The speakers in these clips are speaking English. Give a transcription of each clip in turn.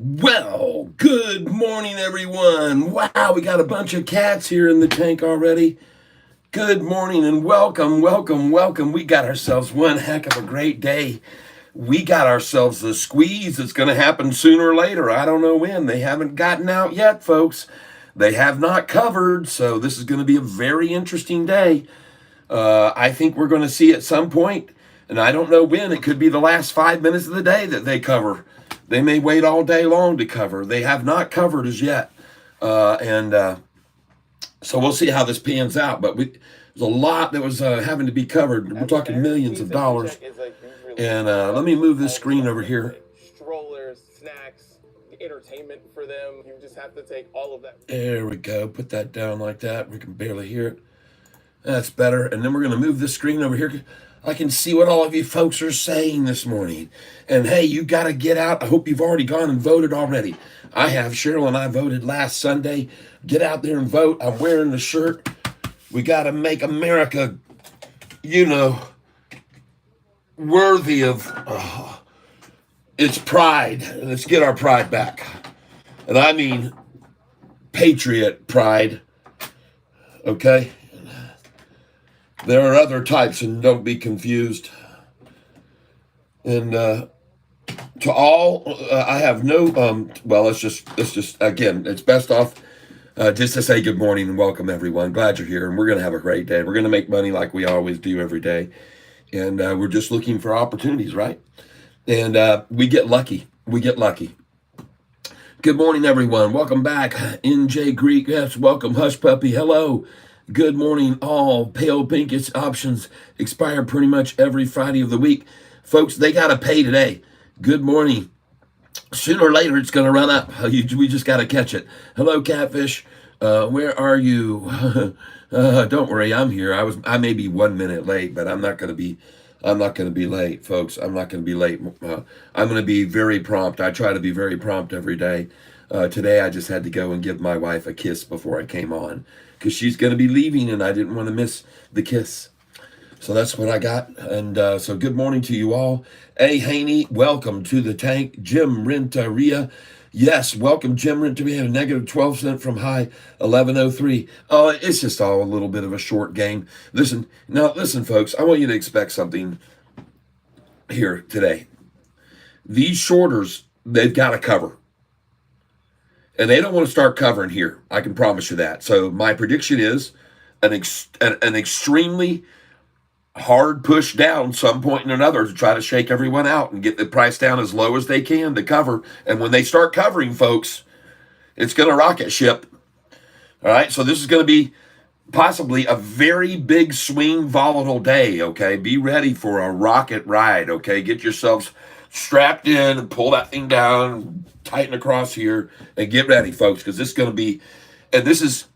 Well, good morning, everyone. Wow, we got a bunch of cats here in the tank already. Good morning and welcome, welcome, welcome. We got ourselves one heck of a great day. We got ourselves a squeeze that's going to happen sooner or later. I don't know when. They haven't gotten out yet, folks. They have not covered, so this is going to be a very interesting day. I think we're going to see at some point, and I don't know when. It could be the last 5 minutes of the day that they cover. They may wait all day long to cover. They have not covered as yet, and so we'll see how this pans out. But there's a lot that was having to be covered. We're talking millions of dollars. And let me move this screen over here. Strollers, snacks, entertainment for them. You just have to take all of that. There we go. Put that down like that. We can barely hear it. That's better. And then we're going to move this screen over here. I can see what all of you folks are saying this morning. And hey, you got to get out. I hope you've already gone and voted already. I have. Cheryl and I voted last Sunday. Get out there and vote. I'm wearing the shirt. We got to make America, worthy of its pride. Let's get our pride back. And I mean patriot pride. Okay? There are other types, and don't be confused. And to all, I have no, well, let's just, again, it's best off just to say good morning and welcome everyone. Glad you're here, and we're going to have a great day. We're going to make money like we always do every day. And we're just looking for opportunities, right? And we get lucky. We get lucky. Good morning, everyone. Welcome back. NJ Greek, yes, welcome. Hush Puppy, hello. Good morning, all. Pale pinkish options expire pretty much every Friday of the week. Folks, they got to pay today. Good morning. Sooner or later, it's going to run up. We just got to catch it. Hello, Catfish. Where are you? Don't worry, I'm here. I may be 1 minute late, but I'm not going to be late, folks. I'm not going to be late. I'm going to be very prompt. I try to be very prompt every day. Today, I just had to go and give my wife a kiss before I came on because she's going to be leaving, and I didn't want to miss the kiss. So that's what I got. And so good morning to you all. Hey, Haney, welcome to the tank. Jim Renteria. Yes, welcome, Jim Renteria. Negative 12 cent from high 1103. Oh, it's just all a little bit of a short game. Listen, folks, I want you to expect something here today. These shorters, they've got to cover. And they don't want to start covering here. I can promise you that. So my prediction is an extremely hard push down some point or another to try to shake everyone out and get the price down as low as they can to cover. And when they start covering, folks, it's going to rocket ship. All right. So this is going to be possibly a very big swing volatile day. Okay. Be ready for a rocket ride. Okay. Get yourselves strapped in and pull that thing down, tighten across here, and get ready, folks, because this is going to be, and this is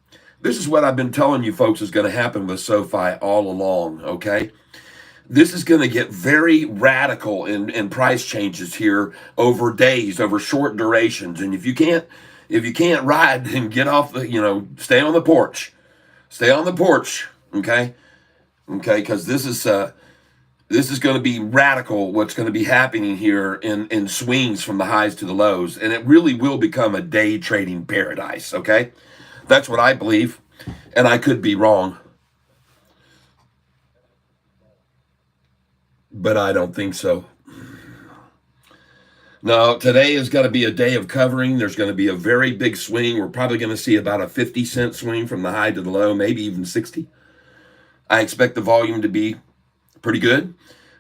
what I've been telling you folks is going to happen with SoFi all along, okay? This is going to get very radical in price changes here over days, over short durations. And if you can't ride and get off the, stay on the porch. Stay on the porch, okay? Okay, because this is going to be radical, what's going to be happening here in swings from the highs to the lows. And it really will become a day trading paradise, okay? That's what I believe, and I could be wrong. But I don't think so. No, today is going to be a day of covering. There's going to be a very big swing. We're probably going to see about a 50-cent swing from the high to the low, maybe even 60. I expect the volume to be pretty good.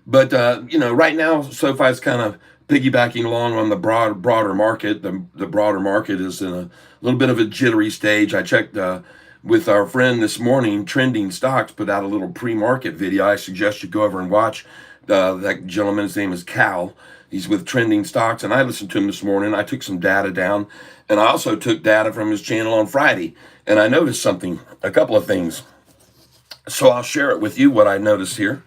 But, right now, SoFi is kind of piggybacking along on the broader market. The broader market is in a little bit of a jittery stage. I checked with our friend this morning, Trending Stocks, put out a little pre-market video. I suggest you go over and watch. That gentleman's name is Cal. He's with Trending Stocks, and I listened to him this morning. I took some data down, and I also took data from his channel on Friday, and I noticed a couple of things. So I'll share it with you, what I noticed here.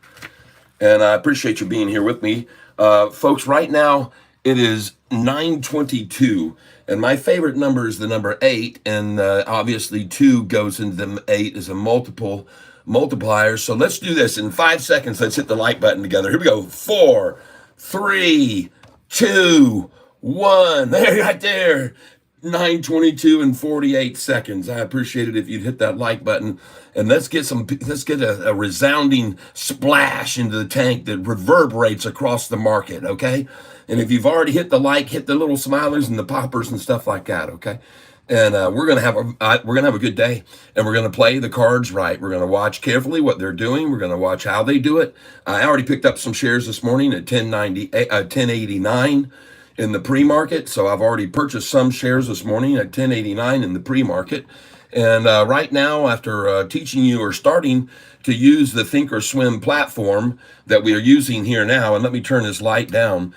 And I appreciate you being here with me. Folks, right now it is 9:22, and my favorite number is the number 8, and obviously 2 goes into the 8 as a multiplier. So let's do this in 5 seconds. Let's hit the like button together. Here we go. 4, 3, 2, One. There, right there. 9:22 and 48 seconds. I appreciate it if you'd hit that like button, and let's get a resounding splash into the tank that reverberates across the market, okay? And if you've already hit the like, hit the little smilers and the poppers and stuff like that, okay? And we're gonna have a good day, and we're gonna play the cards right. We're gonna watch carefully what they're doing. We're gonna watch how they do it. I already picked up some shares this morning at 1089 in the pre-market. So I've already purchased some shares this morning at 1089 in the pre-market. And right now, after teaching you or starting to use the Thinkorswim platform that we are using here now, and let me turn this light down.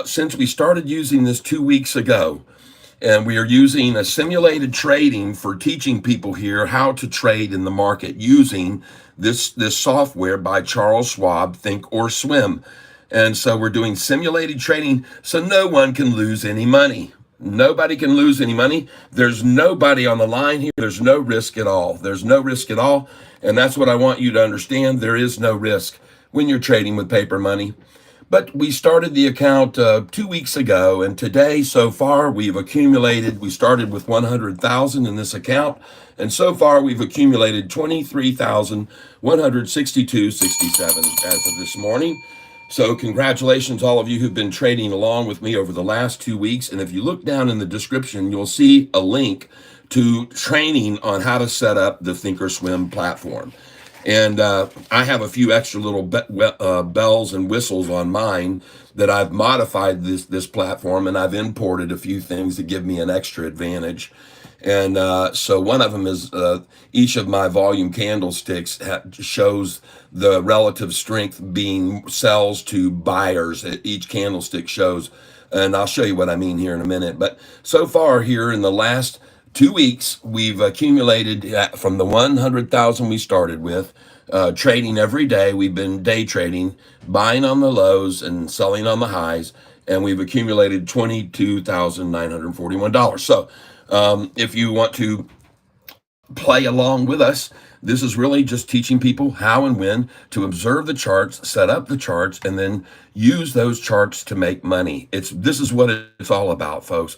Since we started using this 2 weeks ago, and we are using a simulated trading for teaching people here how to trade in the market using this software by Charles Schwab, Thinkorswim. And so we're doing simulated trading so no one can lose any money. Nobody can lose any money. There's nobody on the line here. There's no risk at all. There's no risk at all. And that's what I want you to understand. There is no risk when you're trading with paper money. But we started the account 2 weeks ago, and today, so far, we started with 100,000 in this account, and so far we've accumulated 23,162.67 as of this morning. So congratulations, all of you who've been trading along with me over the last 2 weeks. And if you look down in the description, you'll see a link to training on how to set up the Thinkorswim platform. And I have a few extra little bells and whistles on mine that I've modified this platform, and I've imported a few things to give me an extra advantage. And so one of them is each of my volume candlesticks shows the relative strength being sells to buyers. Each candlestick shows, and I'll show you what I mean here in a minute. But so far here in the last 2 weeks, we've accumulated from the 100,000 we started with, trading every day. We've been day trading, buying on the lows and selling on the highs, and we've accumulated $22,941. So if you want to play along with us, this is really just teaching people how and when to observe the charts, set up the charts, and then use those charts to make money. This is what it's all about, folks.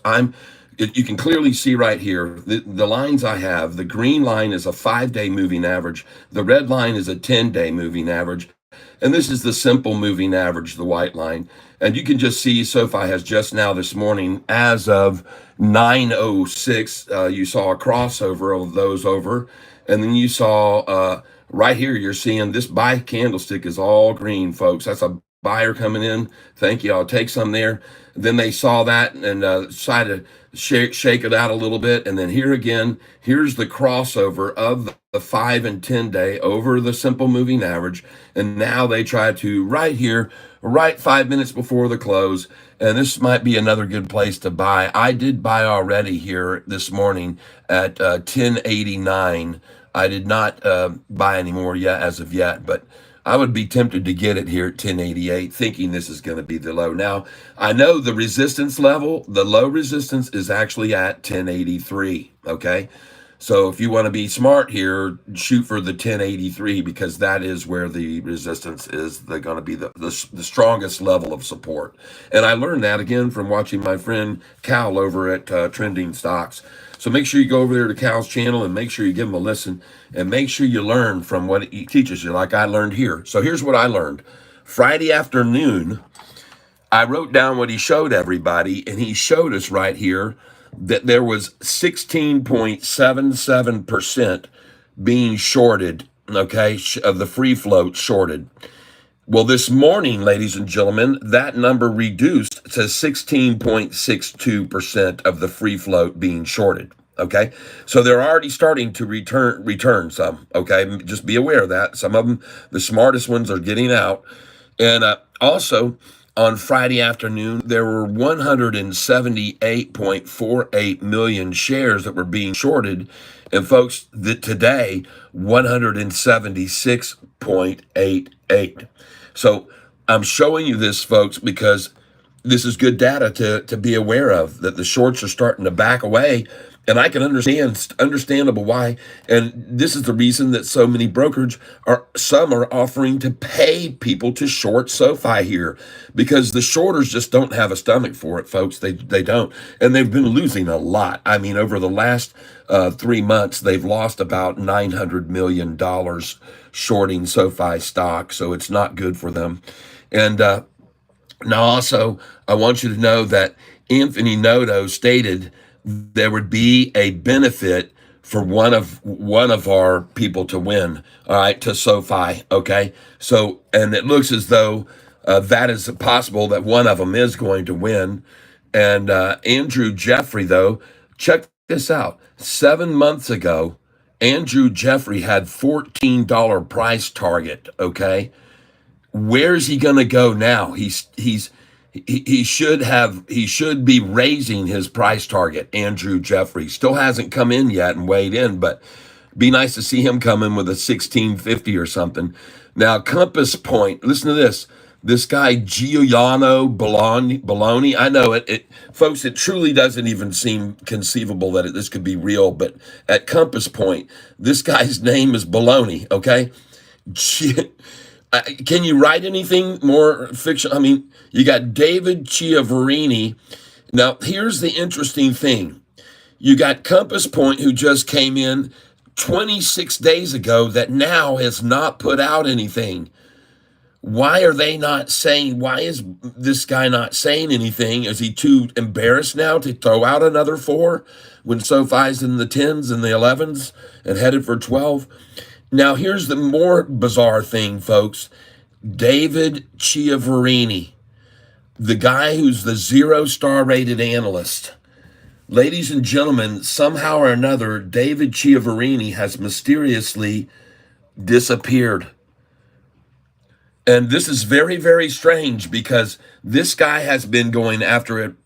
You can clearly see right here, the lines I have. The green line is a 5-day moving average. The red line is a 10-day moving average. And this is the simple moving average, the white line. And you can just see Sofi has just now this morning, as of 9:06, you saw a crossover of those over. And then you saw right here, you're seeing this buy candlestick is all green, folks. That's a buyer coming in. Thank you. I'll take some there. Then they saw that and decided to shake it out a little bit. And then here again, here's the crossover of the 5 and 10 day over the simple moving average. And now they try to right here, right 5 minutes before the close. And this might be another good place to buy. I did buy already here this morning at 1089. I did not buy any more yet as of yet, but I would be tempted to get it here at 1088, thinking this is going to be the low. Now, I know the resistance level, the low resistance is actually at 1083, okay? So if you want to be smart here, shoot for the 1083, because that is where the resistance is going to be the strongest level of support. And I learned that, again, from watching my friend Cal over at Trending Stocks. So make sure you go over there to Cal's channel and make sure you give him a listen and make sure you learn from what he teaches you, like I learned here. So here's what I learned. Friday afternoon, I wrote down what he showed everybody, and he showed us right here that there was 16.77% being shorted, okay, of the free float shorted. Well, this morning, ladies and gentlemen, that number reduced to 16.62% of the free float being shorted. Okay, so they're already starting to return some. Okay, just be aware of that. Some of them, the smartest ones, are getting out. And also on Friday afternoon, there were 178.48 million shares that were being shorted. And folks, today, 176.88. So I'm showing you this, folks, because this is good data to be aware of, that the shorts are starting to back away. And I can understandable why. And this is the reason that so many brokerage some are offering to pay people to short SoFi here, because the shorters just don't have a stomach for it, folks. They don't. And they've been losing a lot. I mean, over the last 3 months, they've lost about $900 million shorting SoFi stock. So it's not good for them. And now, also, I want you to know that Anthony Noto stated there would be a benefit for one of our people to win, all right, to SoFi, okay? So, and it looks as though that is possible, that one of them is going to win. And Andrew Jeffrey, though, check this out. 7 months ago, Andrew Jeffrey had $14 price target, okay? Where's he going to go now? He should be raising his price target. Andrew Jeffrey still hasn't come in yet and weighed in, but be nice to see him come in with a 1650 or something. Now, Compass Point, listen to this. This guy Giuliano Bologna, I know it, folks. It truly doesn't even seem conceivable that this could be real. But at Compass Point, this guy's name is Bologna. Okay. Can you write anything more fiction? I mean, you got David Chiavarini. Now, here's the interesting thing. You got Compass Point, who just came in 26 days ago, that now has not put out anything. Why are they not saying, why is this guy not saying anything? Is he too embarrassed now to throw out another 4 when SoFi's in the 10s and the 11s and headed for 12? Now, here's the more bizarre thing, folks. David Chiavarini, the guy who's the 0-star rated analyst. Ladies and gentlemen, somehow or another, David Chiavarini has mysteriously disappeared. And this is very, very strange, because this guy has been going after it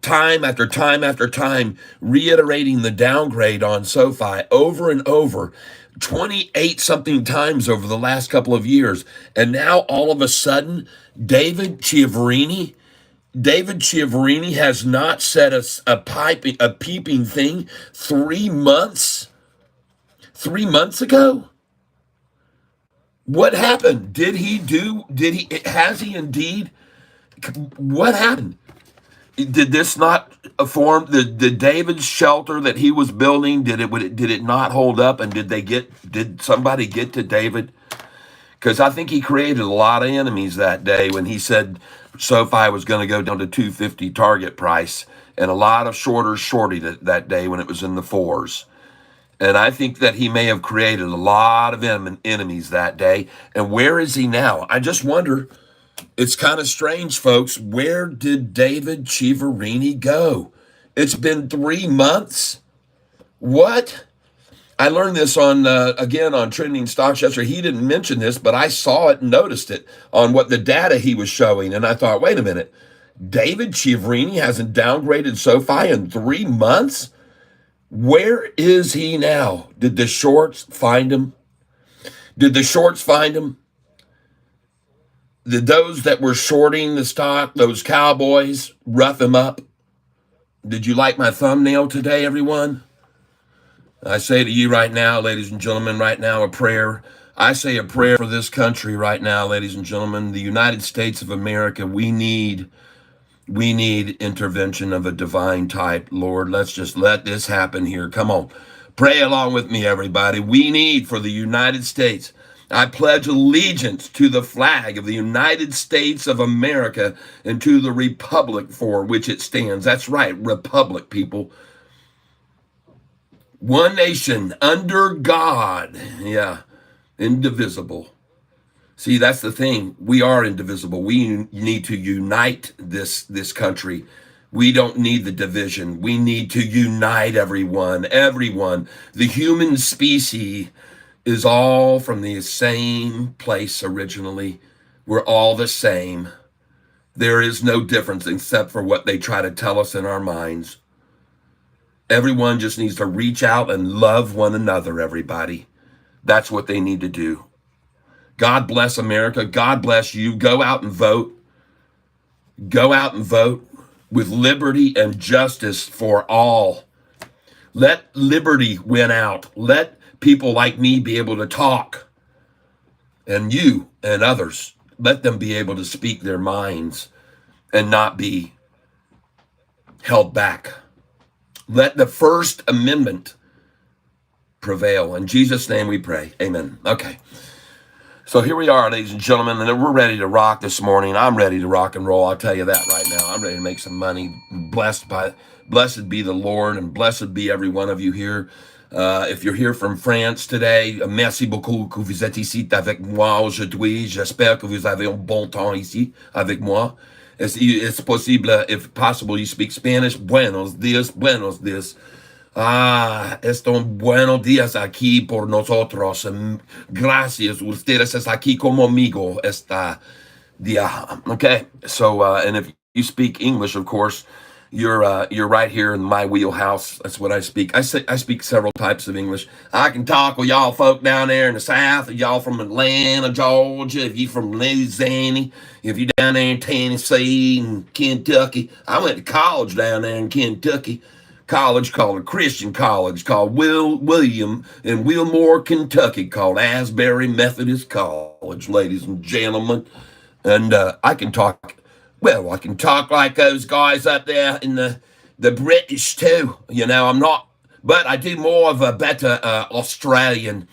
time after time after time, reiterating the downgrade on SoFi over and over, 28 something times over the last couple of years. And now all of a sudden, David Chiavarini has not said a peeping thing 3 months. 3 months ago? What happened? Has he indeed? What happened? Did this not form the David shelter that he was building? Did it not hold up? And did somebody get to David? Because I think he created a lot of enemies that day when he said SoFi was going to go down to 250 target price, and a lot of shorters shorted it that day when it was in the 4s. And I think that he may have created a lot of enemies that day. And where is he now? I just wonder. It's kind of strange, folks. Where did David Chiavarini go? It's been 3 months. What? I learned this again on Trending Stocks yesterday. He didn't mention this, but I saw it and noticed it on what the data he was showing. And I thought, wait a minute. David Chiavarini hasn't downgraded SoFi in 3 months? Where is he now? Did the shorts find him? Did those that were shorting the stock, those cowboys, rough him up? Did you like my thumbnail today, everyone? I say to you right now, ladies and gentlemen, right now, a prayer. I say a prayer for this country right now, ladies and gentlemen. The United States of America, we need intervention of a divine type. Lord, let's just let this happen here. Come on. Pray along with me, everybody. We need for the United States. I pledge allegiance to the flag of the United States of America and to the republic for which it stands. That's right, republic, people. One nation under God. Yeah, indivisible. See, that's the thing. We are indivisible. We need to unite this country. We don't need the division. We need to unite everyone. The human species is all from the same place originally. We're all the same. There is no difference except for what they try to tell us in our minds. Everyone just needs to reach out and love one another, everybody. That's what they need to do. God bless America. God bless you. Go out and vote. Go out and vote with liberty and justice for all. Let liberty win out. Let people like me be able to talk, and you and others, let them be able to speak their minds and not be held back. Let the First Amendment prevail. In Jesus' name we pray. Amen. Okay. So here we are, ladies and gentlemen, and we're ready to rock this morning. I'm ready to rock and roll. I'll tell you that right now. I'm ready to make some money. Blessed be the Lord, and blessed be every one of you here. If you're here from France today, merci beaucoup que vous êtes ici avec moi aujourd'hui. J'espère que vous avez un bon temps ici avec moi. It's possible, if possible, you speak Spanish. Buenos dias, buenos dias. Estos buenos días aquí por nosotros. Gracias. Ustedes es aquí como amigo esta día. Okay. So, and if you speak English, of course, you're right here in my wheelhouse. That's what I speak. I speak several types of English. I can talk with y'all folk down there in the South. Y'all from Atlanta, Georgia. If you from Louisiana, if you down there in Tennessee and Kentucky. I went to college down there in Kentucky. College called a Christian college called William in Wilmore, Kentucky, called Asbury Methodist College, ladies and gentlemen. And I can talk like those guys up there in the British too. You know, I'm not, but I do more of a better Australian.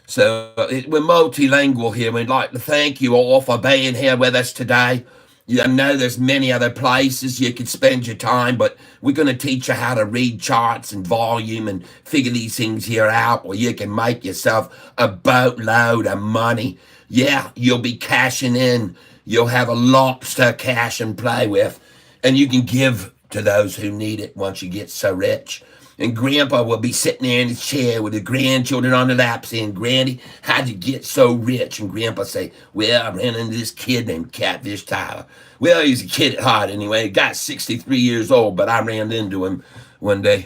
So we're multilingual here. We'd like to thank you all for being here with us today. You know, there's many other places you could spend your time, but we're going to teach you how to read charts and volume and figure these things here out where you can make yourself a boatload of money. Yeah, you'll be cashing in. You'll have a lobster cash and play with, and you can give to those who need it once you get so rich. And Grandpa will be sitting there in his chair with the grandchildren on the lap saying, Granny, how'd you get so rich? And Grandpa say, well, I ran into this kid named Catfish Tyler. Well, he's a kid at heart anyway. He got 63 years old, but I ran into him one day.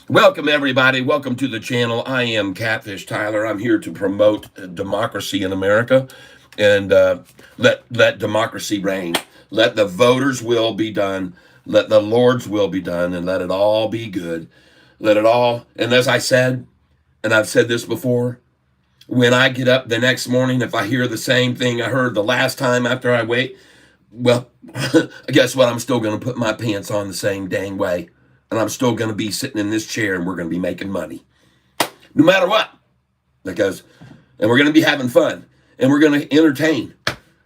Welcome, everybody. Welcome to the channel. I am Catfish Tyler. I'm here to promote democracy in America and let democracy reign. Let the voters' will be done. Let the Lord's will be done, and let it all be good. Let it all, and as I said, and I've said this before, when I get up the next morning, if I hear the same thing I heard the last time after I wait, well, guess what? I'm still going to put my pants on the same dang way, and I'm still going to be sitting in this chair, and we're going to be making money. No matter what. Because, and we're going to be having fun, and we're going to entertain,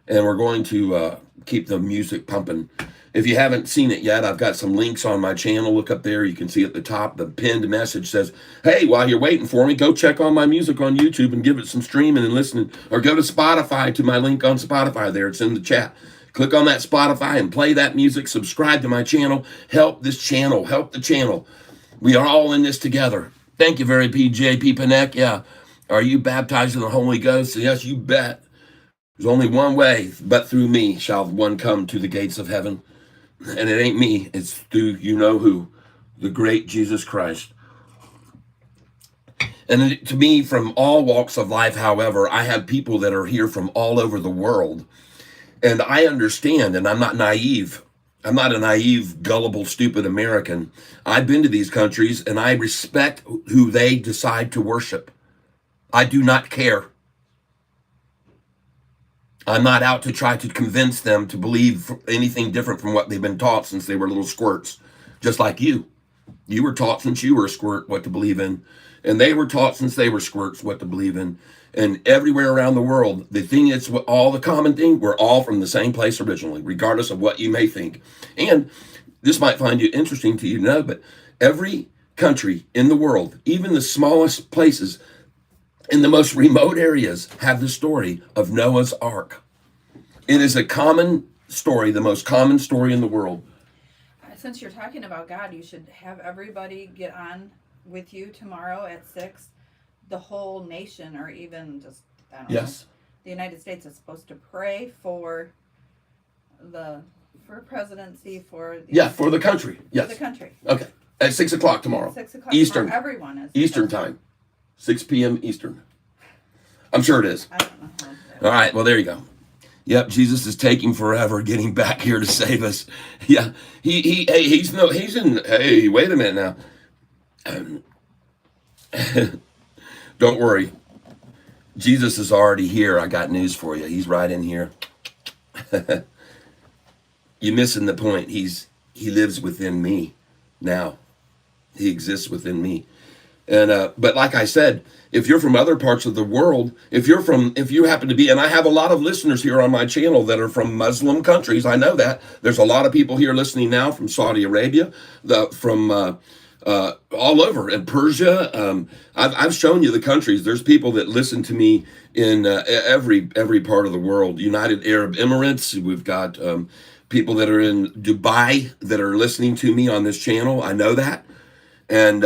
and we're going to keep the music pumping. If you haven't seen it yet, I've got some links on my channel. Look up there. You can see at the top, the pinned message says, hey, while you're waiting for me, go check on my music on YouTube and give it some streaming and listening. Or go to Spotify to my link on Spotify there. It's in the chat. Click on that Spotify and play that music. Subscribe to my channel. Help this channel. Help the channel. We are all in this together. Thank you very PJ Panek. Yeah. Are you baptized in the Holy Ghost? Yes, you bet. There's only one way, but through me shall one come to the gates of heaven. And it ain't me, it's through you know who, the great Jesus Christ. And to me, from all walks of life, however, I have people that are here from all over the world. And I understand, and I'm not naive. I'm not a naive, gullible, stupid American. I've been to these countries, and I respect who they decide to worship. I do not care. I'm not out to try to convince them to believe anything different from what they've been taught since they were little squirts. Just like you. You were taught since you were a squirt what to believe in. And they were taught since they were squirts what to believe in. And everywhere around the world, the thing is, all the common thing, we're all from the same place originally, regardless of what you may think. And this might find you interesting to you to know, but every country in the world, even the smallest places, in the most remote areas, have the story of Noah's Ark. It is a common story, the most common story in the world. Since you're talking about God, you should have everybody get on with you tomorrow at 6. The whole nation, or even just, I don't know, the United States is supposed to pray for presidency, for the country. Yes. For the country. Okay. At 6 o'clock tomorrow. 6 o'clock Eastern. tomorrow. Everyone is. Eastern time. 6 p.m. Eastern. I'm sure it is. I don't know. All right. Well, there you go. Yep, Jesus is taking forever getting back here to save us. Yeah, he's in. Hey, wait a minute now. Don't worry, Jesus is already here. I got news for you. He's right in here. You're missing the point. He lives within me now. He exists within me. And but like I said, if you're from other parts of the world, if you happen to be, and I have a lot of listeners here on my channel that are from Muslim countries. I know that there's a lot of people here listening now from Saudi Arabia, from all over, in Persia. I've shown you the countries. There's people that listen to me in every part of the world. United Arab Emirates. We've got people that are in Dubai that are listening to me on this channel. I know that, and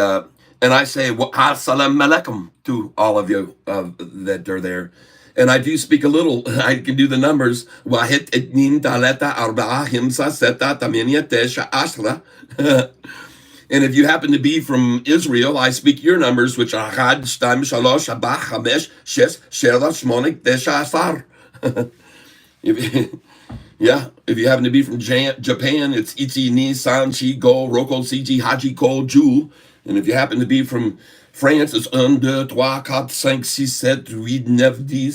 I say, assalamu alaikum to all of you that are there. And I do speak a little. I can do the numbers. Wahid etnin talata arba'a himsa seta tamaniya tesha ashra. And if you happen to be from Israel, I speak your numbers, which are Achad, Shtaim, Shalosh, Abba, Chamesh, Shes, Sheva, Shmonik, Tesha, Asar. If you happen to be from Japan, it's Ichi, Ni, San, Chi, Go, Roko, Siji, Haji, Ko, Ju. And if you happen to be from France, it's 1, 2, 3, 4, 5, 6, 7, 8, 9, 10.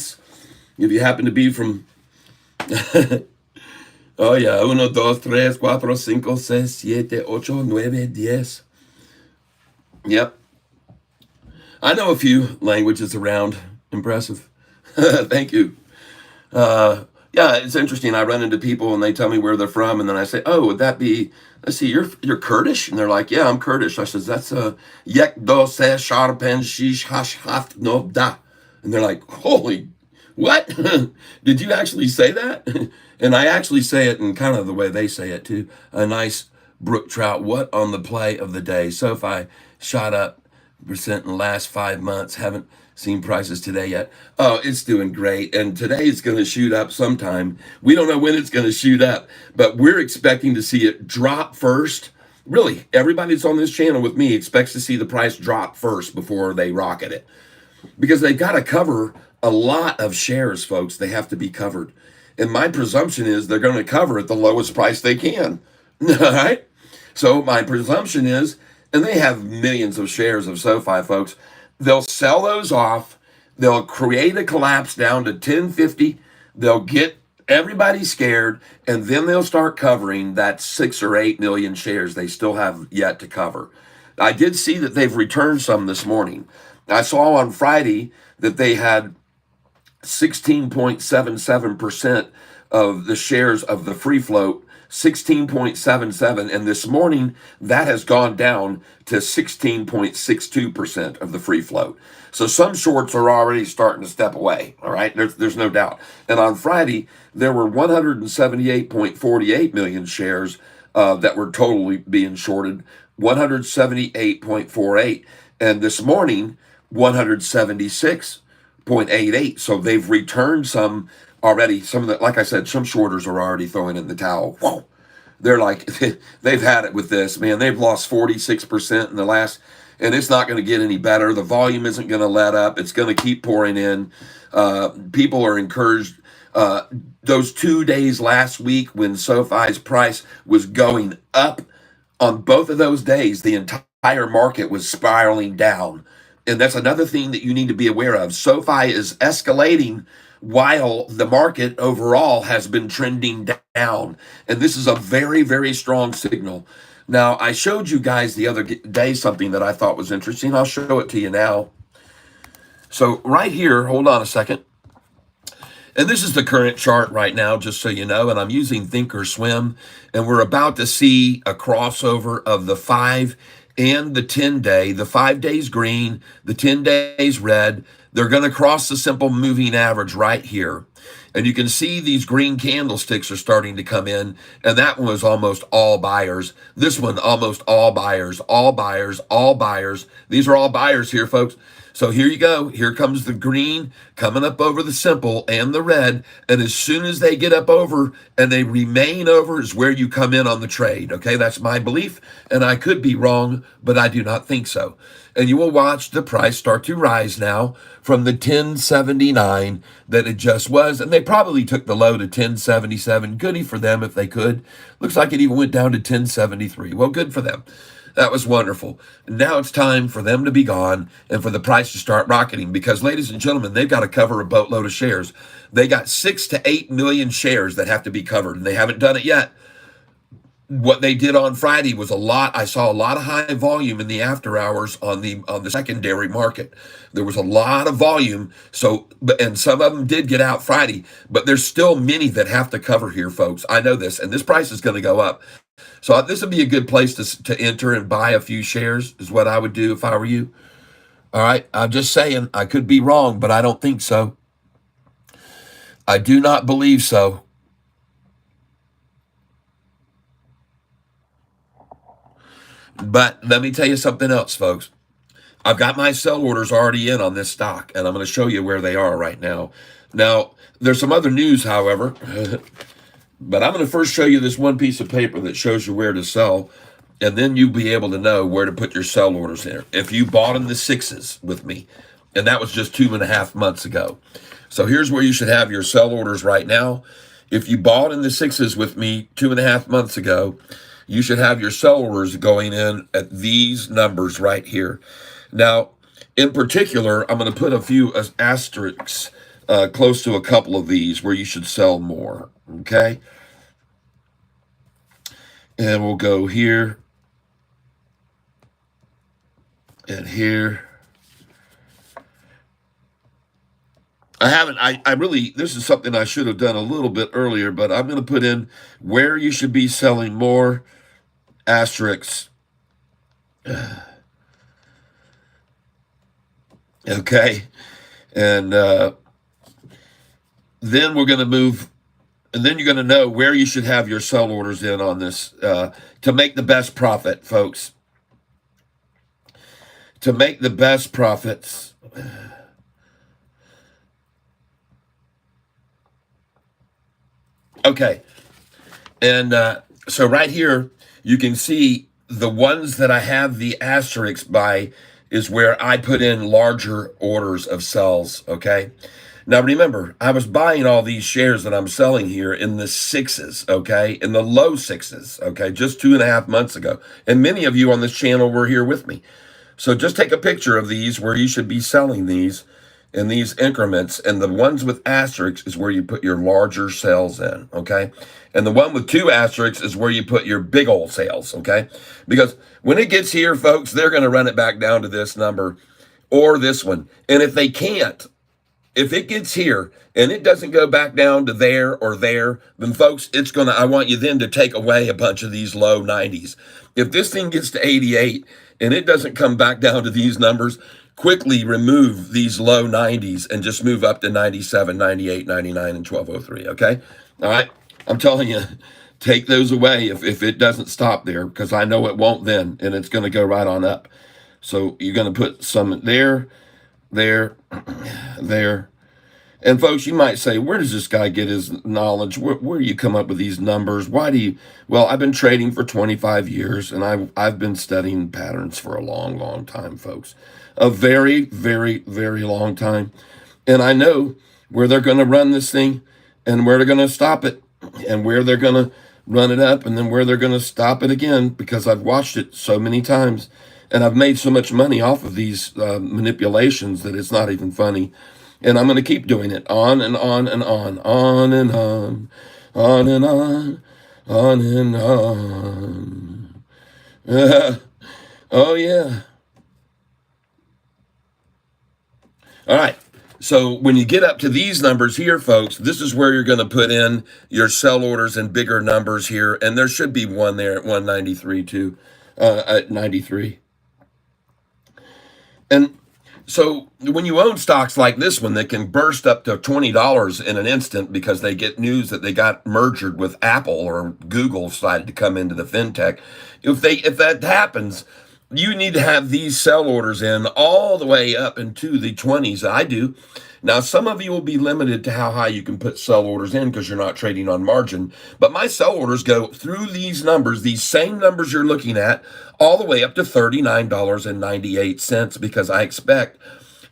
If you happen to be from... Oh yeah, 1, 2, 3, 4, 5, 6, 7, 8, 9, 10. Yep. I know a few languages around. Impressive. Thank you. Yeah, it's interesting. I run into people and they tell me where they're from, and then I say, "Oh, would that be? Let's see, you're Kurdish?" And they're like, "Yeah, I'm Kurdish." I says, "That's yek do se sharpen shish hash haft no da," and they're like, "Holy, what? Did you actually say that?" And I actually say it in kind of the way they say it too. A nice brook trout. What on the play of the day? Sofi shot up percent in the last 5 months. Haven't seen prices today yet. Oh, it's doing great. And today it's going to shoot up sometime. We don't know when it's going to shoot up, but we're expecting to see it drop first. Really, everybody that's on this channel with me expects to see the price drop first before they rocket it. Because they've got to cover a lot of shares, folks. They have to be covered. And my presumption is they're going to cover at the lowest price they can. All right? So my presumption is, and they have millions of shares of SoFi, folks, they'll sell those off. They'll create a collapse down to 1050. They'll get everybody scared, and then they'll start covering that 6 or 8 million shares they still have yet to cover. I did see that they've returned some this morning. I saw on Friday that they had 16.77% of the shares of the free float, 16.77, and this morning that has gone down to 16.62% of the free float. So some shorts are already starting to step away. All right, there's no doubt. And on Friday there were 178.48 million shares that were totally being shorted, 178.48, and this morning 176.88. So they've returned some already. Some of the, like I said, some shorters are already throwing in the towel. Whoa. They're like, they've had it with this, man. They've lost 46% in the last, and it's not going to get any better. The volume isn't going to let up. It's going to keep pouring in. People are encouraged. Those 2 days last week when SoFi's price was going up, on both of those days, the entire market was spiraling down. And that's another thing that you need to be aware of. SoFi is escalating while the market overall has been trending down. And this is a very, very strong signal. Now, I showed you guys the other day something that I thought was interesting. I'll show it to you now. So right here, hold on a second. And this is the current chart right now, just so you know, and I'm using Thinkorswim, and we're about to see a crossover of the 5 and the 10-day. The 5 days green, the 10 days red. They're going to cross the simple moving average right here. And you can see these green candlesticks are starting to come in, and that one was almost all buyers. This one, almost all buyers, all buyers, all buyers. These are all buyers here, folks. So here you go. Here comes the green coming up over the simple and the red. And as soon as they get up over and they remain over is where you come in on the trade. Okay, that's my belief. And I could be wrong, but I do not think so. And you will watch the price start to rise now from the 1079 that it just was. And they probably took the low to 1077. Goody for them if they could. Looks like it even went down to 1073. Well, good for them. That was wonderful. Now it's time for them to be gone and for the price to start rocketing because, ladies and gentlemen, they've got to cover a boatload of shares. They got 6 to 8 million shares that have to be covered, and they haven't done it yet. What they did on Friday was a lot. I saw a lot of high volume in the after hours on the secondary market. There was a lot of volume. So, and some of them did get out Friday, but there's still many that have to cover here, folks. I know this, and this price is going to go up. So this would be a good place to enter and buy a few shares is what I would do if I were you. All right. I'm just saying I could be wrong, but I don't think so. I do not believe so. But let me tell you something else, folks. I've got my sell orders already in on this stock, and I'm going to show you where they are right now. Now, there's some other news, however, but I'm going to first show you this one piece of paper that shows you where to sell, and then you'll be able to know where to put your sell orders in. If you bought in the 6s with me, and that was just 2.5 months ago. So here's where you should have your sell orders right now. If you bought in the 6s with me 2.5 months ago, you should have your sell orders going in at these numbers right here. Now, in particular, I'm going to put a few asterisks close to a couple of these where you should sell more, okay? And we'll go here and here. I really, this is something I should have done a little bit earlier, but I'm going to put in where you should be selling more asterisks. Okay. And then we're going to move, and then you're going to know where you should have your sell orders in on this to make the best profit, folks. To make the best profits. Okay. And so right here, you can see the ones that I have the asterisks by is where I put in larger orders of sells, okay? Now remember, I was buying all these shares that I'm selling here in the 6s, okay? In the low 6s, okay? Just 2.5 months ago. And many of you on this channel were here with me. So just take a picture of these where you should be selling these in these increments, and the ones with asterisks is where you put your larger sales in, okay? And the one with 2 asterisks is where you put your big old sales, okay? Because when it gets here, folks, they're going to run it back down to this number or this one. And if they can't, if it gets here and it doesn't go back down to there or there, then folks, it's going to, I want you then to take away a bunch of these low 90s. If this thing gets to 88 and it doesn't come back down to these numbers, quickly remove these low 90s and just move up to 97, 98, 99, and 1203, okay? All right? I'm telling you, take those away if it doesn't stop there, because I know it won't then, and it's going to go right on up. So you're going to put some there, there, there. And folks, you might say, where does this guy get his knowledge? Where do you come up with these numbers? Why do you? Well, I've been trading for 25 years, and I've been studying patterns for a long, long time, folks. A very, very, very long time. And I know where they're going to run this thing and where they're going to stop it and where they're going to run it up and then where they're going to stop it again, because I've watched it so many times and I've made so much money off of these manipulations that it's not even funny. And I'm going to keep doing it on and on and on, on and on, on and on, on and on. Oh, yeah. All right. So when you get up to these numbers here, folks, this is where you're going to put in your sell orders in bigger numbers here. And there should be one there at 193 too, at 93. And so when you own stocks like this one that can burst up to $20 in an instant because they get news that they got merged with Apple or Google decided to come into the fintech, if that happens, you need to have these sell orders in all the way up into the 20s. I do. Now, some of you will be limited to how high you can put sell orders in because you're not trading on margin. But my sell orders go through these numbers, these same numbers you're looking at, all the way up to $39.98 because I expect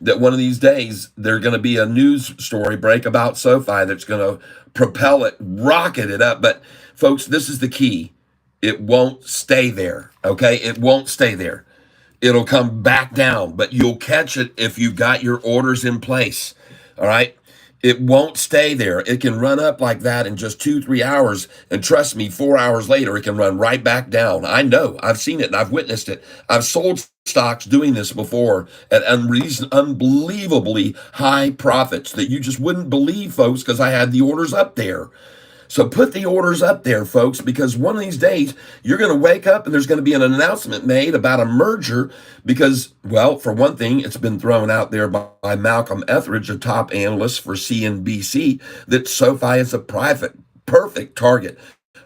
that one of these days there's going to be a news story break about SoFi that's going to propel it, rocket it up. But folks, this is the key. It won't stay there. Okay. It won't stay there. It'll come back down, but you'll catch it if you've got your orders in place. All right. It won't stay there. It can run up like that in just 2-3 hours. And trust me, 4 hours later, it can run right back down. I know. I've seen it and I've witnessed it. I've sold stocks doing this before at unbelievably high profits that you just wouldn't believe, folks, because I had the orders up there. So put the orders up there, folks, because one of these days you're going to wake up and there's going to be an announcement made about a merger because, well, for one thing, it's been thrown out there by Malcolm Etheridge, a top analyst for CNBC, that SoFi is a perfect target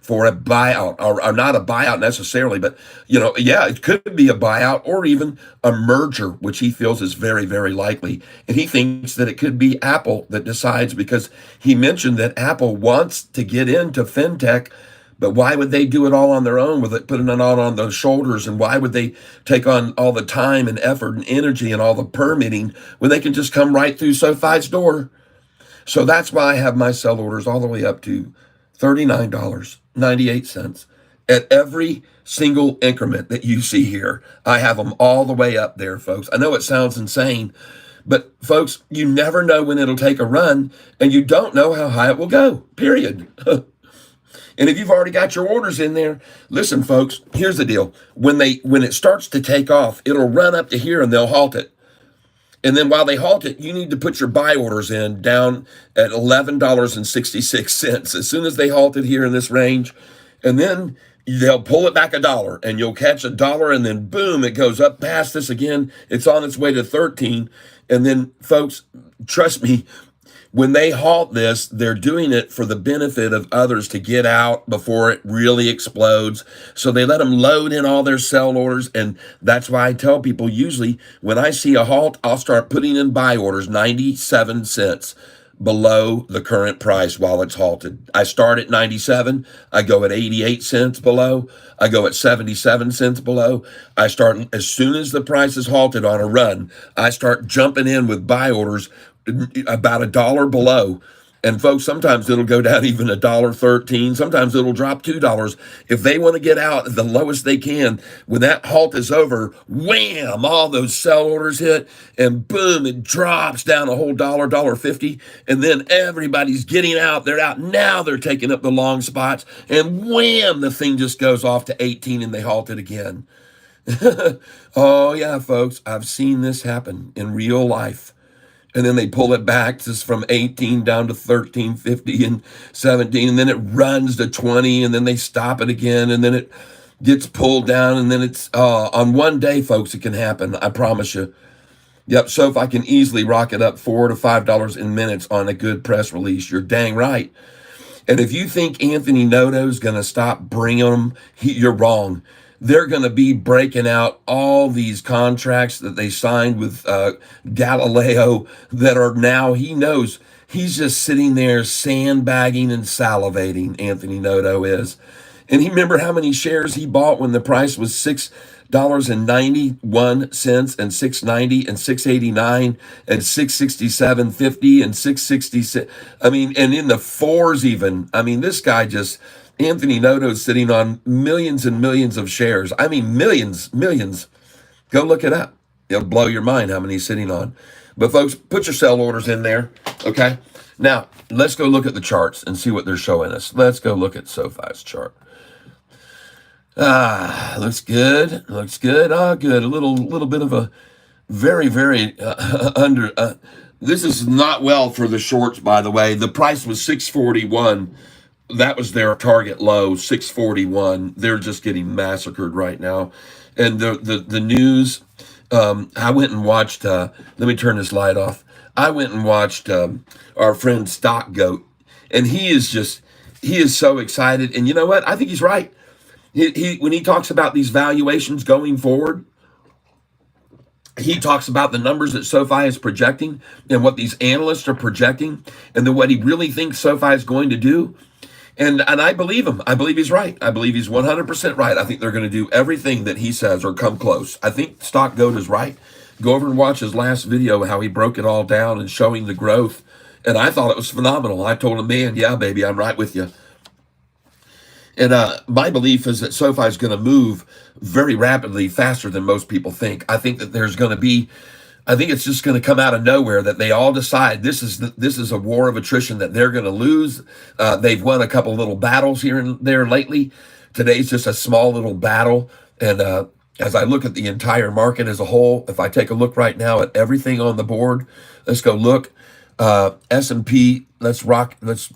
for a buyout, or not a buyout necessarily, but, yeah, it could be a buyout or even a merger, which he feels is very, very likely. And he thinks that it could be Apple that decides, because he mentioned that Apple wants to get into fintech, but why would they do it all on their own with it, putting it all on their shoulders? And why would they take on all the time and effort and energy and all the permitting when they can just come right through SoFi's door? So that's why I have my sell orders all the way up to $39.98 at every single increment that you see here. I have them all the way up there, folks. I know it sounds insane, but folks, you never know when it'll take a run, and you don't know how high it will go, period. And if you've already got your orders in there, listen, folks, here's the deal. When it starts to take off, it'll run up to here and they'll halt it. And then while they halt it, you need to put your buy orders in down at $11.66 as soon as they halt it here in this range. And then they'll pull it back $1 and you'll catch $1 and then boom, it goes up past this again. It's on its way to 13. And then folks, trust me, when they halt this, they're doing it for the benefit of others to get out before it really explodes. So they let them load in all their sell orders. And that's why I tell people usually when I see a halt, I'll start putting in buy orders 97 cents below the current price while it's halted. I start at 97. I go at 88 cents below. I go at 77 cents below. I start as soon as the price is halted on a run, I start jumping in with buy orders about $1 below. And folks, sometimes it'll go down even $1.13. Sometimes it'll drop $2. If they want to get out at the lowest they can, when that halt is over, wham, all those sell orders hit, and boom, it drops down a whole $1.50. And then everybody's getting out. They're out. Now they're taking up the long spots. And wham, the thing just goes off to 18 and they halt it again. Oh, yeah, folks, I've seen this happen in real life. And then they pull it back just from 18 down to 13.50 and 17, and then it runs to 20, and then they stop it again, and then it gets pulled down, and then it's on one day, folks, it can happen. I promise you. Yep. So if I can easily rock it up $4 to $5 in minutes on a good press release, you're dang right. And if you think Anthony Noto's going to stop bringing them, you're wrong. They're going to be breaking out all these contracts that they signed with Galileo that are now, he knows, he's just sitting there sandbagging and salivating, Anthony Noto is. And he remember how many shares he bought when the price was $6.91 and $6.90 and $6.89 and $6.67.50 and $6.66. I mean, and in the fours even. I mean, this guy just... Anthony Noto's sitting on millions and millions of shares. I mean, millions. Go look it up. It'll blow your mind how many he's sitting on. But folks, put your sell orders in there, okay? Now, let's go look at the charts and see what they're showing us. Let's go look at SoFi's chart. Looks good. Good. A little bit of a very, very under. This is not well for the shorts, by the way. The price was 641. That was their target low, 641. They're just getting massacred right now. And the news, I went and watched, let me turn this light off. I went and watched our friend Stock Goat, and he is so excited. And you know what? I think he's right. When he talks about these valuations going forward, he talks about the numbers that SoFi is projecting and what these analysts are projecting, and then what he really thinks SoFi is going to do. And I believe him. I believe he's right. I believe he's 100% right. I think they're going to do everything that he says or come close. I think Stock Goat is right. Go over and watch his last video, how he broke it all down and showing the growth. And I thought it was phenomenal. I told him, man, yeah, baby, I'm right with you. And my belief is that SoFi is going to move very rapidly, faster than most people think. I think that there's going to be, I think it's just going to come out of nowhere that they all decide this is a war of attrition that they're going to lose. They've won a couple little battles here and there lately. Today's just a small little battle. And as I look at the entire market as a whole, if I take a look right now at everything on the board, let's go look. S&P, let's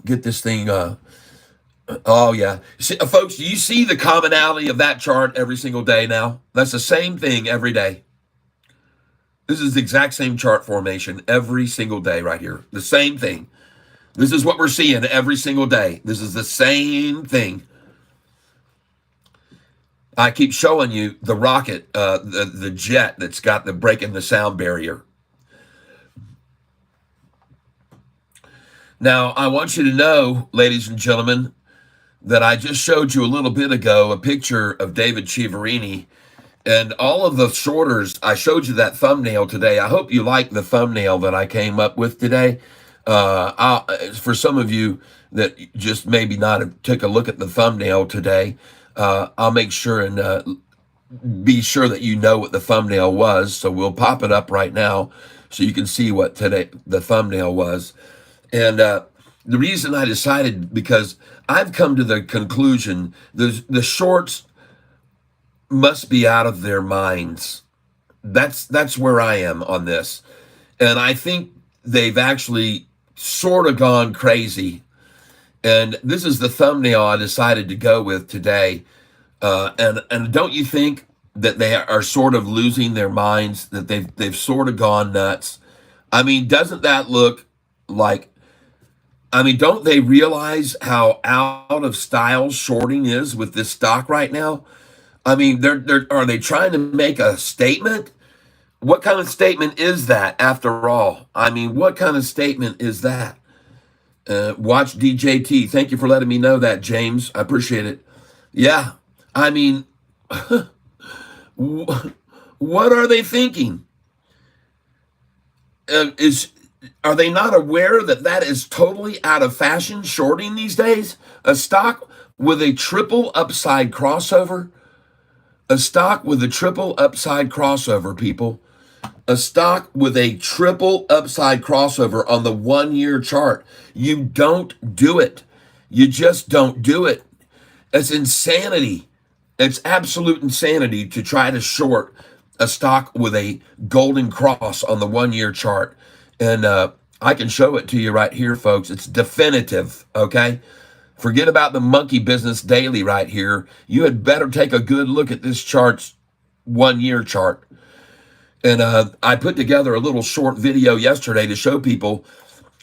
get this thing. Oh, yeah. See, folks, do you see the commonality of that chart every single day now? That's the same thing every day. This is the exact same chart formation every single day right here. The same thing. This is what we're seeing every single day. This is the same thing. I keep showing you the rocket, the jet that's got the breaking the sound barrier. Now, I want you to know, ladies and gentlemen, that I just showed you a little bit ago a picture of David Chiaverini and all of the shorters. I showed you that thumbnail today. I hope you like the thumbnail that I came up with today. For some of you that just maybe not took a look at the thumbnail today, I'll make sure and be sure that you know what the thumbnail was. So we'll pop it up right now so you can see what today the thumbnail was. And the reason I decided, because I've come to the conclusion the shorts must be out of their minds. That's where I am on this. And I think they've actually sort of gone crazy. And this is the thumbnail I decided to go with today. And don't you think that they are sort of losing their minds, that they've sort of gone nuts? I mean, doesn't that look like, I mean, don't they realize how out of style shorting is with this stock right now? I mean, are they trying to make a statement? What kind of statement is that after all? I mean, what kind of statement is that? Watch DJT. Thank you for letting me know that, James. I appreciate it. Yeah, I mean, what are they thinking? Are they not aware that that is totally out of fashion, shorting these days? A stock with a triple upside crossover. A stock with a triple upside crossover, people. A stock with a triple upside crossover on the 1 year chart. You don't do it. You just don't do it. It's insanity. It's absolute insanity to try to short a stock with a golden cross on the 1 year chart. And I can show it to you right here, folks. It's definitive, okay? Forget about the monkey business daily right here. You had better take a good look at this chart's 1 year chart. And I put together a little short video yesterday to show people.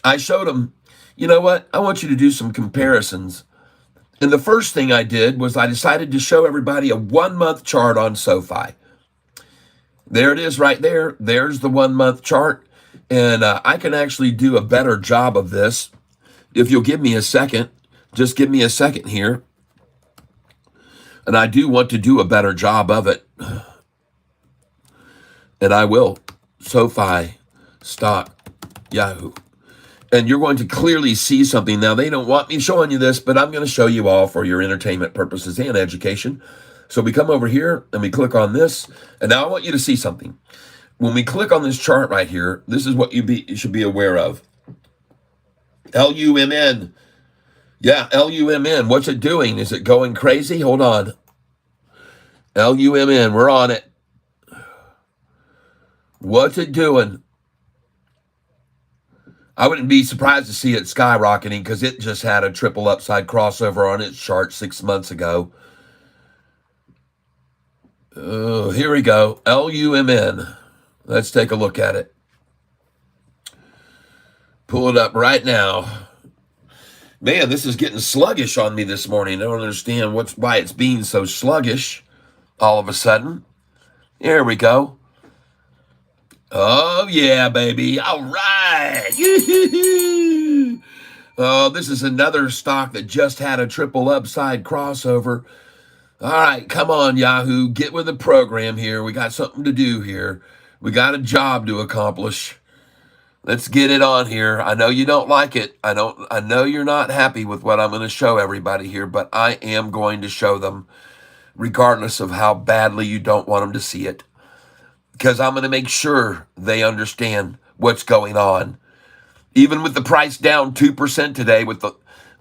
I showed them, you know what? I want you to do some comparisons. And the first thing I did was I decided to show everybody a 1 month chart on SoFi. There it is right there. There's the 1 month chart. And I can actually do a better job of this if you'll give me a second. Just give me a second here. And I do want to do a better job of it. And I will. SoFi, stock, Yahoo. And you're going to clearly see something. Now, they don't want me showing you this, but I'm going to show you all for your entertainment purposes and education. So we come over here and we click on this. And now I want you to see something. When we click on this chart right here, this is what you should be aware of. LUMN. Yeah, LUMN. What's it doing? Is it going crazy? Hold on. LUMN. We're on it. What's it doing? I wouldn't be surprised to see it skyrocketing because it just had a triple upside crossover on its chart 6 months ago. Oh, here we go. LUMN. Let's take a look at it. Pull it up right now. Man, this is getting sluggish on me this morning. I don't understand why it's being so sluggish all of a sudden. Here we go. Oh, yeah, baby. All right. Oh, this is another stock that just had a triple upside crossover. All right, come on, Yahoo. Get with the program here. We got something to do here. We got a job to accomplish. Let's get it on here. I know you don't like it. I know you're not happy with what I'm going to show everybody here, but I am going to show them regardless of how badly you don't want them to see it. Because I'm going to make sure they understand what's going on. Even with the price down 2% today,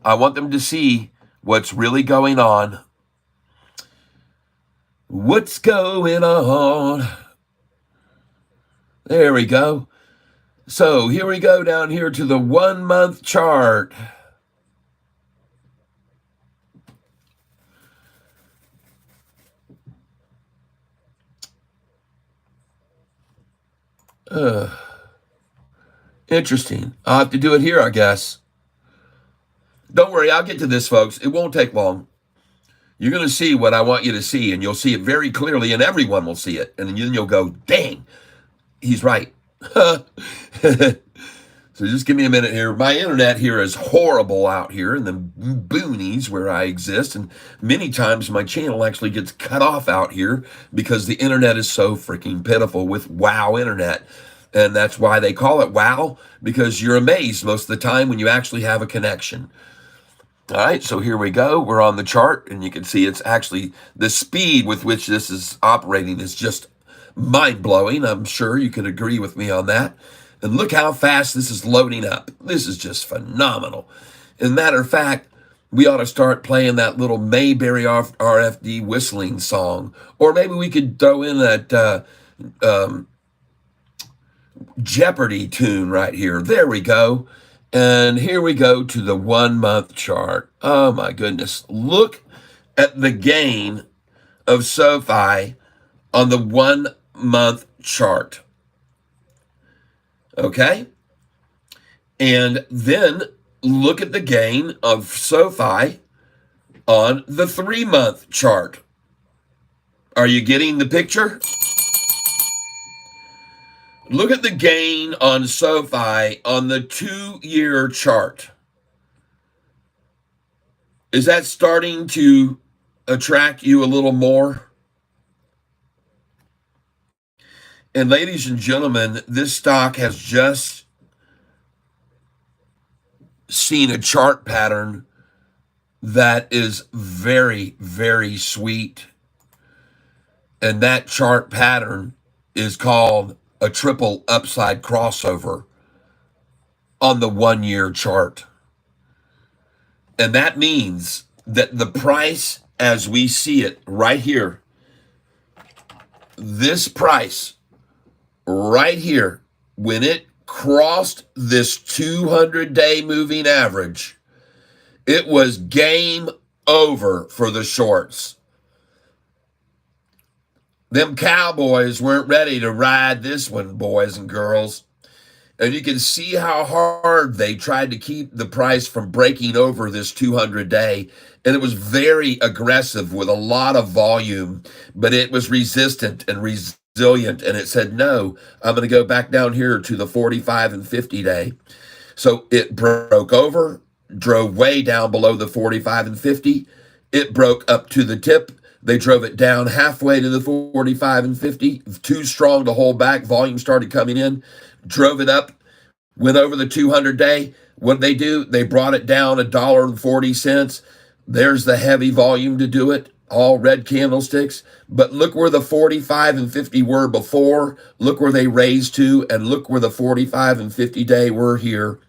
I want them to see what's really going on. What's going on? There we go. So here we go down here to the 1 month chart. Interesting. I'll have to do it here, I guess. Don't worry, I'll get to this, folks. It won't take long. You're going to see what I want you to see, and you'll see it very clearly, and everyone will see it. And then you'll go, dang, he's right. So just give me a minute here. My internet here is horrible out here in the boonies where I exist, and many times my channel actually gets cut off out here because the internet is so freaking pitiful with WOW internet. And that's why they call it WOW, because you're amazed most of the time when you actually have a connection. All right, so here we go. We're on the chart, and you can see it's actually the speed with which this is operating is just mind-blowing. I'm sure you could agree with me on that. And look how fast this is loading up. This is just phenomenal. As a matter of fact, we ought to start playing that little Mayberry RFD whistling song. Or maybe we could throw in that Jeopardy tune right here. There we go. And here we go to the 1 month chart. Oh my goodness. Look at the gain of Sofi on the 1 month chart. Okay? And then look at the gain of Sofi on the 3 month chart. Are you getting the picture? Look at the gain on Sofi on the 2-year chart. Is that starting to attract you a little more? And ladies and gentlemen, this stock has just seen a chart pattern that is very, very sweet. And that chart pattern is called a triple upside crossover on the 1-year chart. And that means that the price as we see it right here, this price right here, when it crossed this 200-day moving average, it was game over for the shorts. Them cowboys weren't ready to ride this one, boys and girls. And you can see how hard they tried to keep the price from breaking over this 200-day. And it was very aggressive with a lot of volume, but it was resistant and resilient. And it said, no, I'm going to go back down here to the 45 and 50-day. So it broke over, drove way down below the 45 and 50. It broke up to the tip. They drove it down halfway to the 45 and 50. Too strong to hold back. Volume started coming in. Drove it up. Went over the 200-day. What did they do? They brought it down $1.40. There's the heavy volume to do it. All red candlesticks. But look where the 45 and 50 were before. Look where they raised to. And look where the 45 and 50-day were here.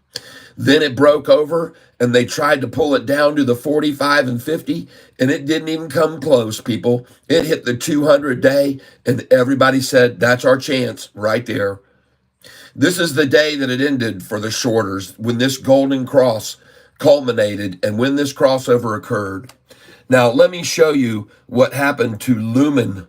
Then it broke over, and they tried to pull it down to the 45 and 50, and it didn't even come close, people. It hit the 200-day, and everybody said, that's our chance right there. This is the day that it ended for the shorters, when this golden cross culminated and when this crossover occurred. Now, let me show you what happened to Lumen,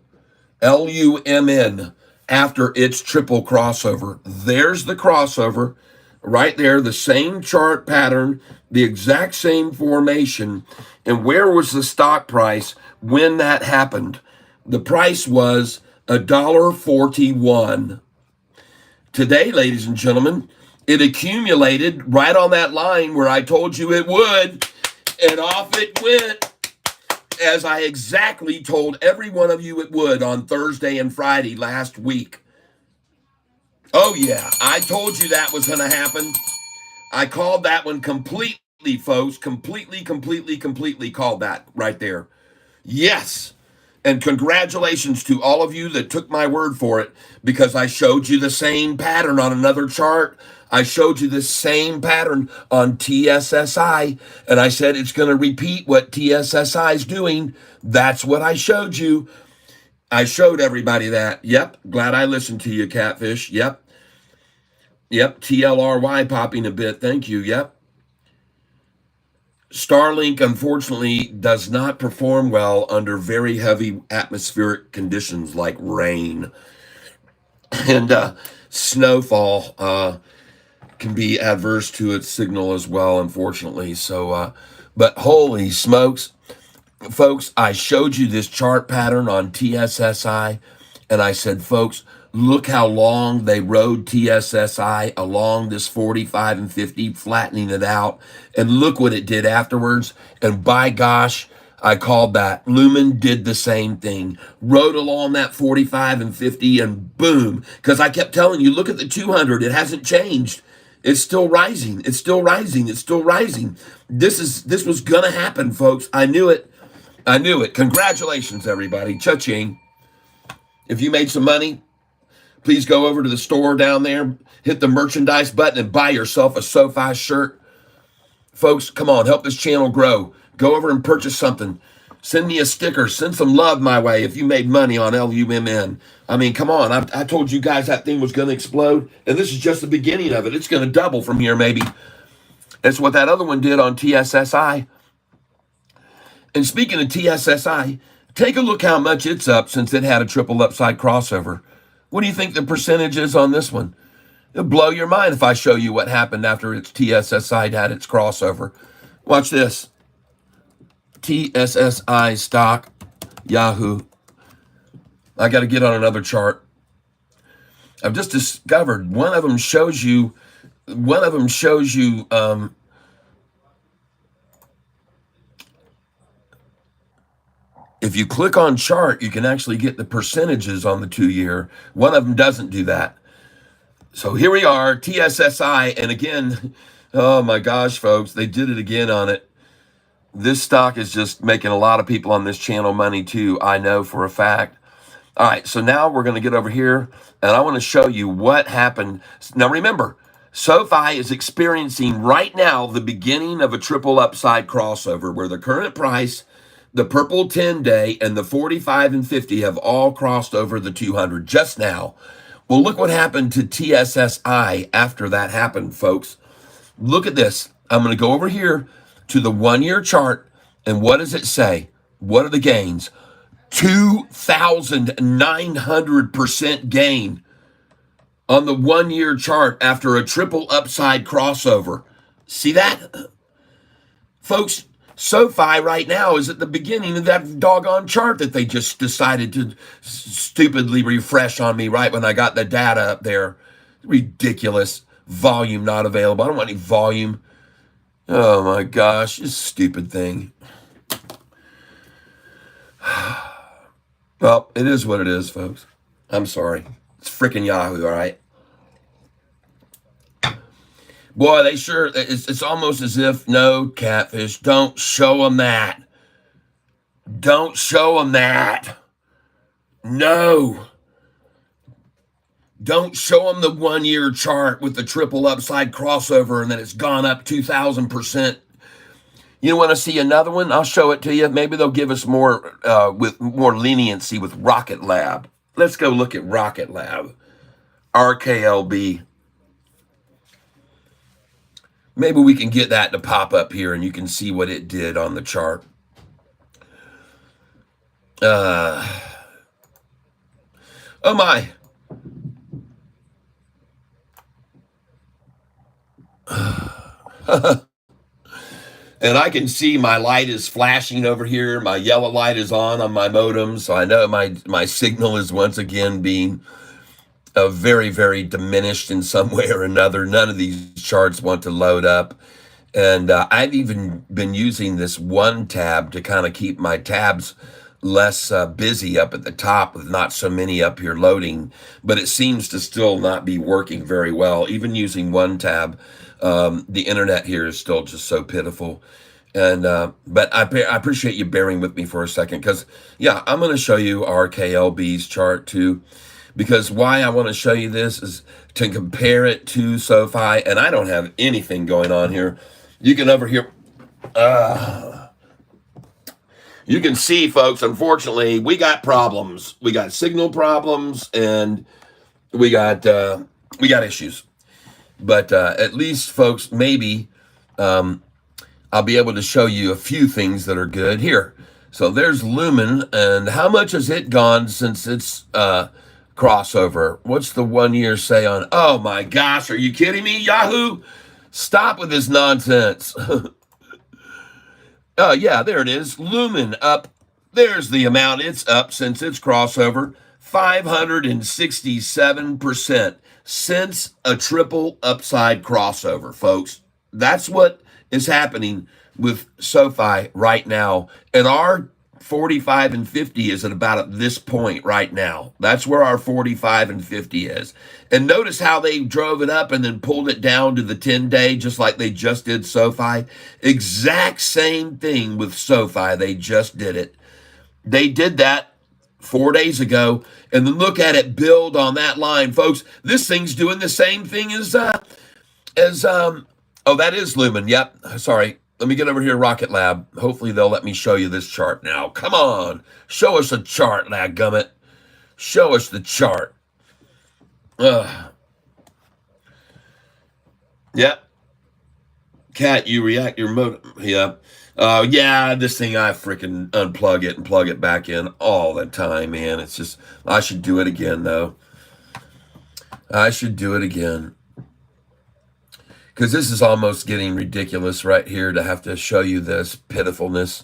L-U-M-N, after its triple crossover. There's the crossover. Right there, the same chart pattern, the exact same formation. And where was the stock price when that happened? The price was $1.41. Today, ladies and gentlemen, it accumulated right on that line where I told you it would, and off it went, as I exactly told every one of you it would on Thursday and Friday last week. Oh, yeah. I told you that was going to happen. I called that one completely, folks. Completely called that right there. Yes. And congratulations to all of you that took my word for it, because I showed you the same pattern on another chart. I showed you the same pattern on TSSI, and I said it's going to repeat what TSSI is doing. That's what I showed you. I showed everybody that. Yep. Glad I listened to you, Catfish. Yep. TLRY popping a bit. Thank you. Yep. Starlink, unfortunately, does not perform well under very heavy atmospheric conditions like rain and snowfall. Can be adverse to its signal as well, unfortunately. So, but holy smokes, folks, I showed you this chart pattern on TSSI, and I said, folks, look how long they rode TSSI along this 45 and 50, flattening it out. And look what it did afterwards. And by gosh, I called that. Lumen did the same thing. Rode along that 45 and 50 and boom. Because I kept telling you, look at the 200. It hasn't changed. It's still rising. It's still rising. It's still rising. This was going to happen, folks. I knew it. I knew it. Congratulations, everybody. Cha-ching. If you made some money, please go over to the store down there, hit the merchandise button, and buy yourself a Sofi shirt. Folks, come on, help this channel grow. Go over and purchase something. Send me a sticker. Send some love my way if you made money on LUMN. I mean, come on. I told you guys that thing was going to explode, and this is just the beginning of it. It's going to double from here, maybe. That's what that other one did on TSSI. And speaking of TSSI, take a look how much it's up since it had a triple upside crossover. What do you think the percentage is on this one? It'll blow your mind if I show you what happened after its TSSI had its crossover. Watch this. TSSI stock, Yahoo. I got to get on another chart. I've just discovered one of them shows you, if you click on chart, you can actually get the percentages on the 2-year. One of them doesn't do that. So here we are, TSSI, and again, oh my gosh, folks, they did it again on it. This stock is just making a lot of people on this channel money too, I know for a fact. All right, so now we're going to get over here, and I want to show you what happened. Now remember, SoFi is experiencing right now the beginning of a triple upside crossover where the current price, the purple 10-day, and the 45 and 50 have all crossed over the 200 just now. Well, look what happened to TSSI after that happened, folks. Look at this. I'm going to go over here to the 1-year chart, and what does it say? What are the gains? 2,900% gain on the 1-year chart after a triple upside crossover. See that? Folks, SoFi right now is at the beginning of that doggone chart that they just decided to stupidly refresh on me right when I got the data up there. Ridiculous. Volume not available. I don't want any volume. Oh my gosh, this stupid thing. Well, it is what it is, folks. I'm sorry. It's freaking Yahoo, all right? Boy, they sure, it's almost as if, no, Catfish, don't show them that. Don't show them that. No. Don't show them the 1-year chart with the triple upside crossover and then it's gone up 2,000%. You want to see another one? I'll show it to you. Maybe they'll give us more with more leniency with Rocket Lab. Let's go look at Rocket Lab. RKLB. Maybe we can get that to pop up here and you can see what it did on the chart. Oh my. And I can see my light is flashing over here. My yellow light is on my modem. So I know my signal is once again being very, very diminished in some way or another. None of these charts want to load up. And I've even been using this one tab to kind of keep my tabs less busy up at the top with not so many up here loading, but it seems to still not be working very well. Even using one tab, the internet here is still just so pitiful. And but I appreciate you bearing with me for a second, because yeah, I'm going to show you our KLB's chart too, because why I want to show you this is to compare it to SoFi, and I don't have anything going on here. You can overhear. You can see, folks, unfortunately, we got problems. We got signal problems, and we got issues. But at least, folks, maybe I'll be able to show you a few things that are good here. So there's Lumen, and how much has it gone since its crossover? What's the 1 year say on? Oh my gosh, are you kidding me, Yahoo? Stop with this nonsense. Oh, yeah, there it is. Lumen up. There's the amount it's up since its crossover. 567% since a triple upside crossover, folks. That's what is happening with SoFi right now. And our 45 and 50 is at about this point right now. That's where our 45 and 50 is. And notice how they drove it up and then pulled it down to the 10-day, just like they just did SoFi. Exact same thing with SoFi. They just did it. They did that 4 days ago. And then look at it build on that line, folks. This thing's doing the same thing as oh, that is Lumen. Yep. Sorry. Let me get over here, Rocket Lab. Hopefully they'll let me show you this chart now. Come on. Show us a chart, Gummit. Show us the chart. Yep. Cat, you react your motor. Yeah. Yeah, this thing, I freaking unplug it and plug it back in all the time, man. It's just, I should do it again, though. I should do it again. Because this is almost getting ridiculous right here to have to show you this pitifulness.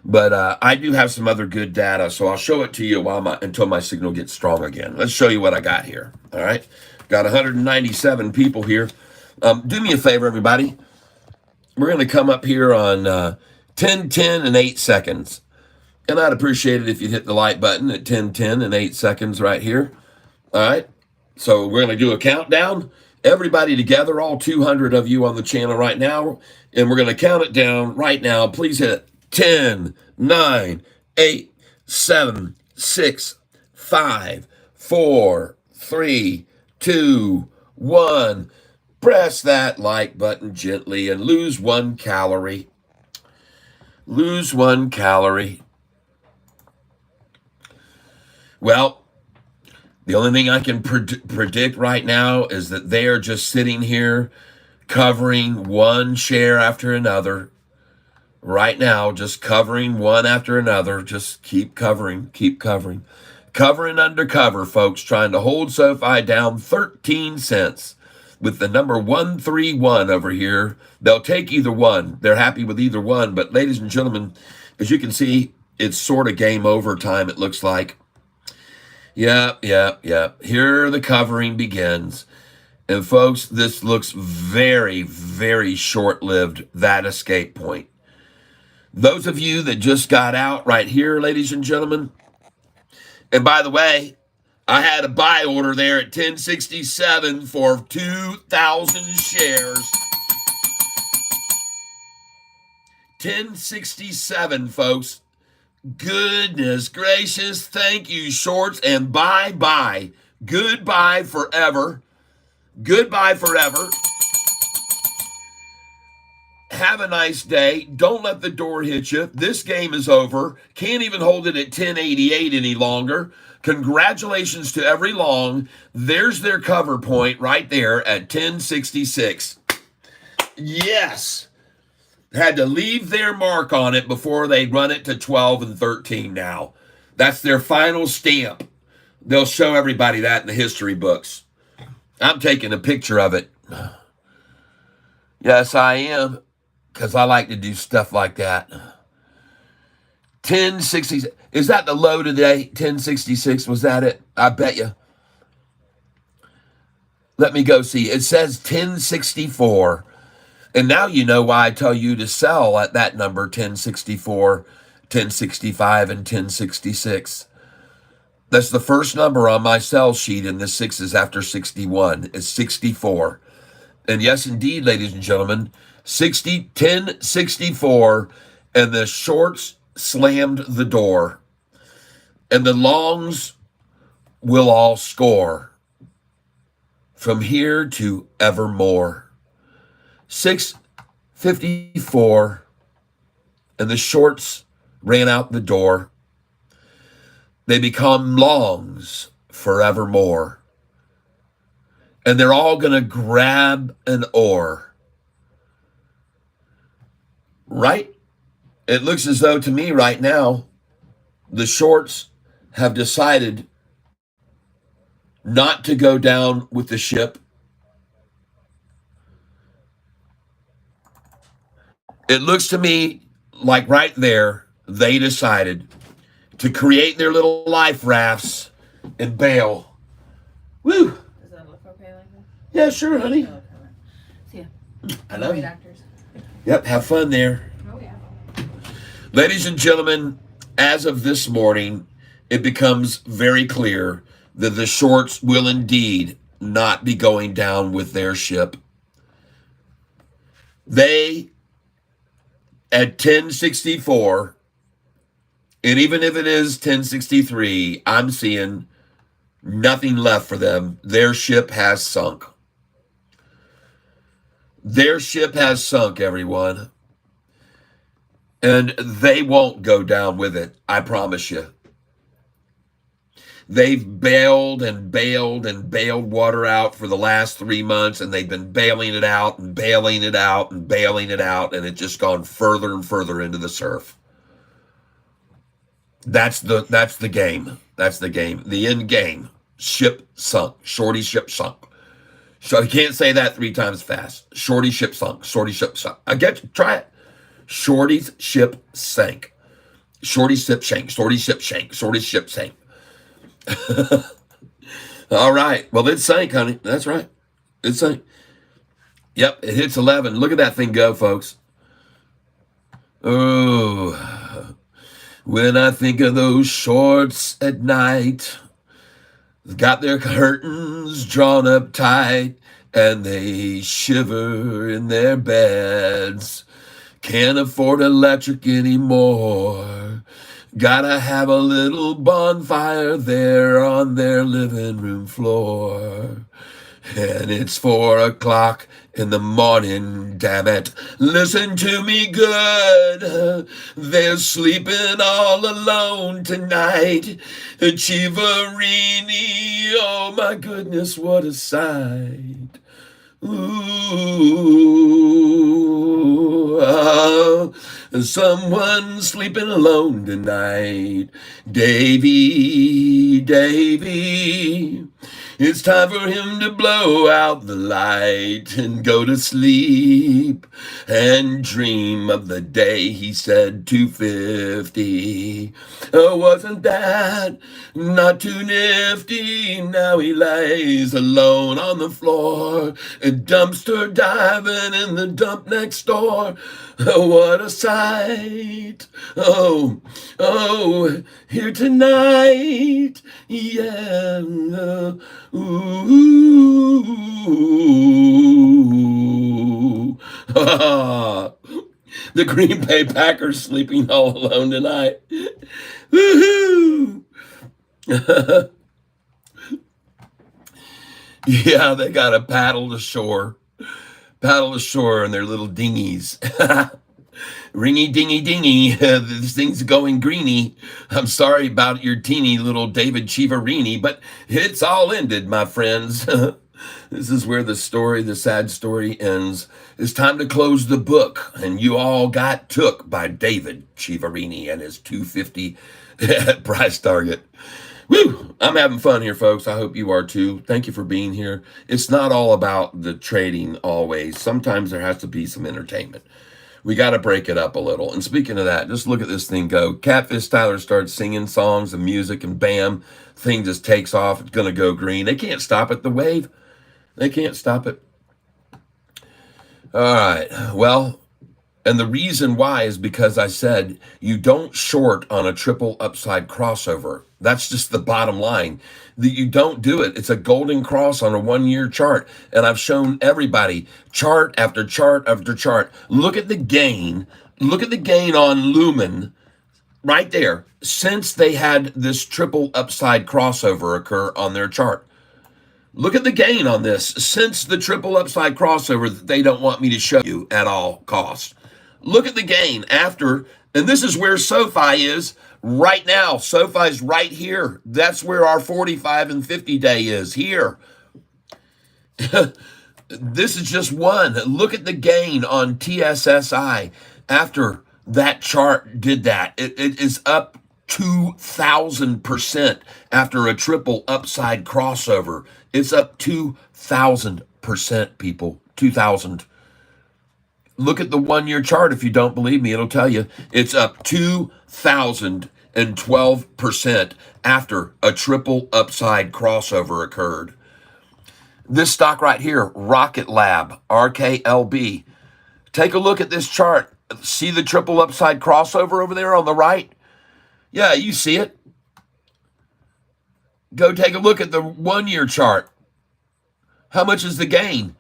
But I do have some other good data, so I'll show it to you until my signal gets strong again. Let's show you what I got here. All right, got 197 people here. Do me a favor, everybody. We're going to come up here on 10, 10, and 8 seconds. And I'd appreciate it if you'd hit the like button at 10, 10, and 8 seconds right here. All right, so we're going to do a countdown. Everybody together, all 200 of you on the channel right now, and we're going to count it down right now. Please hit 10, 9, 8, 7, 6, 5, 4, 3, 2, 1. Press that like button gently and lose 1 calorie. Lose 1 calorie. Well, the only thing I can predict right now is that they are just sitting here covering one share after another. Right now, just covering one after another. Just keep covering, keep covering. Covering undercover, folks, trying to hold SoFi down 13 cents with the number 131 over here. They'll take either one. They're happy with either one. But ladies and gentlemen, as you can see, it's sort of game over time, it looks like. Yep. Here the covering begins. And folks, this looks very, very short-lived, that escape point. Those of you that just got out right here, ladies and gentlemen, and by the way, I had a buy order there at 1067 for 2,000 shares. 1067, folks. Goodness gracious, thank you, shorts, and bye-bye. Goodbye forever. Goodbye forever. Have a nice day. Don't let the door hit you. This game is over. Can't even hold it at 1088 any longer. Congratulations to every long. There's their cover point right there at 1066. Yes. Had to leave their mark on it before they run it to 12 and 13 now. That's their final stamp. They'll show everybody that in the history books. I'm taking a picture of it. Yes, I am, because I like to do stuff like that. 1060. Is that the low today? 1066, was that it? I bet you. Let me go see. It says 1064. And now you know why I tell you to sell at that number, 1064. 1065 and 1066. That's the first number on my sell sheet, and the 6 is after 61. It's 64. And yes, indeed, ladies and gentlemen, 1064, and the shorts slammed the door, and the longs will all score from here to evermore. 654, and the shorts ran out the door. They become longs forevermore. And they're all going to grab an oar. Right? It looks as though to me right now, the shorts have decided not to go down with the ship. It looks to me like right there, they decided to create their little life rafts and bail. Woo! Does that look okay like that? Yeah, sure, honey. See ya. I love you. Doctors. Yep, have fun there. Oh, yeah. Ladies and gentlemen, as of this morning, it becomes very clear that the shorts will indeed not be going down with their ship. They, at 1064, and even if it is 1063, I'm seeing nothing left for them. Their ship has sunk. Their ship has sunk, everyone. And they won't go down with it, I promise you. They've bailed and bailed and bailed water out for the last 3 months, and they've been bailing it out and bailing it out and bailing it out, and it's just gone further and further into the surf. That's the game. That's the game. The end game. Ship sunk. Shorty ship sunk. So you can't say that 3 times fast. Shorty ship sunk. Shorty ship sunk. I get you. Try it. Shorty's ship sank. Shorty ship sank. Shorty ship sank. Shorty ship sank. All right. Well, it sank, honey. That's right. It sank. Yep. It hits 11. Look at that thing go, folks. Oh. When I think of those shorts at night, got their curtains drawn up tight, and they shiver in their beds. Can't afford electric anymore. Gotta have a little bonfire there on their living room floor. And it's 4 o'clock in the morning, damn it. Listen to me good. They're sleeping all alone tonight. Chivarini, oh my goodness, what a sight. Ooh, someone sleeping alone tonight. Davy, Davy, it's time for him to blow out the light and go to sleep and dream of the day he said 250. Oh, wasn't that not too nifty? Now he lays alone on the floor, a dumpster diving in the dump next door. Oh, what a sight. Oh, oh, here tonight. Yeah. Ooh. The Green Bay Packers sleeping all alone tonight. Woohoo. Yeah, they got to paddle ashore in their little dinghies. Ringy dingy dingy, this thing's going greeny. I'm sorry about your teeny little David Chivarini, but it's all ended, my friends. This is where the sad story ends. It's time to close the book, and you all got took by David Chivarini and his 250 price target. Woo! I'm having fun here, folks. I hope you are too. Thank you for being here. It's not all about the trading always. Sometimes there has to be some entertainment. We got to break it up a little. And speaking of that, just look at this thing go. Catfish Tyler starts singing songs and music, and bam, thing just takes off. It's going to go green. They can't stop it. The wave, they can't stop it. All right. Well, And the reason why is because I said you don't short on a triple upside crossover. That's just the bottom line. That you don't do it. It's a golden cross on a 1-year chart. And I've shown everybody chart after chart after chart. Look at the gain. Look at the gain on Lumen right there since they had this triple upside crossover occur on their chart. Look at the gain on this since the triple upside crossover that they don't want me to show you at all costs. Look at the gain after, and this is where Sofi is right now. Sofi's right here. That's where our 45 and 50 day is here. This is just one. Look at the gain on TSSI after that chart did that. It is up 2,000% after a triple upside crossover. It's up 2,000%, people. 2,000. Look at the 1-year chart. If you don't believe me, it'll tell you it's up 2,012% after a triple upside crossover occurred. This stock right here, Rocket Lab, RKLB. Take a look at this chart. See the triple upside crossover over there on the right? Yeah, you see it. Go take a look at the 1-year chart. How much is the gain?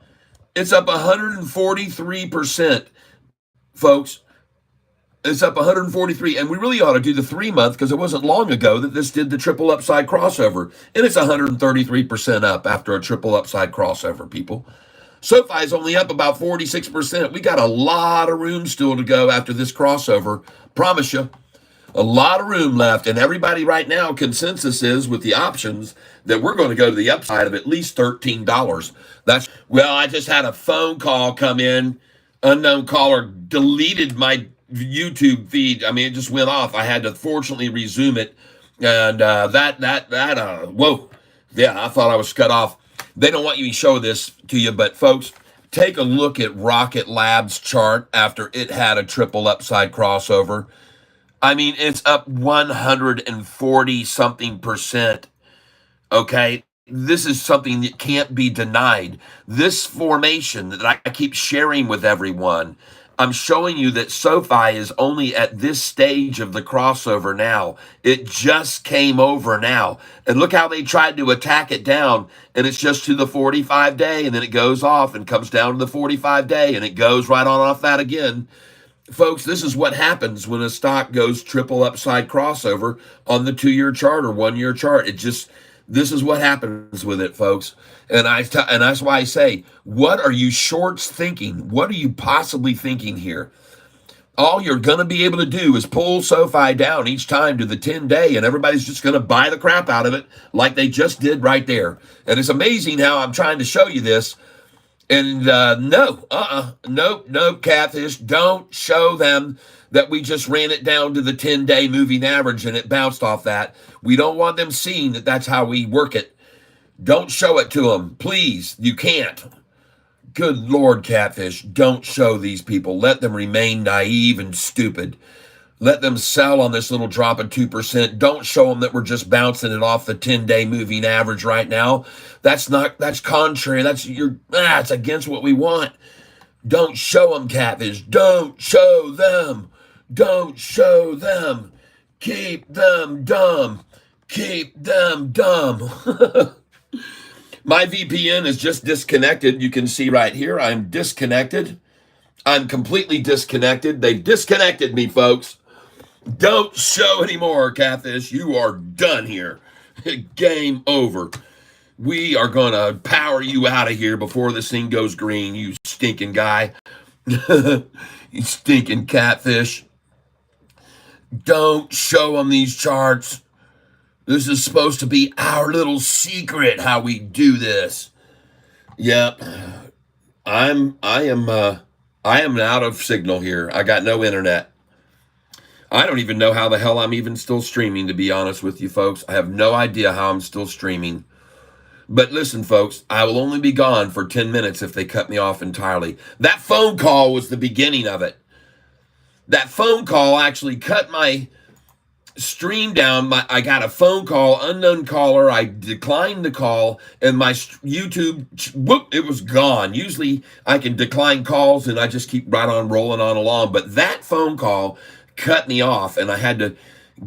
It's up 143%, folks. It's up 143, and we really ought to do the 3-month because it wasn't long ago that this did the triple upside crossover, and it's 133% up after a triple upside crossover, people. SoFi is only up about 46%. We got a lot of room still to go after this crossover. Promise you. A lot of room left, and everybody right now, consensus is with the options that we're going to go to the upside of at least $13. Well, I just had a phone call come in. Unknown caller deleted my YouTube feed. I mean, it just went off. I had to fortunately resume it, and whoa, yeah, I thought I was cut off. They don't want you to show this to you, but folks, take a look at Rocket Lab's chart after it had a triple upside crossover. I mean, it's up 140 something percent. Okay. This is something that can't be denied. This formation that I keep sharing with everyone, I'm showing you that SoFi is only at this stage of the crossover now. It just came over now. And look how they tried to attack it down. And it's just to the 45 day. And then it goes off and comes down to the 45 day. And it goes right on off that again. Folks, this is what happens when a stock goes triple upside crossover on the 2-year chart or 1-year chart. This is what happens with it, folks. And that's why I say, what are you shorts thinking? What are you possibly thinking here? All you're going to be able to do is pull SoFi down each time to the 10-day, and everybody's just going to buy the crap out of it like they just did right there. And it's amazing how I'm trying to show you this. And nope, Catfish, don't show them that we just ran it down to the 10-day moving average and it bounced off that. We don't want them seeing that that's how we work it. Don't show it to them, please. You can't. Good Lord, Catfish, don't show these people. Let them remain naive and stupid. Let them sell on this little drop of 2%. Don't show them that we're just bouncing it off the 10-day moving average right now. That's contrary. It's against what we want. Don't show them, Catfish. Don't show them. Don't show them. Keep them dumb. Keep them dumb. My VPN is just disconnected. You can see right here, I'm disconnected. I'm completely disconnected. They've disconnected me, folks. Don't show anymore, Catfish. You are done here. Game over. We are going to power you out of here before this thing goes green, you stinking guy. You stinking Catfish. Don't show them these charts. This is supposed to be our little secret how we do this. Yep. I am out of signal here. I got no internet. I don't even know how the hell I'm even still streaming, to be honest with you folks. I have no idea how I'm still streaming. But listen, folks, I will only be gone for 10 minutes if they cut me off entirely. That phone call was the beginning of it. That phone call actually cut my stream down. I got a phone call, unknown caller. I declined the call, and my YouTube, whoop, it was gone. Usually I can decline calls and I just keep right on rolling on along. But that phone call cut me off, and I had to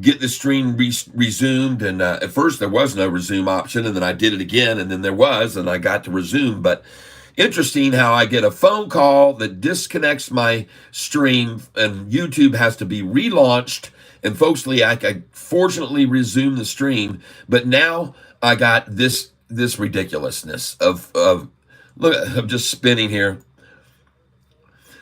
get the stream resumed. And at first there was no resume option, and then I did it again, and then there was, and I got to resume. But interesting how I get a phone call that disconnects my stream, and YouTube has to be relaunched. And folksly, I fortunately resumed the stream, but now I got this ridiculousness of look, I'm just spinning here.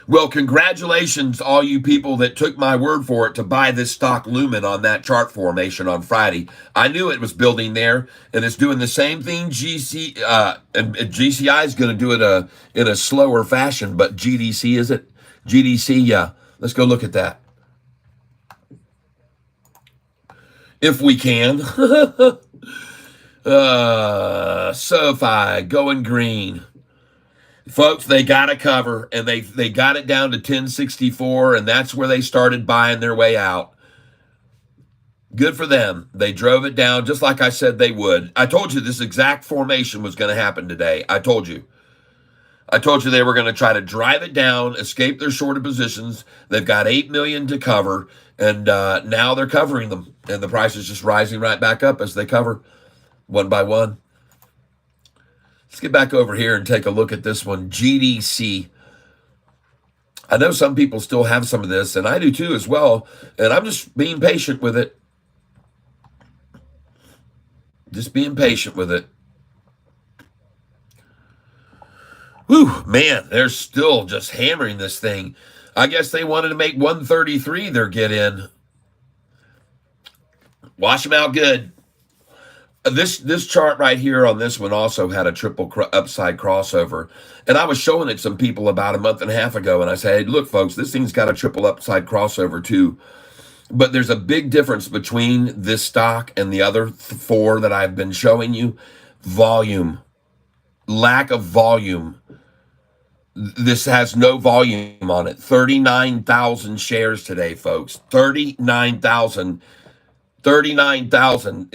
Well, congratulations, all you people that took my word for it to buy this stock Lumen on that chart formation on Friday. I knew it was building there, and it's doing the same thing. And GCI is going to do it in a slower fashion, but GDC, is it? GDC, yeah. Let's go look at that. If we can. Sofi going green. Folks, they got to cover, and they got it down to 1064, and that's where they started buying their way out. Good for them. They drove it down just like I said they would. I told you this exact formation was going to happen today. I told you they were going to try to drive it down, escape their shorted positions. They've got 8 million to cover, and now they're covering them, and the price is just rising right back up as they cover one by one. Let's get back over here and take a look at this one, GDC. I know some people still have some of this, and I do too as well, and I'm just being patient with it. Just being patient with it. Whew, man, they're still just hammering this thing. I guess they wanted to make 133 their get in. Wash them out good. This chart right here on this one also had a triple upside crossover. And I was showing it to some people about a month and a half ago, and I said, hey, look, folks, this thing's got a triple upside crossover too. But there's a big difference between this stock and the other four that I've been showing you. Volume. Lack of volume. This has no volume on it. 39,000 shares today, folks. 39,000.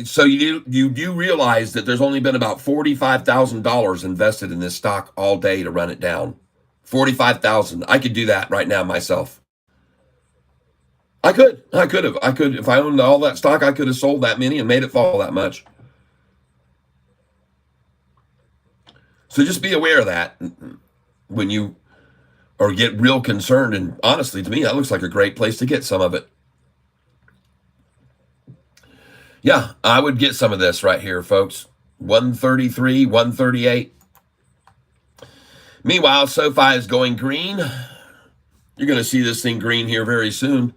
So you do realize that there's only been about $45,000 invested in this stock all day to run it down. 45,000. I could do that right now myself. I could have. If I owned all that stock, I could have sold that many and made it fall that much. So just be aware of that when you or get real concerned. And honestly, to me, that looks like a great place to get some of it. Yeah, I would get some of this right here, folks. 133, 138. Meanwhile, Sofi is going green. You're going to see this thing green here very soon.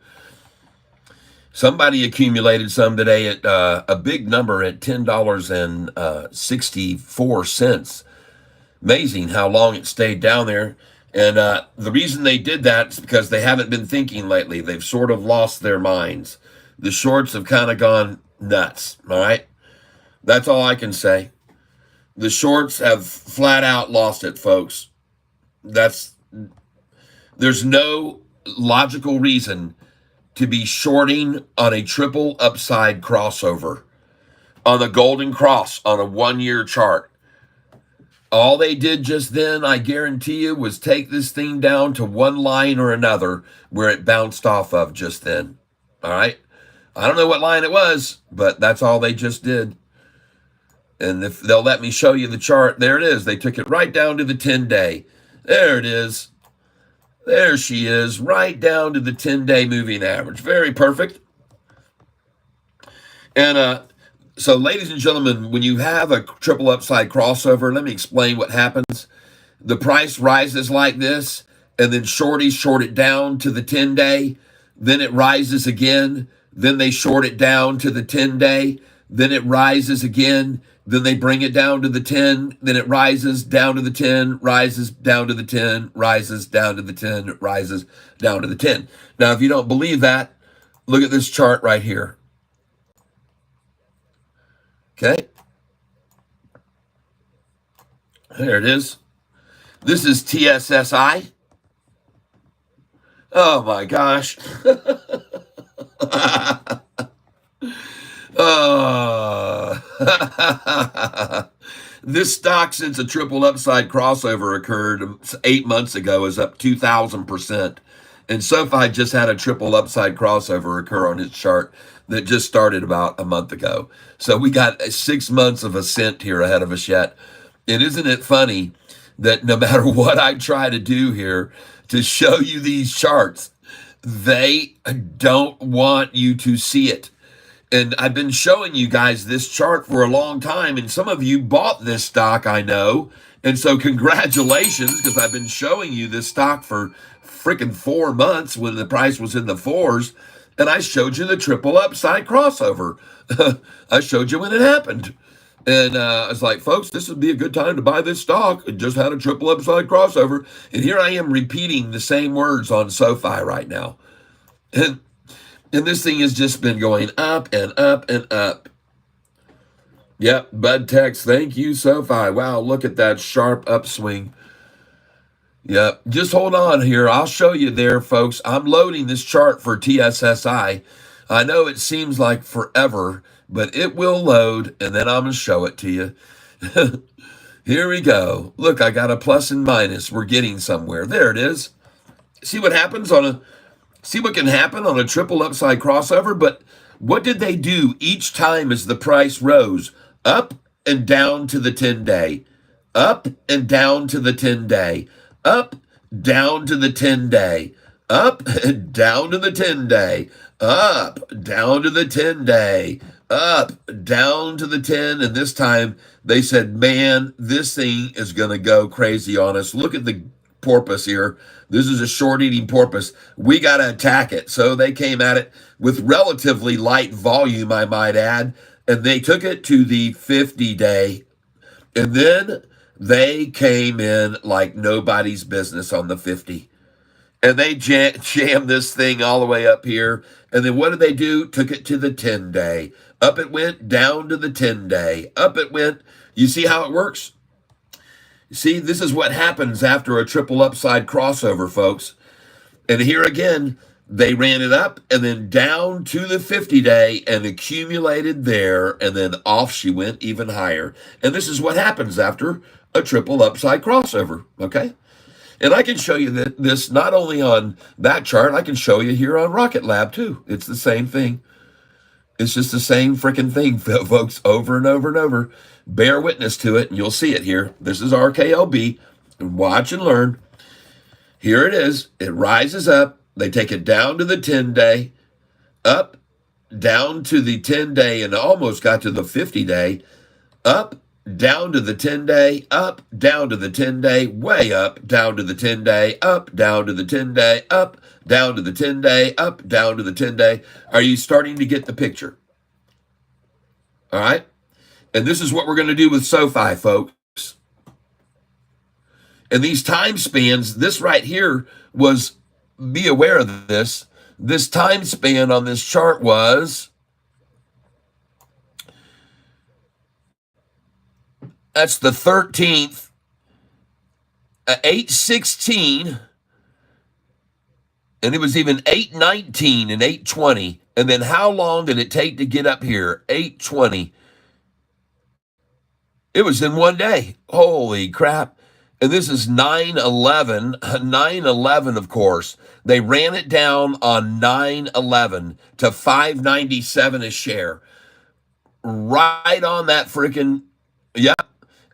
Somebody accumulated some today at a big number at $10.64. Amazing how long it stayed down there. And the reason they did that is because they haven't been thinking lately. They've sort of lost their minds. The shorts have kind of gone nuts, all right? That's all I can say. The shorts have flat out lost it, folks. There's no logical reason to be shorting on a triple upside crossover, on the golden cross on a 1-year chart. All they did just then, I guarantee you, was take this thing down to one line or another where it bounced off of just then, all right? I don't know what line it was, but that's all they just did. And if they'll let me show you the chart, there it is. They took it right down to the 10-day. There it is. There she is, right down to the 10-day moving average. Very perfect. And so, ladies and gentlemen, when you have a triple upside crossover, let me explain what happens. The price rises like this, and then shorties short it down to the 10-day. Then it rises again. Then they short it down to the 10-day. Then it rises again. Then they bring it down to the 10. Then it rises down to the 10, rises down to the 10, rises down to the 10, rises down to the 10. Now, if you don't believe that, look at this chart right here. Okay. There it is. This is TSSI. Oh, my gosh. This stock, since a triple upside crossover occurred 8 months ago, is up 2,000%. And SoFi just had a triple upside crossover occur on its chart that just started about a month ago. So we got 6 months of ascent here ahead of us yet. And isn't it funny that no matter what I try to do here to show you these charts, they don't want you to see it. And I've been showing you guys this chart for a long time, and some of you bought this stock, I know. And so congratulations, because I've been showing you this stock for freaking 4 months when the price was in the fours, and I showed you the triple upside crossover. I showed you when it happened. And I was like, folks, this would be a good time to buy this stock. It just had a triple upside crossover. And here I am repeating the same words on SoFi right now. And this thing has just been going up and up and up. Yep, Bud Tex, thank you, SoFi. Wow, look at that sharp upswing. Yep, just hold on here. I'll show you there, folks. I'm loading this chart for TSSI. I know it seems like forever, but it will load, and then I'm going to show it to you. Here we go. Look, I got a plus and minus. We're getting somewhere. There it is. See what happens on a... See what can happen on a triple upside crossover? But what did they do each time as the price rose? Up and down to the 10-day. Up and down to the 10-day. Up, down to the 10-day. Up and down to the 10-day. Up, down to the 10-day. Up, down to the 10. And this time they said, man, this thing is going to go crazy on us. Look at the porpoise here. This is a short-eating porpoise. We got to attack it. So they came at it with relatively light volume, I might add, and they took it to the 50-day. And then they came in like nobody's business on the 50. And they jammed this thing all the way up here. And then what did they do? Took it to the 10-day. Up it went, down to the 10-day. Up it went. You see how it works? See, this is what happens after a triple upside crossover, folks. And here again, they ran it up and then down to the 50-day and accumulated there, and then off she went even higher. And this is what happens after a triple upside crossover, okay? And I can show you this not only on that chart, I can show you here on Rocket Lab too. It's the same thing. It's just the same freaking thing, folks, over and over and over. Bear witness to it, and you'll see it here. This is RKLB. Watch and learn. Here it is. It rises up. They take it down to the 10-day, up, down to the 10-day, and almost got to the 50-day, up, down to the 10-day, up, down to the 10-day, way up, down to the 10-day, up, down to the 10-day, up, down to the 10-day, up, down to the 10-day. Are you starting to get the picture? All right? And this is what we're going to do with SoFi, folks. And these time spans, this right here was, be aware of this. This time span on this chart was, that's the 13th, 8/16, and it was even 8/19 and 8/20. And then how long did it take to get up here? 8/20. It was in one day. Holy crap. And this is 9/11. 9/11, of course. They ran it down on 9/11 to $5.97 a share. Right on that freaking, yeah.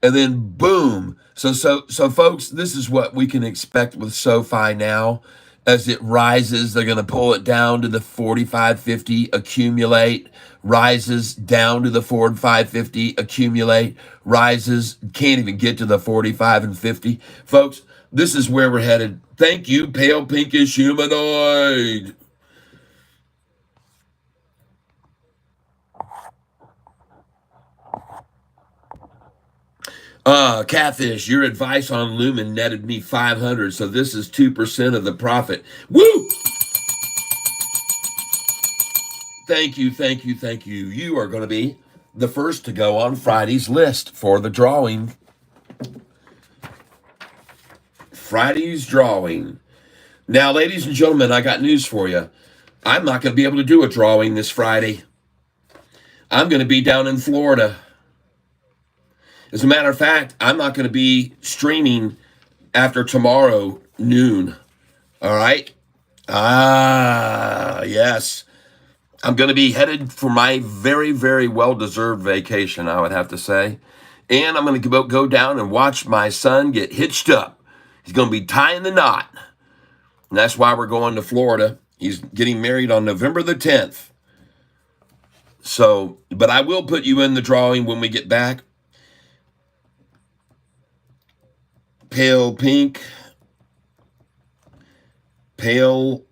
And then boom. So folks, this is what we can expect with SoFi now. As it rises, they're going to pull it down to the 45.50, accumulate, rises down to the 45.50, accumulate, rises, can't even get to the 45 and 50. Folks, this is where we're headed. Thank you, pale pinkish humanoid. Catfish, your advice on Lumen netted me 500, so this is 2% of the profit. Woo! Thank you, thank you, thank you. You are going to be the first to go on Friday's list for the drawing. Friday's drawing. Now, ladies and gentlemen, I got news for you. I'm not going to be able to do a drawing this Friday. I'm going to be down in Florida. As a matter of fact, I'm not going to be streaming after tomorrow noon. All right? Yes. I'm going to be headed for my very, very well-deserved vacation, I would have to say. And I'm going to go down and watch my son get hitched up. He's going to be tying the knot. And that's why we're going to Florida. He's getting married on November the 10th. So, but I will put you in the drawing when we get back. Pale pink. Pale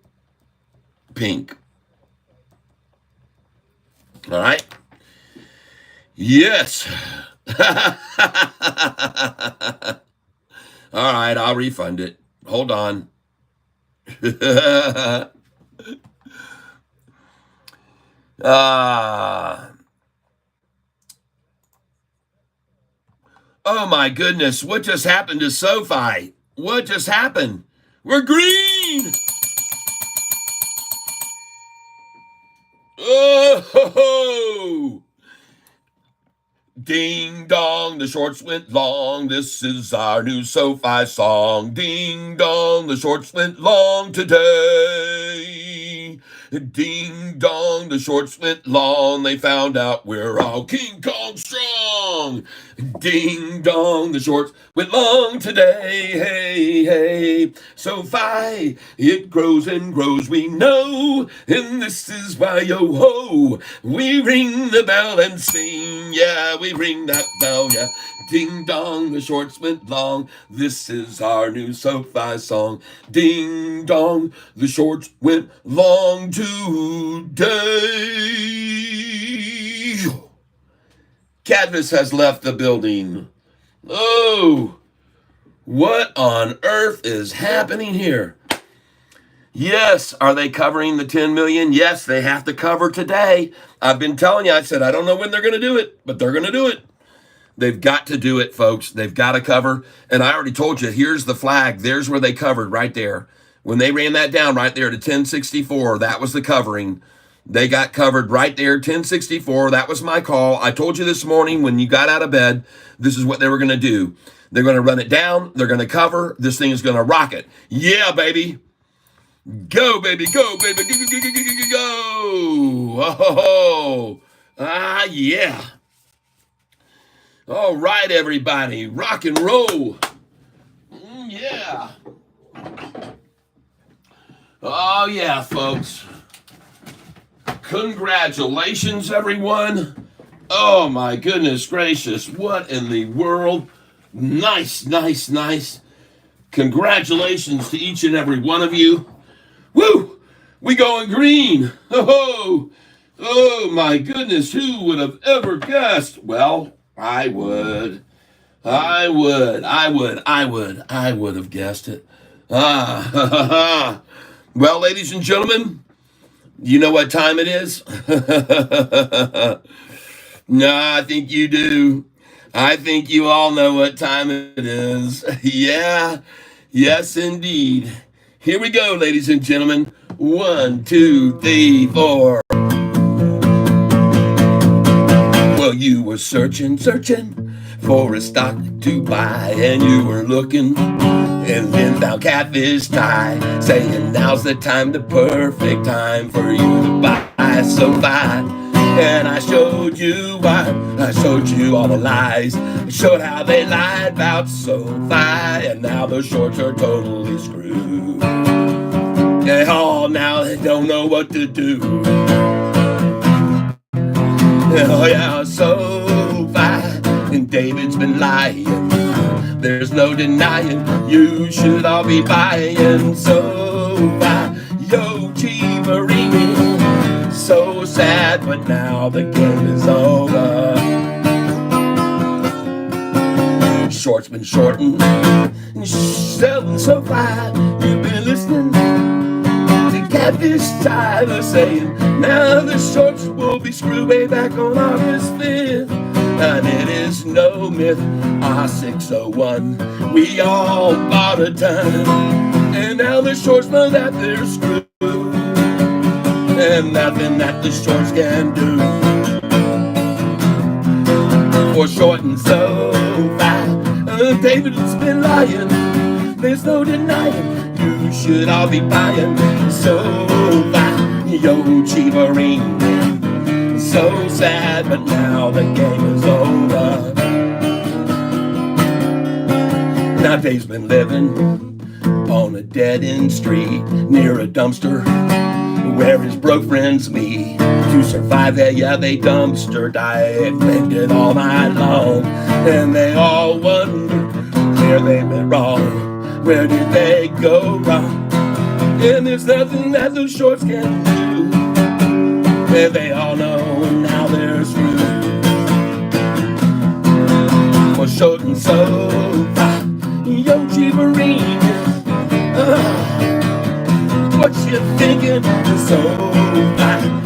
pink. All right? Yes. All right, I'll refund it. Hold on. Oh my goodness, what just happened to Sofi? What just happened? We're green! Oh! Ding dong, the shorts went long. This is our new Sofi song. Ding dong, the shorts went long today. Ding dong, the shorts went long. They found out we're all King Kong strong. Ding dong, the shorts went long today. Hey, hey. Sofi, it grows and grows, we know. And this is why, yo ho, we ring the bell and sing. Yeah, we ring that bell, yeah. Ding dong, the shorts went long. This is our new Sofi song. Ding dong, the shorts went long today. Catfish has left the building. Oh, what on earth is happening here? Yes, are they covering the 10 million? Yes, they have to cover today. I've been telling you, I said, I don't know when they're going to do it, but they're going to do it. They've got to do it, folks. They've got to cover. And I already told you, here's the flag. There's where they covered right there. When they ran that down right there to 1064, that was the covering. They got covered right there, 1064. That was my call. I told you this morning when you got out of bed, this is what they were going to do. They're going to run it down. They're going to cover. This thing is going to rocket. Yeah, baby. Go, baby. Go, baby. Go, go, go, go, go, go, go. Oh, yeah. All right, everybody. Rock and roll. Yeah. Oh, yeah, folks. Congratulations, everyone. Oh, my goodness gracious. What in the world? Nice, nice, nice. Congratulations to each and every one of you. Woo! We going green. Oh, my goodness. Who would have ever guessed? Well, I would have guessed it. Well, ladies and gentlemen, you know what time it is? No, I think you do. I think you all know what time it is. Yeah, yes, indeed. Here we go, ladies and gentlemen. 1, 2, 3, 4. Well, you were searching for a stock to buy, and you were looking and then found Catfish tie, saying now's the time, the perfect time for you to buy Sofi. And I showed you why. I showed you all the lies. I showed how they lied about Sofi, and now the shorts are totally screwed. And all now they don't know what to do. Oh yeah, Sofi, and David's been lying. There's no denying, you should all be buying Sofi. Yo, G Marini, so sad, but now the game is over. Shorts been shorting, selling Sofi. You've been listening to Catfish tie. They're saying now the shorts will be screwed way back on August 5th. And it is no myth, 601, we all bought a ton. And now the shorts know that they're screwed, and nothing that the shorts can do. for short and so fine. David's been lying, there's no denying. You should all be buying so fine. Yo, Chivarine, so sad, but now the game is over. Now Dave's been living on a dead-end street near a dumpster where his broke friends meet to survive there. Yeah, they dumpster dived all night long, and they all wonder where they went wrong. Where did they go wrong? And there's nothing that those shorts can do. Where they all know now they're screwed. For short and so yo, Chivarine, what you thinking? So fine,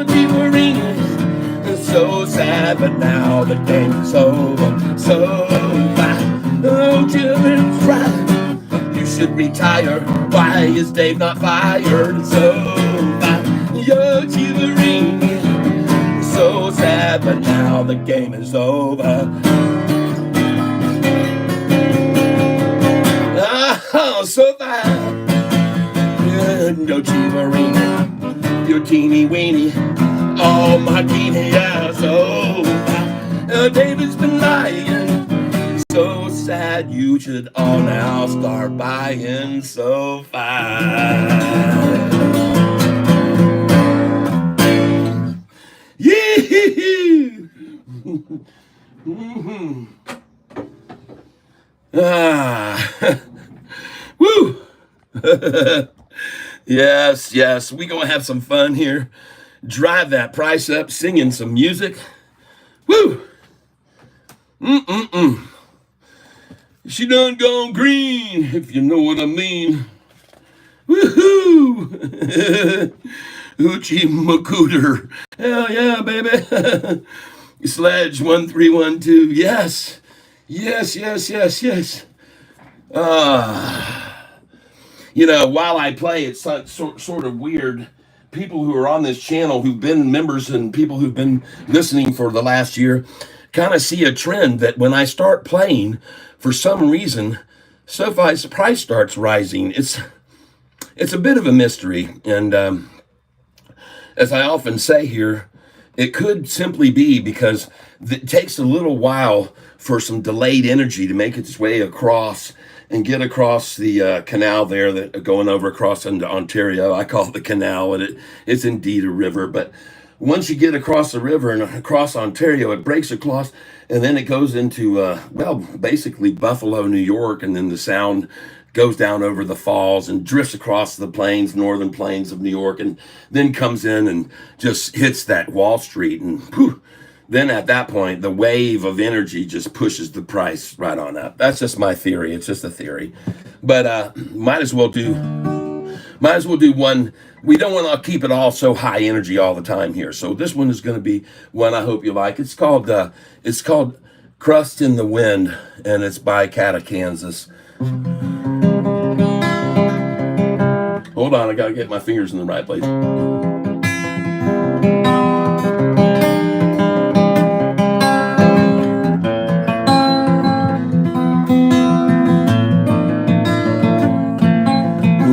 Chivarine, so sad, but now the game's over. So fine, oh, Chivarine, right, you should retire. Why is Dave not fired? So fine, yo, Chivarine, so sad, but now the game is over. Oh, so fine, yo, Chivarine, you're teeny weeny, oh, my teeny ass, so fine. David's been lying, so sad, you should all now start buying so fine. Yeah. Woo! Yes, we gonna have some fun here. Drive that price up, singing some music. Woo! She done gone green, if you know what I mean. Woohoo! Hoochie Macooter. Hell yeah, baby. Sledge 1312. Yes. You know, while I play, it's sort of weird. People who are on this channel, who've been members and people who've been listening for the last year, kind of see a trend that when I start playing, for some reason, Sofi's price starts rising. It's a bit of a mystery, and as I often say here, it could simply be because it takes a little while for some delayed energy to make its way across and get across the canal there that going over across into Ontario. I call it the canal, and it's indeed a river. But once you get across the river and across Ontario, it breaks across, and then it goes into, basically Buffalo, New York, and then the sound goes down over the falls and drifts across the plains, northern plains of New York, and then comes in and just hits that Wall Street, and whew, then at that point, the wave of energy just pushes the price right on up. That's just my theory. It's just a theory. But might as well do one. We don't want to keep it all so high energy all the time here. So this one is going to be one I hope you like. It's called Crust in the Wind, and it's by Cata, Kansas. Hold on, I got to get my fingers in the right place.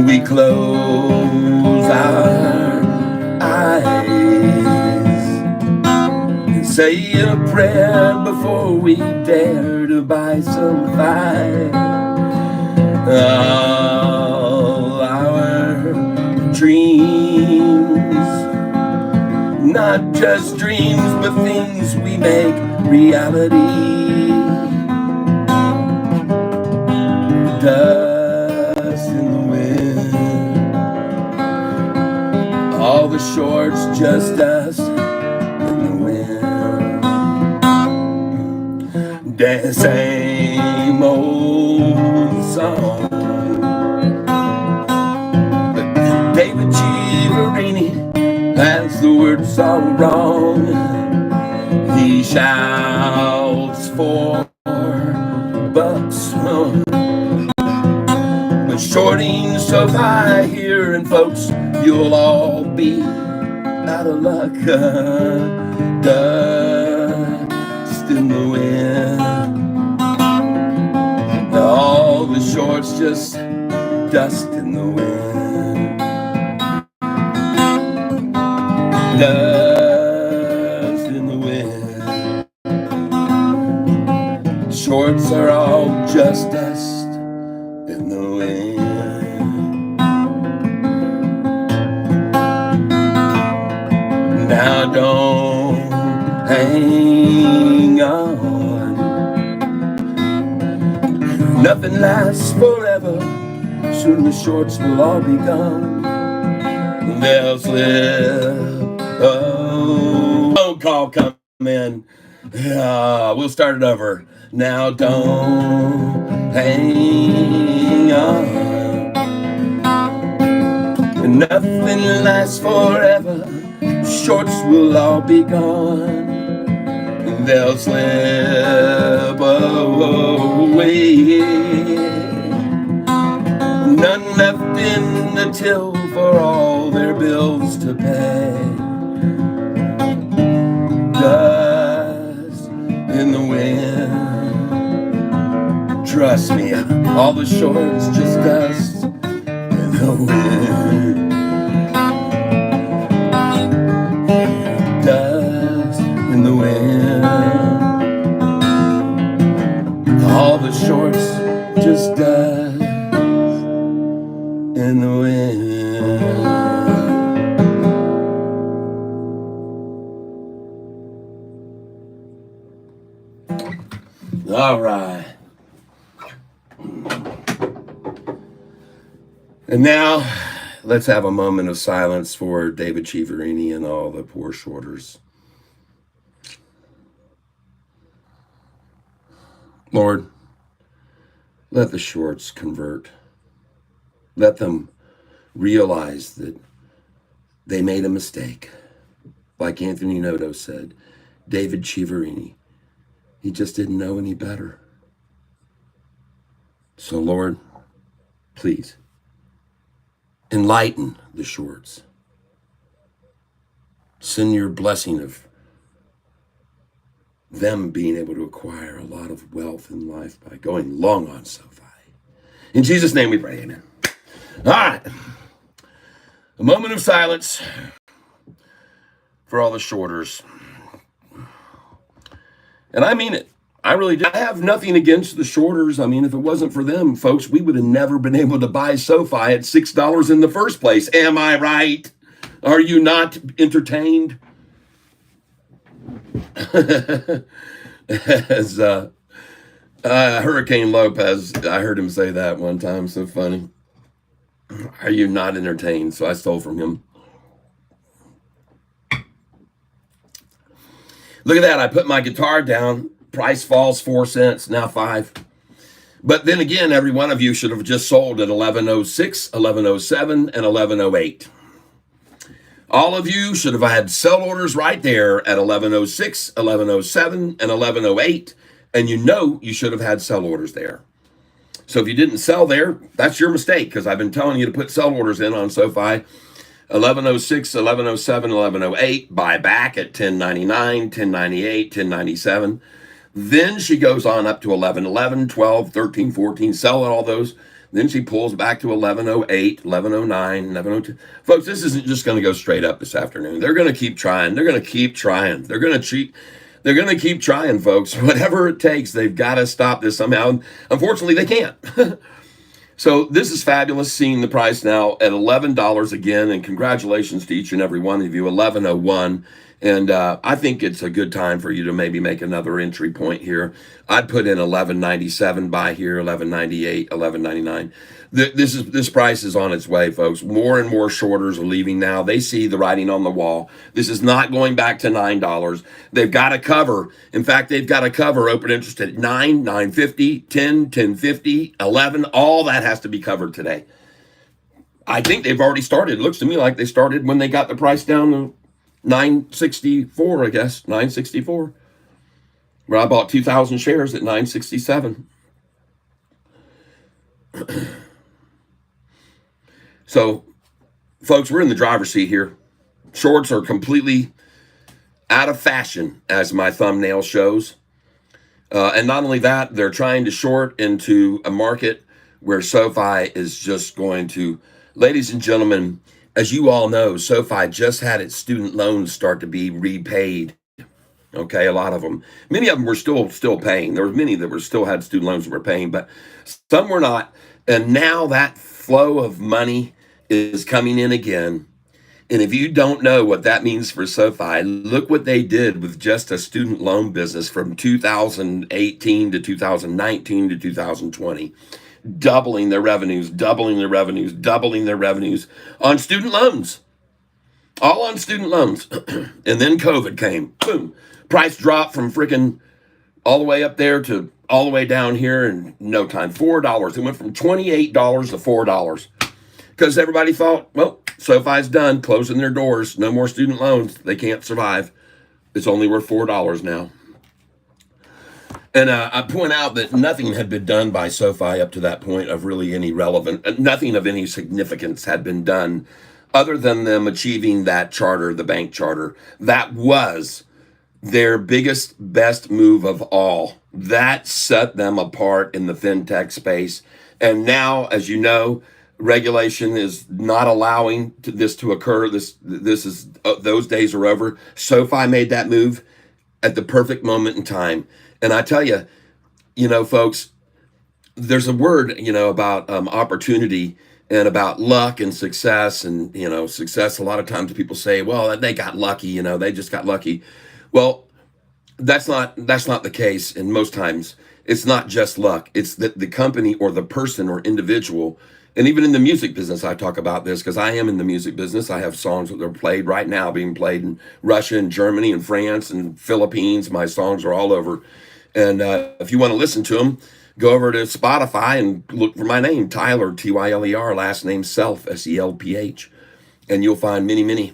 We close our eyes and say a prayer before we dare to buy some fire. All our dreams, not just dreams, but things we make reality. Dust in the wind, all the shorts just dust in the wind. That same old song, but David Chivarini has the words all wrong. He shouts for bucks, but shorting Sofi here, and folks, you'll all be out of luck. Dust in the shorts just dust in the wind. Dust in the wind. Shorts are all just dust in the wind. Now don't hang on. Nothing lasts forever. Soon the shorts will all be gone. They'll slip. Oh, phone call come in. We'll start it over. Now don't hang on. Nothing lasts forever. Shorts will all be gone. They'll slip away. None left in the till for all their bills to pay. Dust in the wind. Trust me, all the shorts just dust in the wind. Dust in the wind. All the shorts just dust in the wind. All right. And now let's have a moment of silence for David Chiaverini and all the poor shorters. Lord, let the shorts convert. Let them realize that they made a mistake. Like Anthony Noto said, David Chiaverini, he just didn't know any better. So Lord, please, enlighten the shorts. Send your blessing of them being able to acquire a lot of wealth in life by going long on Sofi. In Jesus' name we pray, amen. All right. A moment of silence for all the shorters. And I mean it. I really do. I have nothing against the shorters. I mean, if it wasn't for them, folks, we would have never been able to buy Sofi at $6 in the first place. Am I right? Are you not entertained? As Hurricane Lopez, I heard him say that one time. So funny. Are you not entertained? So I stole from him. Look at that. I put my guitar down. Price falls 4 cents, now 5. But then again, every one of you should have just sold at 1106, 1107, and 1108. All of you should have had sell orders right there at 1106, 1107, and 1108. And you know you should have had sell orders there. So if you didn't sell there, that's your mistake, because I've been telling you to put sell orders in on Sofi. 1106, 1107, 1108, buy back at 1099, 1098, 1097. Then she goes on up to 1111, 12, 13, 14, selling all those. Then she pulls back to 1108, 1109, 1102. Folks, this isn't just going to go straight up this afternoon. They're going to keep trying. They're going to keep trying. They're going to cheat. They're going to keep trying, folks. Whatever it takes, they've got to stop this somehow. And unfortunately, they can't. So this is fabulous, seeing the price now at $11 again. And congratulations to each and every one of you, 1101. And I think it's a good time for you to maybe make another entry point here. I'd put in 1197 by here, 1198, 1199. This price is on its way, folks. More and more shorters are leaving now. They see the writing on the wall. This is not going back to $9. They've got to cover. In fact, they've got to cover open interest at 9, 950, 10, 1050, 11. All that has to be covered today. I think they've already started. It looks to me like they started when they got the price down to 964, I guess, 964. Where I bought 2,000 shares at 967. So, folks, we're in the driver's seat here. Shorts are completely out of fashion, as my thumbnail shows. And not only that, they're trying to short into a market where SoFi is just going to, ladies and gentlemen, as you all know, SoFi just had its student loans start to be repaid. Okay, a lot of them. Many of them were still paying. There were many that were still had student loans that were paying, but some were not. And now that flow of money is coming in again. And if you don't know what that means for SoFi, look what they did with just a student loan business from 2018 to 2019 to 2020, doubling their revenues, doubling their revenues, doubling their revenues on student loans, all on student loans. And then COVID came, boom, price dropped from freaking all the way up there to all the way down here in no time, $4. It went from $28 to $4 because everybody thought, well, SoFi's done closing their doors. No more student loans. They can't survive. It's only worth $4 now. And I point out that nothing had been done by SoFi up to that point of really any relevant, nothing of any significance had been done other than them achieving that charter, the bank charter. That was their biggest, best move of all. That set them apart in the fintech space. And now, as you know, regulation is not allowing this to occur. This is those days are over. SoFi made that move at the perfect moment in time. And I tell you, folks, there's a word, about opportunity and about luck and success. And, success, a lot of times people say, well, they got lucky, they just got lucky. Well, that's not the case. And most times it's not just luck. It's that the company or the person or individual. And even in the music business, I talk about this because I am in the music business. I have songs that are played right now, being played in Russia and Germany and France and Philippines. My songs are all over. And if you want to listen to them, go over to Spotify and look for my name, Tyler, Tyler, last name Self, Selph. And you'll find many, many.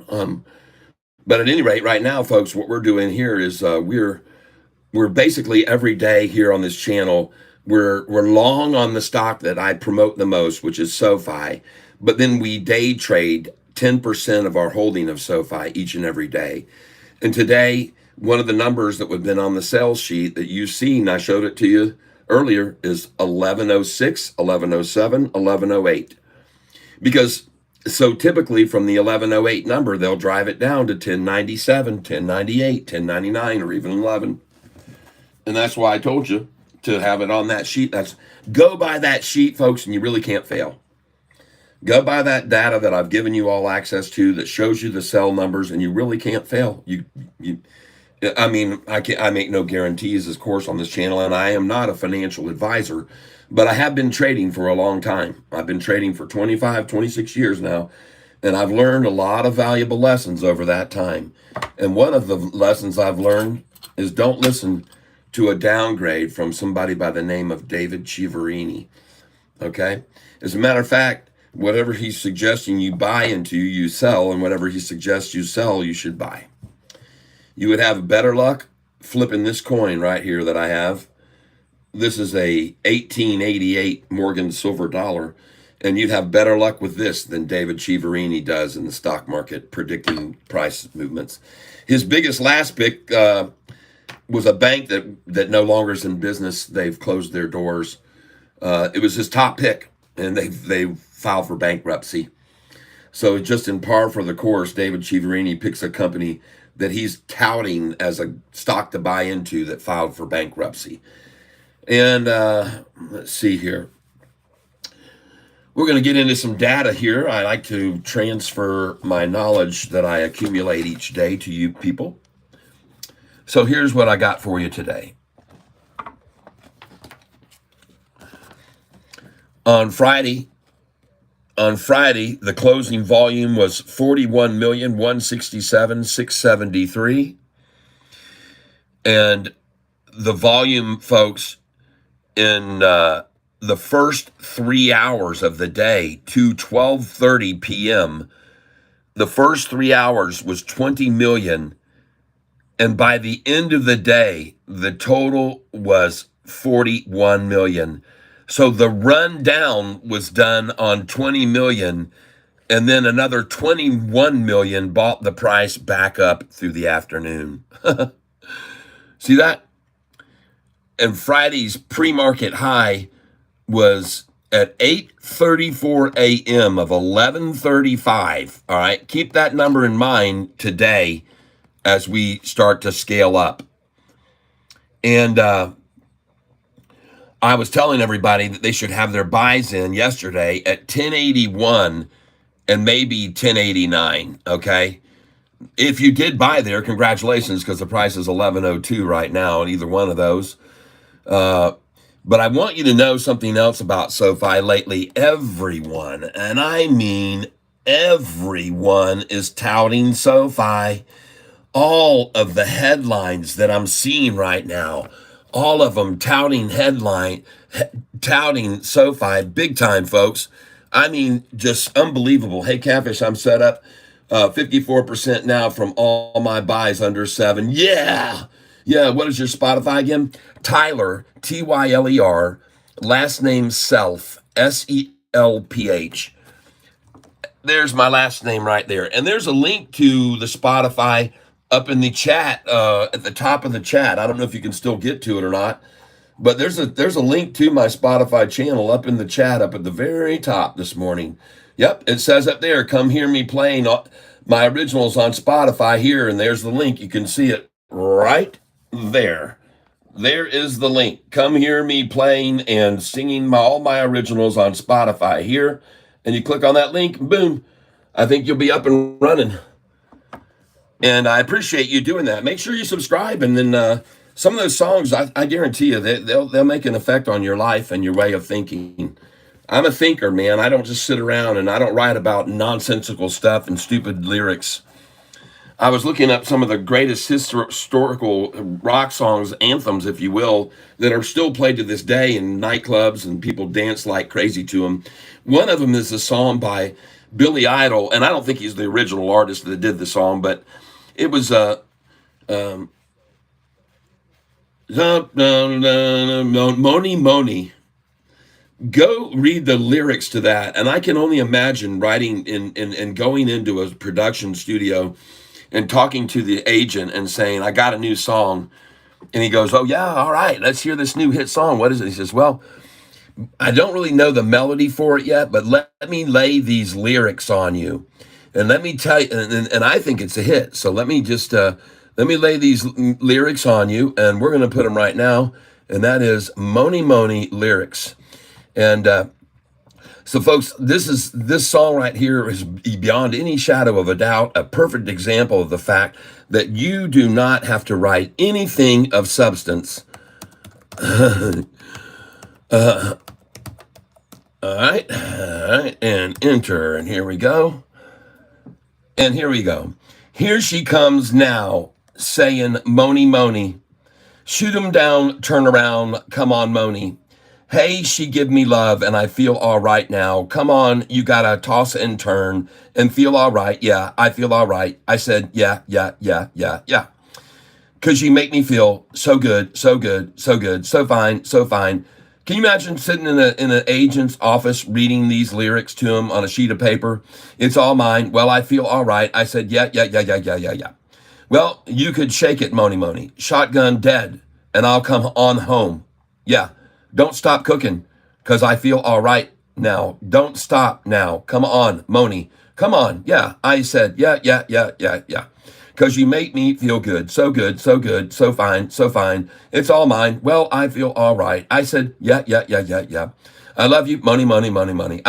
But at any rate, right now, folks, what we're doing here is we're basically every day here on this channel, we're long on the stock that I promote the most, which is SoFi. But then we day trade 10% of our holding of SoFi each and every day. And today, one of the numbers that would have been on the sales sheet that you've seen, I showed it to you earlier, is 1106, 1107, 1108. Because so typically from the 1108 number, they'll drive it down to 1097, 1098, 1099, or even 11. And that's why I told you to have it on that sheet. Go by that sheet, folks, and you really can't fail. Go by that data that I've given you all access to that shows you the sell numbers, and you really can't fail. I make no guarantees, of course, on this channel, and I am not a financial advisor, but I have been trading for a long time. I've been trading for 25, 26 years now, and I've learned a lot of valuable lessons over that time. And one of the lessons I've learned is don't listen to a downgrade from somebody by the name of David Chiaverini. Okay? As a matter of fact, whatever he's suggesting you buy into, you sell, and whatever he suggests you sell, you should buy. You would have better luck flipping this coin right here that I have. This is a 1888 Morgan silver dollar, and you'd have better luck with this than David Chiaverini does in the stock market predicting price movements. His biggest last pick was a bank that no longer is in business. They've closed their doors. It was his top pick, and they filed for bankruptcy. So just in par for the course, David Chiaverini picks a company that he's touting as a stock to buy into that filed for bankruptcy. And let's see here. We're going to get into some data here. I like to transfer my knowledge that I accumulate each day to you people. So here's what I got for you today. On Friday, the closing volume was 41,167,673. And the volume, folks, in the first 3 hours of the day to 12:30 p.m., the first 3 hours was 20 million. And by the end of the day, the total was 41 million. So the rundown was done on 20 million, and then another 21 million bought the price back up through the afternoon. See that? And Friday's pre-market high was at 8:34 a.m. of 11:35. All right, keep that number in mind today as we start to scale up. And I was telling everybody that they should have their buys in yesterday at 1081 and maybe 1089. Okay, if you did buy there, congratulations, because the price is 1102 right now on either one of those. But I want you to know something else about SoFi lately. Everyone, and I mean everyone, is touting SoFi. All of the headlines that I'm seeing right now, all of them touting SoFi big time, folks. I mean, just unbelievable. Hey, Catfish, I'm set up 54% now from all my buys under 7. Yeah. Yeah, what is your Spotify again? Tyler, Tyler, last name Self, Selph. There's my last name right there. And there's a link to the Spotify up in the chat, at the top of the chat. I don't know if you can still get to it or not, but there's a link to my Spotify channel up in the chat, up at the very top this morning. Yep, it says up there, come hear me playing my originals on Spotify here, and there's the link. You can see it right there. There is the link. Come hear me playing and singing all my originals on Spotify here, and you click on that link, boom, I think you'll be up and running. And I appreciate you doing that. Make sure you subscribe, and then some of those songs, I guarantee you, they'll make an effect on your life and your way of thinking. I'm a thinker, man. I don't just sit around, and I don't write about nonsensical stuff and stupid lyrics. I was looking up some of the greatest historical rock songs, anthems, if you will, that are still played to this day in nightclubs, and people dance like crazy to them. One of them is a song by Billy Idol, and I don't think he's the original artist that did the song, but it was Moni Moni. Go read the lyrics to that, and I can only imagine writing and going into a production studio and talking to the agent and saying, I got a new song. And he goes, oh, yeah, all right, let's hear this new hit song. What is it? He says, well, I don't really know the melody for it yet, but let me lay these lyrics on you. And let me tell you, and I think it's a hit. So let me lay these lyrics on you, and we're going to put them right now. And that is Moni Moni lyrics. And so, folks, this song right here is beyond any shadow of a doubt a perfect example of the fact that you do not have to write anything of substance. All right, and enter, and here we go. And here we go. Here she comes now, saying, Moni Moni. Shoot 'em down, turn around, come on, Moni. Hey, she give me love, and I feel all right now. Come on, you gotta toss and turn and feel all right. Yeah, I feel all right. I said, yeah. Because you make me feel so good, so good, so good, so fine, so fine. Can you imagine sitting in an agent's office reading these lyrics to him on a sheet of paper? It's all mine. Well, I feel all right. I said, yeah. Well, you could shake it, Moni Moni. Shotgun dead, and I'll come on home. Yeah. Don't stop cooking, because I feel all right now. Don't stop now. Come on, Moni. Come on. Yeah. I said, yeah. Because you make me feel good. So good, so good, so fine, so fine. It's all mine. Well, I feel all right. I said, yeah. I love you, money. I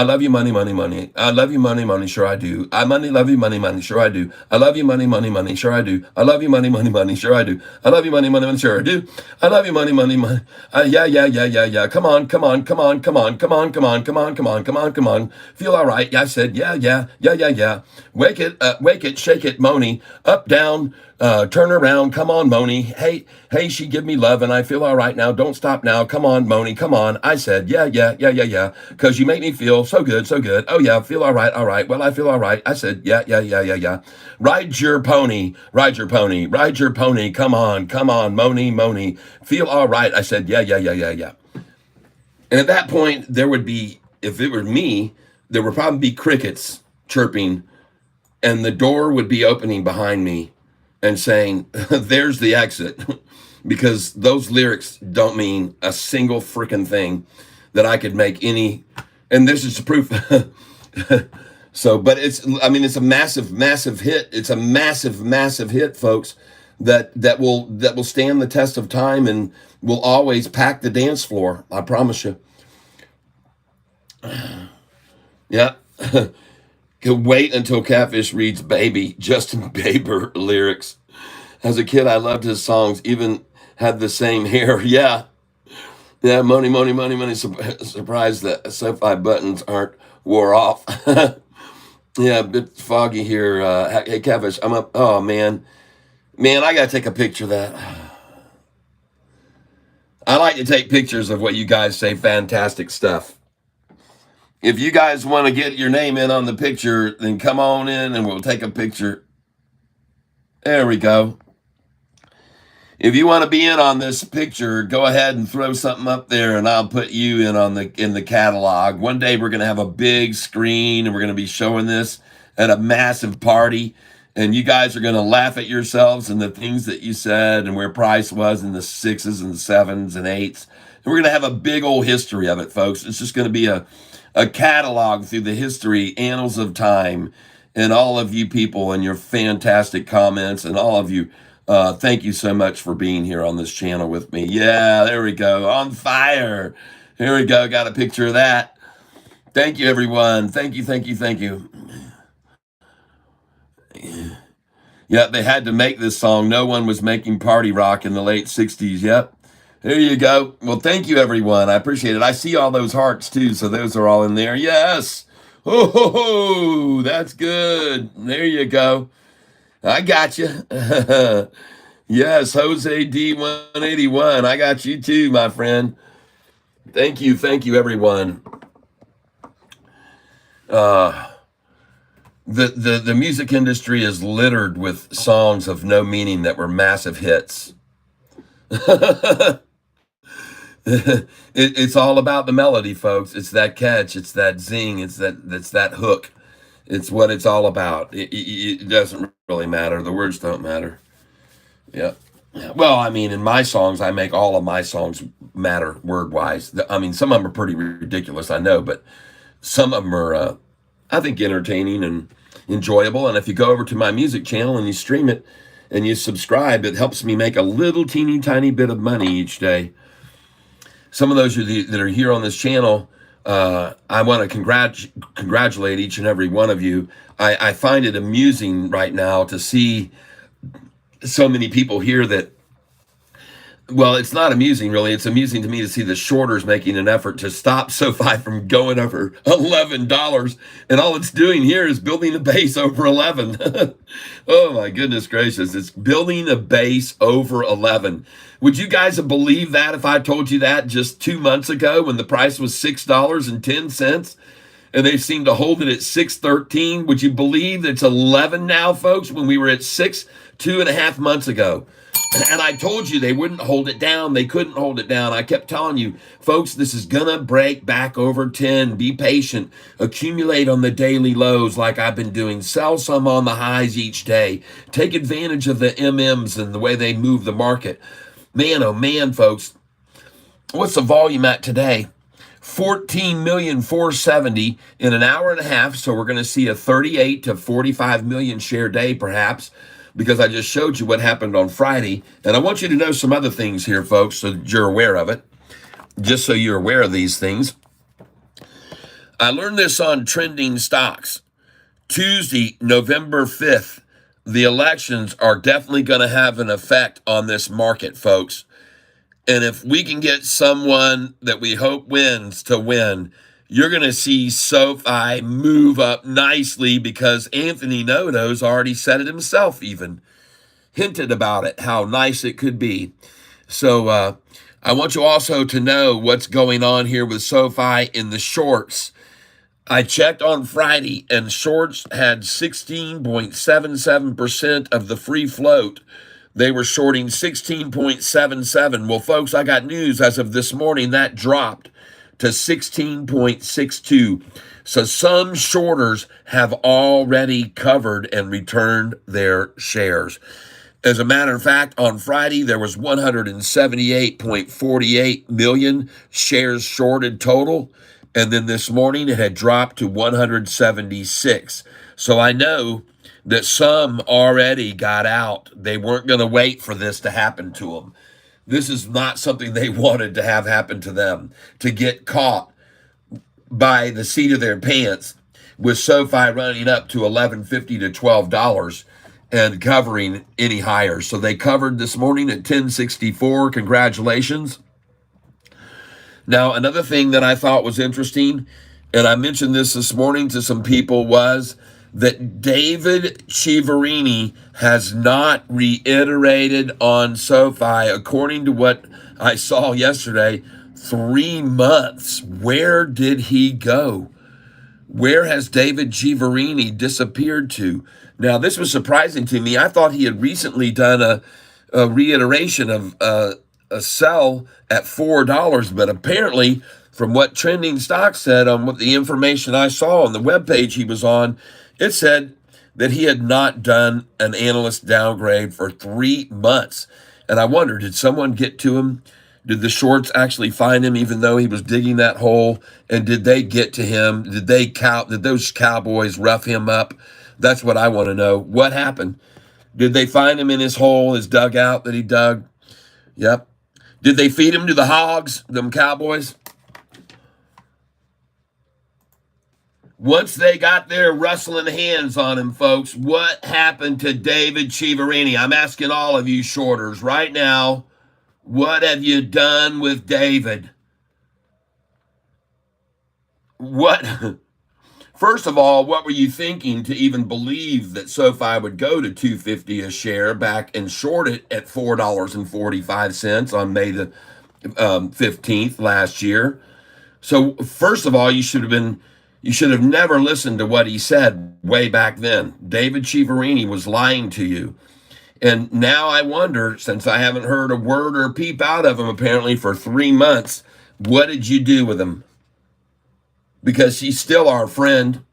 love you, money. I love you, money. Sure I do. I love you, money. Sure I do. I love you, money. Sure I do. I love you, money. Sure I do. I love you, money. Sure I do. I love you, money. Yeah. Come on. Feel all right. I said, yeah. Wake it, shake it, Moni. Up, down, turn around. Come on, Moni. Hey, she give me love, and I feel all right now. Don't stop now. Come on, Moni. Come on. I said, yeah. Because you make me feel so good. Oh, yeah, feel all right. Well, I feel all right. I said, yeah. Ride your pony. Come on, Moni. Feel all right. I said, yeah. And at that point, there would be, if it were me, there would probably be crickets chirping, and the door would be opening behind me and saying, there's the exit. Because those lyrics don't mean a single freaking thing. that I could make any, and this is proof. So, but it's a massive, massive hit. It's a massive, massive hit, folks, that will stand the test of time and will always pack the dance floor. I promise you. Yeah. Could wait until Catfish reads Baby, Justin Bieber lyrics. As a kid, I loved his songs, even had the same hair. Yeah. Yeah, money, money, money, money. Surprised that Sofi buttons aren't wore off. Yeah, a bit foggy here. Hey, Catfish, I'm up. Oh, man. Man, I got to take a picture of that. I like to take pictures of what you guys say, fantastic stuff. If you guys want to get your name in on the picture, then come on in and we'll take a picture. There we go. If you want to be in on this picture, go ahead and throw something up there and I'll put you in the catalog. One day we're going to have a big screen and we're going to be showing this at a massive party. And you guys are going to laugh at yourselves and the things that you said and where price was in the 6s and 7s and 8s. And we're going to have a big old history of it, folks. It's just going to be a catalog through the history, annals of time, and all of you people and your fantastic comments and all of you. Thank you so much for being here on this channel with me. Yeah, there we go. On fire. Here we go. Got a picture of that. Thank you, everyone. Thank you, thank you, thank you. Yeah, they had to make this song. No one was making party rock in the late 60s. Yep. There you go. Well, thank you, everyone. I appreciate it. I see all those hearts, too, so those are all in there. Yes. Oh, that's good. There you go. I got you. Yes, Jose D181. I got you too, my friend. Thank you, everyone. The music industry is littered with songs of no meaning that were massive hits. It's all about the melody, folks. It's that catch. It's that zing. It's that hook. It's what it's all about. It doesn't really matter. The words don't matter. Yeah. Well, I mean, in my songs, I make all of my songs matter word-wise. I mean, some of them are pretty ridiculous, I know, but some of them are, I think, entertaining and enjoyable. And if you go over to my music channel and you stream it and you subscribe, it helps me make a little teeny tiny bit of money each day. Some of those that are here on this channel, I want to congratulate each and every one of you. I find it amusing right now to see so many people here that, well, it's not amusing really. It's amusing to me to see the shorters making an effort to stop Sofi from going over $11. And all it's doing here is building a base over 11. Oh my goodness gracious. It's building a base over 11. Would you guys have believed that if I told you that just 2 months ago when the price was $6.10 and they seem to hold it at $6.13? Would you believe it's 11 now, folks, when we were at 6 2.5 months ago? And I told you they wouldn't hold it down. They couldn't hold it down. I kept telling you, folks, this is going to break back over 10. Be patient. Accumulate on the daily lows like I've been doing. Sell some on the highs each day. Take advantage of the MMs and the way they move the market. Man, oh man, folks. What's the volume at today? 14,470,000 in an hour and a half. So we're going to see a 38 to 45 million share day perhaps, because I just showed you what happened on Friday. And I want you to know some other things here, folks, so that you're aware of it, just so you're aware of these things. I learned this on Trending Stocks. Tuesday, November 5th, the elections are definitely going to have an effect on this market, folks. And if we can get someone that we hope wins to win, you're going to see Sofi move up nicely, because Anthony Noto's already said it himself, even hinted about it, how nice it could be. So I want you also to know what's going on here with Sofi in the shorts. I checked on Friday and shorts had 16.77% of the free float. They were shorting 16.77. Well, folks, I got news as of this morning that dropped to 16.62. So some shorters have already covered and returned their shares. As a matter of fact, on Friday, there was 178.48 million shares shorted total. And then this morning, it had dropped to 176. So I know that some already got out. They weren't going to wait for this to happen to them. This is not something they wanted to have happen to them, to get caught by the seat of their pants with SoFi running up to $11.50 to $12 and covering any higher. So they covered this morning at 1064. Congratulations. Now, another thing that I thought was interesting, and I mentioned this morning to some people, was that David Chiaverini has not reiterated on SoFi, according to what I saw yesterday, 3 months. Where did he go? Where has David Chiaverini disappeared to? Now, this was surprising to me. I thought he had recently done a reiteration of a sell at $4, but apparently, from what Trending Stocks said on what the information I saw on the webpage he was on, it said that he had not done an analyst downgrade for 3 months. And I wonder, did someone get to him? Did the shorts actually find him even though he was digging that hole? And did they get to him? Did those cowboys rough him up? That's what I want to know. What happened? Did they find him in his hole, his dugout that he dug? Yep. Did they feed him to the hogs, them cowboys? Once they got their rustling hands on him, folks, what happened to David Chiaverini? I'm asking all of you shorters right now, what have you done with David? What? First of all, what were you thinking to even believe that SoFi would go to $2.50 a share back and short it at $4.45 on May the 15th last year? So first of all, you should have never listened to what he said way back then. David Chiaverini was lying to you. And now I wonder, since I haven't heard a word or a peep out of him apparently for 3 months, what did you do with him? Because he's still our friend.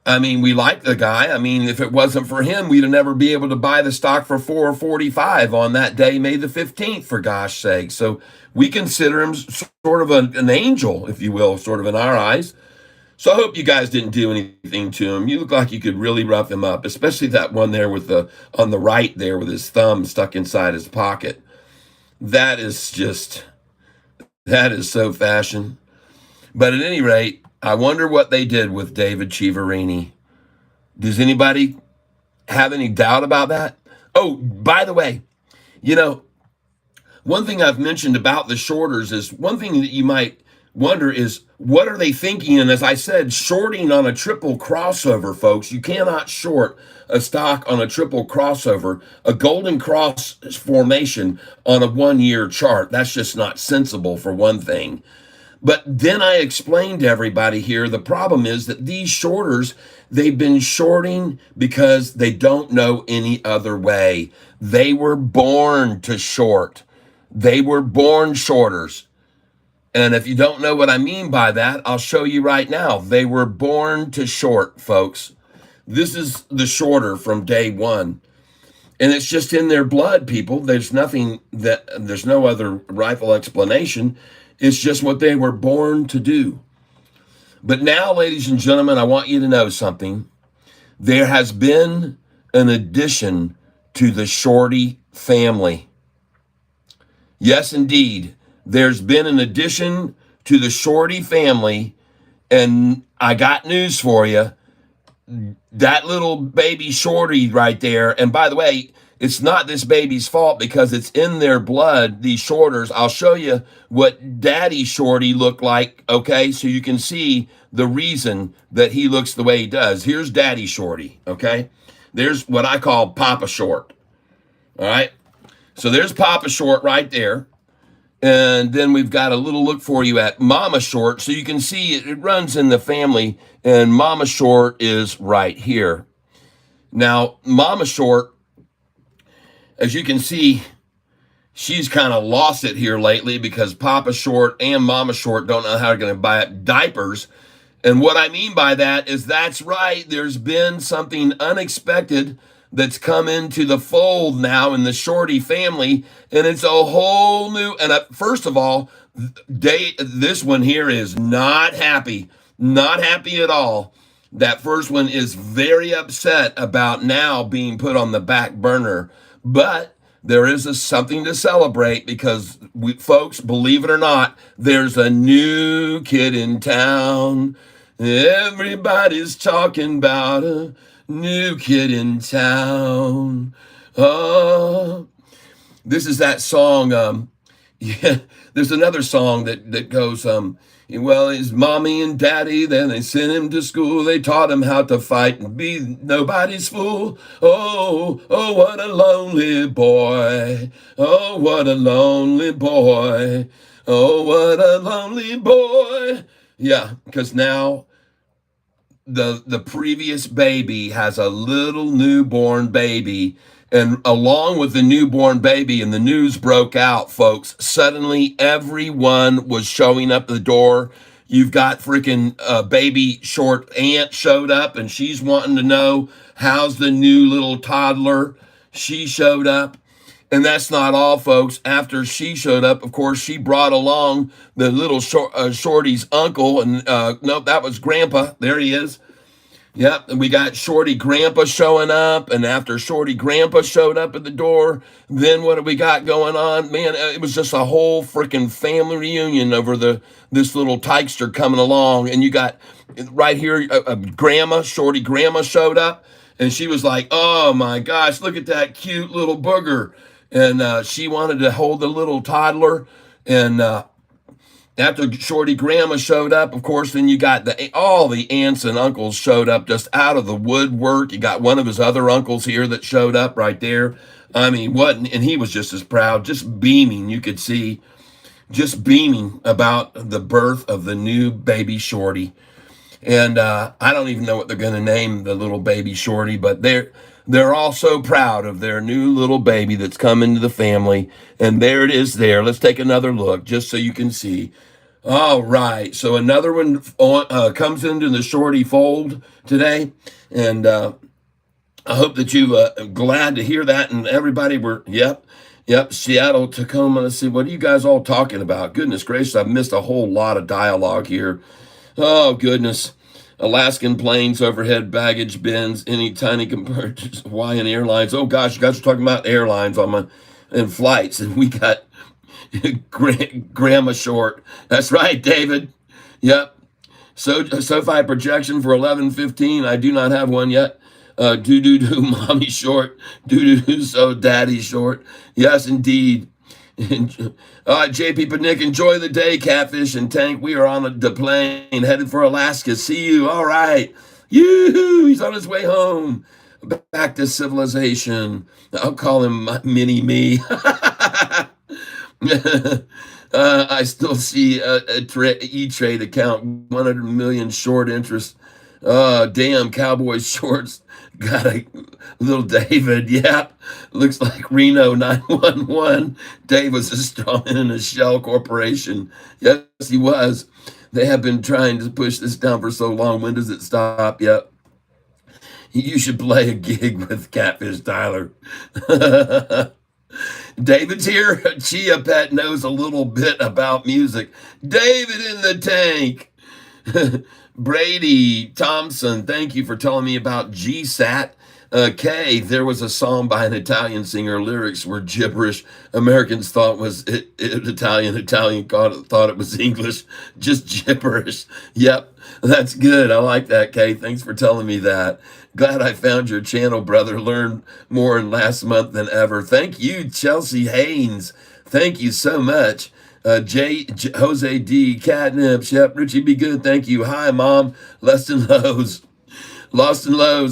I mean, we like the guy. I mean, if it wasn't for him, we'd never be able to buy the stock for $4.45 on that day, May the 15th, for gosh sake. So we consider him sort of an angel, if you will, sort of in our eyes. So I hope you guys didn't do anything to him. You look like you could really rough him up, especially that one there on the right there with his thumb stuck inside his pocket. That is so fashion. But at any rate, I wonder what they did with David Chiaverini. Does anybody have any doubt about that? Oh, by the way, one thing I've mentioned about the shorters is one thing that you might wonder is, what are they thinking? And as I said, shorting on a triple crossover, folks, you cannot short a stock on a triple crossover, a golden cross formation on a 1-year chart. That's just not sensible, for one thing. But then I explained to everybody here, the problem is that these shorters, they've been shorting because they don't know any other way. They were born to short. They were born shorters. And if you don't know what I mean by that, I'll show you right now. They were born to short, folks. This is the shorter from day one. And it's just in their blood, people. There's no other rifle explanation. It's just what they were born to do. But now, ladies and gentlemen, I want you to know something. There has been an addition to the Shorty family. Yes, indeed. There's been an addition to the Shorty family, and I got news for you. That little baby Shorty right there, and by the way, it's not this baby's fault because it's in their blood, these shorters. I'll show you what Daddy Shorty looked like, okay? So you can see the reason that he looks the way he does. Here's Daddy Shorty, okay? There's what I call Papa Short, all right? So there's Papa Short right there. And then we've got a little look for you at Mama Short. So you can see it runs in the family, and Mama Short is right here. Now, Mama Short, as you can see, she's kind of lost it here lately because Papa Short and Mama Short don't know how they're going to buy diapers. And what I mean by that is, that's right, there's been something unexpected that's come into the fold now in the Shorty family, and it's a whole new. And first of all, this one here is not happy at all. That first one is very upset about now being put on the back burner, but there is something to celebrate because folks, believe it or not, there's a new kid in town. Everybody's talking about a new kid in town. Oh, this is that song. Yeah, there's another song that goes, well, his mommy and daddy, then they sent him to school. They taught him how to fight and be nobody's fool. Oh, oh, what a lonely boy. Oh, what a lonely boy. Oh, what a lonely boy. Yeah, because now the previous baby has a little newborn baby, and along with the newborn baby, and the news broke out, folks, suddenly everyone was showing up the door. You've got freaking baby short aunt showed up, and she's wanting to know how's the new little toddler. She showed up. And that's not all, folks. After she showed up, of course, she brought along the little Shorty's uncle. And nope, that was Grandpa. There he is. Yep, and we got Shorty Grandpa showing up. And after Shorty Grandpa showed up at the door, then what do we got going on? Man, it was just a whole freaking family reunion over this little tykester coming along. And you got right here, Grandma, Shorty Grandma showed up. And she was like, oh my gosh, look at that cute little booger. And she wanted to hold the little toddler. And after Shorty Grandma showed up, of course, then you got all the aunts and uncles showed up just out of the woodwork. You got one of his other uncles here that showed up right there. I mean, and he was just as proud, just beaming. You could see, just beaming about the birth of the new baby Shorty. And I don't even know what they're going to name the little baby Shorty, but they're all so proud of their new little baby that's come into the family. And there it is there. Let's take another look just so you can see. All right. So another one comes into the Shorty fold today. And I hope that you glad to hear that. And everybody yep, Seattle, Tacoma. Let's see, what are you guys all talking about? Goodness gracious, I've missed a whole lot of dialogue here. Oh, goodness. Alaskan planes, overhead baggage bins, any tiny compared to Hawaiian Airlines. Oh, gosh, you guys are talking about airlines and flights. And we got Grandma Short. That's right, David. Yep. So SoFi projection for 11:15. I do not have one yet. Do, mommy short. Do, so daddy short. Yes, indeed. All right, JP Nick, enjoy the day, Catfish and Tank. We are on the plane headed for Alaska. See you. All right. Yoo-hoo, he's on his way home. Back to civilization. I'll call him Mini Me. I still see E-Trade account 100 million short interest. Damn, Cowboy shorts got a little David. Yep, looks like Reno 911. Dave was a strong in a shell corporation. Yes, he was. They have been trying to push this down for so long. When does it stop? Yep. You should play a gig with Catfish Tyler. David's here. Chia Pet knows a little bit about music. David in the tank. Brady Thompson, thank you for telling me about GSAT. Kay, there was a song by an Italian singer. Lyrics were gibberish. Americans thought was Italian. Italian thought it was English. Just gibberish. Yep, that's good. I like that, Kay. Thanks for telling me that. Glad I found your channel, brother. Learned more in last month than ever. Thank you, Chelsea Haynes. Thank you so much. Jose D, Catnips, yep, Richie be good, thank you. Hi, Mom, Lost and Lows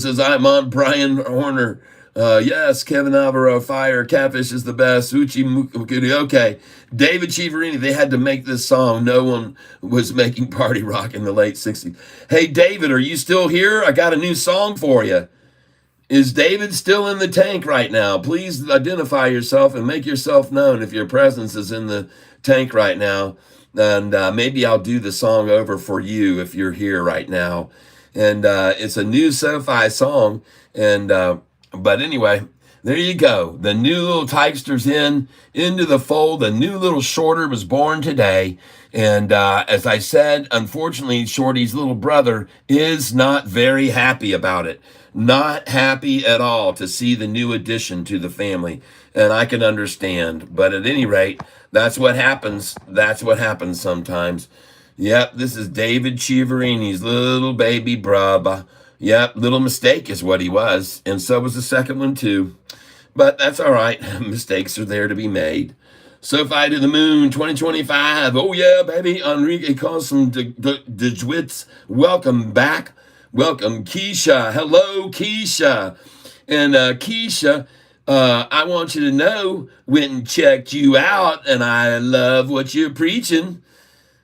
says, I'm on Brian Horner. Yes, Kevin Alvaro, Fire, Catfish is the best. Uchi Mukudi, okay. David Chiaverini, they had to make this song. No one was making party rock in the late 60s. Hey, David, are you still here? I got a new song for you. Is David still in the tank right now? Please identify yourself and make yourself known if your presence is in the tank right now. And maybe I'll do the song over for you if you're here right now. And it's a new SoFi song. And But anyway, there you go. The new little tykester's into the fold. A new little shorter was born today. And as I said, unfortunately, Shorty's little brother is not very happy about it. Not happy at all to see the new addition to the family. And I can understand. But at any rate, that's what happens. That's what happens sometimes. Yep, this is David Chiaverini's little baby brother. Yep, little mistake is what he was. And so was the second one, too. But that's all right. Mistakes are there to be made. Sofi to the moon 2025. Oh, yeah, baby. Enrique Cosum de Dwitz. Welcome back. Welcome, Keisha. Hello, Keisha. And Keisha, I want you to know, went and checked you out, and I love what you're preaching.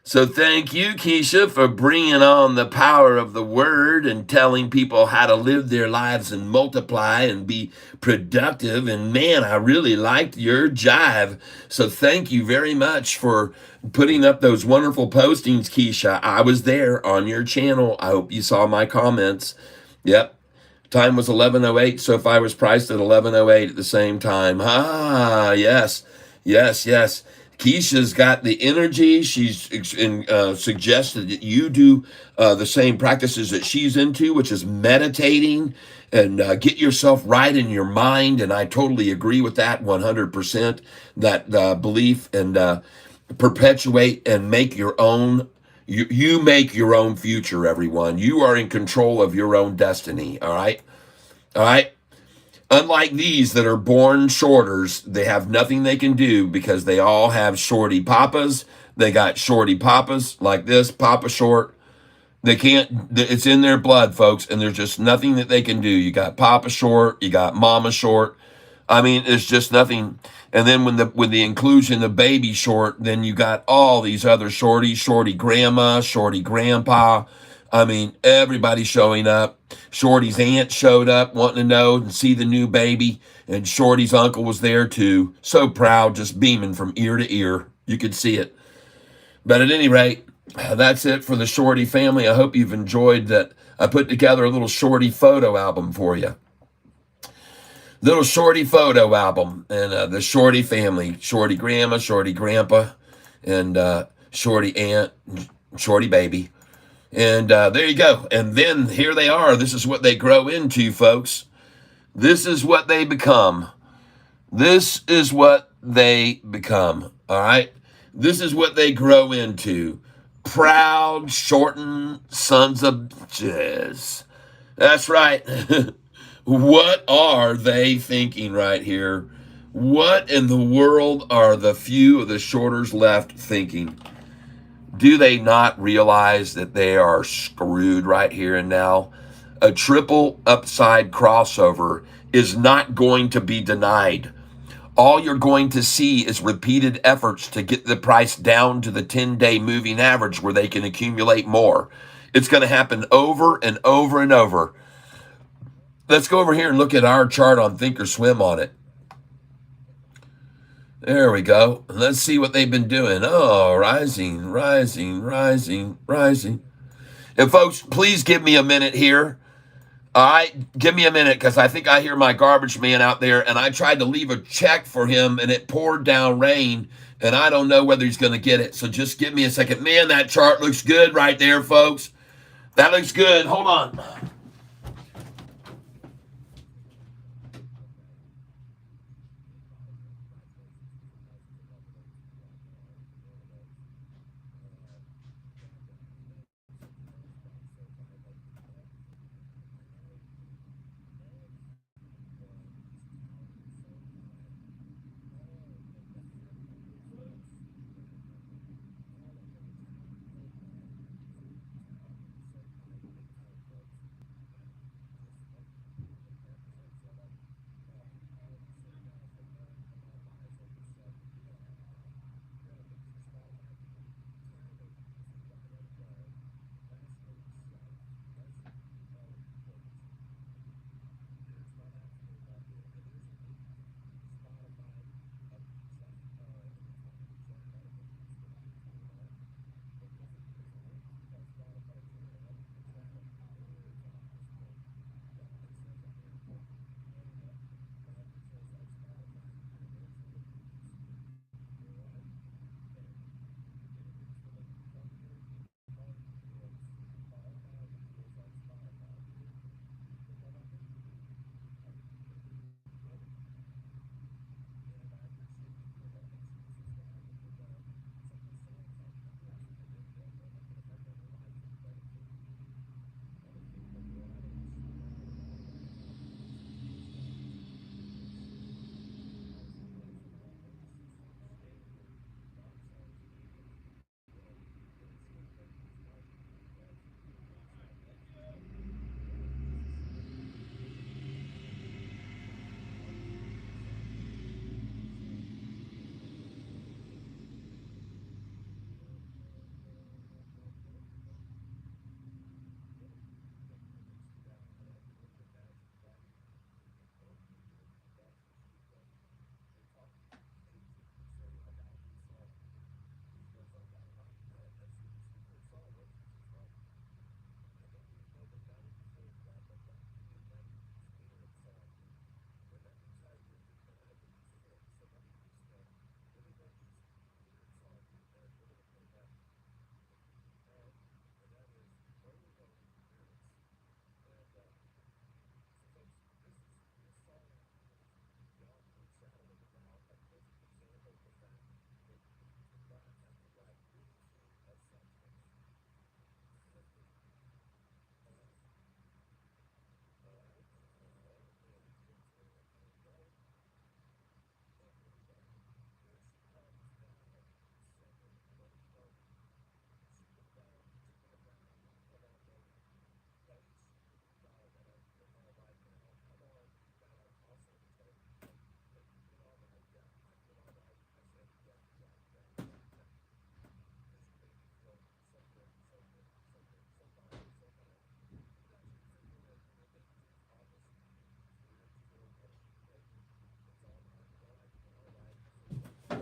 So thank you, Keisha, for bringing on the power of the word and telling people how to live their lives and multiply and be productive. And man, I really liked your jive. So thank you very much for putting up those wonderful postings, Keisha. I was there on your channel. I hope you saw my comments. Yep. Time was 11:08. Sofi was priced at 11:08 at the same time. Ah, yes. Yes, yes. Keisha's got the energy. She's suggested that you do the same practices that she's into, which is meditating and get yourself right in your mind. And I totally agree with that 100%. That belief and perpetuate and make your own. You make your own future, everyone. You are in control of your own destiny. All right. All right. Unlike these that are born shorters, they have nothing they can do because they all have shorty papas. They got shorty papas like this, papa short. They can't, it's in their blood, folks, and there's just nothing that they can do. You got papa short, you got mama short. I mean, it's just nothing. And then when the inclusion of baby short, then you got all these other shorties, shorty grandma, shorty grandpa. I mean, everybody showing up. Shorty's aunt showed up wanting to know and see the new baby. And Shorty's uncle was there too. So proud, just beaming from ear to ear. You could see it. But at any rate, that's it for the Shorty family. I hope you've enjoyed that. I put together a little Shorty photo album for you. Little Shorty photo album. And the Shorty family. Shorty grandma, Shorty grandpa, and Shorty aunt, Shorty baby. And there you go. And then here they are. This is what they grow into, folks. This is what they become. This is what they become. All right. This is what they grow into. Proud, shortened sons of bitches. That's right. What are they thinking right here? What in the world are the few of the shorters left thinking? Do they not realize that they are screwed right here and now? A triple upside crossover is not going to be denied. All you're going to see is repeated efforts to get the price down to the 10-day moving average where they can accumulate more. It's going to happen over and over and over. Let's go over here and look at our chart on Thinkorswim on it. There we go. Let's see what they've been doing. Oh, rising, rising, rising, rising. And folks, please give me a minute here. All right, give me a minute because I think I hear my garbage man out there, and I tried to leave a check for him, and it poured down rain, and I don't know whether he's going to get it. So just give me a second. Man, that chart looks good right there, folks. That looks good. Hold on.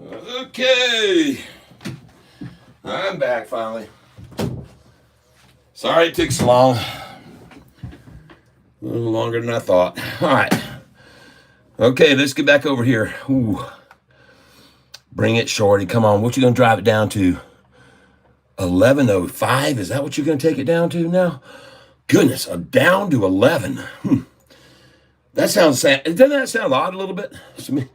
Okay. I'm back finally. Sorry it took so long. A little longer than I thought. All right. Okay, let's get back over here. Ooh. Bring it, shorty. Come on. What you going to drive it down to? 11.05? Is that what you're going to take it down to now? Goodness, down to 11. That sounds sad. Doesn't that sound odd a little bit? To me,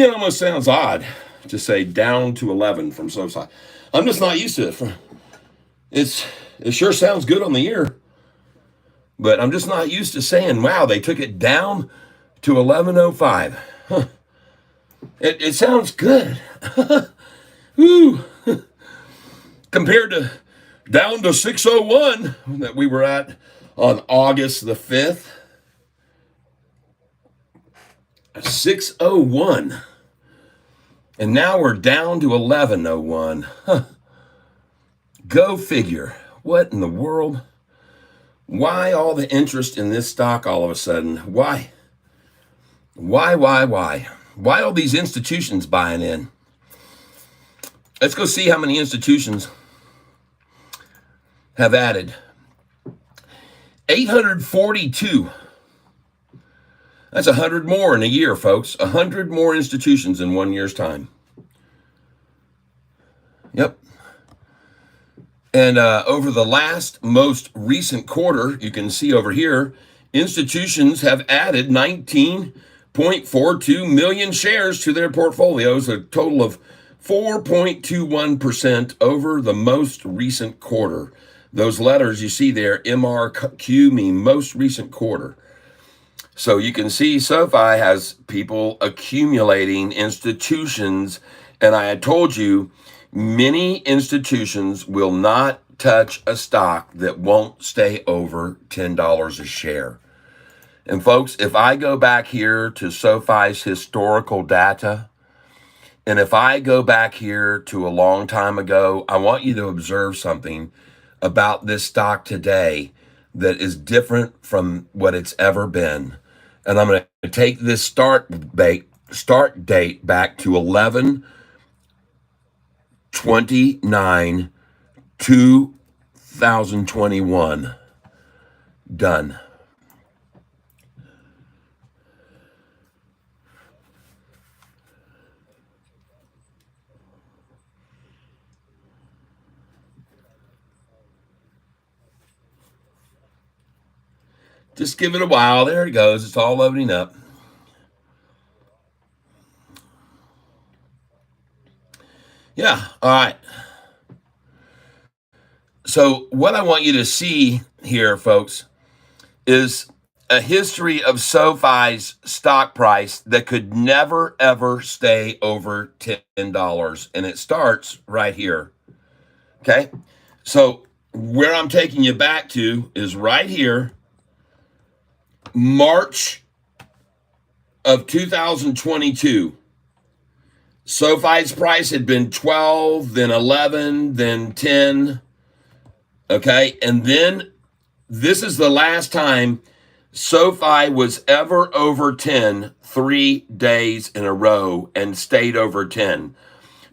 it almost sounds odd to say down to 11 from Sofi. I'm just not used to it. It sure sounds good on the ear, but I'm just not used to saying, wow, they took it down to 11.05. Huh. It sounds good. Ooh. Compared to down to 601 that we were at on August the 5th. 601. And now we're down to 1101. Huh. Go figure. What in the world? Why all the interest in this stock all of a sudden? Why? Why? Why all these institutions buying in? Let's go see how many institutions have added. 842. That's 100 more in a year, folks. 100 more institutions in 1 year's time. Yep. And over the last most recent quarter, you can see over here, institutions have added 19.42 million shares to their portfolios, a total of 4.21% over the most recent quarter. Those letters you see there, MRQ, mean most recent quarter. So you can see Sofi has people accumulating institutions, and I had told you many institutions will not touch a stock that won't stay over $10 a share. And folks, if I go back here to Sofi's historical data, and if I go back here to a long time ago, I want you to observe something about this stock today that is different from what it's ever been. And I'm going to take this start date back to 11/29/2021. Done. Just give it a while. There it goes. It's all loading up. Yeah. All right. So what I want you to see here, folks, is a history of Sofi's stock price that could never, ever stay over $10. And it starts right here. Okay. So where I'm taking you back to is right here. March of 2022, Sofi's price had been 12, then 11, then 10. Okay, and then this is the last time Sofi was ever over 10 3 days in a row and stayed over 10.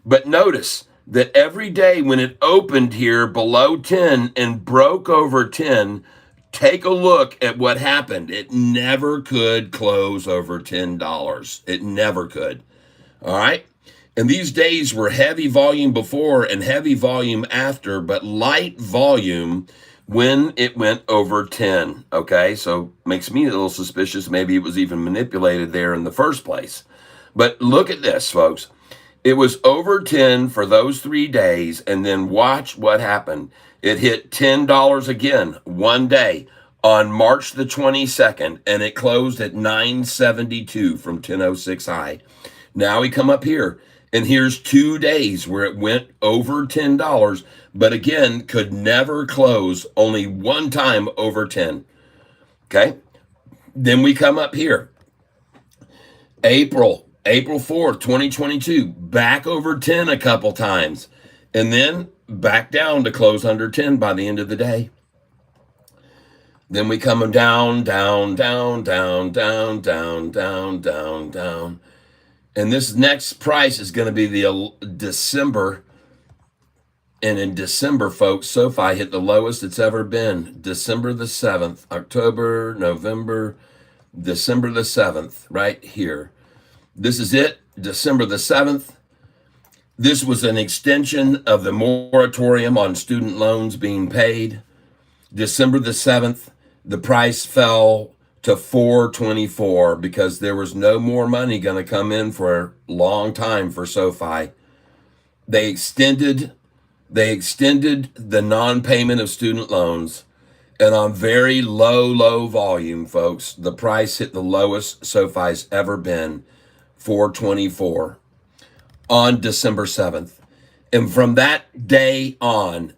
But notice that every day when it opened here below 10 and broke over 10, take a look at what happened. It never could close over $10. It never could. All right. And these days were heavy volume before and heavy volume after, but light volume when it went over 10. Okay. So makes me a little suspicious. Maybe it was even manipulated there in the first place. But look at this, folks. It was over 10 for those 3 days. And then watch what happened. It hit $10 again one day on March the 22nd, and it closed at 972 from 1006 high. Now we come up here, and here's 2 days where it went over $10, but again, could never close, only one time over 10. Okay? Then we come up here. April 4th, 2022, back over 10 a couple times, and then back down to close under 10 by the end of the day. Then we come down. And this next price is going to be the December. And in December, folks, SoFi hit the lowest it's ever been. December the 7th, October, November, December the 7th, right here. This is it, December the 7th. This was an extension of the moratorium on student loans being paid. December the 7th, the price fell to 424 because there was no more money going to come in for a long time for SoFi. They extended the non-payment of student loans, and on very low volume, folks, the price hit the lowest SoFi's ever been, 424 on December 7th. And from that day on,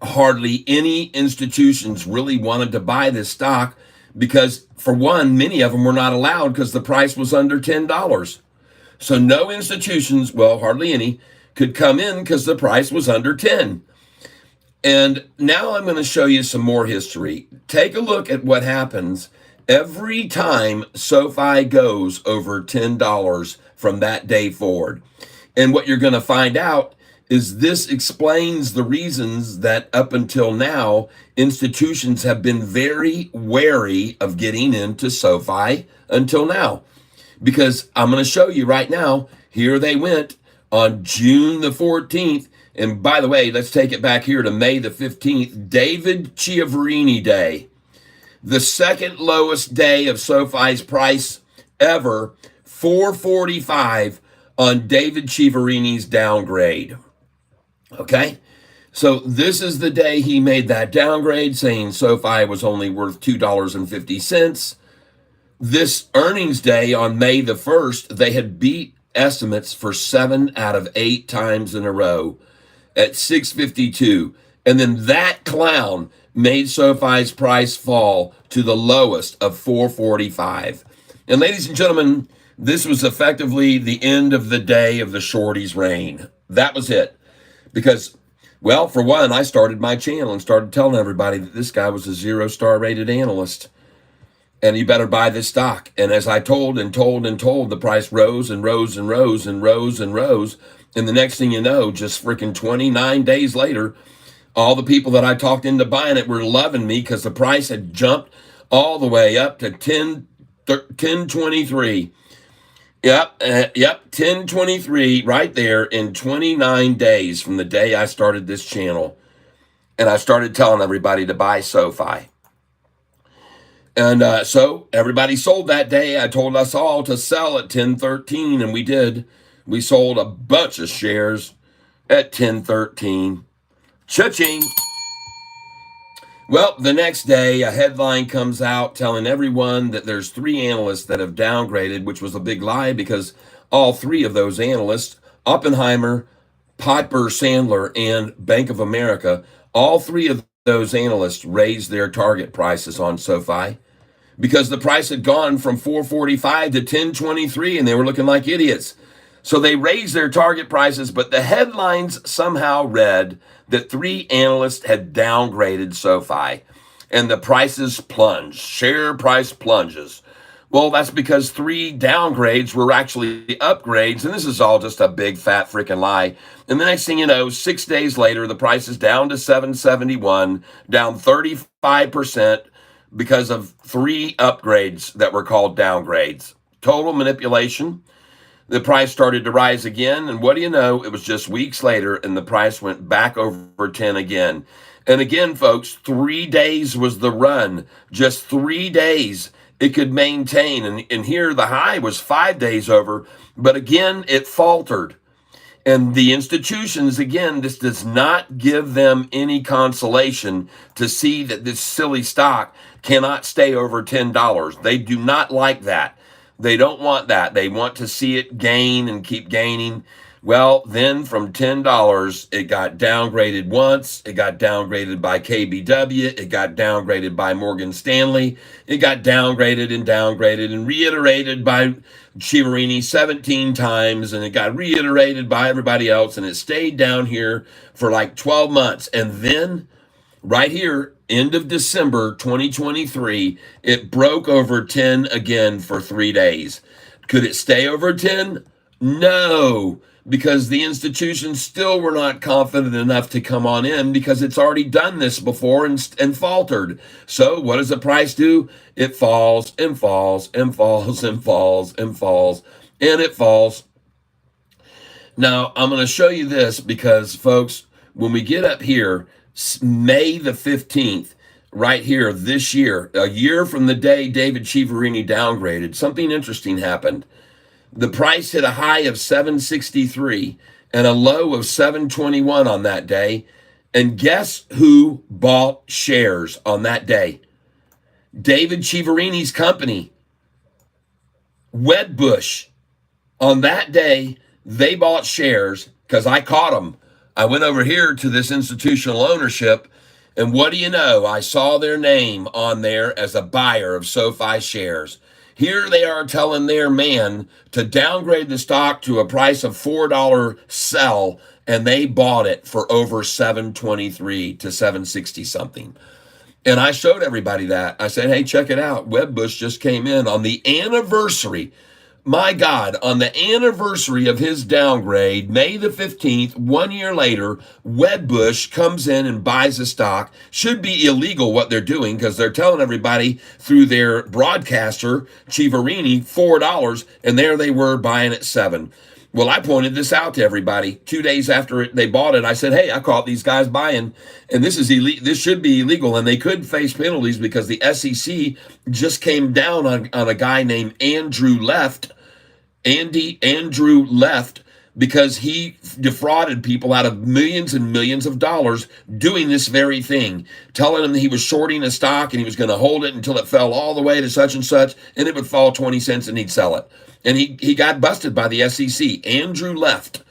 hardly any institutions really wanted to buy this stock because, for one, many of them were not allowed because the price was under $10. So no institutions, well, hardly any, could come in because the price was under 10. And now I'm going to show you some more history. Take a look at what happens every time SoFi goes over $10 from that day forward. And what you're going to find out is this explains the reasons that up until now, institutions have been very wary of getting into SoFi until now. Because I'm going to show you right now, here they went on June the 14th. And by the way, let's take it back here to May the 15th, David Chiavarini Day. The second lowest day of SoFi's price ever, 445 on David Chiavarini's downgrade. Okay? So this is the day he made that downgrade, saying SoFi was only worth $2.50. This earnings day on May the 1st, they had beat estimates for 7 out of 8 times in a row at 652. And then that clown made SoFi's price fall to the lowest of 445. And ladies and gentlemen, this was effectively the end of the day of the shorties' reign. That was it. Because, well, for one, I started my channel and started telling everybody that this guy was a 0-star rated analyst. And you better buy this stock. And as I told, the price rose and rose and rose and rose and rose. And the next thing you know, just freaking 29 days later, all the people that I talked into buying it were loving me because the price had jumped all the way up to 1023. Yep, 1023 right there in 29 days from the day I started this channel. And I started telling everybody to buy SoFi. And so everybody sold that day. I told us all to sell at 1013, and we did. We sold a bunch of shares at 1013. Cha-ching. Well, the next day, a headline comes out telling everyone that there's 3 analysts that have downgraded, which was a big lie because all 3 of those analysts, Oppenheimer, Piper Sandler, and Bank of America, all 3 of those analysts raised their target prices on SoFi because the price had gone from 445 to 1023 and they were looking like idiots. So they raised their target prices, but the headlines somehow read that 3 analysts had downgraded SoFi and the prices plunged, share price plunges. Well, that's because 3 downgrades were actually upgrades, and this is all just a big fat freaking lie. And the next thing you know, 6 days later, the price is down to 771, down 35% because of 3 upgrades that were called downgrades. Total manipulation. The price started to rise again, and what do you know? It was just weeks later, and the price went back over 10 again. And again, folks, 3 days was the run. Just 3 days it could maintain. And here the high was 5 days over, but again, it faltered. And the institutions, again, this does not give them any consolation to see that this silly stock cannot stay over $10. They do not like that. They don't want that. They want to see it gain and keep gaining. Well, then from $10, it got downgraded once. It got downgraded by KBW. It got downgraded by Morgan Stanley. It got downgraded and reiterated by Chiavarini 17 times. And it got reiterated by everybody else. And it stayed down here for like 12 months. And then right here, end of December 2023, it broke over 10 again for 3 days. Could it stay over 10? No, because the institutions still were not confident enough to come on in because it's already done this before and faltered. So what does the price do? It falls and falls and falls and falls and falls and it falls. Now, I'm going to show you this because, folks, when we get up here, May the 15th, right here this year, a year from the day David Chiaverini downgraded, something interesting happened. The price hit a high of 763 and a low of 721 on that day. And guess who bought shares on that day? David Chiaverini's company, Wedbush. On that day, they bought shares because I caught them. I went over here to this institutional ownership, and what do you know? I saw their name on there as a buyer of Sofi shares. Here they are telling their man to downgrade the stock to a price of $4 sell, and they bought it for over 723 to 760 something. And I showed everybody that. I said, hey, check it out. Wedbush just came in on the anniversary. My God, on the anniversary of his downgrade, May the 15th, 1 year later, Wedbush comes in and buys the stock. Should be illegal what they're doing because they're telling everybody through their broadcaster, Chiaverini, $4, and there they were buying at $7. Well, I pointed this out to everybody 2 days after they bought it. I said, hey, I caught these guys buying, and this is illegal. This should be illegal, and they could face penalties because the SEC just came down on a guy named Andrew Left, because he defrauded people out of millions and millions of dollars doing this very thing, telling them that he was shorting a stock and he was going to hold it until it fell all the way to such and such, and it would fall 20 cents and he'd sell it. And he got busted by the SEC. Andrew Left,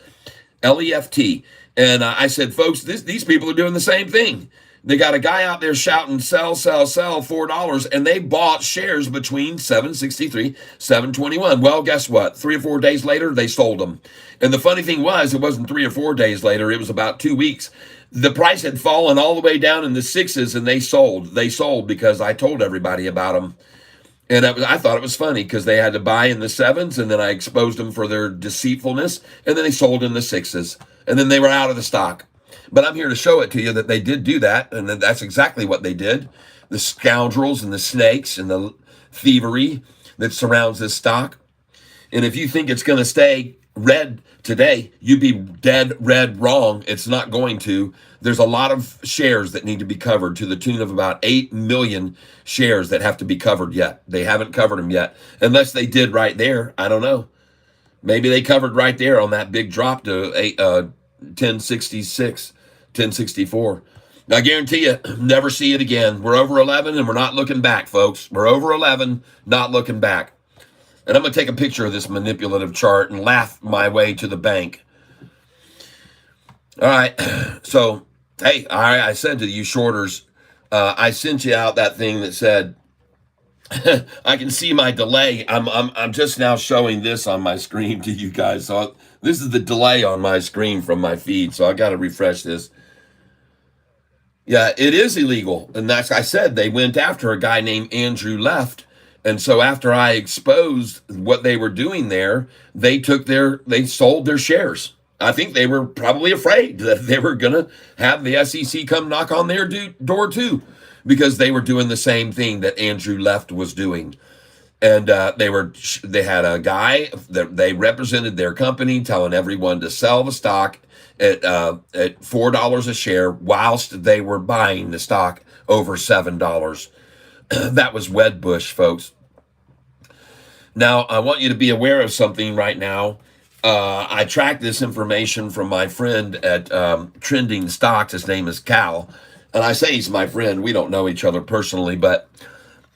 L-E-F-T. And I said, folks, these people are doing the same thing. They got a guy out there shouting, sell, sell, sell, $4, and they bought shares between 763, 721. Well, guess what? 3 or 4 days later, they sold them. And the funny thing was, it wasn't 3 or 4 days later. It was about 2 weeks. The price had fallen all the way down in the 6s, and they sold. They sold because I told everybody about them. And I thought it was funny because they had to buy in the 7s, and then I exposed them for their deceitfulness, and then they sold in the 6s. And then they were out of the stock. But I'm here to show it to you that they did do that, and that's exactly what they did. The scoundrels and the snakes and the thievery that surrounds this stock. And if you think it's going to stay red today, you'd be dead red wrong. It's not going to. There's a lot of shares that need to be covered to the tune of about 8 million shares that have to be covered yet. They haven't covered them yet, unless they did right there. I don't know. Maybe they covered right there on that big drop to 1066, 1064. I guarantee you, never see it again. We're over 11 and we're not looking back, folks. We're over 11, not looking back. And I'm going to take a picture of this manipulative chart and laugh my way to the bank. All right. So, hey, I said to you shorters, I sent you out that thing that said, I can see my delay. I'm just now showing this on my screen to you guys. So this is the delay on my screen from my feed. So I got to refresh this. Yeah, it is illegal. And that's, I said, they went after a guy named Andrew Left. And so after I exposed what they were doing there, they sold their shares. I think they were probably afraid that they were going to have the SEC come knock on their door too, because they were doing the same thing that Andrew Left was doing. And they had a guy that they represented their company telling everyone to sell the stock at $4 a share whilst they were buying the stock over $7. That was Wedbush, folks. Now, I want you to be aware of something right now. I tracked this information from my friend at Trending Stocks. His name is Cal. And I say he's my friend. We don't know each other personally, but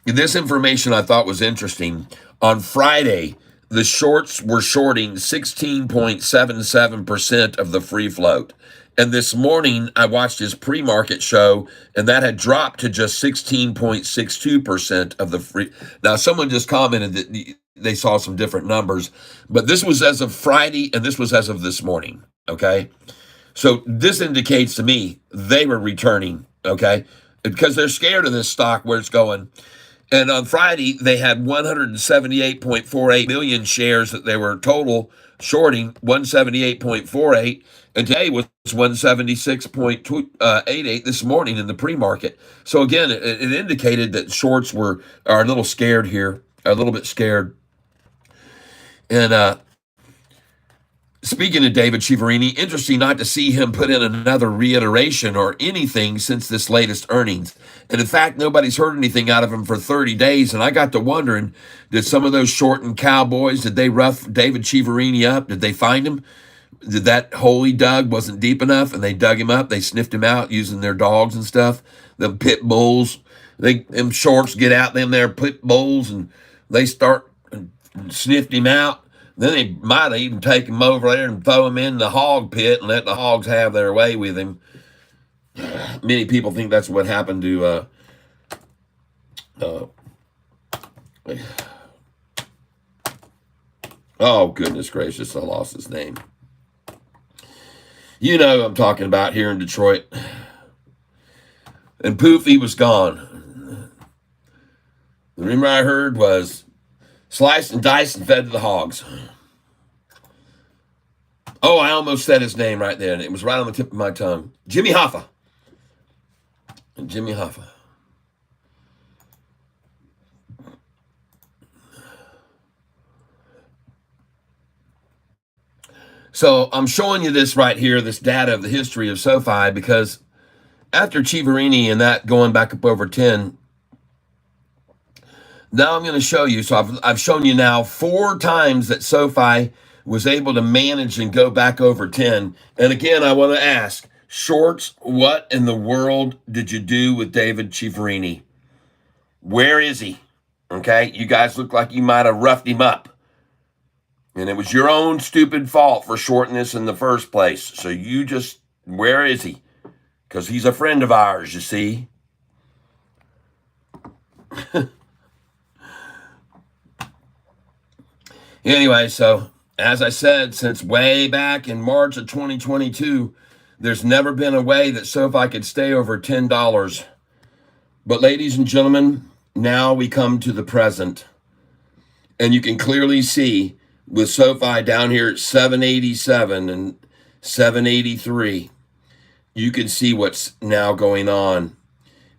this information I thought was interesting. On Friday, the shorts were shorting 16.77% of the free float. And this morning, I watched his pre-market show, and that had dropped to just 16.62% of the free. Now, someone just commented that they saw some different numbers, but this was as of Friday, and this was as of this morning, okay? So this indicates to me they were returning, okay? Because they're scared of this stock, where it's going. And on Friday, they had 178.48 million shares that they were total shorting, 178.48. And today was 176.88 this morning in the pre-market. So again, it indicated that shorts are a little scared here, a little bit scared. And speaking of David Chiaverini, interesting not to see him put in another reiteration or anything since this latest earnings. And in fact, nobody's heard anything out of him for 30 days. And I got to wondering, did some of those shorting cowboys, did they rough David Chiaverini up? Did they find him? Did that hole he dug wasn't deep enough and they dug him up? They sniffed him out using their dogs and stuff. The pit bulls, them shorts get out them there pit bulls and they start and sniffed him out. Then they might have even take him over there and throw him in the hog pit and let the hogs have their way with him. Many people think that's what happened to oh, goodness gracious, I lost his name. You know who I'm talking about here in Detroit. And poof, he was gone. The rumor I heard was sliced and diced and fed to the hogs. Oh, I almost said his name right there, and it was right on the tip of my tongue. Jimmy Hoffa. Jimmy Hoffa. So I'm showing you this right here, this data of the history of SoFi, because after Chiaverini and that going back up over 10, now I'm going to show you. So I've shown you now 4 times that SoFi was able to manage and go back over 10. And again, I want to ask, shorts, what in the world did you do with David Chiaverini? Where is he? Okay, you guys look like you might have roughed him up. And it was your own stupid fault for shorting this in the first place. So you just, where is he? Because he's a friend of ours, you see. Anyway, so as I said, since way back in March of 2022, there's never been a way that SoFi could stay over $10. But ladies and gentlemen, now we come to the present. And you can clearly see with SoFi down here at 787 and 783, you can see what's now going on.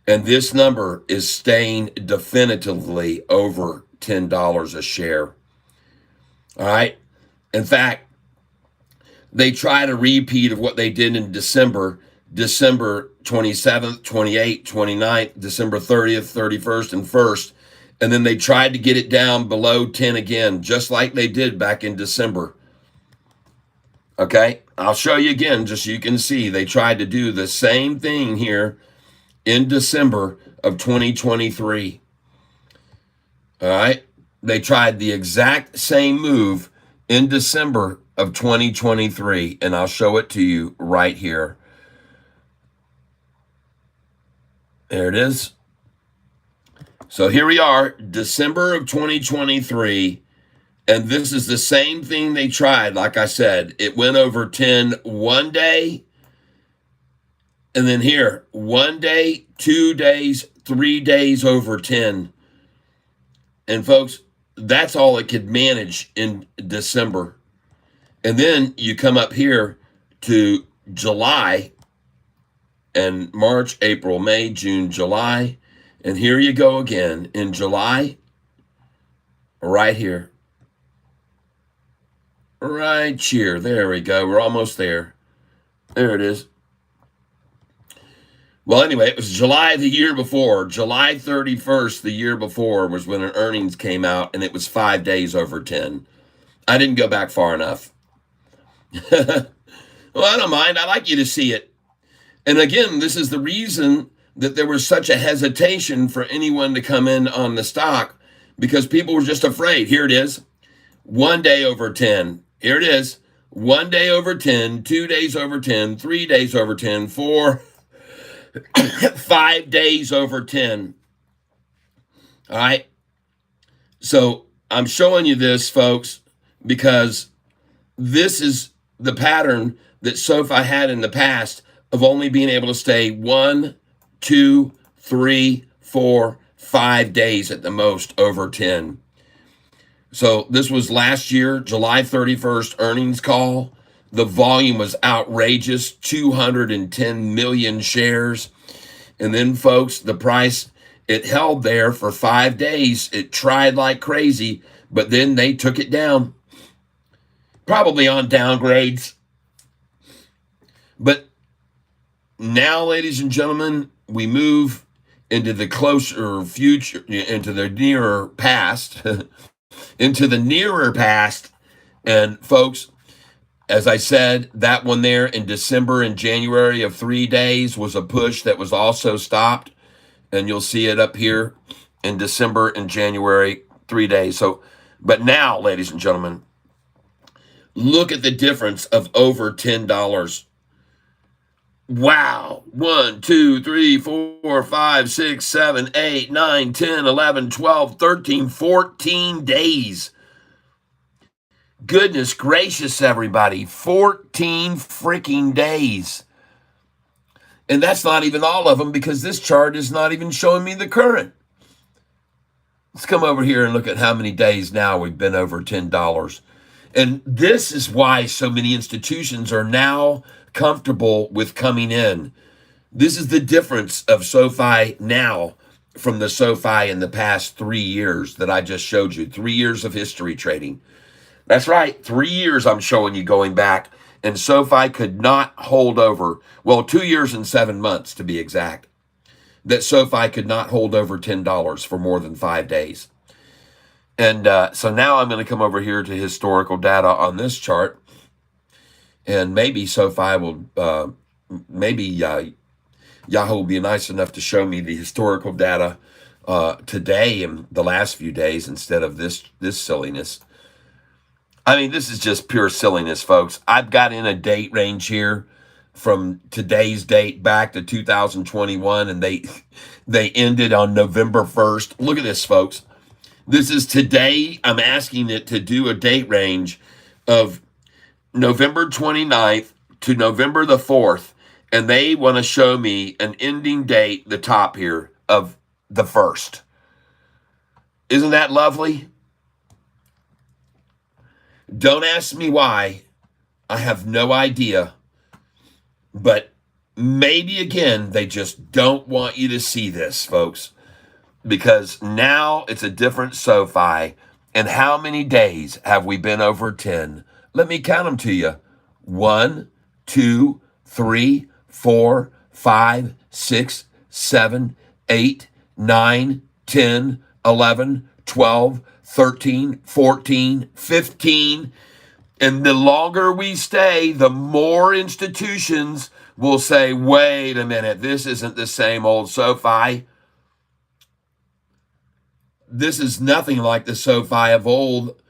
And this number is staying definitively over $10 a share. All right. In fact, they tried a repeat of what they did in December 27th, 28th, 29th, December 30th, 31st, and 1st. And then they tried to get it down below 10 again, just like they did back in December. Okay, I'll show you again, just so you can see. They tried to do the same thing here in December of 2023. All right, they tried the exact same move in December of 2023, and I'll show it to you right here. There it is. So here we are, December of 2023, and this is the same thing they tried. Like I said, it went over 10 one day, and then here, 1 day, 2 days, 3 days over 10. And folks, that's all it could manage in December. And then you come up here to July, and March, April, May, June, July. And here you go again in July, right here. Right here. There we go. We're almost there. There it is. Well, anyway, it was July the year before. July 31st the year before was when an earnings came out, and it was 5 days over 10. I didn't go back far enough. Well, I don't mind. I like you to see it. And again, this is the reason that there was such a hesitation for anyone to come in on the stock, because people were just afraid. Here it is. 1 day over 10. Here it is. 1 day over 10, 2 days over 10, 3 days over 10, 4, 5 days over 10. All right. So I'm showing you this, folks, because this is the pattern that SoFi had in the past of only being able to stay 1, 2, 3, 4, 5 days at the most over 10. So this was last year, July 31st earnings call. The volume was outrageous, 210 million shares. And then, folks, the price, it held there for 5 days. It tried like crazy, but then they took it down, probably on downgrades. But now, ladies and gentlemen, we move into the closer future, into the nearer past, into the nearer past. And folks, as I said, that one there in December and January of 3 days was a push that was also stopped. And you'll see it up here in December and January, 3 days. So, but now, ladies and gentlemen, look at the difference of over $10. Wow. 1, 2, 3, 4, 5, 6, 7, 8, 9, 10, 11, 12, 13, 14 days. Goodness gracious, everybody. 14 freaking days. And that's not even all of them, because this chart is not even showing me the current. Let's come over here and look at how many days now we've been over $10. And this is why so many institutions are now comfortable with coming in. This is the difference of SoFi now from the SoFi in the past 3 years that I just showed you. 3 years of history trading. That's right, 3 years I'm showing you going back. And SoFi could not hold over, well, 2 years and 7 months to be exact, that SoFi could not hold over $10 for more than 5 days. And so now I'm going to come over here to historical data on this chart. And maybe SoFi will, Yahoo will be nice enough to show me the historical data today and the last few days instead of this silliness. I mean, this is just pure silliness, folks. I've got in a date range here from today's date back to 2021, and they ended on November 1st. Look at this, folks. This is today. I'm asking it to do a date range of November 29th to November the 4th, and they want to show me an ending date, the top here, of the 1st. Isn't that lovely? Don't ask me why. I have no idea. But maybe, again, they just don't want you to see this, folks, because now it's a different SoFi. And how many days have we been over 10? Let me count them to you. 1, 2, 3, 4, 5, 6, 7, 8, 9, 10, 11, 12, 13, 14, 15. And the longer we stay, the more institutions will say, wait a minute, this isn't the same old SoFi. This is nothing like the SoFi of old.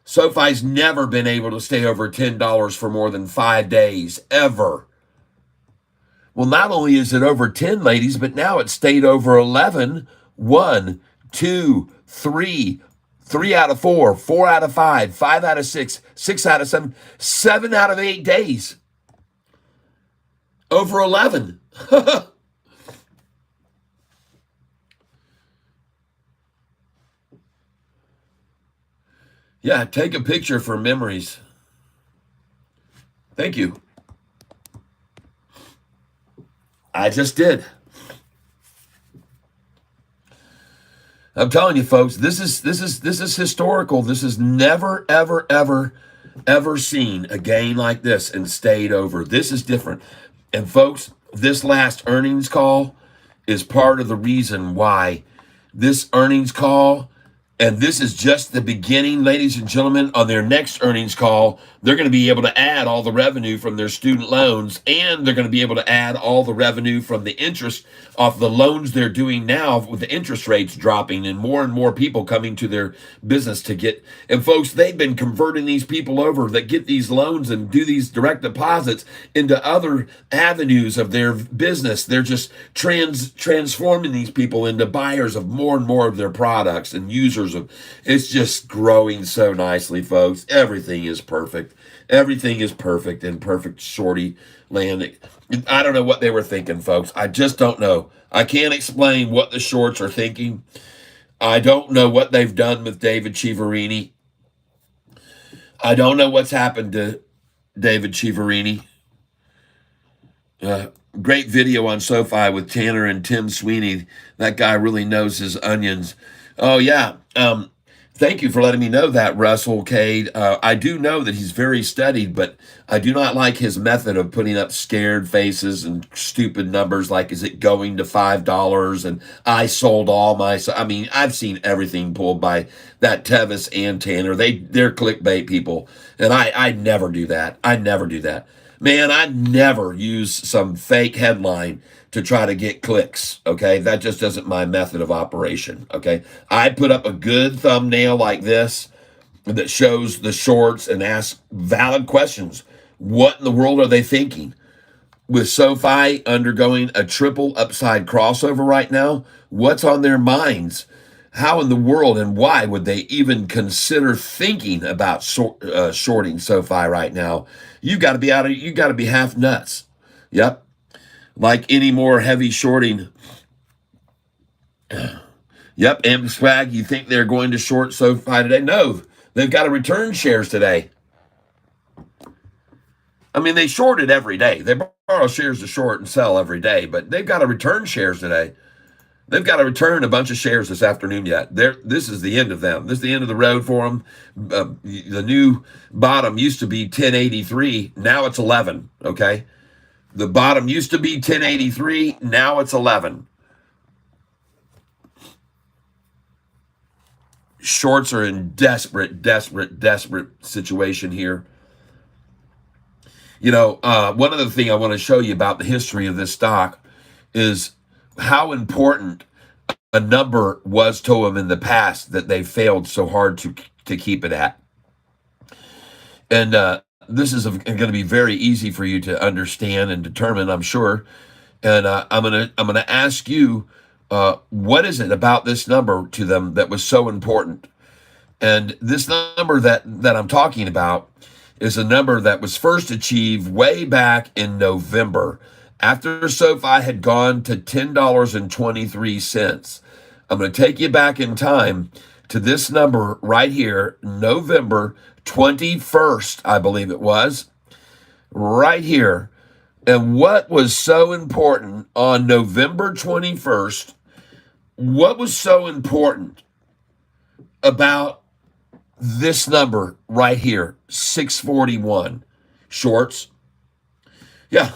SoFi's never been able to stay over $10 for more than 5 days, ever. Well, not only is it over 10, ladies, but now it's stayed over 11. 1, 2, 3, 3 out of 4, 4 out of 5, 5 out of 6, 6 out of 7, 7 out of 8 days. Over 11. Yeah, take a picture for memories. Thank you. I just did. I'm telling you, folks, this is historical. This is never, ever, ever, ever seen a gain like this and stayed over. This is different. And folks, this last earnings call is part of the reason why this earnings call, and this is just the beginning, ladies and gentlemen. On their next earnings call, they're going to be able to add all the revenue from their student loans, and they're going to be able to add all the revenue from the interest off the loans they're doing now with the interest rates dropping and more people coming to their business to get. And folks, they've been converting these people over that get these loans and do these direct deposits into other avenues of their business. They're just transforming these people into buyers of more and more of their products and users of. It's just growing so nicely, folks. Everything is perfect. Everything is perfect in perfect shorty man, I don't know what they were thinking, folks. I just don't know. I can't explain what the shorts are thinking. I don't know what they've done with David Chiaverini. I don't know what's happened to David Chiaverini. Great video on Sofi with Tanner and Tim Sweeney. That guy really knows his onions. Oh, yeah. Thank you for letting me know that, Russell Cade. I do know that he's very studied, but I do not like his method of putting up scared faces and stupid numbers like, is it going to $5? And I sold all my... I mean, I've seen everything pulled by that Tevis and Tanner. They're clickbait people, and I never do that. I never do that. Man, I never use some fake headline to try to get clicks, okay? That just isn't my method of operation, okay? I put up a good thumbnail like this that shows the shorts and ask valid questions. What in the world are they thinking? With SoFi undergoing a triple upside crossover right now, what's on their minds? How in the world and why would they even consider thinking about shorting SoFi right now? You got to be you got to be half nuts. Yep. Like any more heavy shorting. Yep, Swag, you think they're going to short SoFi today? No, they've got to return shares today. I mean, they shorted every day. They borrow shares to short and sell every day, but they've got to return shares today. They've got to return a bunch of shares this afternoon yet. This is the end of them. This is the end of the road for them. The new bottom used to be 1083. Now it's 11, okay? The bottom used to be 1083. Now it's 11. Shorts are in desperate situation here. You know, one other thing I want to show you about the history of this stock is how important a number was to them in the past that they failed so hard to keep it at. And this is going to be very easy for you to understand and determine, I'm sure. And I'm gonna ask you, what is it about this number to them that was so important? And this number that I'm talking about is a number that was first achieved way back in November, after SoFi had gone to $10.23. I'm going to take you back in time to this number right here, November 21st, I believe it was, right here. And what was so important on November 21st? What was so important about this number right here, 641? Shorts. Yeah.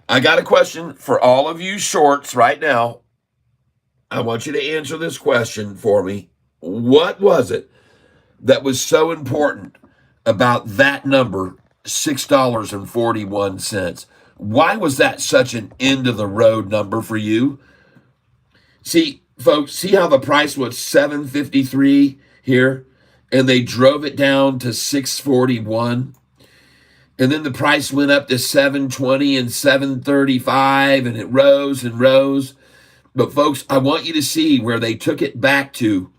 I got a question for all of you shorts right now. I want you to answer this question for me. What was it that was so important about that number, $6.41? Why was that such an end-of-the-road number for you? See, folks, see how the price was $7.53 here, and they drove it down to $6.41? And then the price went up to $7.20 and $7.35, and it rose and rose. But folks, I want you to see where they took it back to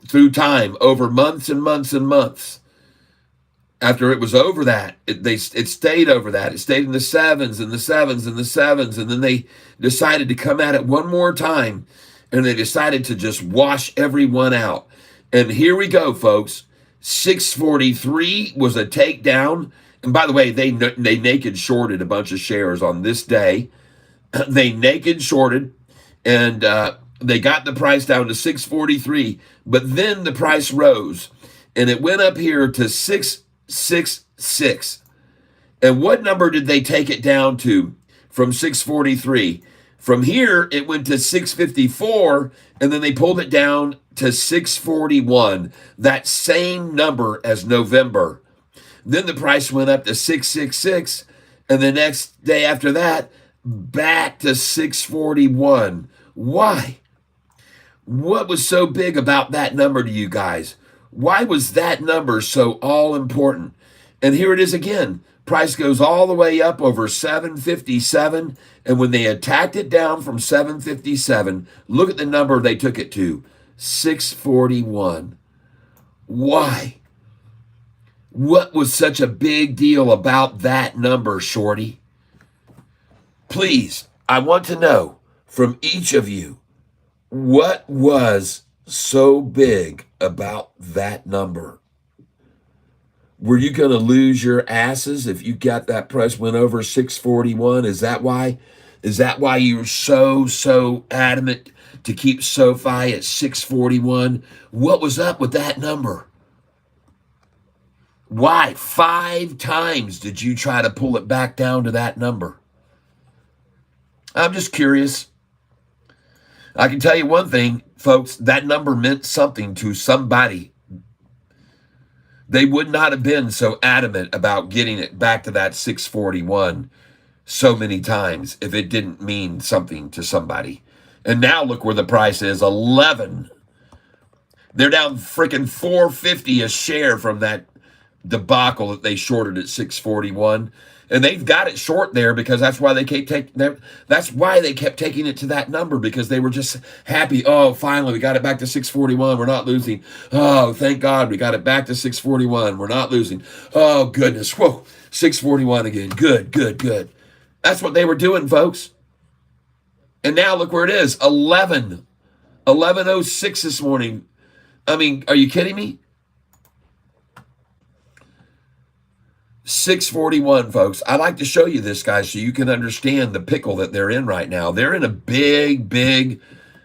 through time, over months and months and months. After it was over that, it stayed over that. It stayed in the sevens and the sevens and the sevens. And then they decided to come at it one more time, and they decided to just wash everyone out. And here we go, folks. 643 was a takedown. And by the way, they naked shorted a bunch of shares on this day. They naked shorted, and they got the price down to 643. But then the price rose, and it went up here to 666. And what number did they take it down to from 643? From here, it went to 654, and then they pulled it down to 641, that same number as November. Then the price went up to 666, and the next day after that, back to 641. Why? What was so big about that number to you guys? Why was that number so all important? And here it is again. Price goes all the way up over 757, and when they attacked it down from 757, look at the number they took it to, 641. Why? What was such a big deal about that number, Shorty? Please, I want to know from each of you, what was so big about that number? Were you going to lose your asses if you got that price went over 641? Is that why? Is that why you were so adamant to keep SoFi at 641? What was up with that number? Why? 5 times did you try to pull it back down to that number? I'm just curious. I can tell you one thing, folks, that number meant something to somebody. They would not have been so adamant about getting it back to that 641 so many times if it didn't mean something to somebody. And now look where the price is, 11. They're down freaking 450 a share from that debacle that they shorted at 641. And they've got it short there because that's why they kept taking it to that number, because they were just happy. Oh, finally we got it back to 641. We're not losing. Oh, thank God we got it back to 641. We're not losing. Oh goodness. Whoa, 641 again. Good. That's what they were doing, folks. And now look where it is. 11:06 this morning. I mean, are you kidding me? 641, folks. I'd like to show you this, guys, so you can understand the pickle that they're in right now. They're in a big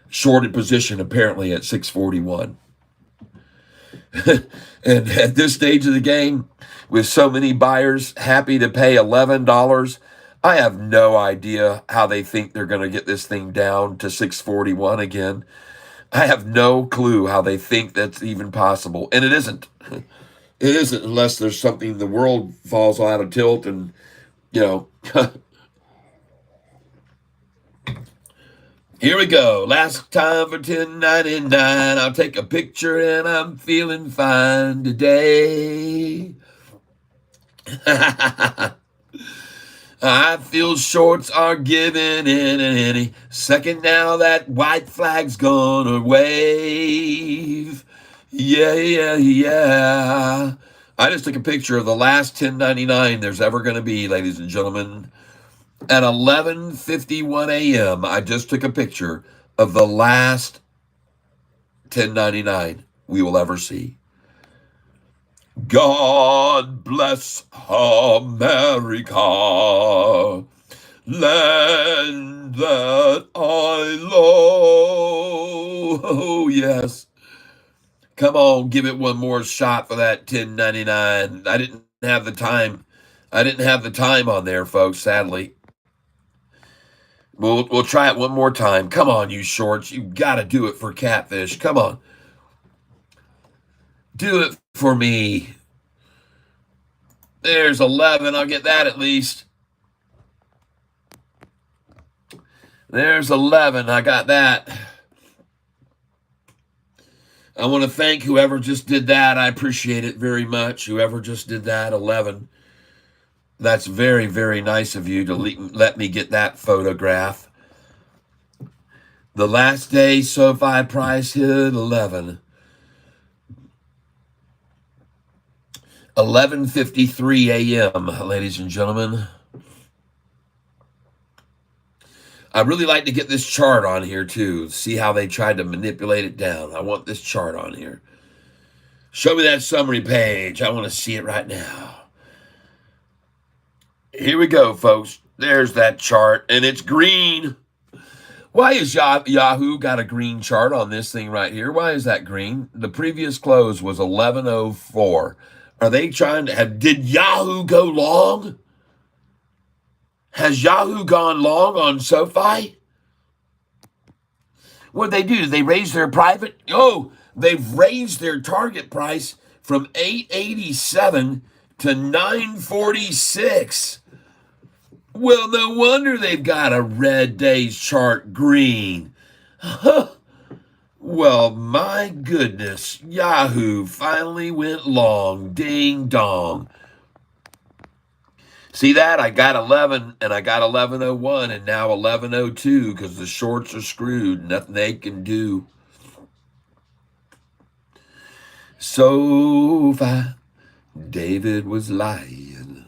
shorted position, apparently, at 641. And at this stage of the game, with so many buyers happy to pay $11, I have no idea how they think they're going to get this thing down to 641 again. I have no clue how they think that's even possible. And it isn't. It isn't, unless there's something, the world falls out of tilt and, Here we go. Last time for 1099. I'll take a picture and I'm feeling fine today. I feel shorts are giving in any second now. That white flag's gonna wave. Yeah. I just took a picture of the last 1099 there's ever going to be, ladies and gentlemen. At 11:51 a.m., I just took a picture of the last 1099 we will ever see. God bless America, land that I love. Oh, yes. Come on, give it one more shot for that 1099. I didn't have the time. I didn't have the time on there, folks, sadly. We'll try it one more time. Come on, you shorts. You got to do it for Catfish. Come on. Do it for me. There's 11. I'll get that at least. There's 11. I got that. I want to thank whoever just did that. I appreciate it very much. Whoever just did that, 11. That's very nice of you to let me get that photograph. The last day SoFi price hit 11. 11:53 a.m., ladies and gentlemen. I'd really like to get this chart on here, too. See how they tried to manipulate it down. I want this chart on here. Show me that summary page. I want to see it right now. Here we go, folks. There's that chart, and it's green. Why is Yahoo got a green chart on this thing right here? Why is that green? The previous close was 11:04. Are they trying to did Yahoo go long? Has Yahoo gone long on SoFi? What did they do? Did they raise their private? Oh, they've raised their target price from $8.87 to $9.46. Well, no wonder they've got a red days chart green. Well, my goodness, Yahoo finally went long. Ding dong. See that? I got 11 and I got 11:01 and now 11:02 because the shorts are screwed. Nothing they can do. SoFi, David was lying.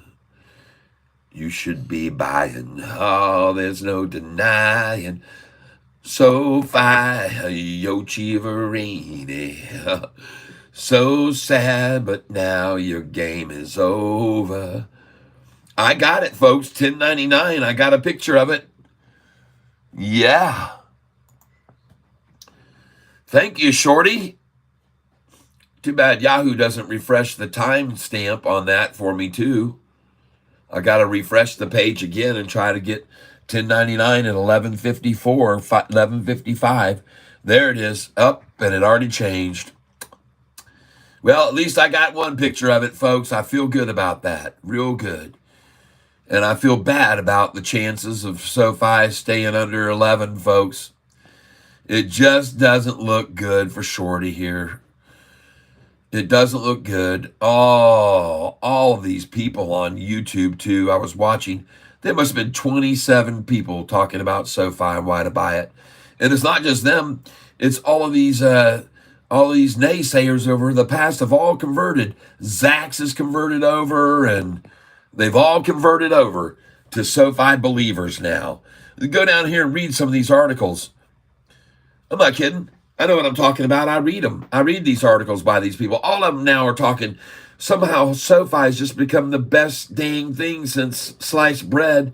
You should be buying. Oh, there's no denying. Sofi, Yochivarini. So sad, but now your game is over. I got it, folks. 10.99. I got a picture of it. Yeah. Thank you, Shorty. Too bad Yahoo doesn't refresh the timestamp on that for me, too. I got to refresh the page again and try to get 10.99 at 11.54, 11.55. There it is. Up, and it already changed. Well, at least I got one picture of it, folks. I feel good about that. Real good. And I feel bad about the chances of SoFi staying under 11, folks. It just doesn't look good for Shorty here. It doesn't look good. Oh, all of these people on YouTube, too, I was watching. There must have been 27 people talking about SoFi and why to buy it. And it's not just them. It's all these naysayers over the past have all converted. Zax is converted over, and they've all converted over to SoFi believers now. Go down here and read some of these articles. I'm not kidding. I know what I'm talking about. I read them. I read these articles by these people. All of them now are talking. Somehow SoFi has just become the best dang thing since sliced bread.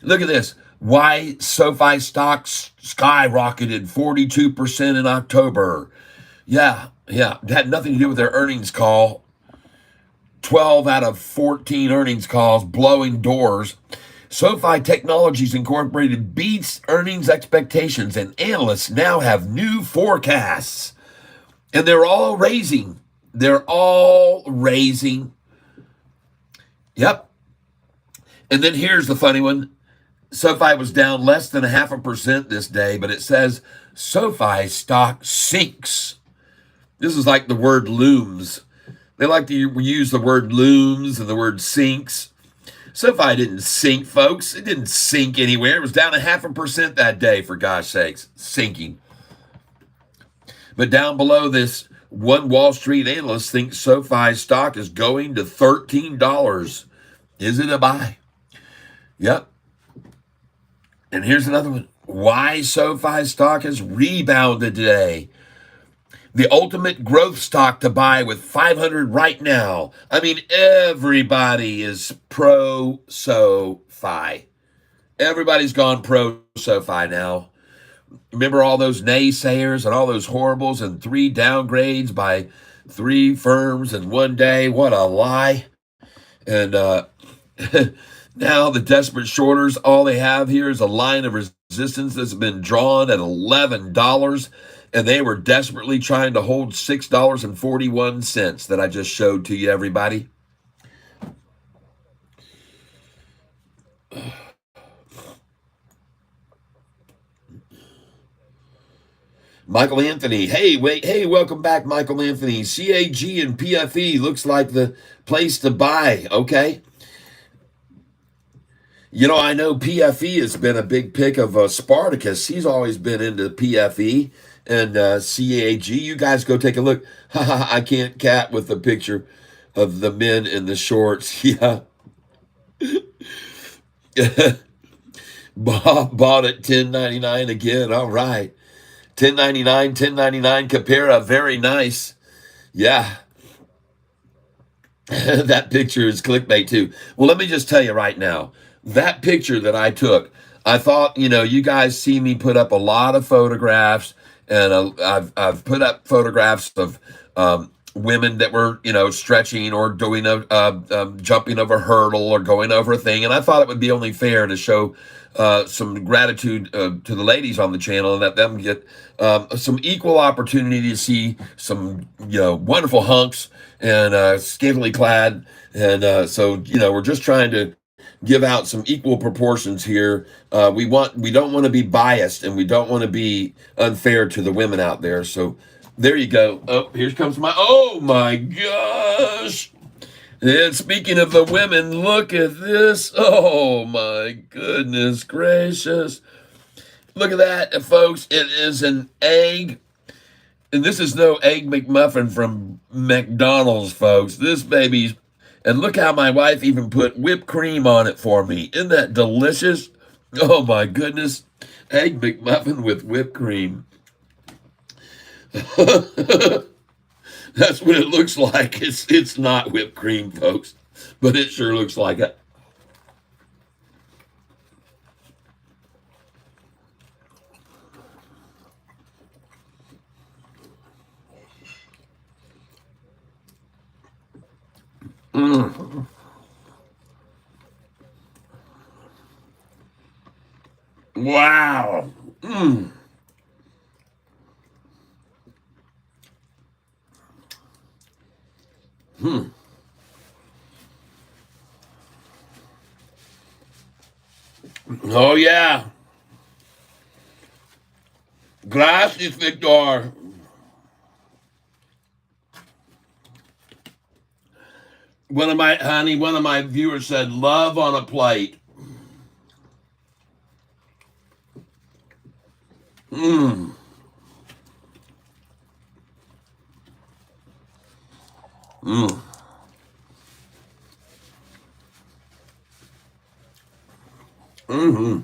Look at this. Why SoFi stocks skyrocketed 42% in October. Yeah. It had nothing to do with their earnings call. 12 out of 14 earnings calls blowing doors. SoFi Technologies Incorporated beats earnings expectations, and analysts now have new forecasts. And they're all raising. Yep. And then here's the funny one. SoFi was down less than 0.5% this day, but it says SoFi stock sinks. This is like the word looms. They like to use the word looms and the word sinks. SoFi didn't sink, folks. It didn't sink anywhere. It was down 0.5% that day, for gosh sakes. Sinking. But down below this, one Wall Street analyst thinks SoFi stock is going to $13. Is it a buy? Yep. And here's another one. Why SoFi stock has rebounded today. The ultimate growth stock to buy with 500 right now. I mean, everybody is pro SoFi. Everybody's gone pro SoFi now. Remember all those naysayers and all those horribles and 3 downgrades by 3 firms in one day? What a lie. And now the desperate shorters, all they have here is a line of resistance that's been drawn at $11. And they were desperately trying to hold $6.41 that I just showed to you, everybody. Michael Anthony. Hey, welcome back, Michael Anthony. CAG and PFE looks like the place to buy, okay? You know, I know PFE has been a big pick of Spartacus. He's always been into PFE. And CAG, you guys go take a look. I can't cat with the picture of the men in the shorts. Yeah. Bought at $10.99 again. All right. $10.99 Capera. Very nice. Yeah. That picture is clickbait too. Well, let me just tell you right now. That picture that I took, I thought, you guys see me put up a lot of photographs. And I've put up photographs of women that were, stretching or doing jumping over a hurdle or going over a thing. And I thought it would be only fair to show some gratitude to the ladies on the channel and let them get some equal opportunity to see some, wonderful hunks and scantily clad. And so, we're just trying to give out some equal proportions here. We don't want to be biased, and we don't want to be unfair to the women out there. So there you go. Oh, here comes oh my gosh. And speaking of the women, look at this. Oh my goodness gracious. Look at that, folks. It is an egg. And this is no Egg McMuffin from McDonald's, folks. This baby's, and look how my wife even put whipped cream on it for me. Isn't that delicious? Oh my goodness. Egg McMuffin with whipped cream. That's what it looks like. It's not whipped cream, folks, but it sure looks like it. Mm. Wow. Mm. Hmm. Oh yeah. Gracias, Victor. One of my viewers said, love on a plate. Mm. Mm. Mm-hmm.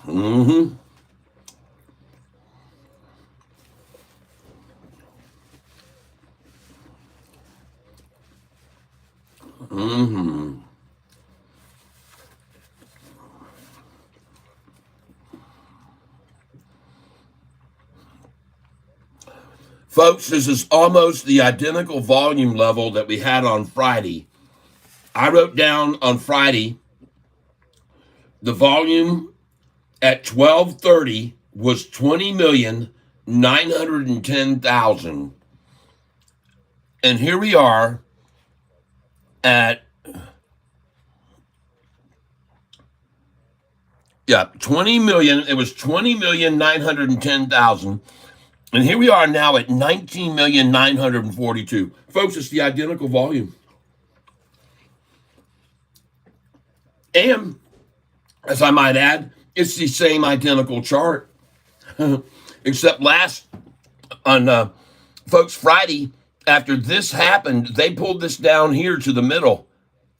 Mm-hmm. Mm-hmm. Folks, this is almost the identical volume level that we had on Friday. I wrote down on Friday the volume at 12:30 was 20,910,000. And here we are at 20 million. It was 20,910,000. And here we are now at 19,942,000. Folks, it's the identical volume. And as I might add, it's the same identical chart. Except on folks, Friday, after this happened, they pulled this down here to the middle,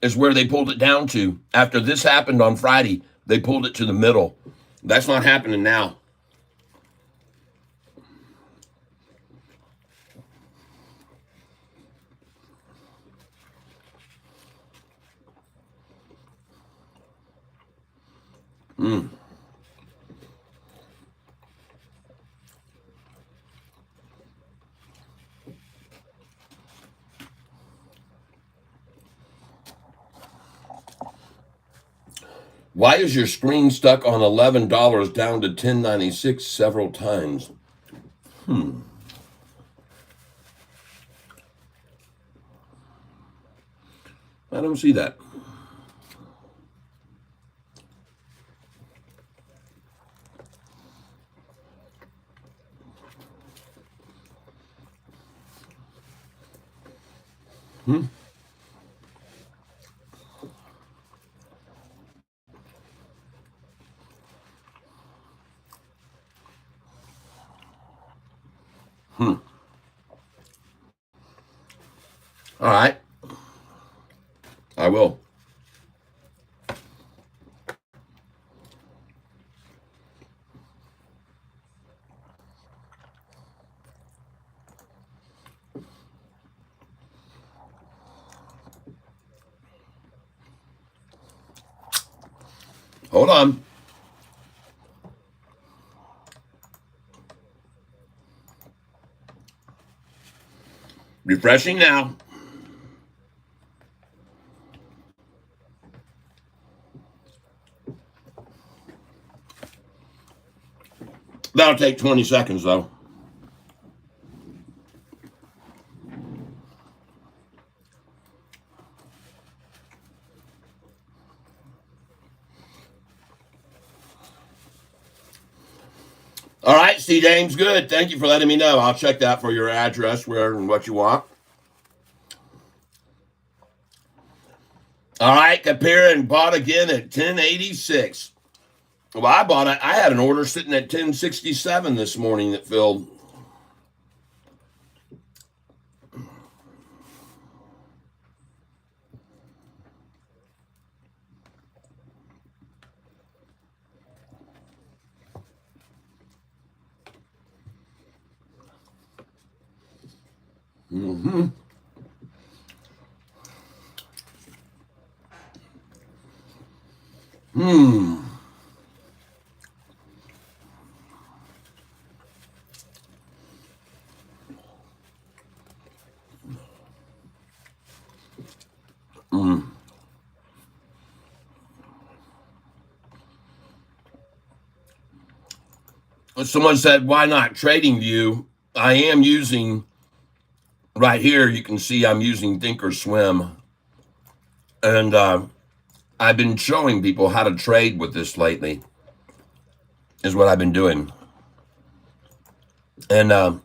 is where they pulled it down to. After this happened on Friday, they pulled it to the middle. That's not happening now. Mm. Why is your screen stuck on $11 down to $10.96 several times? I don't see that. All right. I will. Hold on. Refreshing now. That'll take 20 seconds, though. All right, C. Dame's good. Thank you for letting me know. I'll check that for your address, where and what you want. All right, Kapira and bought again at 1086. Well, I bought it. I had an order sitting at 1067 this morning that filled. Mm-hmm. Hmm. Mm. Someone said, why not trading view? I am using right here. You can see I'm using Thinkorswim. And I've been showing people how to trade with this lately, is what I've been doing. And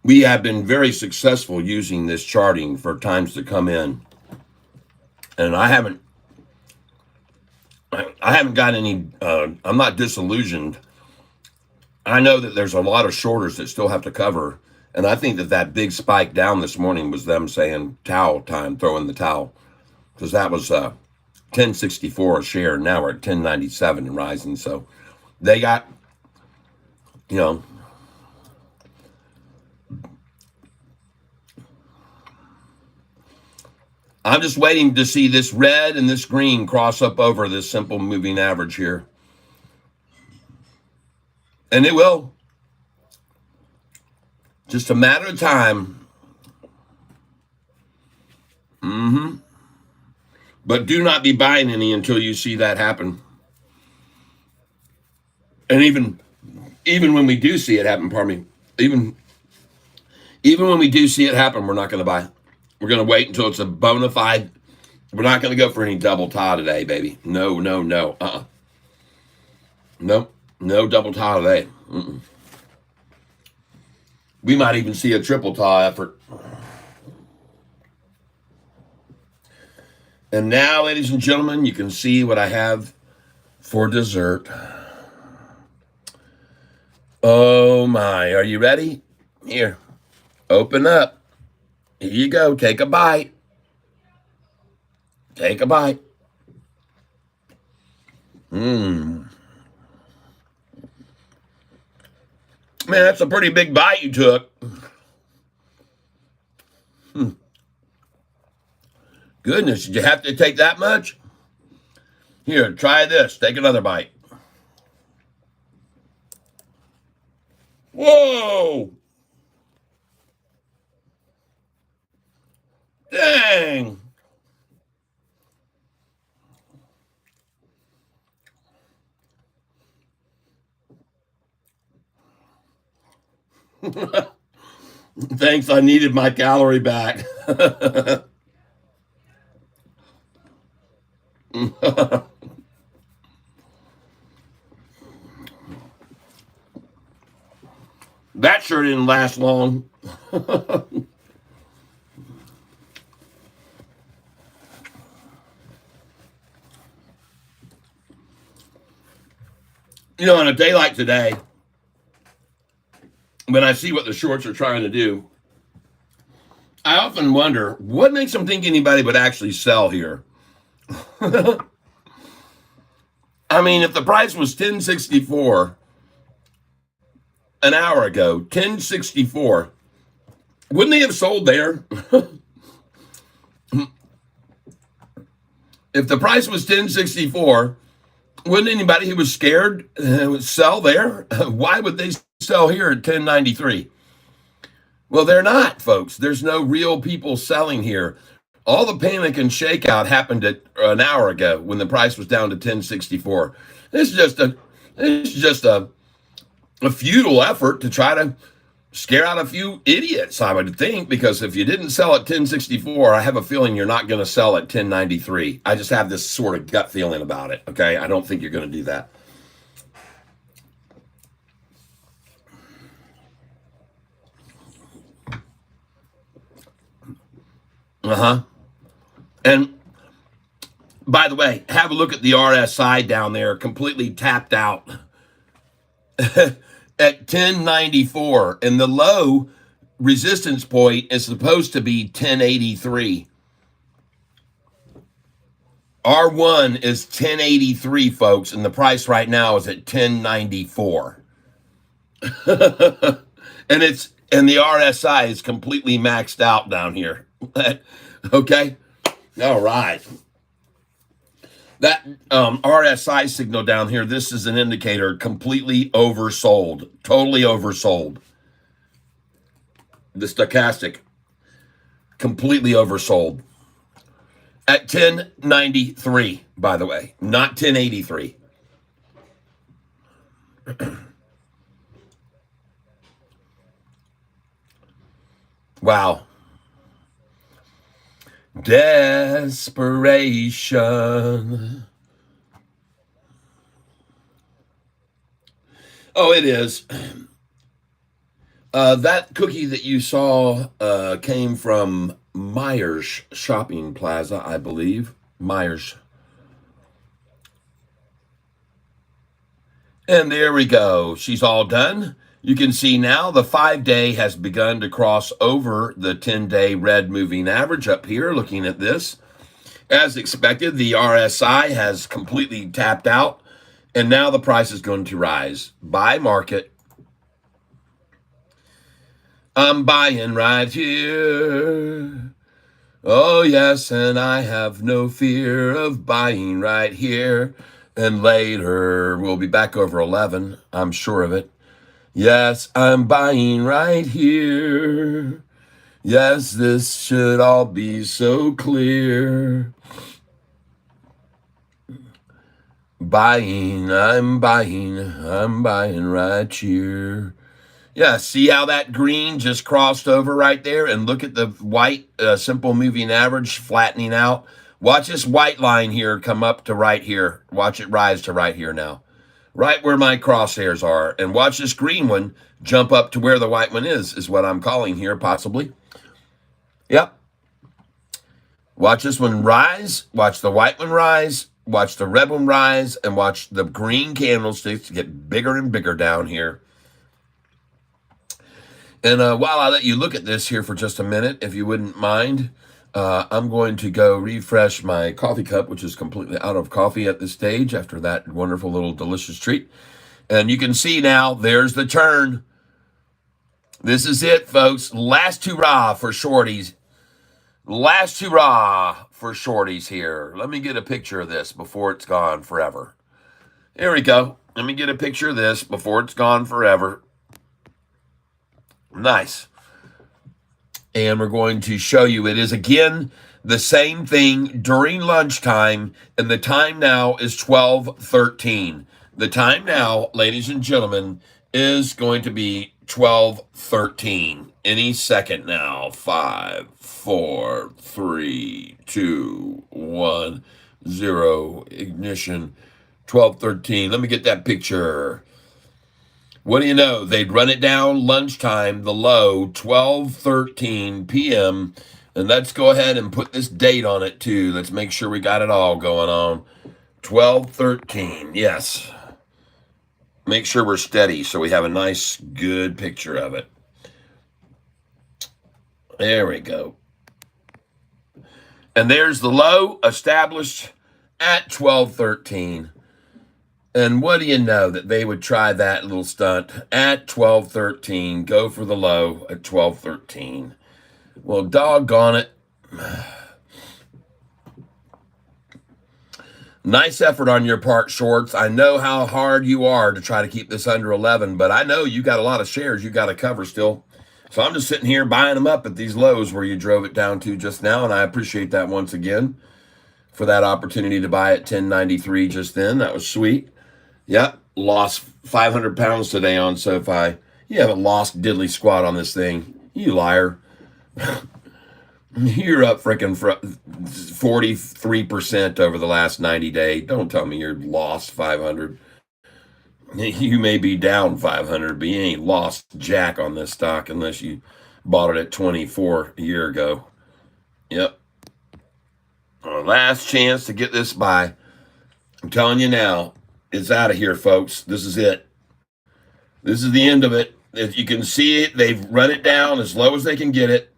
we have been very successful using this charting for times to come in. And I haven't got any, I'm not disillusioned. I know that there's a lot of shorters that still have to cover. And I think that that big spike down this morning was them saying towel time, throw in the towel. Because that was 1064 a share. Now we're at 1097 and rising. So they got, you know, I'm just waiting to see this red and this green cross up over this simple moving average here. And it will. Just a matter of time. Mm-hmm. But do not be buying any until you see that happen. And even when we do see it happen, pardon me, even when we do see it happen, we're not going to buy. We're going to wait until it's a bona fide. We're not going to go for any double tie today, baby. No, no, no. Nope. No double tie today. Mm-mm. We might even see a triple tie effort. And now, ladies and gentlemen, you can see what I have for dessert. Oh my, are you ready? Here, open up. Here you go. Take a bite. Take a bite. Mmm. Man, that's a pretty big bite you took. Goodness, did you have to take that much? Here, try this. Take another bite. Whoa! Dang! Thanks, I needed my calorie back. That sure didn't last long. You know, on a day like today, when I see what the shorts are trying to do, I often wonder what makes them think anybody would actually sell here. I mean, if the price was 1064 an hour ago, 1064, wouldn't they have sold there? If the price was 1064, wouldn't anybody who was scared sell there? Why would they sell here at 1093? Well, they're not, folks. There's no real people selling here. All the panic and shakeout happened an hour ago when the price was down to 1064. It's just a futile effort to try to scare out a few idiots, I would think, because if you didn't sell at 1064, I have a feeling you're not going to sell at 1093. I just have this sort of gut feeling about it, okay? I don't think you're going to do that. Uh-huh. And By the way, have a look at the RSI down there, completely tapped out at 1094, and the low resistance point is supposed to be 1083. R1 is 1083, folks, and the price right now is at 1094. And the RSI is completely maxed out down here. Okay? All right. That RSI signal down here, this is an indicator completely oversold, totally oversold. The stochastic, completely oversold. At 1093, by the way, not 1083. Wow. Desperation. Oh, it is. That cookie that you saw came from Myers Shopping Plaza, I believe. Myers. And there we go. She's all done. You can see now the 5-day has begun to cross over the 10-day red moving average up here, looking at this. As expected, the RSI has completely tapped out, and now the price is going to rise. Buy market. I'm buying right here. Oh, yes, and I have no fear of buying right here. And later, we'll be back over 11. I'm sure of it. Yes, I'm buying right here. Yes, this should all be so clear. I'm buying right here. Yeah, see how that green just crossed over right there? And look at the white simple moving average flattening out. Watch this white line here come up to right here. Watch it rise to right here now. Right where my crosshairs are. And watch this green one jump up to where the white one is what I'm calling here, possibly. Yep. Watch this one rise. Watch the white one rise. Watch the red one rise. And watch the green candlesticks get bigger and bigger down here. And while I let you look at this here for just a minute, if you wouldn't mind, I'm going to go refresh my coffee cup, which is completely out of coffee at this stage after that wonderful little delicious treat. And you can see now, there's the turn. This is it, folks. Last hurrah for shorties. Last hurrah for shorties here. Let me get a picture of this before it's gone forever. Here we go. Let me get a picture of this before it's gone forever. Nice. And we're going to show you it is again the same thing during lunchtime, and the time now is 12:13. The time now, ladies and gentlemen, is going to be 12:13. Any second now. 5, 4, 3, 2, 1, 0. Ignition. 12:13. Let me get that picture. What do you know? They'd run it down lunchtime, the low, 12:13 p.m. And let's go ahead and put this date on it, too. Let's make sure we got it all going on. 12:13, yes. Make sure we're steady so we have a nice, good picture of it. There we go. And there's the low established at 12:13. And what do you know that they would try that little stunt at 12:13, go for the low at 12:13. Well, doggone it. Nice effort on your part, shorts. I know how hard you are to try to keep this under 11, but I know you got a lot of shares you got to cover still. So I'm just sitting here buying them up at these lows where you drove it down to just now, and I appreciate that once again for that opportunity to buy at 1093 just then. That was sweet. Yep, lost 500 pounds today on Sofi. You haven't lost diddly squat on this thing. You liar. You're up freaking 43% over the last 90 days. Don't tell me you're lost 500. You may be down 500, but you ain't lost jack on this stock unless you bought it at 24 a year ago. Yep. Last chance to get this by. I'm telling you now, it's out of here, folks. This is it. This is the end of it. If you can see it, they've run it down as low as they can get it.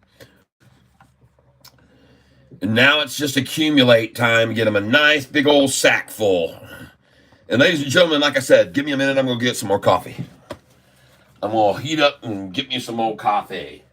And now it's just accumulate time. Get them a nice big old sack full. And ladies and gentlemen, like I said, give me a minute. I'm going to get some more coffee. I'm going to heat up and get me some more coffee.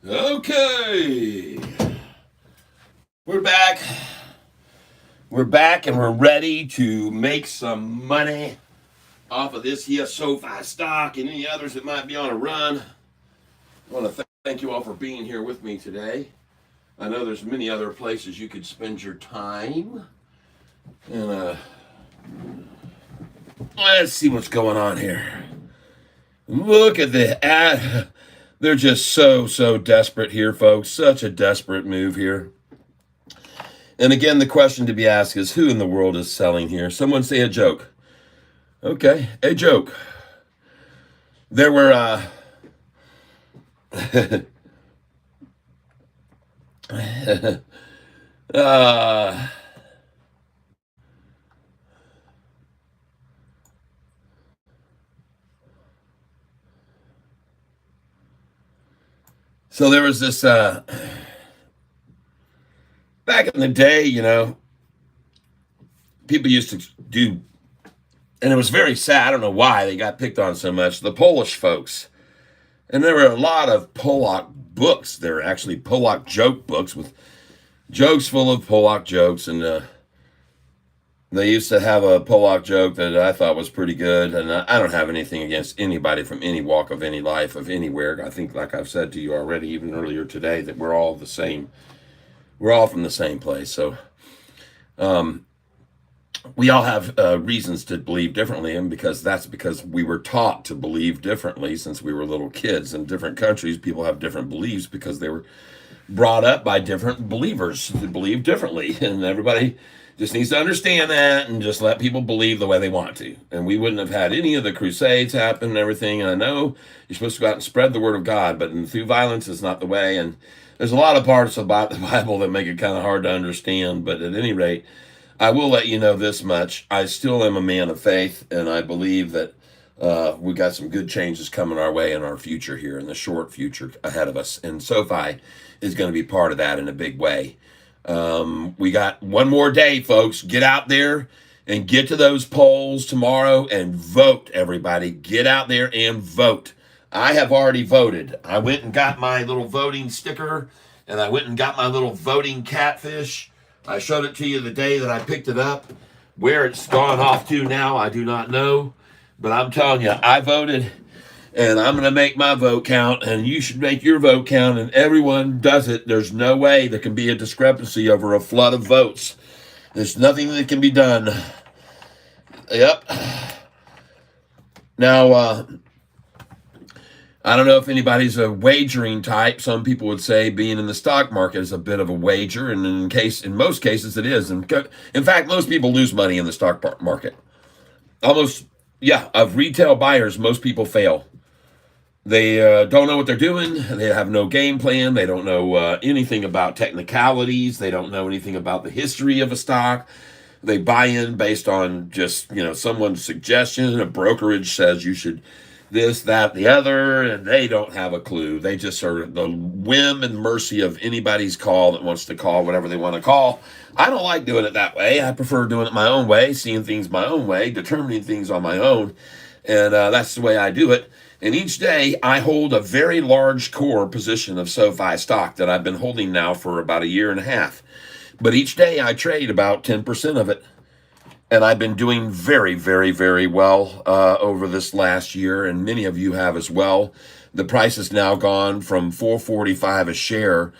Okay. We're back. We're back and we're ready to make some money off of this here Sofi stock and any others that might be on a run. I want to thank you all for being here with me today. I know there's many other places you could spend your time. And let's see what's going on here. Look at the ad. They're just so desperate here, folks. Such a desperate move here. And again, the question to be asked is, who in the world is selling here? Someone say a joke. Okay, a joke. There were so there was this back in the day, people used to do, and it was very sad. I don't know why they got picked on so much. The Polish folks, and there were a lot of Polak books. There were actually Polak joke books with jokes full of Polak jokes, and they used to have a Polak joke that I thought was pretty good. And I don't have anything against anybody from any walk of any life of anywhere. I think, like I've said to you already, even earlier today, that we're all the same. We're all from the same place. So we all have reasons to believe differently, and that's because we were taught to believe differently since we were little kids. In different countries, people have different beliefs because they were brought up by different believers who believe differently, and everybody just needs to understand that and just let people believe the way they want to. And we wouldn't have had any of the crusades happen and everything. And I know you're supposed to go out and spread the word of God, but through violence is not the way. And there's a lot of parts about the Bible that make it kind of hard to understand. But at any rate, I will let you know this much. I still am a man of faith, and I believe that we got some good changes coming our way in our future here, in the short future ahead of us. And SoFi is going to be part of that in a big way. We got one more day, folks. Get out there and get to those polls tomorrow and vote, everybody. Get out there and vote. I have already voted. I went and got my little voting sticker, and I went and got my little voting catfish. I showed it to you the day that I picked it up. Where it's gone off to now, I do not know. But I'm telling you, I voted, and I'm going to make my vote count, and you should make your vote count, and everyone does it. There's no way there can be a discrepancy over a flood of votes. There's nothing that can be done. Yep. Now, I don't know if anybody's a wagering type. Some people would say being in the stock market is a bit of a wager, and in most cases it is. And in fact, most people lose money in the stock market. Of retail buyers, most people fail. They don't know what they're doing. They have no game plan. They don't know anything about technicalities. They don't know anything about the history of a stock. They buy in based on just, someone's suggestion. A brokerage says you should this, that, the other, and they don't have a clue. They just are the whim and mercy of anybody's call that wants to call whatever they want to call. I don't like doing it that way. I prefer doing it my own way, seeing things my own way, determining things on my own, and that's the way I do it. And each day I hold a very large core position of SoFi stock that I've been holding now for about a year and a half. But each day I trade about 10% of it. And I've been doing very, very, very well over this last year, and many of you have as well. The price has now gone from $4.45 a share.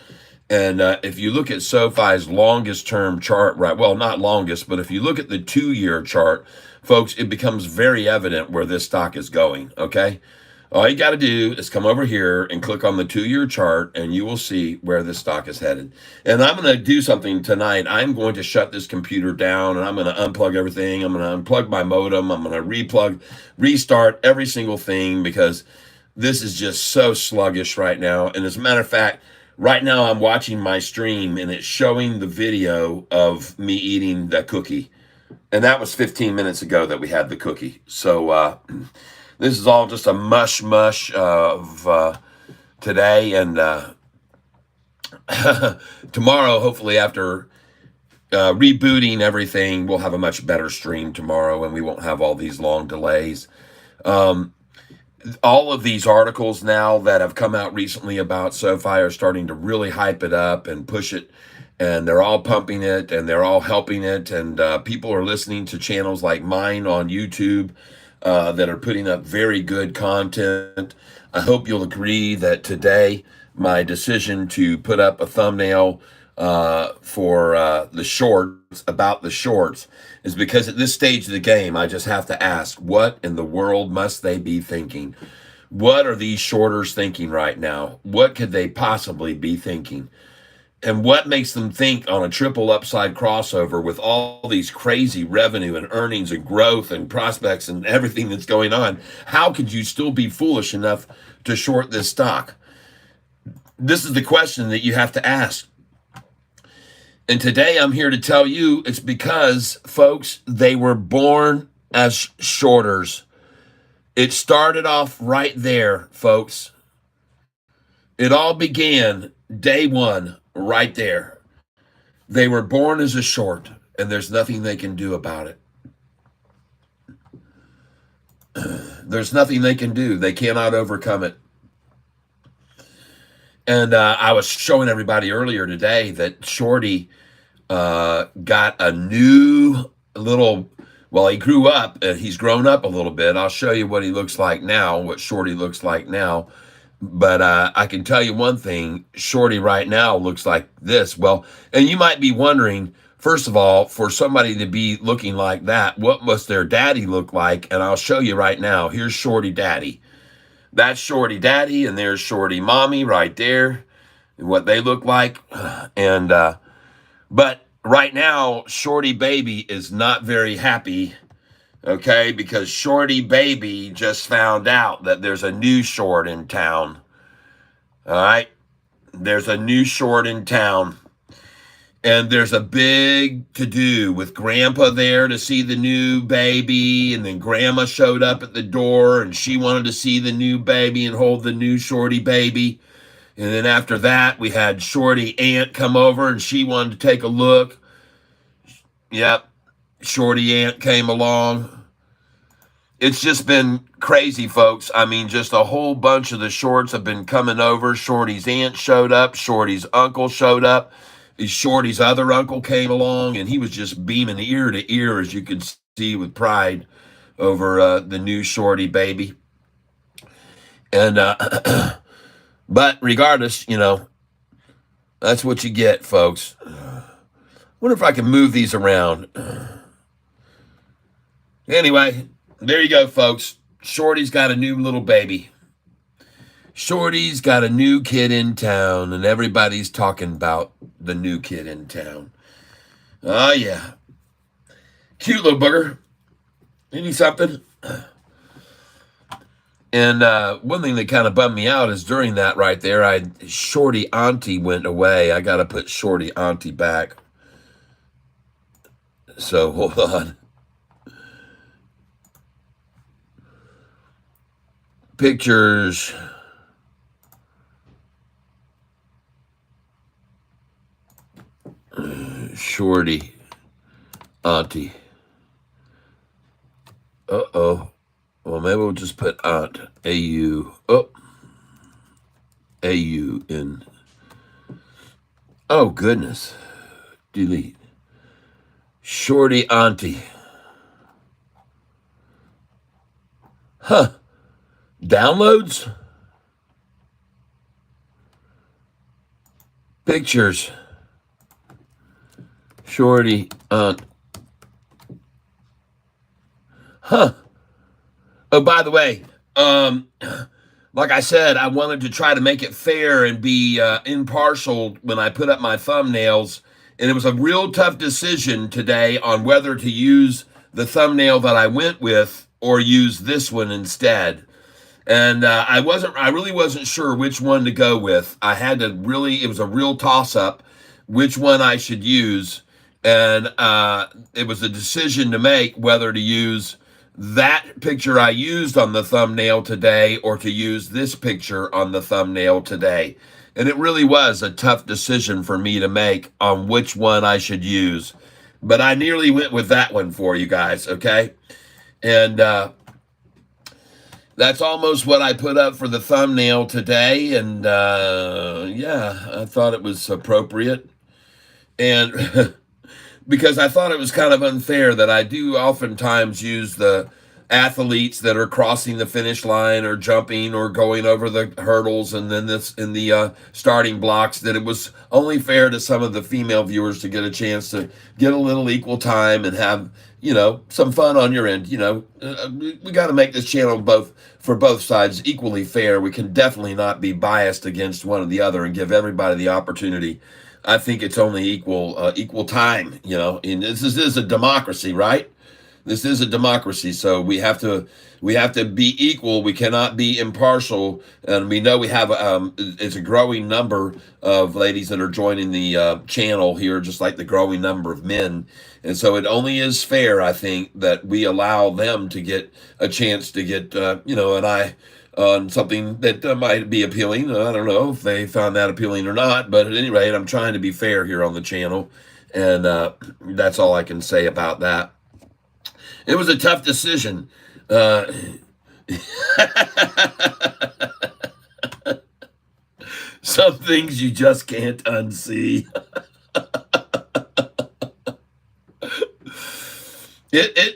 And if you look at SoFi's longest term chart, right? Well, not longest, but if you look at the 2-year chart, folks, it becomes very evident where this stock is going, okay? All you got to do is come over here and click on the 2-year chart, and you will see where this stock is headed. And I'm going to do something tonight. I'm going to shut this computer down, and I'm going to unplug everything. I'm going to unplug my modem. I'm going to restart every single thing, because this is just so sluggish right now. And as a matter of fact, right now I'm watching my stream, and it's showing the video of me eating the cookie. And that was 15 minutes ago that we had the cookie. So, this is all just a mush of today, and tomorrow, hopefully after rebooting everything, we'll have a much better stream tomorrow, and we won't have all these long delays. all of these articles now that have come out recently about SoFi are starting to really hype it up and push it, and they're all pumping it and they're all helping it, and people are listening to channels like mine on YouTube that are putting up very good content. I hope you'll agree that today my decision to put up a thumbnail for the shorts, about the shorts, is because at this stage of the game, I just have to ask, what in the world must they be thinking? What are these shorters thinking right now? What could they possibly be thinking? And what makes them think on a triple upside crossover with all these crazy revenue and earnings and growth and prospects and everything that's going on? How could you still be foolish enough to short this stock? This is the question that you have to ask. And today I'm here to tell you it's because, folks, they were born as shorters. It started off right there, folks. It all began day one right there. They were born as a short, and there's nothing they can do about it. There's nothing they can do. They cannot overcome it. And I was showing everybody earlier today that Shorty got a new little, well, he grew up, he's grown up a little bit. I'll show you what he looks like now, what Shorty looks like now. But I can tell you one thing, Shorty right now looks like this. Well, and you might be wondering, first of all, for somebody to be looking like that, what must their daddy look like? And I'll show you right now. Here's Shorty daddy. That's Shorty daddy, and there's Shorty mommy right there, and what they look like. And but right now, Shorty baby is not very happy, okay, because Shorty baby just found out that there's a new short in town. All right, there's a new short in town. And there's a big to-do with Grandpa there to see the new baby, and then Grandma showed up at the door, and she wanted to see the new baby and hold the new Shorty baby. And then after that, we had Shorty aunt come over, and she wanted to take a look. Yep, Shorty aunt came along. It's just been crazy, folks. I mean, just a whole bunch of the shorts have been coming over. Shorty's aunt showed up. Shorty's uncle showed up. Shorty's other uncle came along, and he was just beaming ear to ear, as you can see, with pride over the new Shorty baby. And but regardless, you know, that's what you get, folks. Wonder if I can move these around. Anyway, there you go, folks. Shorty's got a new little baby. Shorty's got a new kid in town, and everybody's talking about the new kid in town. Oh, yeah. Cute little booger. Ain't he something? And one thing that kind of bummed me out is during that right there, Shorty Auntie went away. I got to put Shorty Auntie back. So, hold on. Pictures. Shorty Auntie. Uh-oh. Well, maybe we'll just put Aunt A-U. Oh. A-U in. Oh, goodness. Delete. Shorty Auntie. Huh. Downloads? Pictures. Shorty Aunt. Huh. Oh, by the way, like I said, I wanted to try to make it fair and be impartial when I put up my thumbnails. And it was a real tough decision today on whether to use the thumbnail that I went with or use this one instead. And I really wasn't sure which one to go with. It was a real toss-up which one I should use. And it was a decision to make whether to use that picture I used on the thumbnail today or to use this picture on the thumbnail today. And it really was a tough decision for me to make on which one I should use. But I nearly went with that one for you guys, okay? And that's almost what I put up for the thumbnail today. And yeah, I thought it was appropriate. And because I thought it was kind of unfair that I do oftentimes use the athletes that are crossing the finish line or jumping or going over the hurdles and then this in the starting blocks, that it was only fair to some of the female viewers to get a chance to get a little equal time and have, some fun on your end. We got to make this channel both for both sides equally fair. We can definitely not be biased against one or the other and give everybody the opportunity. I think it's only equal time, and this is a democracy, right? This is a democracy, so we have to be equal. We cannot be impartial, and we know we have it's a growing number of ladies that are joining the channel here, just like the growing number of men, and so it only is fair, I think, that we allow them to get a chance to get an eye on something that might be appealing. I don't know if they found that appealing or not, but at any rate, I'm trying to be fair here on the channel, and that's all I can say about that. It was a tough decision. Some things you just can't unsee. It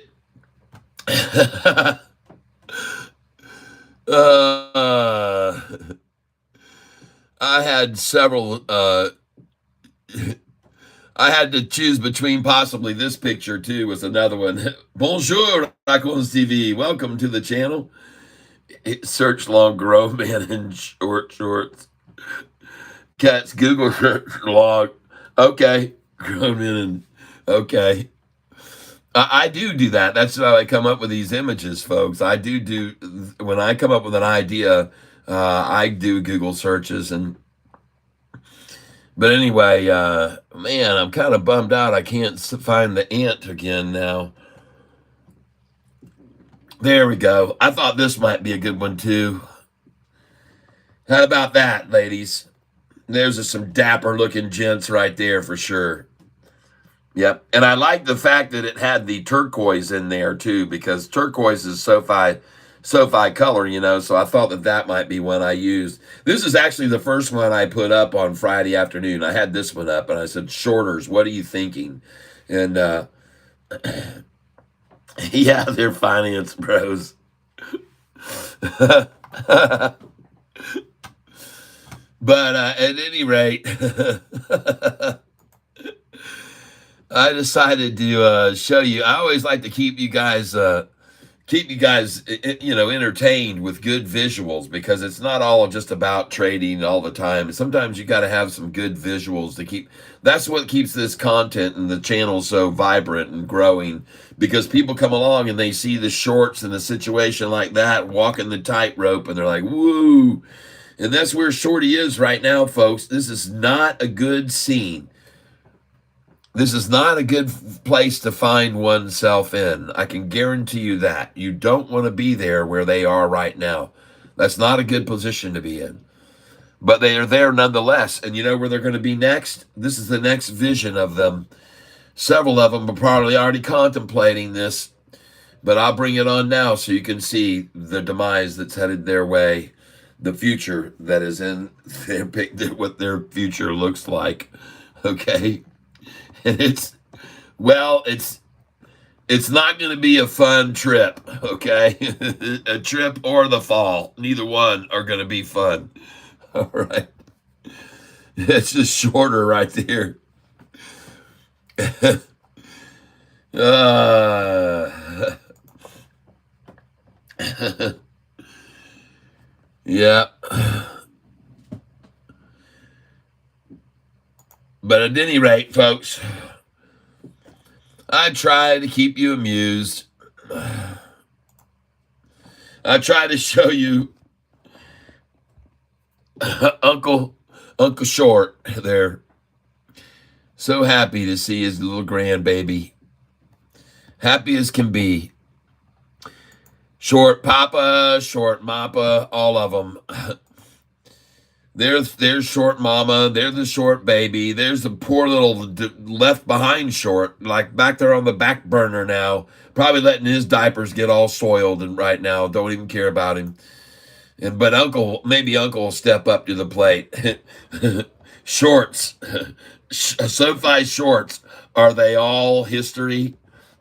I had several I had to choose between possibly this picture too was another one. Bonjour, Raccoons TV. Welcome to the channel. Search long grow man in short shorts. Cats Google search long. Okay. Grown men in okay. I do that. That's how I come up with these images, folks. I do when I come up with an idea, I do Google searches. But anyway, man, I'm kind of bummed out. I can't find the ant again now. There we go. I thought this might be a good one too. How about that, ladies? There's some dapper looking gents right there for sure. Yep. And I like the fact that it had the turquoise in there too, because turquoise is Sofi color, so I thought that might be one I used. This is actually the first one I put up on Friday afternoon. I had this one up and I said, shorters, what are you thinking? And yeah, they're finance bros. But at any rate, I decided to show you. I always like to keep you guys entertained with good visuals, because it's not all just about trading all the time. Sometimes you got to have some good visuals to keep. That's what keeps this content and the channel so vibrant and growing, because people come along and they see the shorts in a situation like that, walking the tightrope, and they're like, woo. And that's where Shorty is right now, folks. This is not a good scene. This is not a good place to find oneself in. I can guarantee you that. You don't want to be there where they are right now. That's not a good position to be in. But they are there nonetheless. And you know where they're going to be next? This is the next vision of them. Several of them are probably already contemplating this. But I'll bring it on now so you can see the demise that's headed their way. The future that is in their picture, what their future looks like. Okay? And it's not going to be a fun trip, okay? A trip or the fall. Neither one are going to be fun. All right. It's just shorter right there. Yeah. But at any rate, folks, I try to keep you amused. I try to show you Uncle Short there. So happy to see his little grandbaby. Happy as can be. Short Papa, Short Mappa, all of them. There's short mama. There's the short baby. There's the poor little left behind short, like back there on the back burner now, probably letting his diapers get all soiled and right now don't even care about him. But maybe Uncle will step up to the plate. Shorts, SoFi shorts. Are they all history?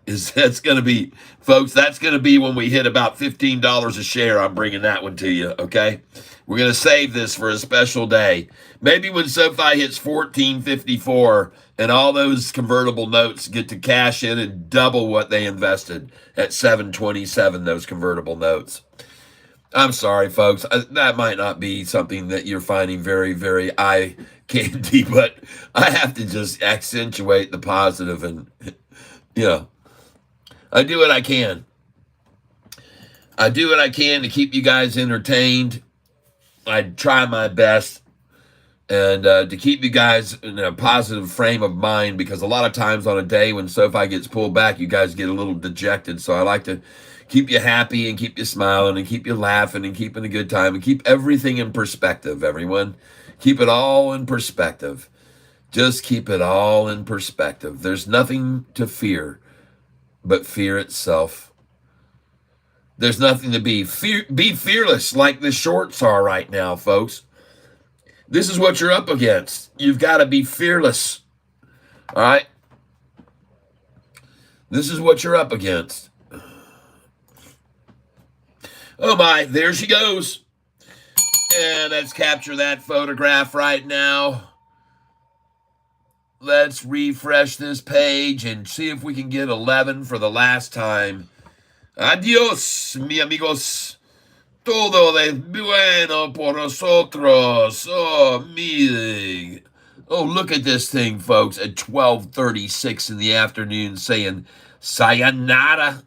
That's going to be, folks? That's going to be when we hit about $15 a share. I'm bringing that one to you. Okay, we're going to save this for a special day. Maybe when SoFi hits 14.54 and all those convertible notes get to cash in and double what they invested at 7.27. Those convertible notes. I'm sorry, folks. That might not be something that you're finding very, very eye candy, but I have to just accentuate the positive and, I do what I can. I do what I can to keep you guys entertained. I try my best and to keep you guys in a positive frame of mind, because a lot of times on a day when SoFi gets pulled back, you guys get a little dejected. So I like to keep you happy and keep you smiling and keep you laughing and keeping a good time and keep everything in perspective, everyone. Keep it all in perspective. Just keep it all in perspective. There's nothing to fear but fear itself. There's nothing to be fearless like the shorts are right now, folks. This is what you're up against. You've got to be fearless. All right? This is what you're up against. Oh my, there she goes. And let's capture that photograph right now. Let's refresh this page and see if we can get 11 for the last time. Adios, mi amigos. Todo de bueno por nosotros. Oh, look at this thing, folks, at 12:36 in the afternoon saying sayonara.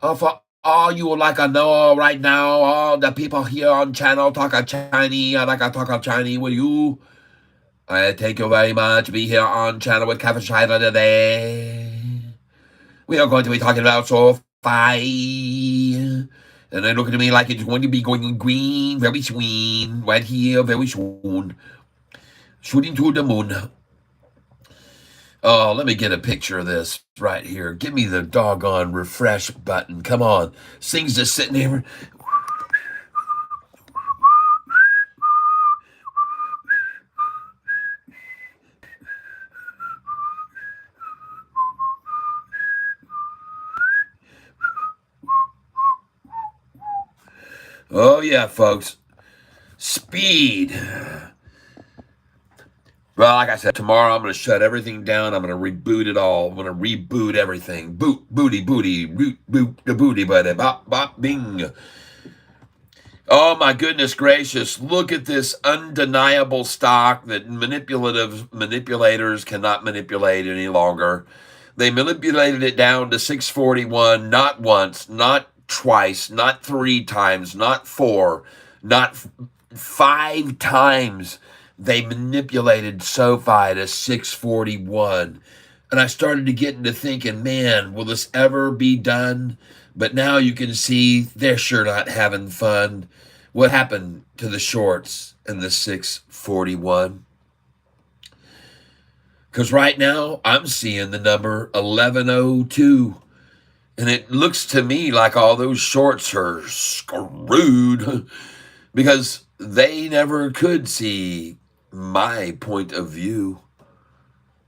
For all you would like to know right now, all the people here on channel talk of Chinese, I like to talk of Chinese with you. Thank you very much to be here on channel with Catfish today. We are going to be talking about Sofi. And they're looking at me like it's going to be going green very soon. Right here, very soon. Shooting to the moon. Oh, let me get a picture of this right here. Give me the doggone refresh button. Come on. This thing's just sitting here. Oh, yeah, folks. Speed. Well, like I said, tomorrow I'm going to shut everything down. I'm going to reboot it all. I'm going to reboot everything. Booty, root, boot, the booty, buddy. Bop, bop, bing. Oh, my goodness gracious. Look at this undeniable stock that manipulators cannot manipulate any longer. They manipulated it down to 641, not once, not twice, not 3 times, not 4, not 5 times. They manipulated SoFi to 641. And I started to get into thinking, man, will this ever be done? But now you can see they're sure not having fun. What happened to the shorts and the 641? Because right now I'm seeing the number 1102. And it looks to me like all those shorts are screwed because they never could see my point of view.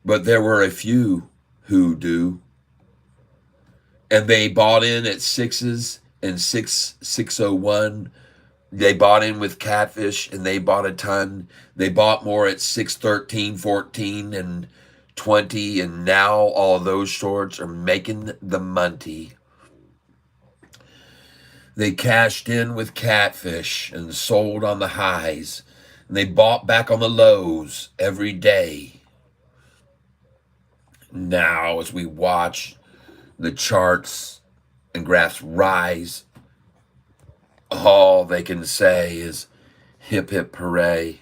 But there were a few who do. And they bought in at 6s and 601. They bought in with Catfish and they bought a ton. They bought more at 613, 14, and 20, and now all of those shorts are making the money. They cashed in with Catfish and sold on the highs, and they bought back on the lows every day. Now, as we watch the charts and graphs rise, all they can say is hip, hip, hooray.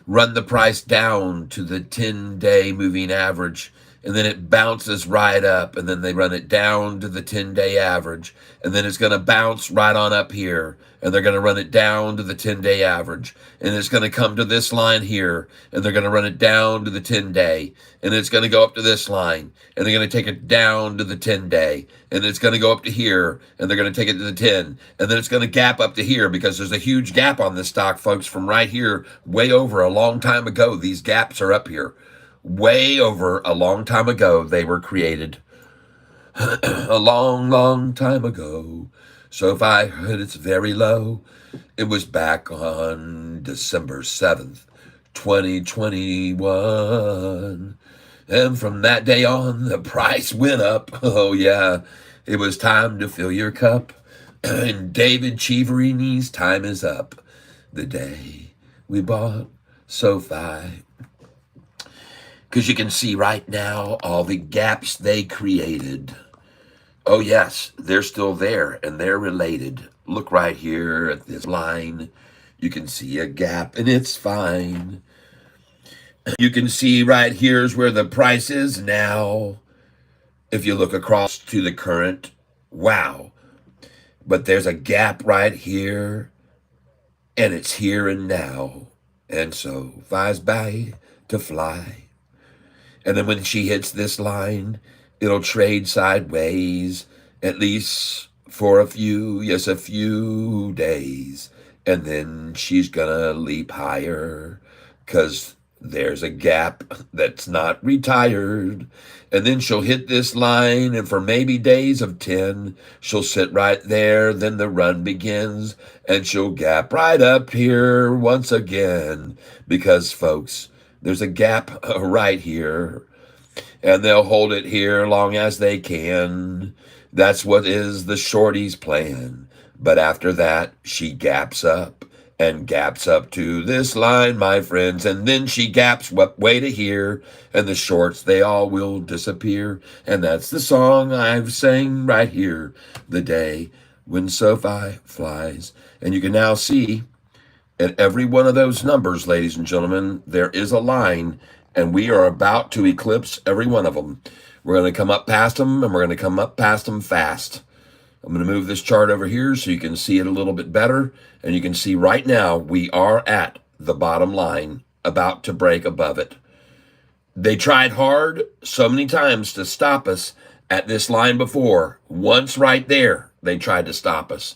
Run the price down to the 10-day moving average and then it bounces right up, and then they run it down to the 10-day average, and then it's going to bounce right on up here, and they're going to run it down to the 10-day average, and it's going to come to this line here, and they're going to run it down to the 10-day, and it's going to go up to this line, and they're going to take it down to the 10-day, and it's going to go up to here, and they're going to take it to the 10, and then it's going to gap up to here, because there's a huge gap on this stock, folks, from right here way over a long time ago. These gaps are up here. Way over a long time ago, they were created. A long, long time ago. So if I heard it's very low, it was back on December 7th, 2021. And from that day on, the price went up. Oh, yeah, it was time to fill your cup. And David Cheeverini's time is up. The day we bought Sofi. Because you can see right now all the gaps they created. Oh, yes, they're still there, and they're related. Look right here at this line. You can see a gap, and it's fine. You can see right here's where the price is now. If you look across to the current, wow. But there's a gap right here, and it's here and now. And so, flies by to fly. And then when she hits this line, it'll trade sideways, at least for a few days. And then she's gonna leap higher, 'cause there's a gap that's not retired. And then she'll hit this line, and for maybe days of 10, she'll sit right there. Then the run begins, and she'll gap right up here once again. Because, folks, there's a gap right here, and they'll hold it here long as they can. That's what is the shorty's plan. But after that, she gaps up and gaps up to this line, my friends, and then she gaps way to here, and the shorts, they all will disappear. And that's the song I've sang right here, the day when Sofi flies. And you can now see at every one of those numbers, ladies and gentlemen, there is a line, and we are about to eclipse every one of them. We're going to come up past them, and we're going to come up past them fast. I'm going to move this chart over here so you can see it a little bit better, and you can see right now we are at the bottom line, about to break above it. They tried hard so many times to stop us at this line before. Once right there, they tried to stop us.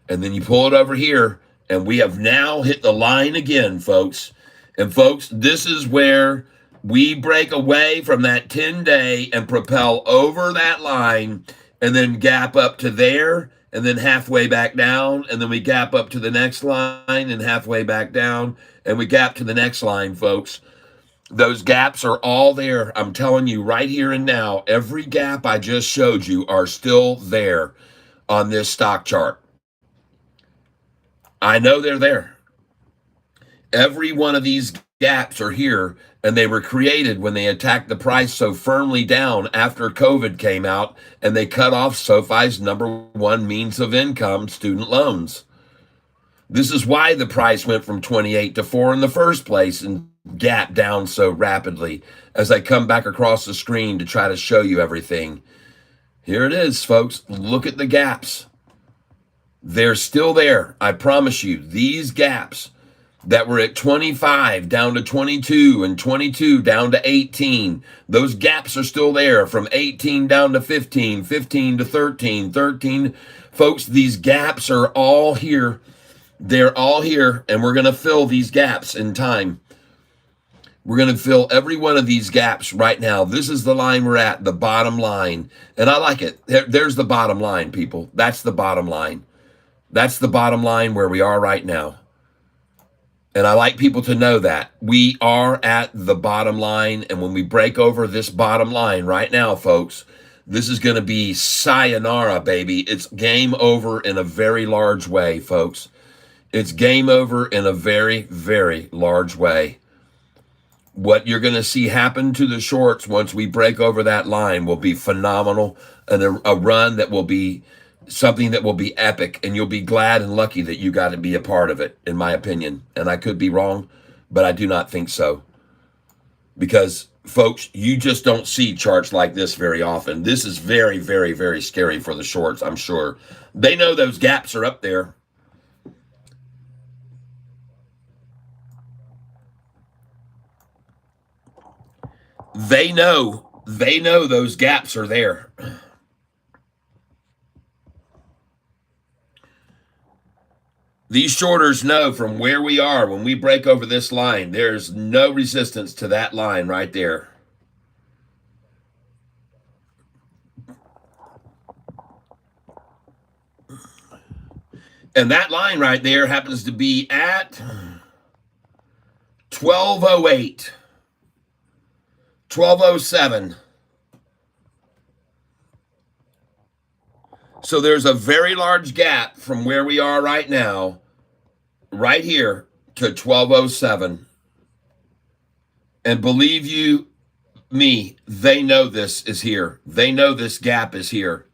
And then you pull it over here, and we have now hit the line again, folks. And folks, this is where we break away from that 10-day and propel over that line, and then gap up to there, and then halfway back down, and then we gap up to the next line and halfway back down, and we gap to the next line, folks. Those gaps are all there. I'm telling you right here and now, every gap I just showed you are still there on this stock chart. I know they're there. Every one of these gaps are here, and they were created when they attacked the price so firmly down after COVID came out, and they cut off SoFi's #1 means of income, student loans. This is why the price went from 28 to 4 in the first place and gapped down so rapidly. As I come back across the screen to try to show you everything, here it is, folks. Look at the gaps. They're still there. I promise you, these gaps that were at 25 down to 22 and 22 down to 18, those gaps are still there, from 18 down to 15, 15 to 13, 13. Folks, these gaps are all here. They're all here, and we're going to fill these gaps in time. We're going to fill every one of these gaps right now. This is the line we're at, the bottom line. And I like it. There's the bottom line, people. That's the bottom line. That's the bottom line where we are right now. And I like people to know that. We are at the bottom line, and when we break over this bottom line right now, folks, this is going to be sayonara, baby. It's game over in a very large way, folks. It's game over in a very, very large way. What you're going to see happen to the shorts once we break over that line will be phenomenal, and a run that will be something that will be epic, and you'll be glad and lucky that you got to be a part of it, in my opinion. And I could be wrong, but I do not think so. Because folks, you just don't see charts like this very often. This is very, very, very scary for the shorts, I'm sure. They know those gaps are up there. They know those gaps are there. These shorters know from where we are when we break over this line, there's no resistance to that line right there. And that line right there happens to be at 1208, 1207. So there's a very large gap from where we are right now, right here, to 1207. And believe you me, they know this is here. They know this gap is here.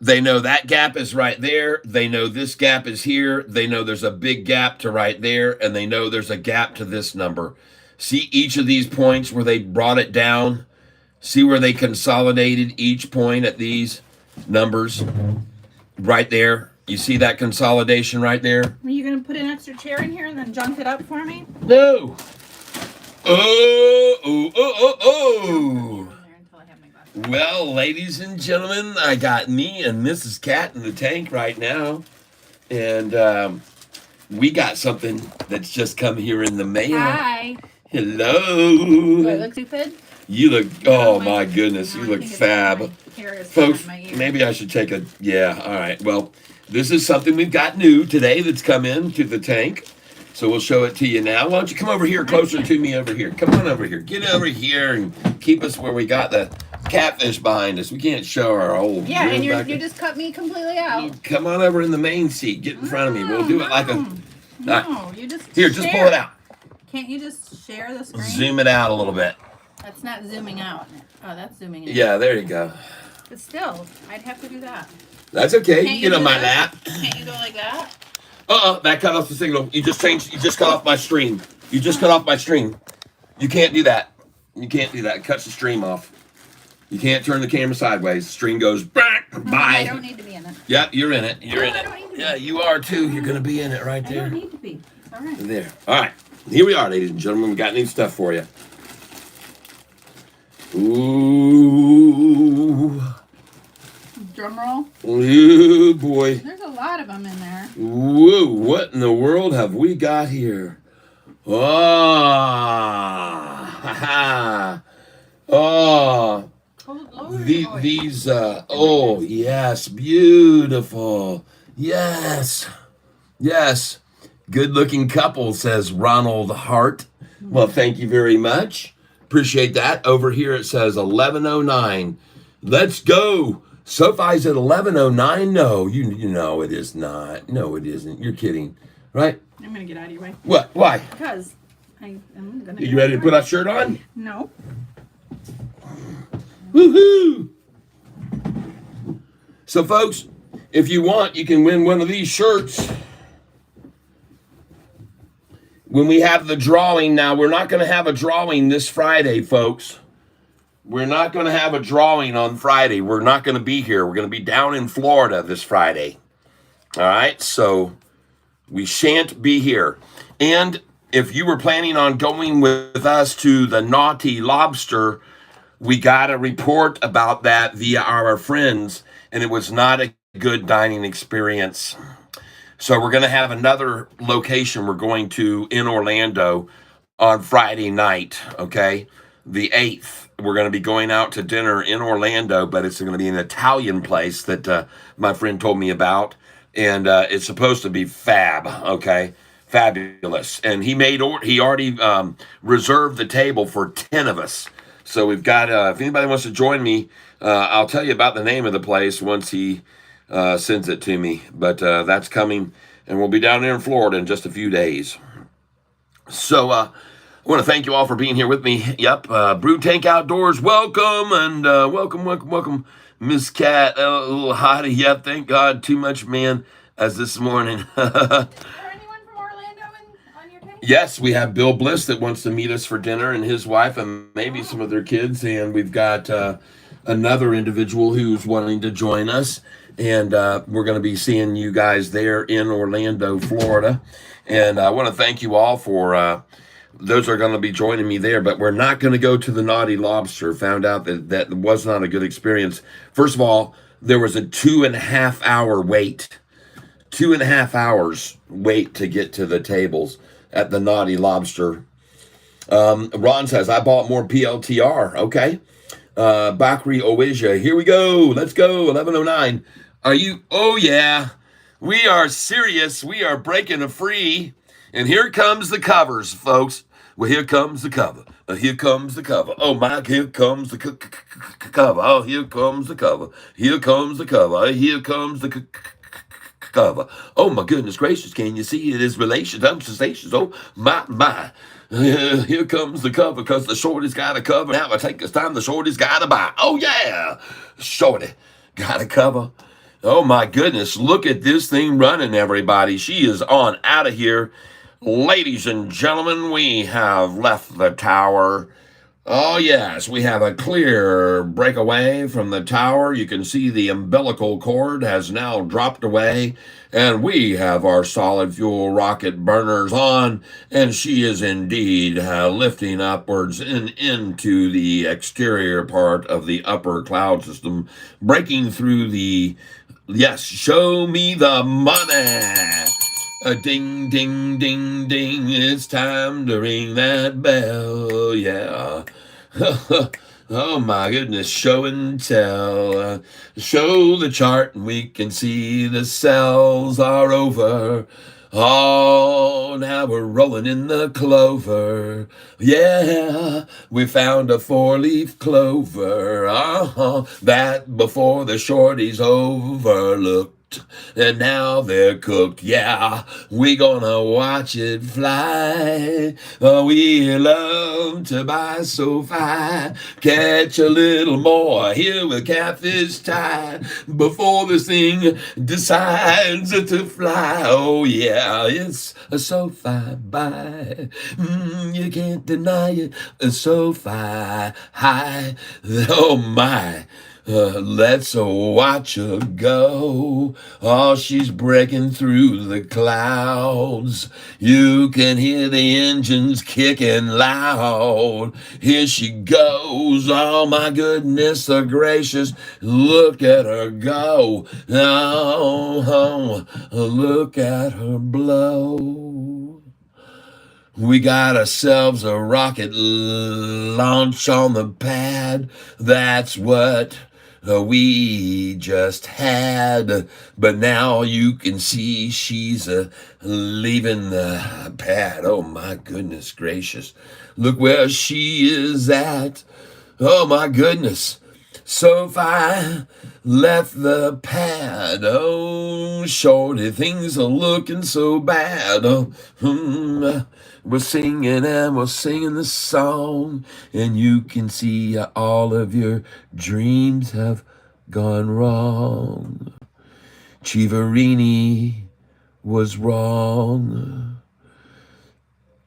They know that gap is right there. They know this gap is here. They know there's a big gap to right there. And they know there's a gap to this number. See each of these points where they brought it down? See where they consolidated each point at these numbers? Right there. You see that consolidation right there? Are you going to put an extra chair in here and then junk it up for me? No. Oh. Well, ladies and gentlemen, I got me and Mrs. Cat in the tank right now. And we got something that's just come here in the mail. Hi. Hello. Do I look stupid? You look, oh my goodness, you look fab. Folks, maybe I should take a, yeah, all right. Well, this is something we've got new today that's come in to the tank. So we'll show it to you now. Why don't you come over here, closer to me over here. Come on over here. Get over here and keep us where we got the catfish behind us. We can't show our old. Yeah, and you just cut me completely out. Come on over in the main seat. Get in front of me. We'll do it like a. No, you just here. Just pull it out. Can't you just share the screen? Zoom it out a little bit. That's not zooming out. Oh, that's zooming in. Yeah, there you go. But still, I'd have to do that. That's okay. Can't you get on my lap. Can't you go like that? That cut off the signal. You just cut off my stream. You just cut off my stream. You can't do that. You can't do that. It cuts the stream off. You can't turn the camera sideways. The stream goes back. Bye. I don't need to be in it. Yeah, you're in it. You're in it. Yeah, you are too. You're gonna be in it right there. I don't need to be. It's all right. There. All right. Here we are, ladies and gentlemen. We got new stuff for you. Ooh. Drum roll. Ooh, boy. There's a lot of them in there. Whoa, what in the world have we got here? These, oh, yes, beautiful. Yes. Good looking couple, says Ronald Hart. Well, thank you very much. Appreciate that. Over here it says 1109. Let's go. Sofi's at 1109. No, you know it is not. No, it isn't. You're kidding, right? I'm gonna get out of your way. What? Why? Because I'm gonna. Are you ready to put our shirt on? No. Woohoo! So, folks, if you want, you can win one of these shirts. When we have the drawing, now we're not going to have a drawing this Friday, folks. We're not going to have a drawing on Friday. We're not going to be here. We're going to be down in Florida this Friday. All right, so we shan't be here. And if you were planning on going with us to the Naughty Lobster, we got a report about that via our friends, and it was not a good dining experience. So we're going to have another location we're going to in Orlando on Friday night, okay? The 8th. We're going to be going out to dinner in Orlando, but it's going to be an Italian place that my friend told me about. And it's supposed to be fab, okay? Fabulous. And he already reserved the table for 10 of us. So we've got, if anybody wants to join me, I'll tell you about the name of the place once he sends it to me. But that's coming, and we'll be down there in Florida in just a few days. So I want to thank you all for being here with me. Yep, Brew Tank Outdoors, welcome, and welcome, Miss Cat, a little hottie. Yep, thank God, too much man as this morning. Is there anyone from Orlando on your Yes, we have Bill Bliss that wants to meet us for dinner, and his wife, and maybe some of their kids. And we've got another individual who's wanting to join us. And we're going to be seeing you guys there in Orlando, Florida. And I want to thank you all for those are going to be joining me there. But we're not going to go to the Naughty Lobster. Found out that was not a good experience. First of all, there was a 2.5 hour wait. 2.5 hours wait to get to the tables at the Naughty Lobster. Ron says, I bought more PLTR. Okay. Bakri Oweja, here we go. Let's go. 1109. Are you? Oh, yeah. We are serious. We are breaking a free. And here comes the covers, folks. Well, here comes the cover. Here comes the cover. Oh, my, here comes the cover. Oh, here comes the cover. Here comes the cover. Here comes the cover. Oh, my goodness gracious. Can you see it is relations? I'm sensations. Oh, my. Here comes the cover because the shorty's got a cover. Now I take this time the shorty's got to buy. Oh, yeah. Shorty got a cover. Oh, my goodness. Look at this thing running, everybody. She is on out of here. Ladies and gentlemen, we have left the tower. Oh, yes, we have a clear breakaway from the tower. You can see the umbilical cord has now dropped away, and we have our solid fuel rocket burners on, and she is indeed lifting upwards and into the exterior part of the upper cloud system, breaking through the, yes, show me the money. A ding, ding, ding, ding, it's time to ring that bell, yeah. Oh my goodness, show and tell. Show the chart and we can see the cells are over. Oh, now we're rolling in the clover. Yeah, we found a 4-leaf clover. That before the shorties overlooked. And now they're cooked, yeah, we gonna watch it fly. Oh, we love to buy Sofi. Catch a little more here with Catfish tide before this thing decides to fly. Oh, yeah, it's a Sofi buy. You can't deny it, a Sofi high. Oh, my. Let's watch her go. Oh, she's breaking through the clouds. You can hear the engines kicking loud. Here she goes. Oh, my goodness gracious. Look at her go. Oh, look at her blow. We got ourselves a rocket launch on the pad. That's what we just had. But now you can see she's leaving the pad. Oh, my goodness gracious. Look where she is at. Oh, my goodness. Sofi left the pad. Oh, shorty, things are looking so bad. We're singing and we're singing the song, and you can see all of your dreams have gone wrong. Chivarini was wrong.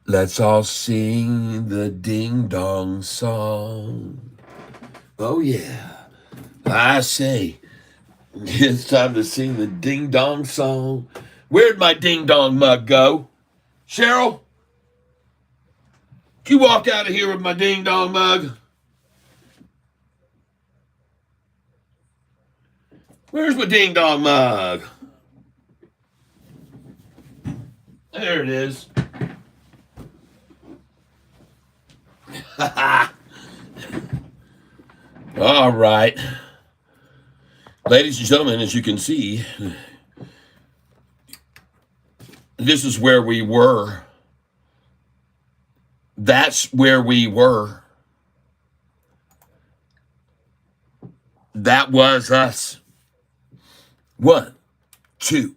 Let's all sing the ding-dong song. Oh, yeah. I say, it's time to sing the ding-dong song. Where'd my ding-dong mug go? Cheryl? You walked out of here with my ding-dong mug. Where's my ding-dong mug? There it is. All right. Ladies and gentlemen, as you can see, this is where we were. That's where we were. That was us. 1, 2,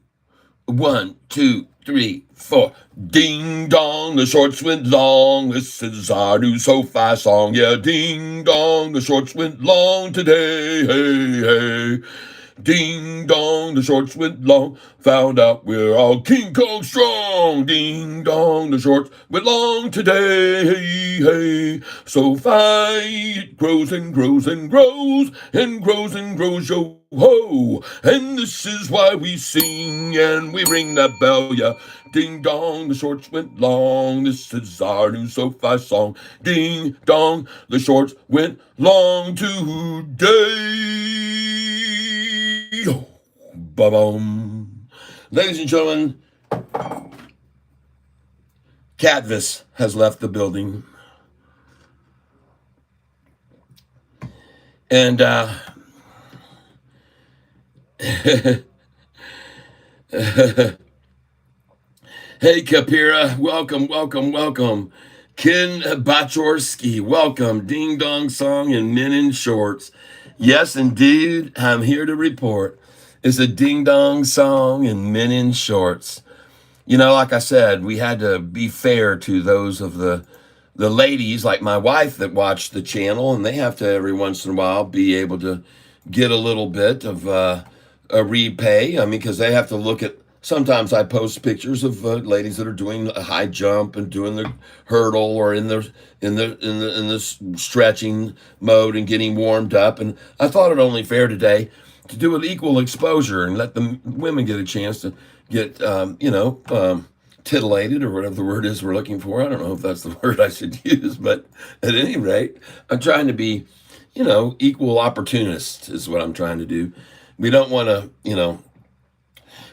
1, 2, 3, 4. Ding dong, the shorts went long. This is our new Sofi song. Yeah, ding dong, the shorts went long today. Hey, hey. Ding dong, the shorts went long. Found out we're all King Kong strong. Ding dong, the shorts went long today. Hey, hey. SoFi, it grows and grows and grows and grows and grows, yo ho. And this is why we sing and we ring that bell, yeah. Ding dong, the shorts went long. This is our new SoFi song. Ding dong, the shorts went long today. Ba-bum. Ladies and gentlemen, Catfish has left the building. And hey, Kapira, welcome, welcome, welcome. Ken Bachorski, welcome. Ding Dong Song and Men in Shorts. Yes, indeed, I'm here to report. It's a Ding Dong Song and Men in Shorts. You know, like I said, we had to be fair to those of the ladies, like my wife, that watch the channel, and they have to every once in a while be able to get a little bit of a repay. I mean, because they have to look at. Sometimes I post pictures of ladies that are doing a high jump and doing the hurdle or in the stretching mode and getting warmed up. And I thought it only fair today to do an equal exposure and let the women get a chance to get titillated, or whatever the word is we're looking for. I don't know if that's the word I should use, but at any rate, I'm trying to be, equal opportunist is what I'm trying to do. We don't want to,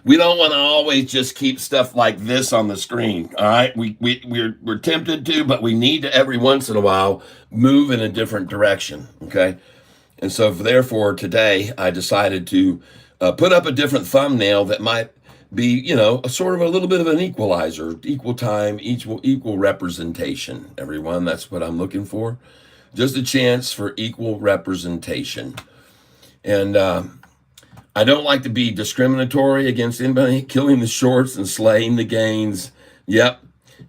we don't want to always just keep stuff like this on the screen. All right. We're tempted to, but we need to every once in a while move in a different direction. Okay. And so therefore today I decided to put up a different thumbnail that might be, a sort of a little bit of an equalizer, equal time, equal representation, everyone. That's what I'm looking for. Just a chance for equal representation. And, I don't like to be discriminatory against anybody. Killing the shorts and slaying the gains. Yep.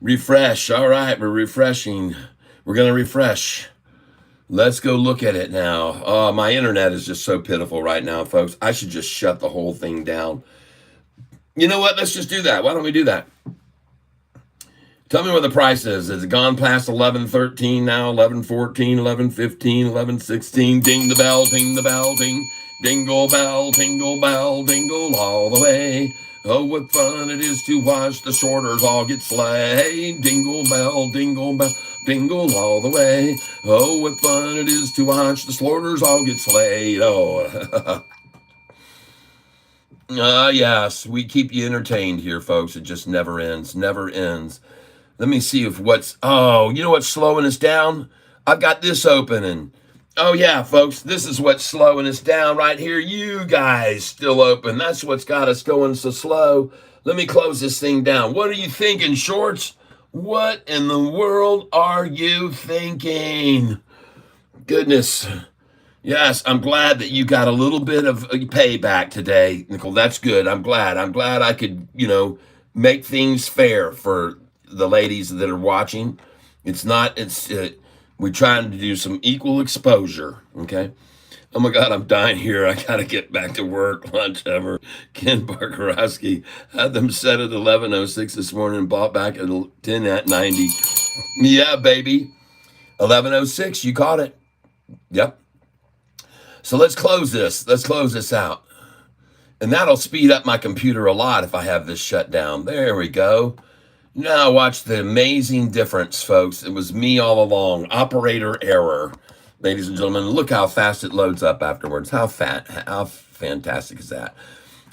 Refresh. All right, we're refreshing. We're going to refresh. Let's go look at it now. Oh, my internet is just so pitiful right now, folks. I should just shut the whole thing down. You know what? Let's just do that. Why don't we do that? Tell me what the price is. Has it gone past 11:13 now? 11:14, 11:15, 11:16. Ding the bell, ding the bell, ding. Dingle bell, dingle all the way. Oh, what fun it is to watch the shorters all get slayed. Dingle bell, dingle all the way. Oh, what fun it is to watch the shorters all get slayed. Oh, yes, we keep you entertained here, folks. It just never ends, never ends. Let me see if you know what's slowing us down? I've got this open and oh, yeah, folks, this is what's slowing us down right here. You guys still open. That's what's got us going so slow. Let me close this thing down. What are you thinking, Shorts? What in the world are you thinking? Goodness. Yes, I'm glad that you got a little bit of payback today, Nicole. That's good. I'm glad I could, make things fair for the ladies that are watching. We're trying to do some equal exposure, okay? Oh my God, I'm dying here. I got to get back to work. Lunch ever. Ken Barkarowski had them set at 11:06 this morning and bought back at 10:90. Yeah, baby. 11:06, you caught it. Yep. So let's close this. Let's close this out. And that'll speed up my computer a lot if I have this shut down. There we go. Now watch the amazing difference, folks. It was me all along. Operator error. Ladies and gentlemen, look how fast it loads up afterwards. How fantastic is that?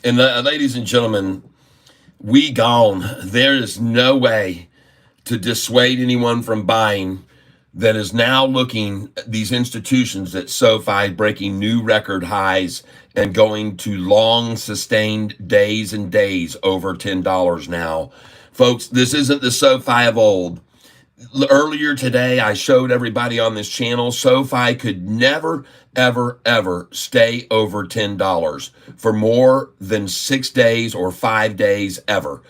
And ladies and gentlemen, we gone. There is no way to dissuade anyone from buying that is now looking at these institutions at SoFi breaking new record highs and going to long sustained days and days over $10 now. Folks, this isn't the SoFi of old. Earlier today, I showed everybody on this channel, SoFi could never, ever, ever stay over $10 for more than 6 days or 5 days ever.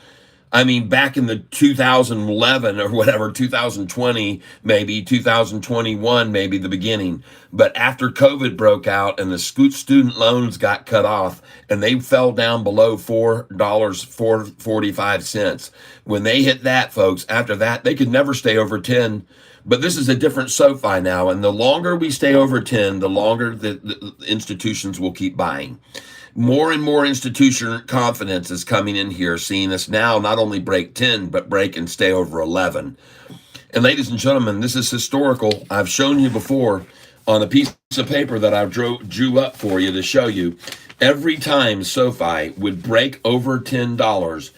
I mean, back in the 2011 or whatever, 2020, maybe 2021, maybe the beginning. But after COVID broke out and the student loans got cut off and they fell down below $4.45. When they hit that, folks, after that, they could never stay over 10. But this is a different SoFi now. And the longer we stay over 10, the longer the institutions will keep buying. More and more institutional confidence is coming in here, seeing us now not only break 10, but break and stay over 11. And ladies and gentlemen, this is historical. I've shown you before on a piece of paper that I drew up for you to show you. Every time SoFi would break over $10,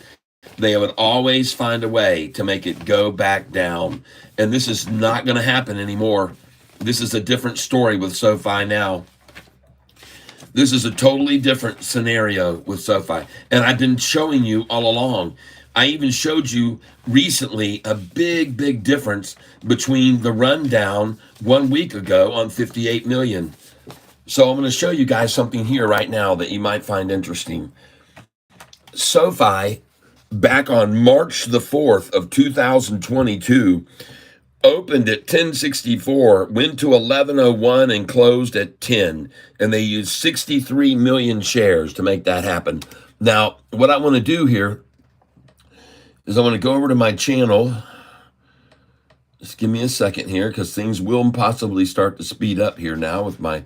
they would always find a way to make it go back down. And this is not going to happen anymore. This is a different story with SoFi now. This is a totally different scenario with SoFi. And I've been showing you all along. I even showed you recently a big, big difference between the rundown 1 week ago on 58 million. So I'm going to show you guys something here right now that you might find interesting. SoFi, back on March the 4th of 2022, opened at 1064, went to 1101, and closed at 10. And they used 63 million shares to make that happen. Now, what I want to do here is I want to go over to my channel. Just give me a second here, because things will possibly start to speed up here now with my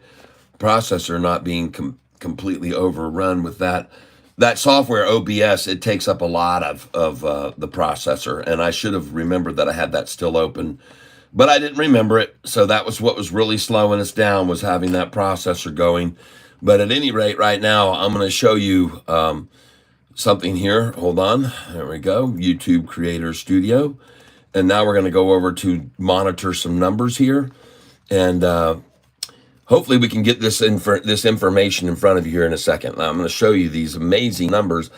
processor not being completely overrun with that. That software, OBS, it takes up a lot of the processor, and I should have remembered that I had that still open, but I didn't remember it, so that was what was really slowing us down, was having that processor going. But at any rate, right now, I'm going to show you something here. Hold on. There we go. YouTube Creator Studio. And now we're going to go over to monitor some numbers here, and hopefully we can get this information in front of you here in a second. Now, I'm going to show you these amazing numbers.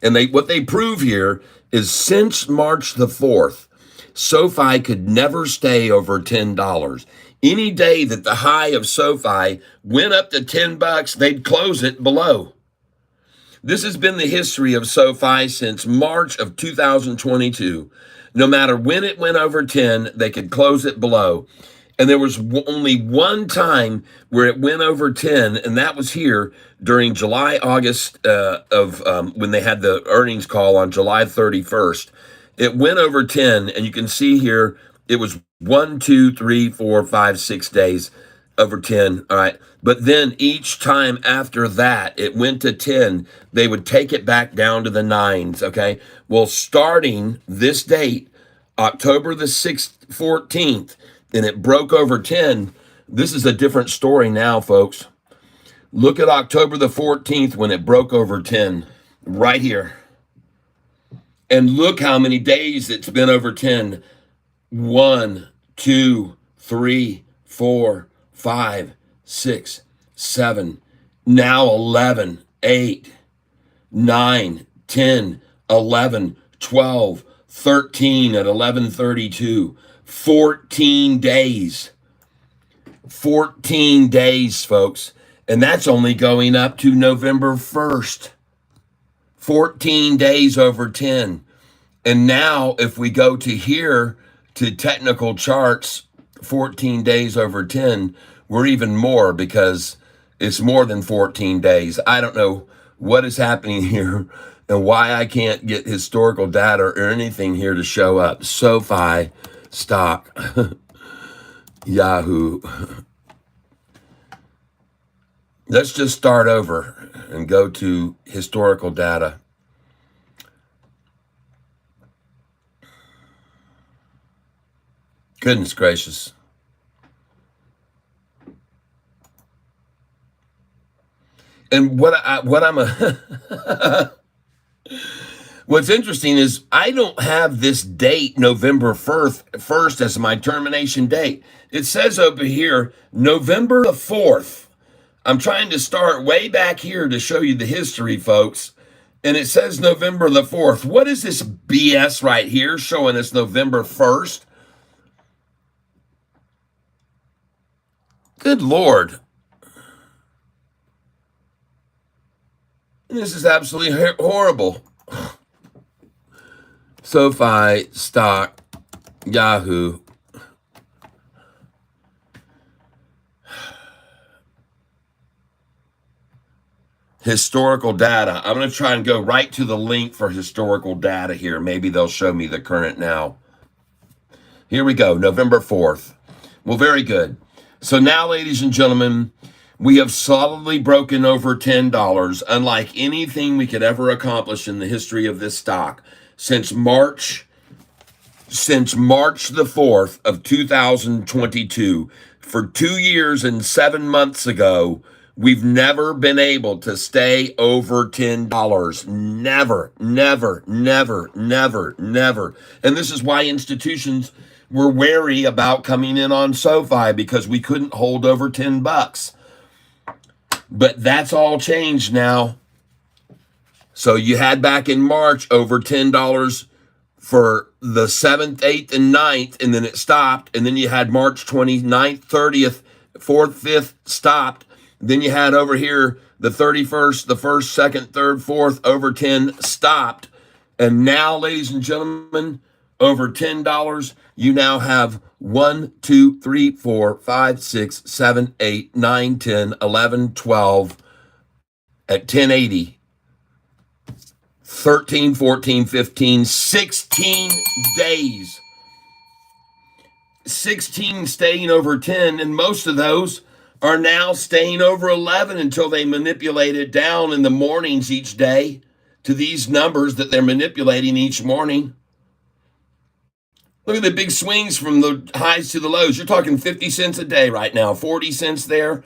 And what they prove here is since March the 4th, SoFi could never stay over $10. Any day that the high of SoFi went up to $10, they'd close it below. This has been the history of SoFi since March of 2022. No matter when it went over 10, they could close it below. And there was only one time where it went over 10, and that was here during July, August when they had the earnings call on July 31st. It went over 10, and you can see here it was 1, 2, 3, 4, 5, 6 days over 10. All right. But then each time after that, it went to 10, they would take it back down to the 9s. Okay. Well, starting this date, October the 14th, and it broke over 10. This is a different story now, folks. Look at October the 14th when it broke over 10, right here. And look how many days it's been over 10. 1, 2, 3, 4, 5, 6, 7, now 11, 8, 9, 10, 11, 12, 13 at 11:32. 14 days. 14 days, folks. And that's only going up to November 1st. 14 days over 10. And now if we go to here to technical charts, 14 days over 10, we're even more, because it's more than 14 days. I don't know what is happening here and why I can't get historical data or anything here to show up. SoFi stock, Yahoo. Let's just start over and go to historical data. Goodness gracious. And what's interesting is I don't have this date, November 1st, as my termination date. It says over here, November the 4th. I'm trying to start way back here to show you the history, folks. And it says November the 4th. What is this BS right here showing us November 1st? Good Lord. This is absolutely horrible. SoFi stock, Yahoo. Historical data. I'm going to try and go right to the link for historical data here. Maybe they'll show me the current now. Here we go, November 4th. Well, very good. So now, ladies and gentlemen, we have solidly broken over $10, unlike anything we could ever accomplish in the history of this stock. Since March the 4th of 2022, for 2 years and 7 months ago, we've never been able to stay over $10. Never, never, never, never, never. And this is why institutions were wary about coming in on SoFi, because we couldn't hold over $10. But that's all changed now. So you had back in March over $10 for the 7th, 8th, and 9th, and then it stopped. And then you had March 29th, 30th, 4th, 5th, stopped. Then you had over here the 31st, the 1st, 2nd, 3rd, 4th, over 10, stopped. And now, ladies and gentlemen, over $10, you now have 1, 2, 3, 4, 5, 6, 7, 8, 9, 10, 11, 12 at 1080. 13, 14, 15, 16 days. 16 staying over 10, and most of those are now staying over 11 until they manipulate it down in the mornings each day to these numbers that they're manipulating each morning. Look at the big swings from the highs to the lows. You're talking 50 cents a day right now, 40 cents there,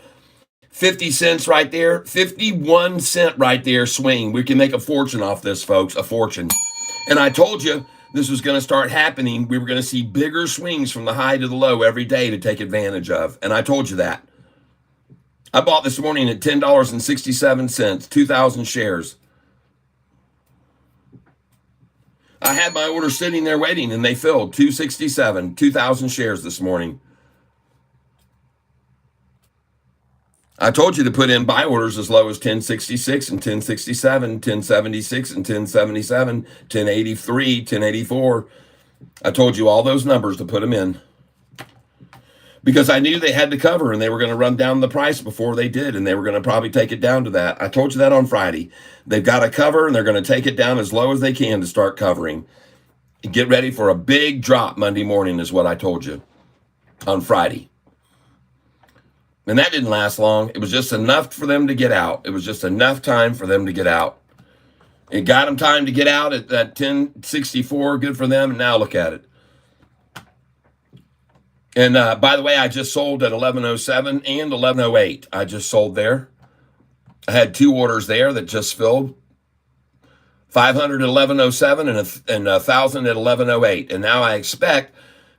50 cents right there, 51 cent right there swing. We can make a fortune off this, folks, a fortune. And I told you this was going to start happening. We were going to see bigger swings from the high to the low every day to take advantage of. And I told you that. I bought this morning at $10.67, 2,000 shares. I had my order sitting there waiting, and they filled 267, 2,000 shares this morning. I told you to put in buy orders as low as 1066 and 1067, 1076 and 1077, 1083, 1084. I told you all those numbers to put them in, because I knew they had to cover, and they were going to run down the price before they did, and they were going to probably take it down to that. I told you that on Friday. They've got to cover, and they're going to take it down as low as they can to start covering. Get ready for a big drop Monday morning is what I told you on Friday. And that didn't last long. It was just enough for them to get out. It was just enough time for them to get out. It got them time to get out at that 1064. Good for them. And now look at it. And by the way, I just sold at 1107 and 1108. I just sold there. I had 2 orders there that just filled. 500 at 1107 and 1,000 at 1108. And now I expect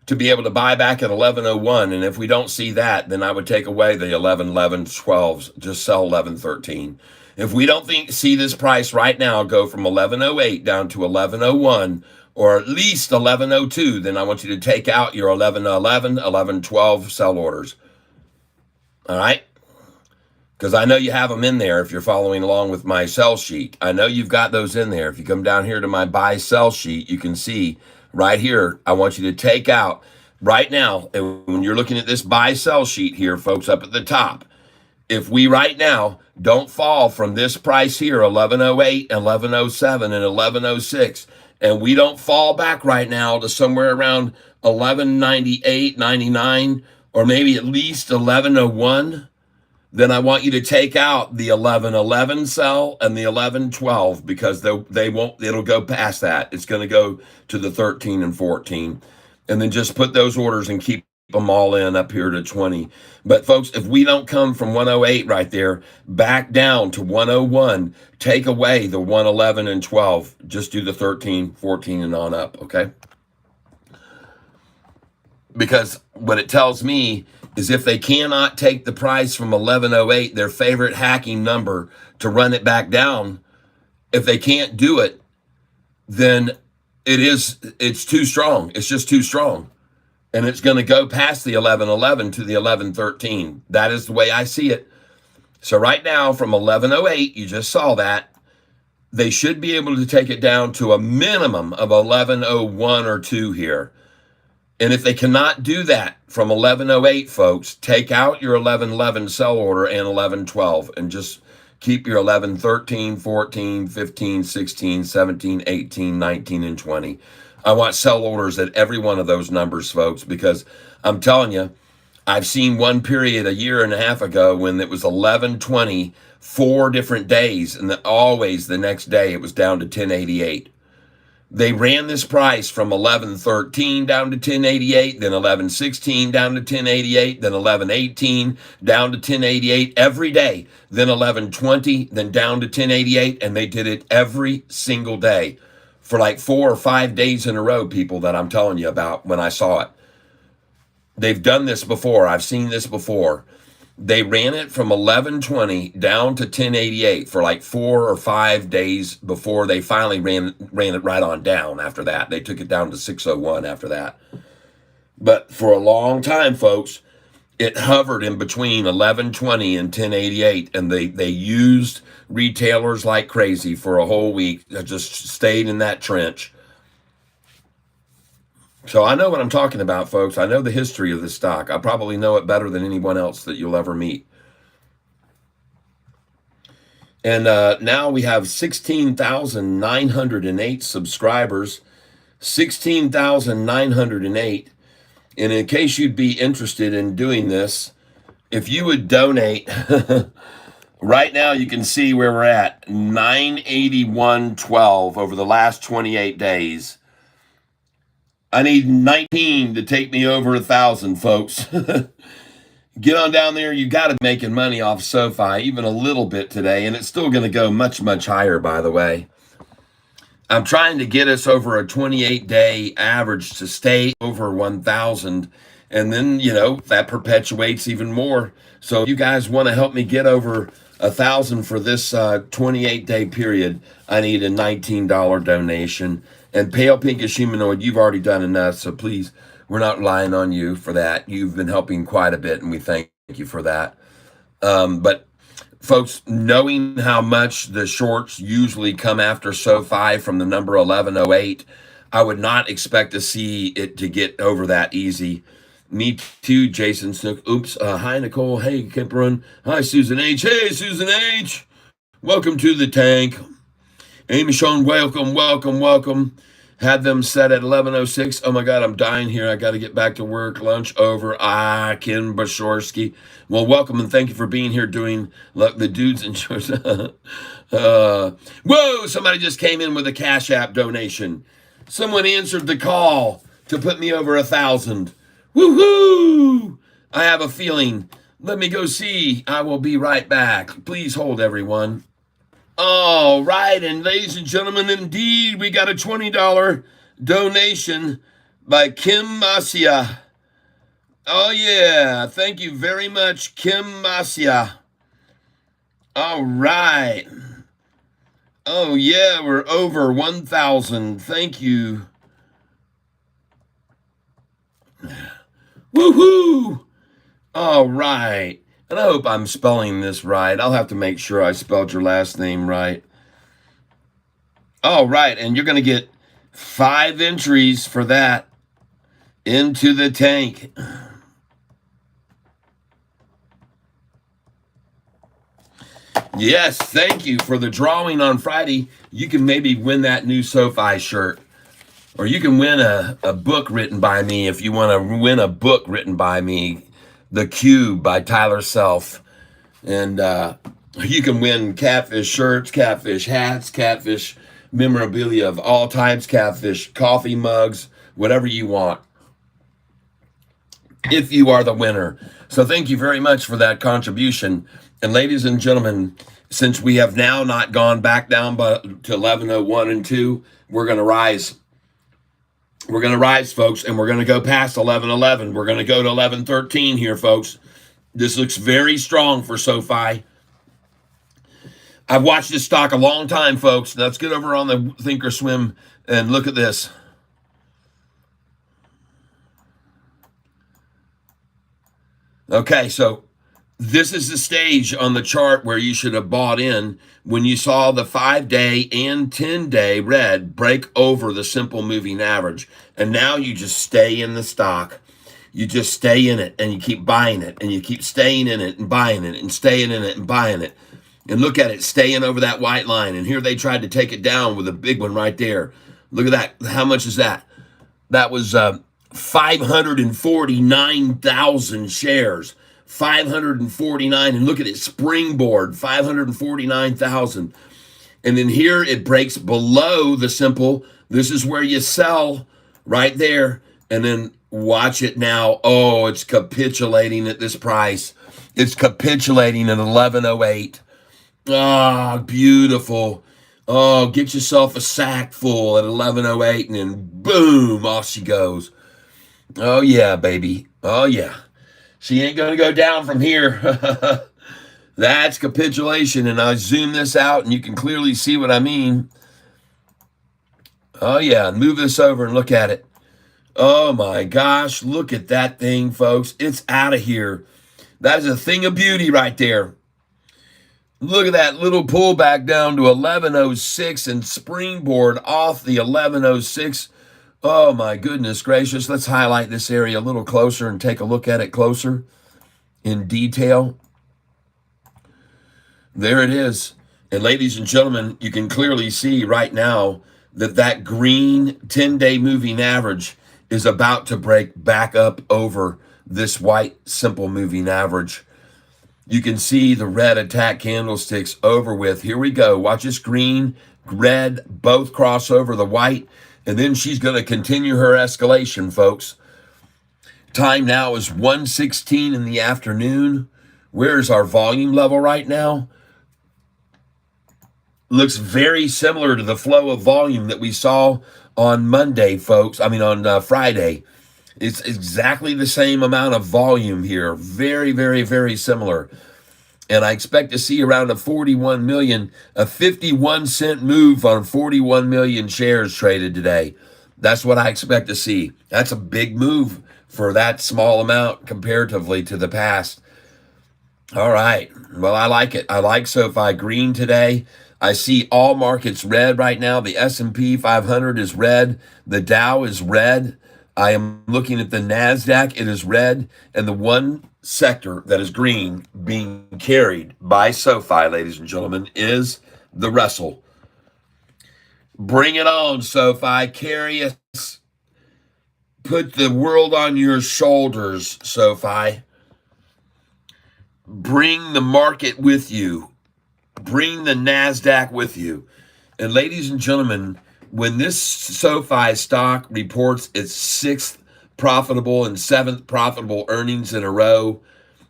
to be able to buy back at 1101. And if we don't see that, then I would take away the 1111 12s. Just sell 1113. If we don't see this price right now go from 1108 down to 1101, or at least 1102, then I want you to take out your 1111, 1112 sell orders. All right? Because I know you have them in there if you're following along with my sell sheet. I know you've got those in there. If you come down here to my buy sell sheet, you can see right here, I want you to take out right now, when you're looking at this buy sell sheet here, folks, up at the top, if we right now don't fall from this price here, 1108, 1107, and 1106, and we don't fall back right now to somewhere around 1198, 99, or maybe at least 1101, then I want you to take out the 1111 sell and the 1112, because they won't, it'll go past that. It's going to go to the 13 and 14. And then just put those orders and keep them all in up here to 20. But folks, if we don't come from 108 right there back down to 101, take away the 111 and 12. Just do the 13, 14 and on up, okay? Because what it tells me is if they cannot take the price from 1108, their favorite hacking number, to run it back down, if they can't do it, then it's too strong. It's just too strong. And it's going to go past the 1111 to the 1113. That is the way I see it. So right now from 1108, you just saw that. They should be able to take it down to a minimum of 1101 or 2 here. And if they cannot do that from 1108, folks, take out your 1111 sell order and 1112 and just keep your 1113, 14, 15, 16, 17, 18, 19, and 20. I want sell orders at every one of those numbers, folks, because I'm telling you, I've seen one period a year and a half ago when it was 1120, 4 different days, and always the next day it was down to 1088. They ran this price from 1113 down to 1088, then 1116 down to 1088, then 1118 down to 1088 every day, then 1120, then down to 1088, and they did it every single day for like 4 or 5 days in a row, people, that I'm telling you about when I saw it. They've done this before. I've seen this before. They ran it from 1120 down to 1088 for like 4 or 5 days before they finally ran it right on down after that. They took it down to 601 after that. But for a long time, folks, it hovered in between 1120 and 1088, and they used retailers like crazy for a whole week. They just stayed in that trench. So I know what I'm talking about, folks. I know the history of this stock. I probably know it better than anyone else that you'll ever meet. And now we have 16,908 subscribers, 16,908. And in case you'd be interested in doing this, if you would donate, right now you can see where we're at, 981.12 over the last 28 days. I need 19 to take me over 1,000, folks. Get on down there. You got to be making money off Sofi, even a little bit today, and it's still going to go much, much higher, by the way. I'm trying to get us over a 28-day average to stay over 1,000, and then, you know, that perpetuates even more. So if you guys want to help me get over 1,000 for this 28-day period, I need a $19 donation. And Pale Pinkish Humanoid, you've already done enough, so please, we're not relying on you for that. You've been helping quite a bit, and we thank you for that. But folks, knowing how much the shorts usually come after SoFi from the number 1108, I would not expect to see it to get over that easy. Me too, Jason Snook. Oops. Hi, Nicole. Hey, Kemperin. Hi, Susan H. Hey, Susan H. Welcome to the tank. Amy Sean, welcome. Had them set at 11:06. Oh my God, I'm dying here. I got to get back to work. Lunch over. Ken Bashorsky. Well, welcome and thank you for being here doing the dudes in shorts. Whoa, somebody just came in with a Cash App donation. Someone answered the call to put me over 1,000. Woohoo! I have a feeling. Let me go see. I will be right back. Please hold, everyone. All right, and ladies and gentlemen, indeed, we got a $20 donation by Kim Masia. Oh, yeah. Thank you very much, Kim Masia. All right. Oh, yeah, we're over 1,000. Thank you. Woohoo! All right. And I hope I'm spelling this right. I'll have to make sure I spelled your last name right. All right, and you're going to get 5 entries for that into the tank. Yes, thank you for the drawing on Friday. You can maybe win that new SoFi shirt. Or you can win a book written by me if you want to win a book written by me. The Cube by Tyler Self. And you can win Catfish shirts, Catfish hats, Catfish memorabilia of all types, Catfish coffee mugs, whatever you want, if you are the winner. So thank you very much for that contribution. And ladies and gentlemen, since we have now not gone back down to 1101 and 2, we're going to rise. We're going to rise, folks, and we're going to go past 1111. We're going to go to 1113 here, folks. This looks very strong for SoFi. I've watched this stock a long time, folks. Let's get over on the Thinkorswim and look at this. Okay, so This is the stage on the chart where you should have bought in when you saw the 5-day and 10-day red break over the simple moving average. And now you just stay in the stock. You just stay in it and you keep buying it and you keep staying in it and buying it and staying in it and buying it. And look at it, staying over that white line. And here they tried to take it down with a big one right there. Look at that. How much is that? That was 549,000 shares. 549, and look at it, springboard, 549,000. And then here it breaks below the simple. This is where you sell right there. And then watch it now. Oh, it's capitulating at this price. It's capitulating at 1108. Ah, beautiful. Oh, get yourself a sack full at 1108, and then boom, off she goes. Oh, yeah, baby. Oh, yeah. She ain't going to go down from here. That's capitulation, and I zoom this out, and you can clearly see what I mean. Oh, yeah, move this over and look at it. Oh, my gosh, look at that thing, folks. It's out of here. That is a thing of beauty right there. Look at that little pullback down to 1106 and springboard off the 1106. Oh, my goodness gracious. Let's highlight this area a little closer and take a look at it closer in detail. There it is. And ladies and gentlemen, you can clearly see right now that that green 10-day moving average is about to break back up over this white simple moving average. You can see the red attack candlesticks over with. Here we go. Watch this green, red, both cross over the white. And then she's going to continue her escalation, folks. Time now is 1:16 in the afternoon. Where's our volume level right now? Looks very similar to the flow of volume that we saw on Monday, folks. On Friday. It's exactly the same amount of volume here. Very, very, very similar. And I expect to see around a 41 million, a 51 cent move on 41 million shares traded today. That's what I expect to see. That's a big move for that small amount comparatively to the past. All right. Well, I like it. I like SoFi green today. I see all markets red right now. The S&P 500 is red. The Dow is red. I am looking at the NASDAQ. It is red. And the one sector that is green being carried by SoFi, ladies and gentlemen, is the Russell. Bring it on, SoFi. Carry us. Put the world on your shoulders, SoFi. Bring the market with you. Bring the NASDAQ with you. And ladies and gentlemen, when this SoFi stock reports its 6th profitable and 7th profitable earnings in a row,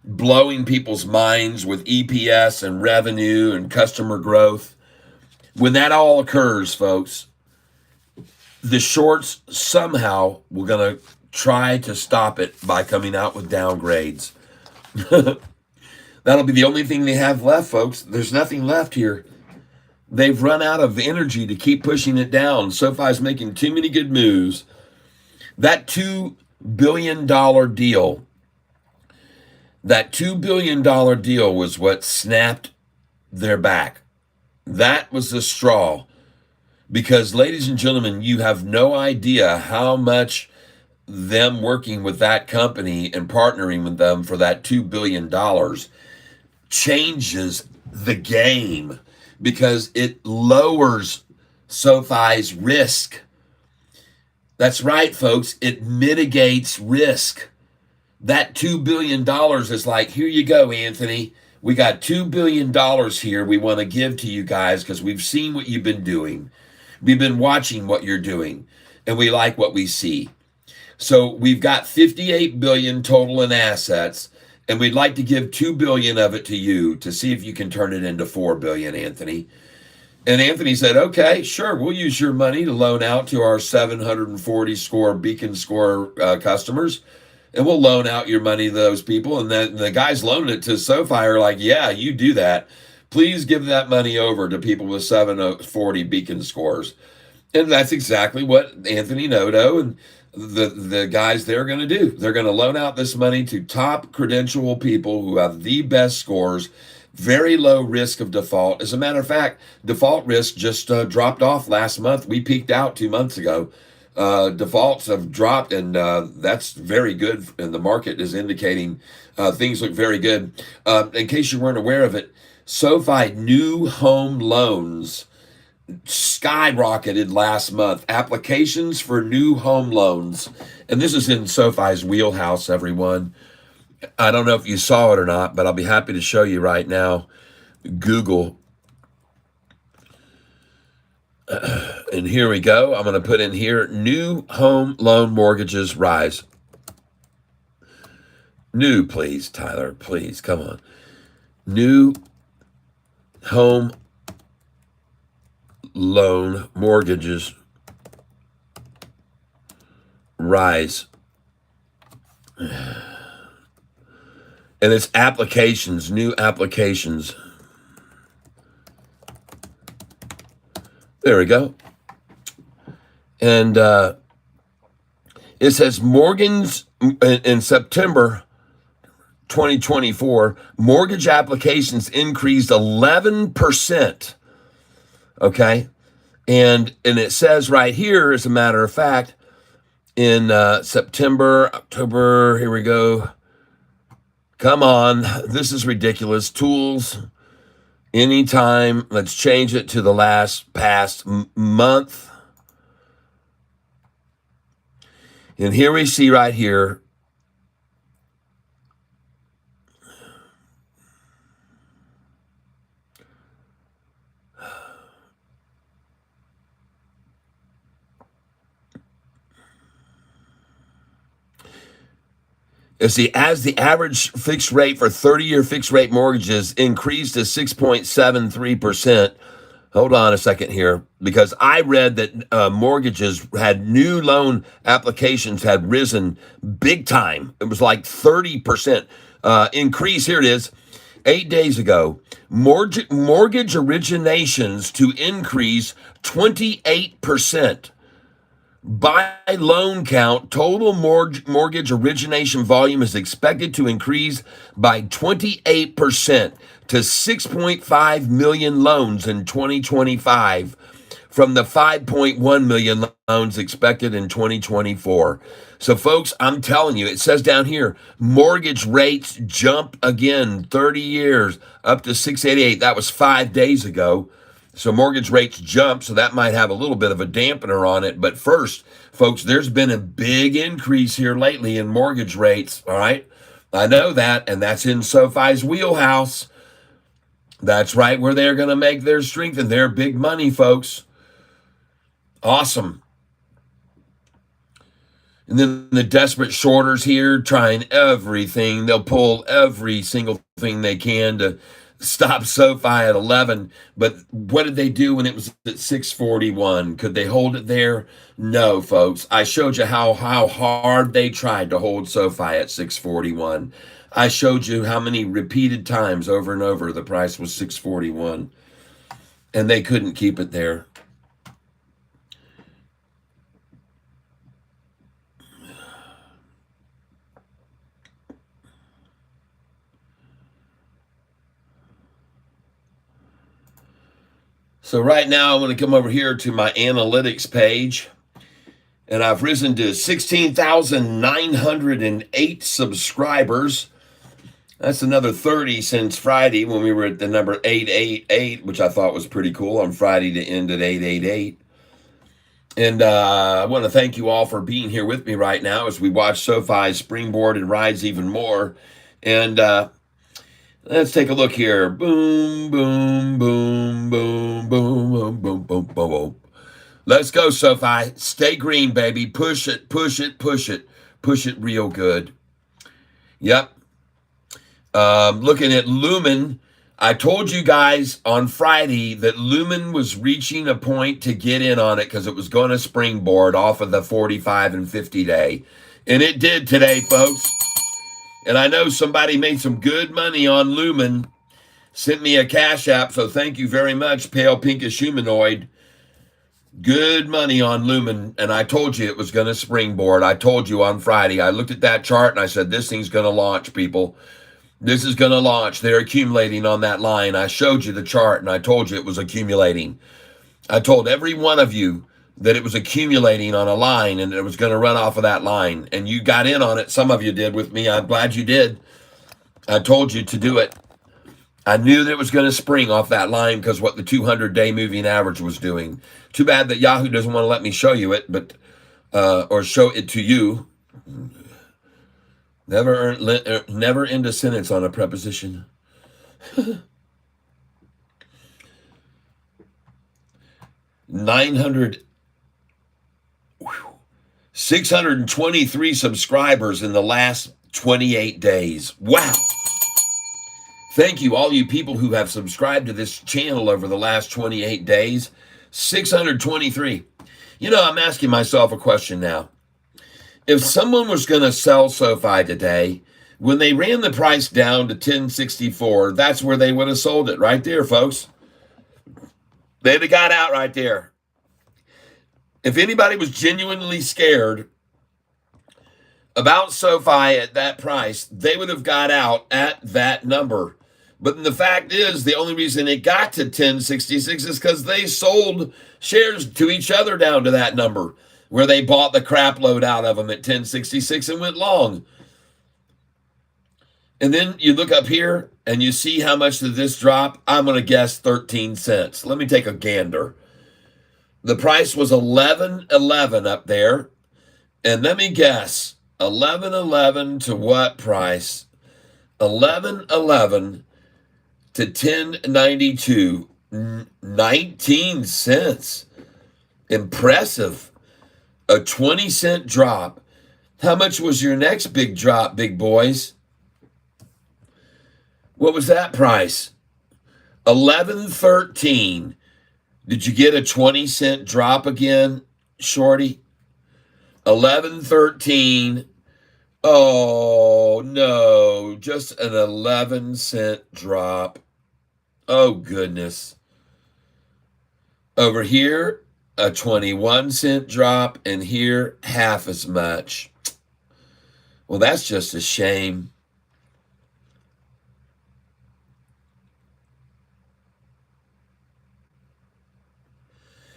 blowing people's minds with EPS and revenue and customer growth, when that all occurs, folks, the shorts somehow we're going to try to stop it by coming out with downgrades. That'll be the only thing they have left, folks. There's nothing left here. They've run out of energy to keep pushing it down. SoFi's making too many good moves. That $2 billion deal, was what snapped their back. That was the straw. Because, ladies and gentlemen, you have no idea how much them working with that company and partnering with them for that $2 billion changes the game, because it lowers SoFi's risk. That's right, folks. It mitigates risk. That $2 billion is like, here you go, Anthony. We got $2 billion here we want to give to you guys because we've seen what you've been doing. We've been watching what you're doing, and we like what we see. So we've got $58 billion total in assets, and we'd like to give $2 billion of it to you to see if you can turn it into $4 billion, Anthony. And Anthony said, okay, sure, we'll use your money to loan out to our 740 score Beacon score customers, and we'll loan out your money to those people. And then the guys loaning it to SoFi are like, yeah, you do that. Please give that money over to people with 740 Beacon scores. And that's exactly what Anthony Noto and the guys they're going to do. They're going to loan out this money to top credential people who have the best scores, very low risk of default. As a matter of fact, default risk just dropped off last month. We peaked out 2 months ago. Defaults have dropped, and that's very good. And the market is indicating things look very good. In case you weren't aware of it, SoFi new home loans skyrocketed last month. Applications for new home loans, and this is in SoFi's wheelhouse, everyone. I don't know if you saw it or not, but I'll be happy to show you right now. Google. And here we go. I'm going to put in here, new home loan mortgages rise. New, please, Tyler, please, come on. New home loan mortgages rise. And it's applications, new applications. There we go. And it says Morgan's in September 2024, mortgage applications increased 11%. Okay. And it says right here, as a matter of fact, in September, October, here we go. Come on. This is ridiculous. Tools, anytime. Let's change it to the past month. And here we see right here, as the average fixed rate for 30-year fixed rate mortgages increased to 6.73%. Hold on a second here, because I read that mortgages had new loan applications had risen big time. It was like 30% increase. Here it is. 8 days ago, mortgage originations to increase 28%. By loan count, total mortgage origination volume is expected to increase by 28% to 6.5 million loans in 2025 from the 5.1 million loans expected in 2024. So folks, I'm telling you, it says down here, mortgage rates jump again, 30 years up to 688. That was 5 days ago. So mortgage rates jump, so that might have a little bit of a dampener on it. But first, folks, there's been a big increase here lately in mortgage rates, all right? I know that, and that's in SoFi's wheelhouse. That's right where they're going to make their strength and their big money, folks. Awesome. And then the desperate shorters here trying everything. They'll pull every single thing they can to stop SoFi at 11, but what did they do when it was at 641? Could they hold it there? No, folks. I showed you how hard they tried to hold SoFi at 641. I showed you how many repeated times over and over the price was 641, and they couldn't keep it there. So right now, I'm going to come over here to my analytics page, and I've risen to 16,908 subscribers. That's another 30 since Friday when we were at the number 888, which I thought was pretty cool on Friday to end at 888. And I want to thank you all for being here with me right now as we watch SoFi springboard and rise even more. And let's take a look here. Boom, boom, boom, boom, boom, boom, boom, boom, boom, boom. Let's go, SoFi. Stay green, baby. Push it, push it, push it. Push it real good. Yep. Looking at Lumen, I told you guys on Friday that Lumen was reaching a point to get in on it because it was going to springboard off of the 45 and 50 day. And it did today, folks. And I know somebody made some good money on Lumen, sent me a cash app, so thank you very much, Pale Pinkish Humanoid. Good money on Lumen, and I told you it was going to springboard. I told you on Friday. I looked at that chart and I said, this thing's going to launch, people. This is going to launch. They're accumulating on that line. I showed you the chart and I told you it was accumulating. I told every one of you that it was accumulating on a line and it was going to run off of that line. And you got in on it. Some of you did with me. I'm glad you did. I told you to do it. I knew that it was going to spring off that line because what the 200-day moving average was doing. Too bad that Yahoo doesn't want to let me show you it, but or show it to you. Never end a sentence on a preposition. 623 subscribers in the last 28 days. Wow. Thank you, all you people who have subscribed to this channel over the last 28 days. 623. You know, I'm asking myself a question now. If someone was going to sell Sofi today, when they ran the price down to 1064, that's where they would have sold it, right there, folks. They'd have got out right there. If anybody was genuinely scared about Sofi at that price, they would have got out at that number. But the fact is, the only reason it got to 1066 is because they sold shares to each other down to that number, where they bought the crap load out of them at 1066 and went long. And then you look up here and you see how much did this drop? I'm going to guess 13 cents. Let me take a gander. The price was 11.11 up there. And let me guess, 11.11 to what price? 11.11 to 10.92, 19 cents. Impressive. A 20-cent drop. How much was your next big drop, big boys? What was that price? 11.13. Did you get a 20-cent drop again, Shorty? 11.13. Oh, no, just an 11-cent drop. Oh, goodness. Over here, a 21-cent drop, and here, half as much. Well, that's just a shame.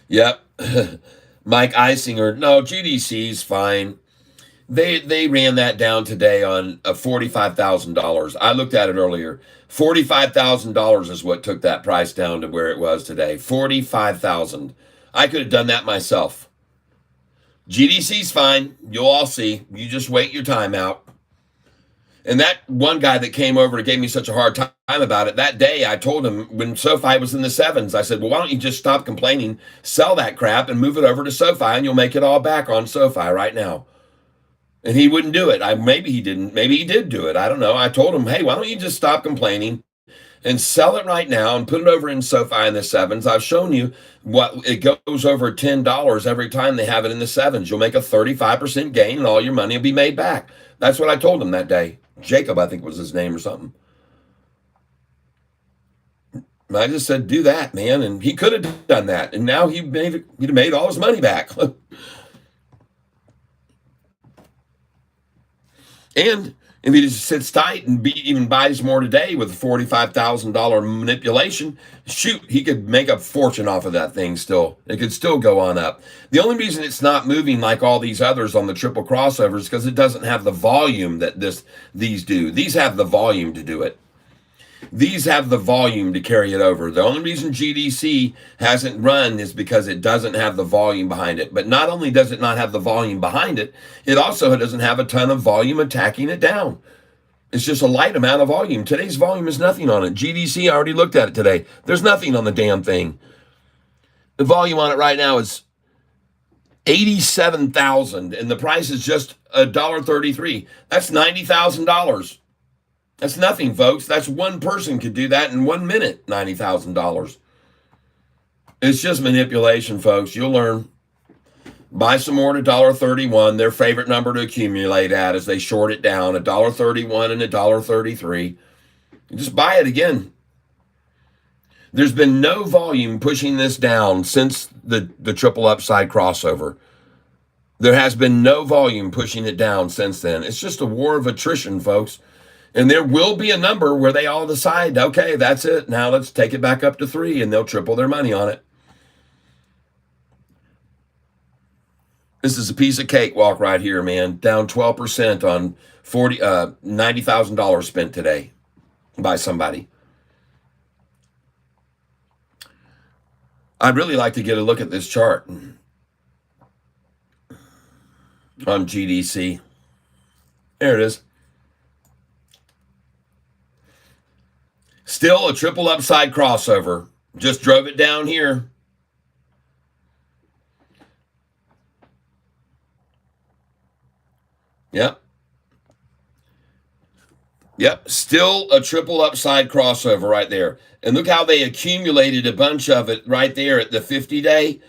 Yep. Mike Eisinger, no, GDC's fine. They ran that down today on $45,000. I looked at it earlier. $45,000 is what took that price down to where it was today. $45,000. I could have done that myself. GDC's fine. You'll all see. You just wait your time out. And that one guy that came over and gave me such a hard time about it, that day I told him when Sofi was in the sevens, I said, well, why don't you just stop complaining, sell that crap, and move it over to Sofi, and you'll make it all back on Sofi right now. And he wouldn't do it. Maybe he didn't. Maybe he did do it. I don't know. I told him, hey, why don't you just stop complaining and sell it right now and put it over in Sofi in the sevens. I've shown you what it goes over $10 every time they have it in the sevens. You'll make a 35% gain and all your money will be made back. That's what I told him that day. Jacob, I think was his name or something. And I just said, do that, man. And he could have done that. And now he'd have made all his money back. And if he just sits tight and even buys more today with a $45,000 manipulation, shoot, he could make a fortune off of that thing still. It could still go on up. The only reason it's not moving like all these others on the triple crossovers is because it doesn't have the volume that these do. These have the volume to do it. These have the volume to carry it over. The only reason GDC hasn't run is because it doesn't have the volume behind it. But not only does it not have the volume behind it, it also doesn't have a ton of volume attacking it down. It's just a light amount of volume. Today's volume is nothing on it. GDC, I already looked at it today. There's nothing on the damn thing. The volume on it right now is 87,000, and the price is just $1.33. That's $90,000. That's nothing, folks. That's one person could do that in 1 minute, $90,000. It's just manipulation, folks. You'll learn. Buy some more at $1.31, their favorite number to accumulate at as they short it down, $1.31 and $1.33. Just buy it again. There's been no volume pushing this down since the triple upside crossover. There has been no volume pushing it down since then. It's just a war of attrition, folks. And there will be a number where they all decide, okay, that's it. Now let's take it back up to 3, and they'll triple their money on it. This is a piece of cakewalk right here, man. Down 12% on $90,000 spent today by somebody. I'd really like to get a look at this chart on GDC. There it is. Still a triple upside crossover. Just drove it down here. Yep. Yep. Still a triple upside crossover right there. And look how they accumulated a bunch of it right there at the 50-day.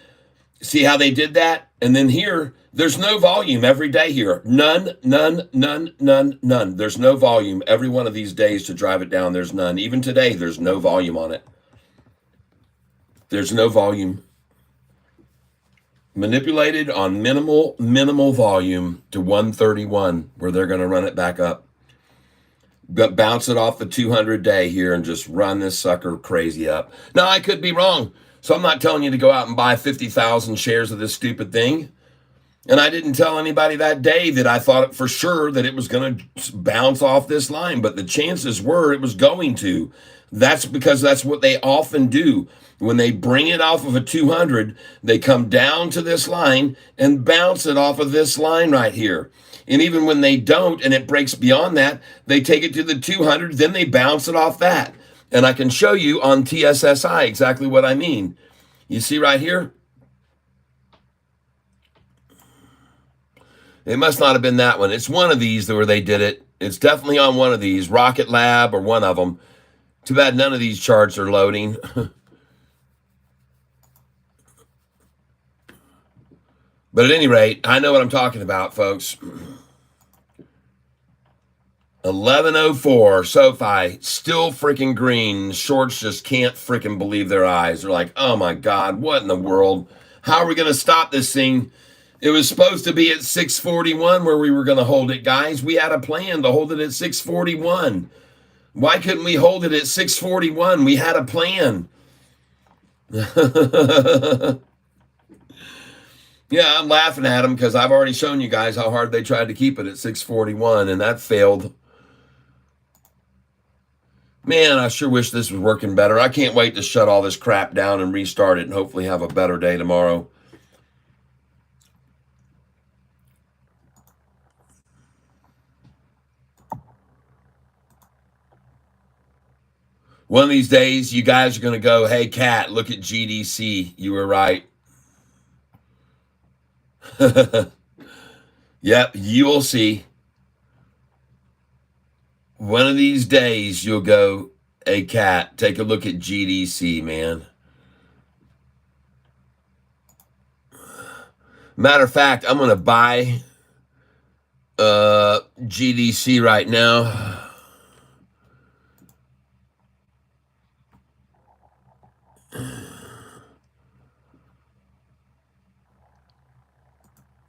See how they did that? And then here, there's no volume every day here. None. There's no volume every one of these days to drive it down. There's none. Even today, there's no volume on it. There's no volume. Manipulated on minimal volume to 131, where they're going to run it back up. But bounce it off the 200-day here and just run this sucker crazy up. Now, I could be wrong. So I'm not telling you to go out and buy 50,000 shares of this stupid thing. And I didn't tell anybody that day that I thought for sure that it was going to bounce off this line. But the chances were it was going to. That's because that's what they often do. When they bring it off of a 200, they come down to this line and bounce it off of this line right here. And even when they don't and it breaks beyond that, they take it to the 200, then they bounce it off that. And I can show you on TSSI exactly what I mean. You see right here? It must not have been that one. It's one of these where they did it. It's definitely on one of these, Rocket Lab or one of them. Too bad none of these charts are loading. But at any rate, I know what I'm talking about, folks. 1104, Sofi, still freaking green. Shorts just can't freaking believe their eyes. They're like, oh my God, what in the world? How are we going to stop this thing? It was supposed to be at 641 where we were going to hold it, guys. We had a plan to hold it at 641. Why couldn't we hold it at 641? We had a plan. Yeah, I'm laughing at them because I've already shown you guys how hard they tried to keep it at 641, and that failed. Man, I sure wish this was working better. I can't wait to shut all this crap down and restart it and hopefully have a better day tomorrow. One of these days, you guys are going to go, hey, Cat, look at GDC. You were right. Yep, you will see. One of these days, you'll go, hey, Cat, take a look at GDC, man. Matter of fact, I'm going to buy GDC right now.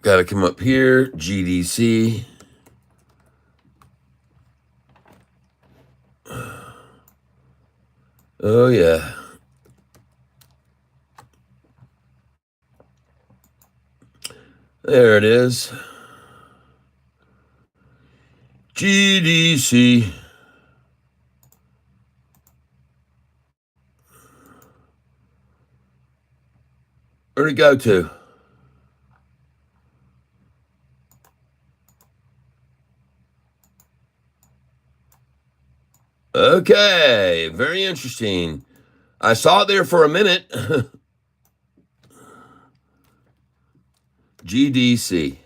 Got to come up here, GDC. Oh, yeah. There it is. GDC. Where'd it go to? Okay, very interesting. I saw it there for a minute. GDC.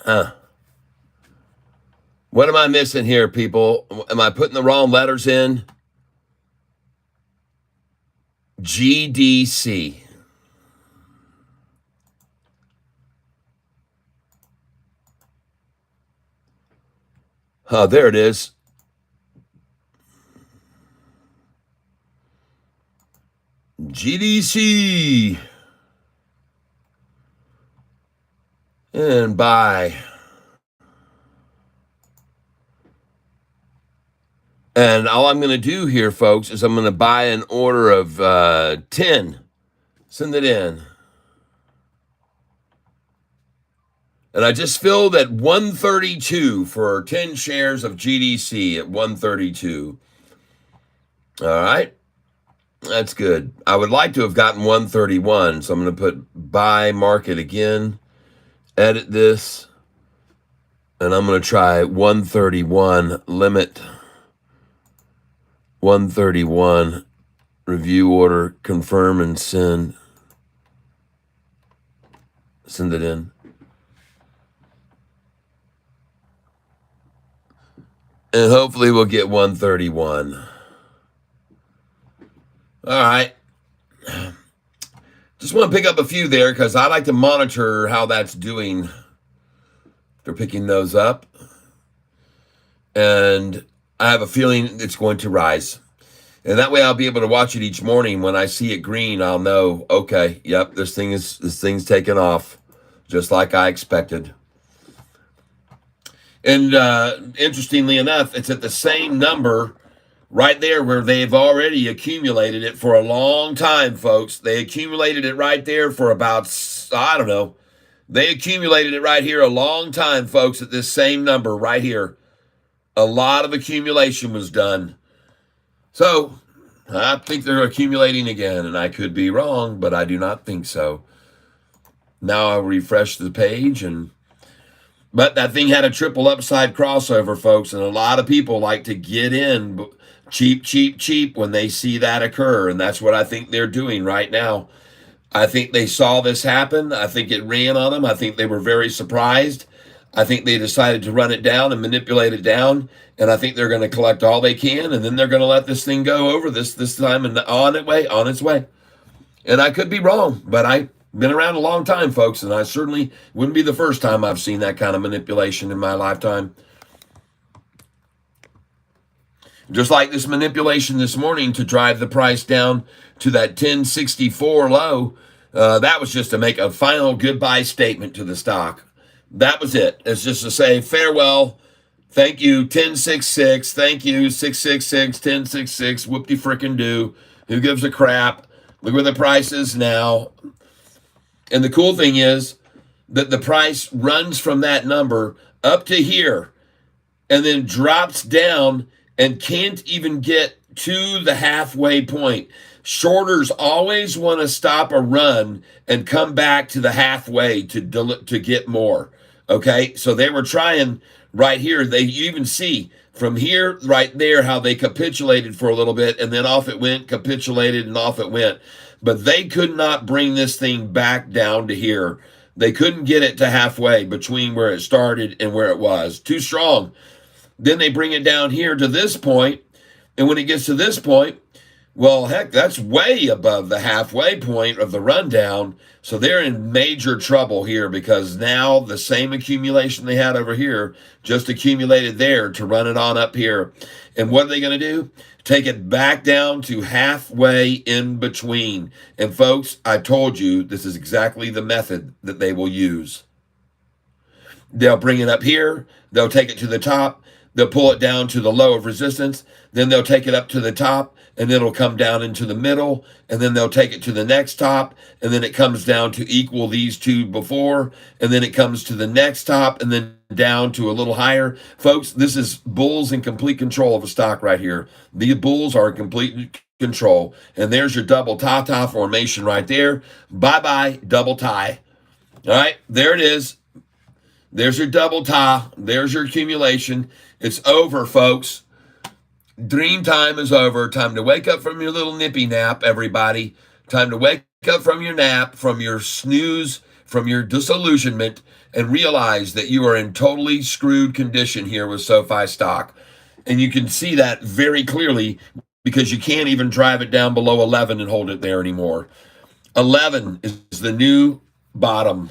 Huh. What am I missing here, people? Am I putting the wrong letters in? GDC. Oh, there it is. GDC. And buy. And all I'm going to do here, folks, is I'm going to buy an order of 10. Send it in. And I just filled at 132 for 10 shares of GDC at 132. All right. That's good. I would like to have gotten 131. So I'm going to put buy market again. Edit this. And I'm going to try 131 limit. 131 review order, confirm and send. Send it in. And hopefully we'll get 131. All right. Just want to pick up a few there because I like to monitor how that's doing. They're picking those up. And I have a feeling it's going to rise. And that way I'll be able to watch it each morning. When I see it green, I'll know, okay, yep, this thing's taken off just like I expected. And interestingly enough, it's at the same number right there where they've already accumulated it for a long time, folks. They accumulated it right there for about, I don't know. They accumulated it right here a long time, folks, at this same number right here. A lot of accumulation was done. So I think they're accumulating again, and I could be wrong, but I do not think so. Now I'll refresh the page, but that thing had a triple upside crossover, folks, and a lot of people like to get in cheap, cheap, cheap when they see that occur, and that's what I think they're doing right now. I think they saw this happen. I think it ran on them. I think they were very surprised. I think they decided to run it down and manipulate it down, and I think they're going to collect all they can, and then they're going to let this thing go over this time and on its way. And I could be wrong, but I've been around a long time, folks, and I certainly wouldn't be the first time I've seen that kind of manipulation in my lifetime. Just like this manipulation this morning to drive the price down to that 1064 low, that was just to make a final goodbye statement to the stock. That was it. It's just to say farewell. Thank you, 1066. Thank you, 666, 1066. Whoop-de-frickin-do. Who gives a crap? Look where the price is now. And the cool thing is that the price runs from that number up to here and then drops down and can't even get to the halfway point. Shorters always want to stop a run and come back to the halfway to get more. Okay, so they were trying right here. You even see from here right there how they capitulated for a little bit, and then off it went, capitulated, and off it went. But they could not bring this thing back down to here. They couldn't get it to halfway between where it started and where it was. Too strong. Then they bring it down here to this point, and when it gets to this point, well, heck, that's way above the halfway point of the rundown. So they're in major trouble here because now the same accumulation they had over here just accumulated there to run it on up here. And what are they going to do? Take it back down to halfway in between. And folks, I told you this is exactly the method that they will use. They'll bring it up here. They'll take it to the top. They'll pull it down to the low of resistance. Then they'll take it up to the top, and it'll come down into the middle, and then they'll take it to the next top, and then it comes down to equal these two before, and then it comes to the next top, and then down to a little higher. Folks, this is bulls in complete control of a stock right here. The bulls are in complete control, and there's your double tie formation right there. Bye-bye, double tie. All right, there it is. There's your double tie. There's your accumulation. It's over, folks. Dream time is over. Time to wake up from your little nippy nap, everybody. Time to wake up from your nap, from your snooze, from your disillusionment, and realize that you are in totally screwed condition here with SoFi stock. And you can see that very clearly because you can't even drive it down below 11 and hold it there anymore. 11 is the new bottom.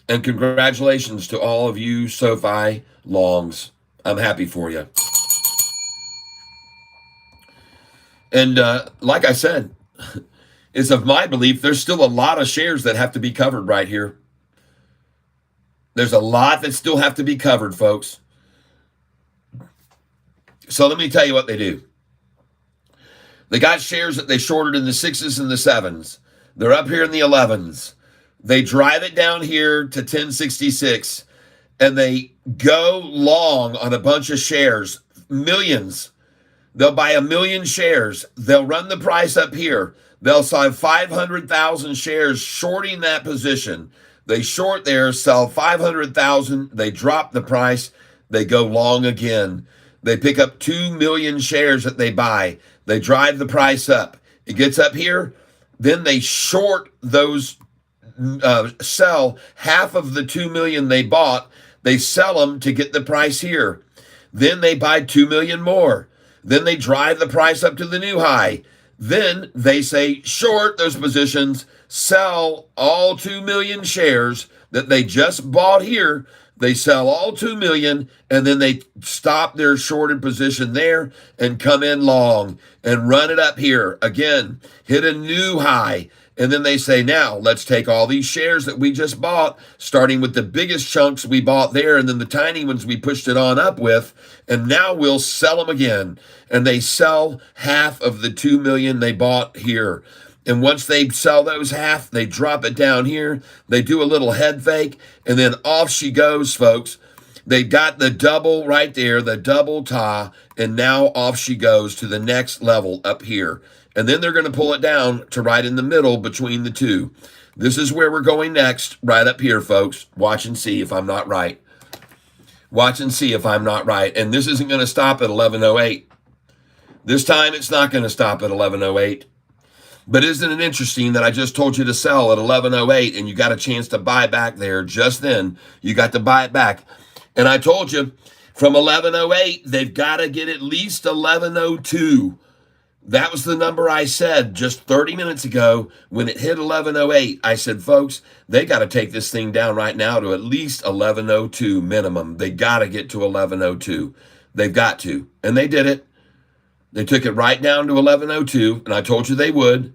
And congratulations to all of you SoFi longs. I'm happy for you. And like I said, is of my belief there's still a lot of shares that have to be covered right here. There's a lot that still have to be covered, folks. So let me tell you what they do. They got shares that they shorted in the 6s and the 7s. They're up here in the 11s. They drive it down here to 1066, and they go long on a bunch of shares, millions. They'll buy 1 million shares. They'll run the price up here. They'll sell 500,000 shares shorting that position. They short there, sell 500,000. They drop the price. They go long again. They pick up 2 million shares that they buy. They drive the price up. It gets up here. Then they short those, sell half of the 2 million they bought. They sell them to get the price here. Then they buy 2 million more. Then they drive the price up to the new high. Then they say short those positions, sell all 2 million shares that they just bought here. They sell all 2 million, and then they stop their shorted position there and come in long and run it up here again, hit a new high. And then they say, now let's take all these shares that we just bought, starting with the biggest chunks we bought there and then the tiny ones we pushed it on up with, and now we'll sell them again. And they sell half of the 2 million they bought here. And once they sell those half, they drop it down here. They do a little head fake, and then off she goes, folks. They got the double right there, the double ta, and now off she goes to the next level up here. And then they're going to pull it down to right in the middle between the two. This is where we're going next, right up here, folks. Watch and see if I'm not right. Watch and see if I'm not right. And this isn't going to stop at 1108. This time it's not going to stop at 1108. But isn't it interesting that I just told you to sell at 1108 and you got a chance to buy back there just then? You got to buy it back. And I told you from 1108, they've got to get at least 1102. That was the number I said just 30 minutes ago when it hit 1108. I said, folks, they got to take this thing down right now to at least 1102 minimum. They got to get to 1102. They've got to. And they did it. They took it right down to 1102, and I told you they would.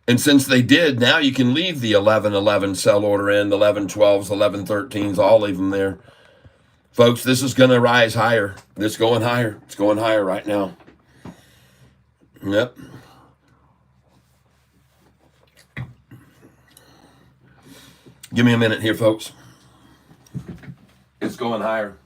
And since they did, now you can leave the 1111 sell order in, the 1112s, 1113s, all leave them there. Folks, this is going to rise higher. It's going higher. It's going higher right now. Yep. Give me a minute here, folks. It's going higher.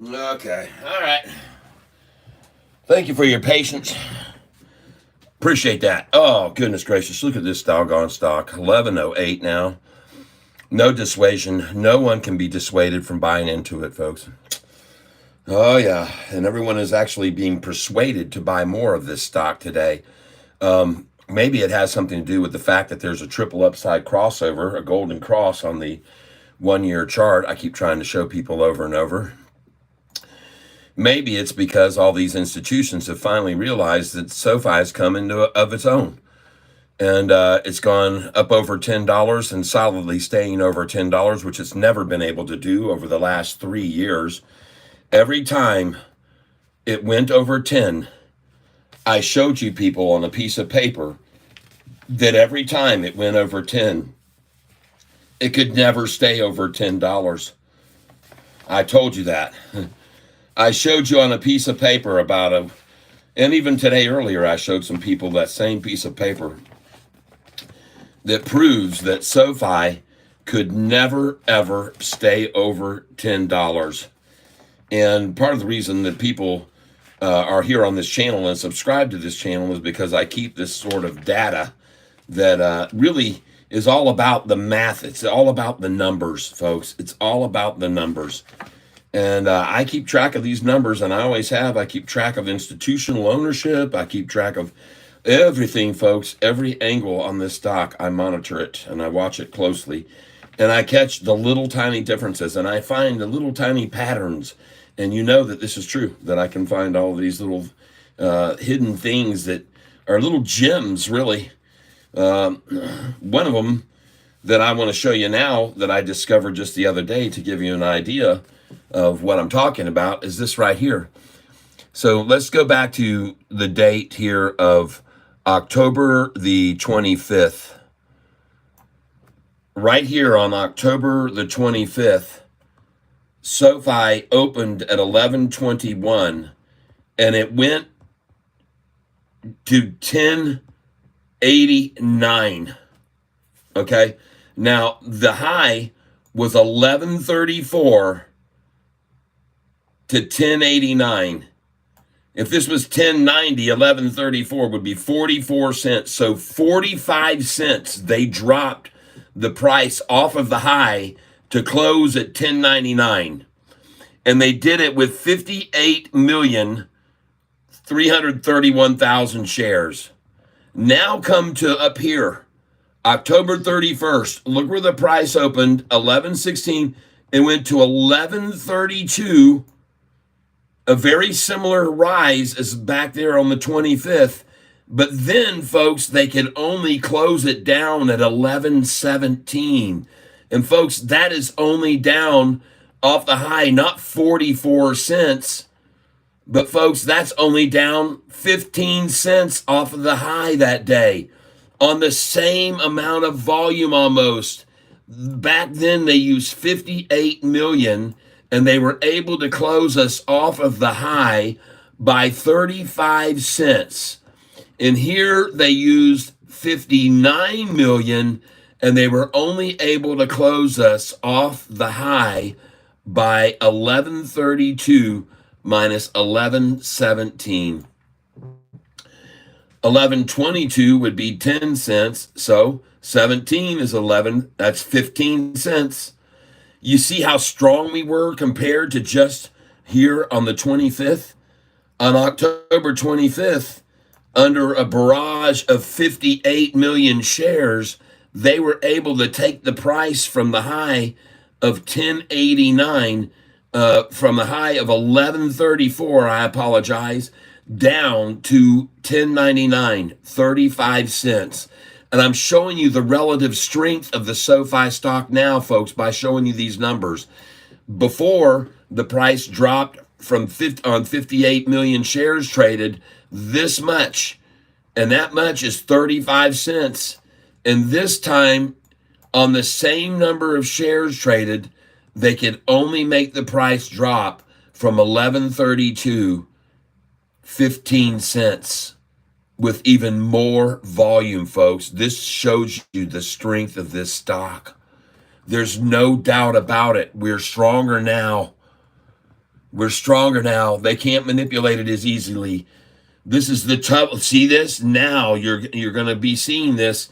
Okay. All right. Thank you for your patience. Appreciate that. Oh, goodness gracious. Look at this doggone stock. 1108 now. No dissuasion. No one can be dissuaded from buying into it, folks. Oh, yeah. And everyone is actually being persuaded to buy more of this stock today. Maybe it has something to do with the fact that there's a triple upside crossover, a golden cross on the 1-year chart. I keep trying to show people over and over. Maybe it's because all these institutions have finally realized that SoFi has come into of its own. And it's gone up over $10 and solidly staying over $10, which it's never been able to do over the last 3 years. Every time it went over 10, I showed you people on a piece of paper that every time it went over 10, it could never stay over $10. I told you that. I showed you on a piece of paper and even today earlier, I showed some people that same piece of paper that proves that SoFi could never, ever stay over $10. And part of the reason that people are here on this channel and subscribe to this channel is because I keep this sort of data that really is all about the math. It's all about the numbers, folks. It's all about the numbers. And I keep track of these numbers, and I always have. I keep track of institutional ownership. I keep track of everything, folks. Every angle on this stock, I monitor it, and I watch it closely. And I catch the little tiny differences, and I find the little tiny patterns. And you know that this is true, that I can find all these little hidden things that are little gems, really. One of them that I want to show you now that I discovered just the other day to give you an idea of what I'm talking about is this right here. So let's go back to the date here of October the 25th. Right here on October the 25th, SoFi opened at 1121 and it went to 1089. Okay. Now the high was 1134 to 1089. If this was 1090, 1134 would be 44 cents. So 45 cents they dropped the price off of the high to close at 1099. And they did it with 58,331,000 shares. Now come to up here, October 31st. Look where the price opened, 1116. It went to 1132. A very similar rise as back there on the 25th. But then, folks, they could only close it down at 1117. And, folks, that is only down off the high, not 44 cents. But, folks, that's only down 15 cents off of the high that day on the same amount of volume almost. Back then, they used 58 million, and they were able to close us off of the high by 35 cents. And here they used 59 million, and they were only able to close us off the high by 1132 minus 1117. 1122 would be 10 cents. So 17 is 11. That's 15 cents. You see how strong we were compared to just here on the 25th? On October 25th, under a barrage of 58 million shares, they were able to take the price from the high of 1089, from the high of 1134, I apologize, down to 1099, 35 cents. And I'm showing you the relative strength of the SoFi stock now, folks, by showing you these numbers. Before, the price dropped from 58 million shares traded this much, and that much is 35 cents. And this time, on the same number of shares traded, they could only make the price drop from 1132, 15 cents. With even more volume, folks. This shows you the strength of this stock. There's no doubt about it. We're stronger now. We're stronger now. They can't manipulate it as easily. This is the tough. See this now? You're going to be seeing this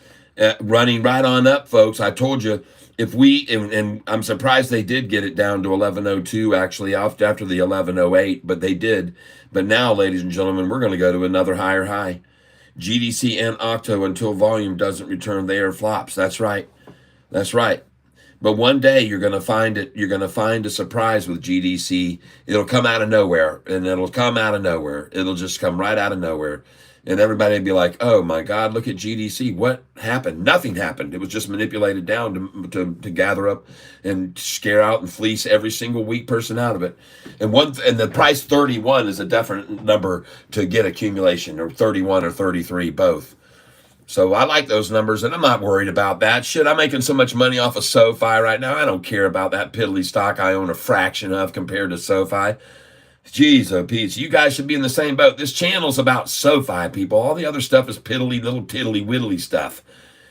running right on up, folks. I told you if we and I'm surprised they did get it down to 1102 actually after the 1108, but they did. But now, ladies and gentlemen, we're going to go to another higher high. GDC and Octo until volume doesn't return, they are flops. That's right. That's right. But one day you're going to find it. You're going to find a surprise with GDC. It'll come out of nowhere, and it'll come out of nowhere. It'll just come right out of nowhere. And everybody will be like, oh, my God, look at GDC. What happened? Nothing happened. It was just manipulated down to gather up and scare out and fleece every single weak person out of it. And the price 31 is a definite number to get accumulation, or 31 or 33, both. So I like those numbers, and I'm not worried about that. Shit, I'm making so much money off of Sofi right now. I don't care about that piddly stock I own a fraction of compared to Sofi. Jeez, oh, Pete, you guys should be in the same boat. This channel's about Sofi, people. All the other stuff is piddly, little tiddly, widdly stuff.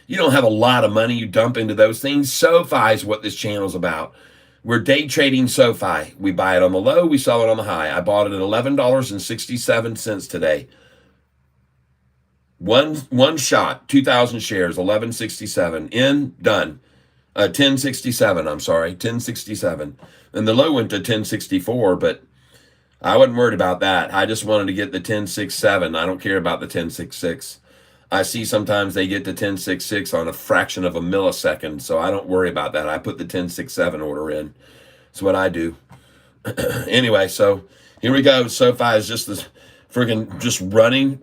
You don't have a lot of money you dump into those things. Sofi is what this channel's about. We're day trading Sofi. We buy it on the low, we sell it on the high. I bought it at $11.67 today. One shot, 2,000 shares, 1167 in, done. 1067, I'm sorry, 1067. And the low went to 1064, but I wasn't worried about that. I just wanted to get the 1067. I don't care about the 1066. I see sometimes they get to 1066 on a fraction of a millisecond, so I don't worry about that. I put the 1067 order in. That's what I do. Anyway, so here we go. Sofi is just this freaking just running.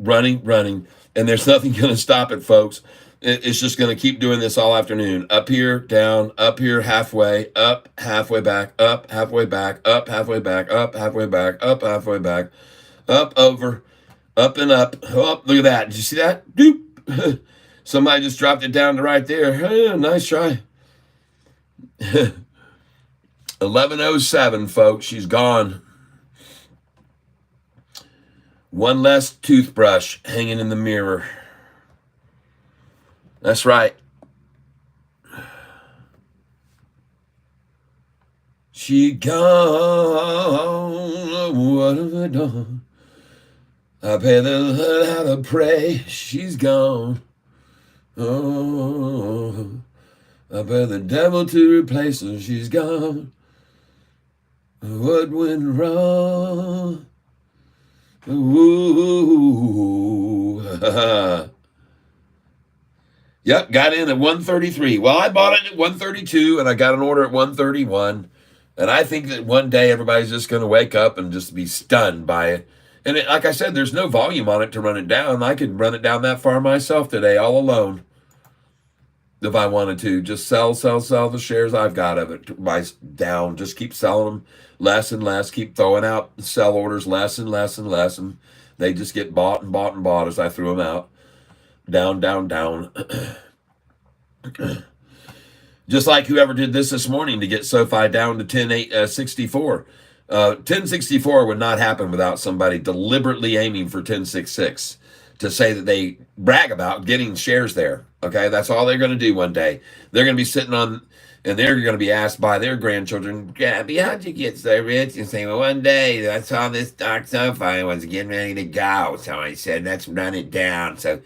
And there's nothing going to stop it, folks. It's just going to keep doing this all afternoon. Up here, down, up here, halfway, up, halfway back, up, halfway back, up, halfway back, up, halfway back, up, halfway back, up, over, up and up. Oh, look at that. Did you see that? Doop. Somebody just dropped it down to right there. Oh, nice try. 1107, folks. She's gone. One less toothbrush hanging in the mirror. That's right. She gone. What have I done? I pay the Lord how to pray. She's gone. Oh, I pay the devil to replace her. She's gone. What went wrong? Ooh. Yep, got in at 133. Well, I bought it at 132, and I got an order at 131. And I think that one day everybody's just going to wake up and just be stunned by it. And like I said, there's no volume on it to run it down. I could run it down that far myself today, all alone, if I wanted to. Just sell the shares I've got of it down. Just keep selling them less and less. Keep throwing out sell orders less and less and less. And they just get bought and bought and bought as I threw them out. Down. Just like whoever did this morning to get Sofi down to 10.64. 1064 would not happen without somebody deliberately aiming for 1066 to say that they brag about getting shares there. Okay, that's all they're going to do one day. They're going to be sitting on, and they're going to be asked by their grandchildren, Gabby, how'd you get so rich? And say, well, one day I saw this stock Sofi was getting ready to go. So I said, let's run it down. So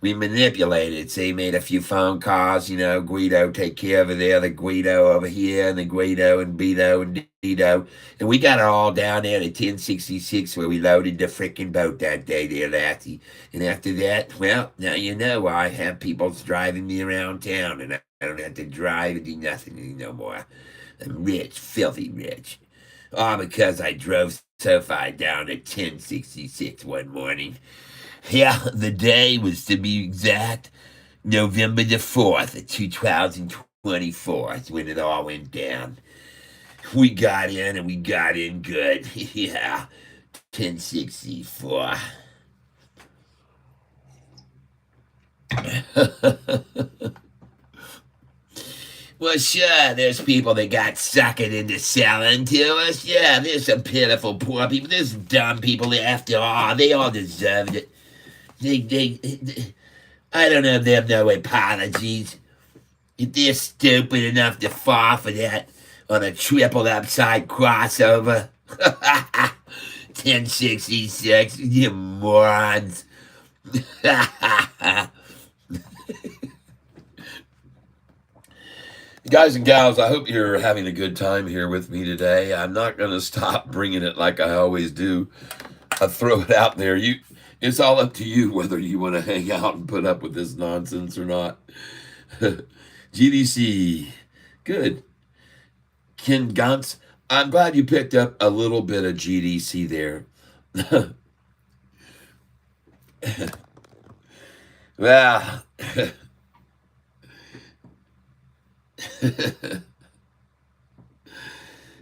we manipulated. So he made a few phone calls, Guido, take care of the other Guido over here, and the Guido and Beto and Dito. And we got it all down there at 1066 where we loaded the freaking boat that day there, Lassie. And after that, well, now you know I have people driving me around town, and I don't have to drive and do nothing no more. I'm rich, filthy rich. All because I drove Sofi down to 1066 one morning. Yeah, the day was, to be exact, November the 4th of 2024. That's when it all went down. We got in, and we got in good. Yeah, 1064. Well, sure, there's people that got suckered into selling to us. Yeah, there's some pitiful poor people. There's dumb people after all. They all deserved it. I don't know if they have no apologies. If they're stupid enough to fall for that on a triple upside crossover, 1066, you morons. Guys and gals, I hope you're having a good time here with me today. I'm not going to stop bringing it like I always do. I throw it out there. It's all up to you whether you want to hang out and put up with this nonsense or not. GDC, good. Ken Gantz, I'm glad you picked up a little bit of GDC there. Well,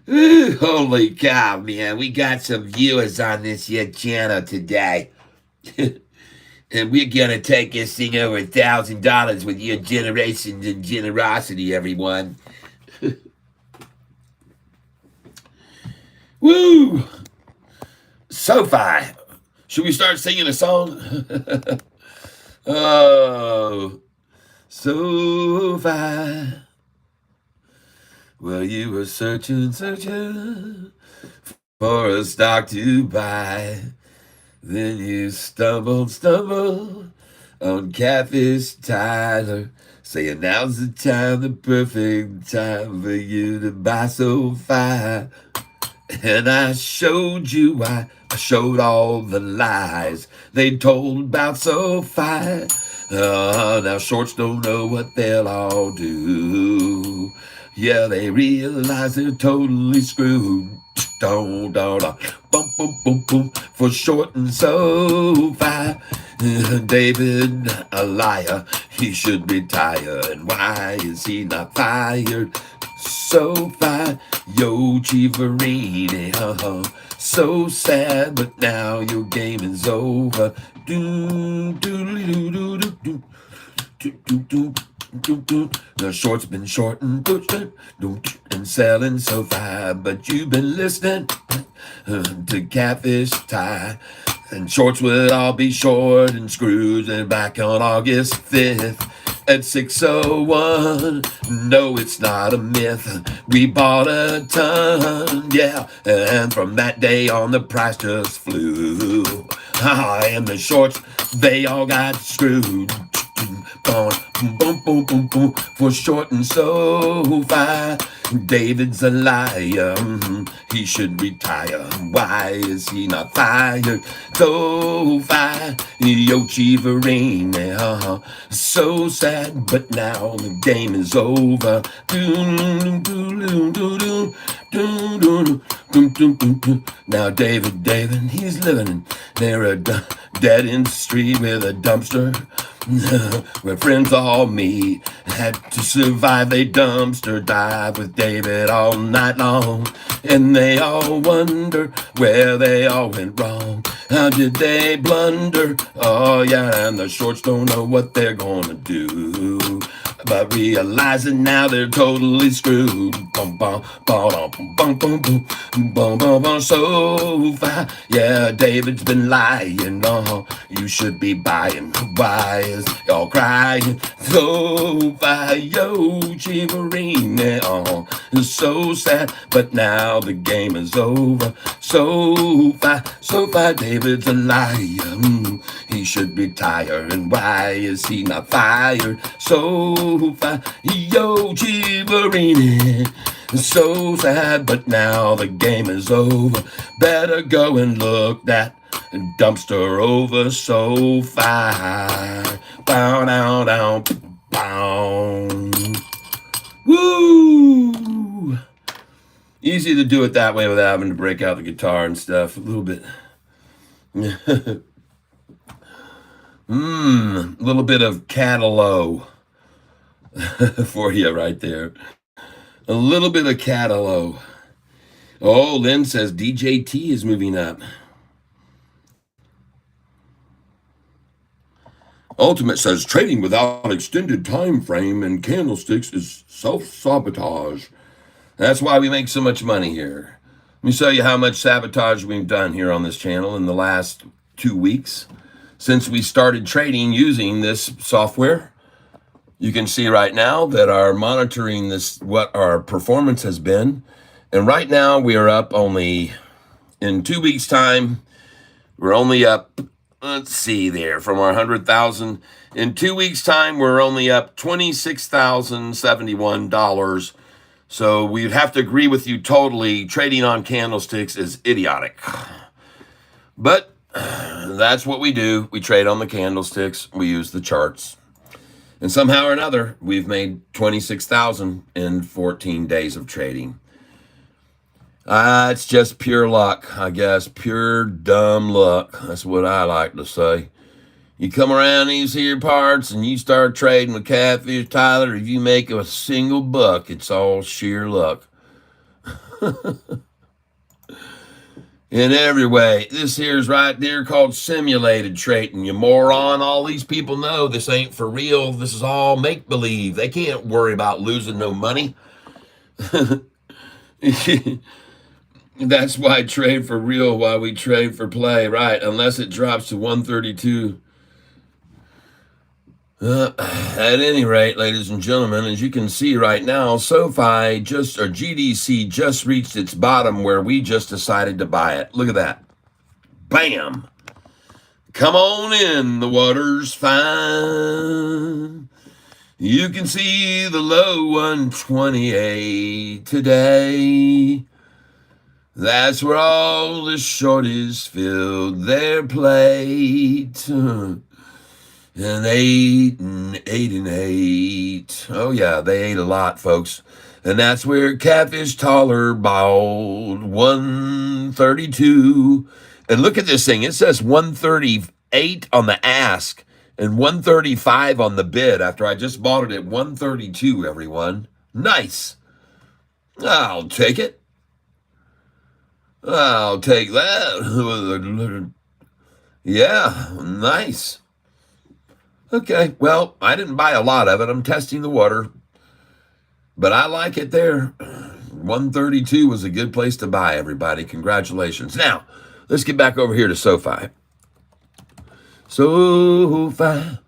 ooh, holy cow, man. We got some viewers on this here channel today. And we're going to take this thing over $1,000 with your generations and generosity, everyone. Woo! Sofi. Should we start singing a song? Oh, Sofi. Well, you were searching for a stock to buy. Then you stumbled on Catfish Tyler, saying now's the time, the perfect time for you to buy Sofi. And I showed you why. I showed all the lies they told about Sofi. Now shorts don't know what they'll all do. Yeah, they realize they're totally screwed. Don't, bum, bum, bum, bum, for short and Sofi. David, a liar, he should retire. And why is he not fired? Sofi, yo, Chivarini, so sad, but now your game is over. The short's been shortened and selling Sofi, but you've been listening to Catfish Tie. And shorts would all be short and screws and back on August 5th at 6:01. No, it's not a myth. We bought a ton, yeah, and from that day on the price just flew. And the shorts, they all got screwed. Boom, boom, boom, boom, boom, for short and Sofi. David's a liar, he should retire. Why is he not fired? Sofi, yo, Chivarini, so sad, but now the game is over. Now David, he's living near a dead end street with a dumpster. Where friends all meet, had to survive a dumpster dive with David all night long. And they all wonder where they all went wrong. How did they blunder? Oh yeah, and the shorts don't know what they're gonna do. But realizing now they're totally screwed. Bum, bum, bum, bum, bum, bum, bum, bum, bum, Sofi. Yeah, David's been lying. You should be buying. Why is y'all crying? Sofi, yo, Chivarini. So sad, but now the game is over. Sofi, David's a liar. He should retire. And why is he not fired? Sofi, yo, Chivarini. So sad, but now the game is over. Better go and look that dumpster over Sofi. Bow, down, down, bow. Woo! Easy to do it that way without having to break out the guitar and stuff. A little bit. A little bit of Catalow for you right there. A little bit of Catalow. Oh, Lynn says DJT is moving up. Ultimate says trading without extended time frame and candlesticks is self-sabotage. That's why we make so much money here. Let me show you how much sabotage we've done here on this channel in the last 2 weeks since we started trading using this software. You can see right now that our monitoring this, what our performance has been. And right now we are up only In 2 weeks' time, we're only up, let's see there, from our 100,000. In 2 weeks' time, we're only up $26,071. So we'd have to agree with you totally. Trading on candlesticks is idiotic. But that's what we do. We trade on the candlesticks. We use the charts. And somehow or another, we've made 26,000 in 14 days of trading. It's just pure luck, I guess. Pure dumb luck. That's what I like to say. You come around these here parts and you start trading with Catfish, Tyler. If you make a single buck, it's all sheer luck. In every way. This here's right there called simulated trading. You moron. All these people know this ain't for real. This is all make-believe. They can't worry about losing no money. That's why trade for real, why we trade for play, right? Unless it drops to 132. At any rate, ladies and gentlemen, as you can see right now, Sofi GDC just reached its bottom where we just decided to buy it. Look at that. Bam. Come on in, the water's fine. You can see the low 128 today. That's where all the shorties filled their plate. And 8 and 8 and 8. Oh, yeah, they ate a lot, folks. And that's where Catfish taller balled 132. And look at this thing. It says 138 on the ask and 135 on the bid after I just bought it at 132, everyone. Nice. I'll take it. I'll take that. Yeah, nice. Okay, well, I didn't buy a lot of it. I'm testing the water. But I like it there. 132 was a good place to buy, everybody. Congratulations. Now, let's get back over here to Sofi. Sofi.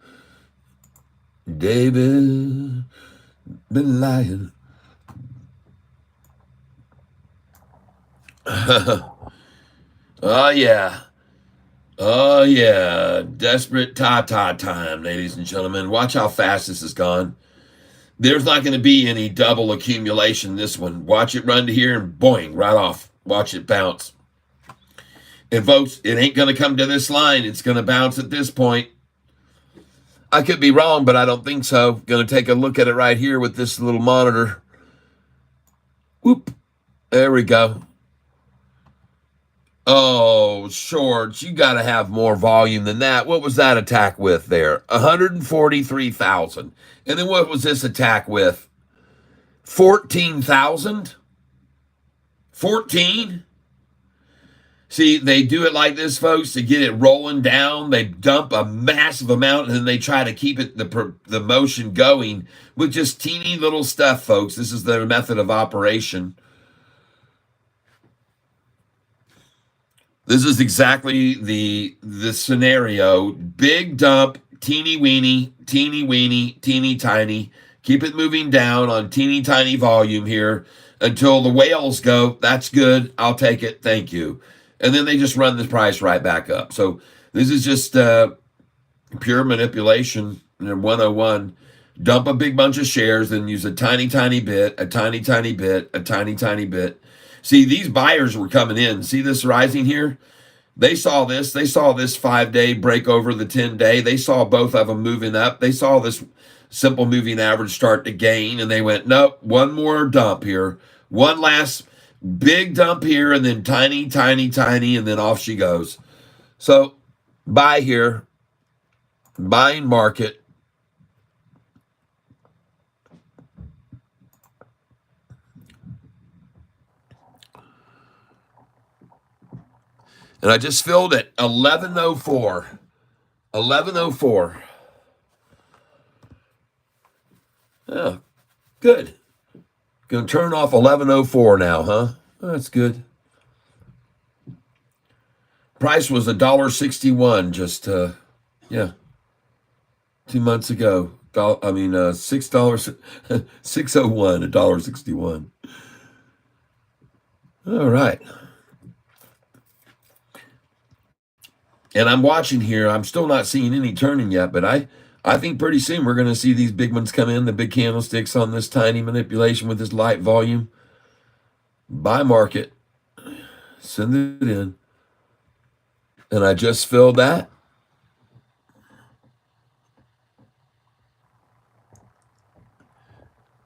David been lying. Oh, yeah. Oh, yeah. Desperate ta-ta time, ladies and gentlemen. Watch how fast this has gone. There's not going to be any double accumulation this one. Watch it run to here and boing, right off. Watch it bounce. And folks, it ain't going to come to this line. It's going to bounce at this point. I could be wrong, but I don't think so. Going to take a look at it right here with this little monitor. Whoop. There we go. Oh, shorts, you got to have more volume than that. What was that attack with there? 143,000. And then what was this attack with? 14,000? 14? See, they do it like this, folks, to get it rolling down. They dump a massive amount, and then they try to keep it the motion going with just teeny little stuff, folks. This is their method of operation. This is exactly the scenario. Big dump, teeny weeny, teeny tiny. Keep it moving down on teeny tiny volume here until the whales go. That's good. I'll take it. Thank you. And then they just run the price right back up. So this is just pure manipulation. 101. Dump a big bunch of shares, then use a tiny bit, a tiny bit, a tiny bit. See, these buyers were coming in. See this rising here? They saw this. They saw this 5-day break over the 10-day. They saw both of them moving up. They saw this simple moving average start to gain, and they went, nope, one more dump here. One last big dump here, and then tiny, and then off she goes. So, buy here. Buying market. And I just filled it, 11:04. 11:04. Yeah, good. Gonna turn off 11:04 now, huh? That's good. Price was $1.61 just, 2 months ago. $6, $6.01, $1.61. All right. And I'm watching here. I'm still not seeing any turning yet, but I think pretty soon we're going to see these big ones come in, the big candlesticks on this tiny manipulation with this light volume. Buy market. Send it in. And I just filled that.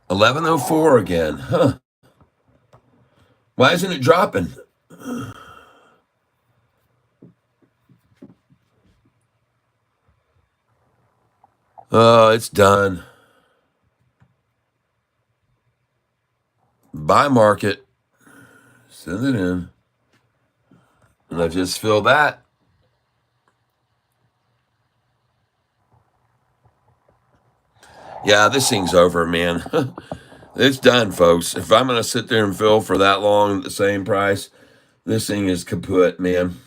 $11.04 again. Huh. Why isn't it dropping? Oh, it's done. Buy market. Send it in. And I just filled that. Yeah, this thing's over, man. It's done, folks. If I'm going to sit there and fill for that long at the same price, this thing is kaput, man.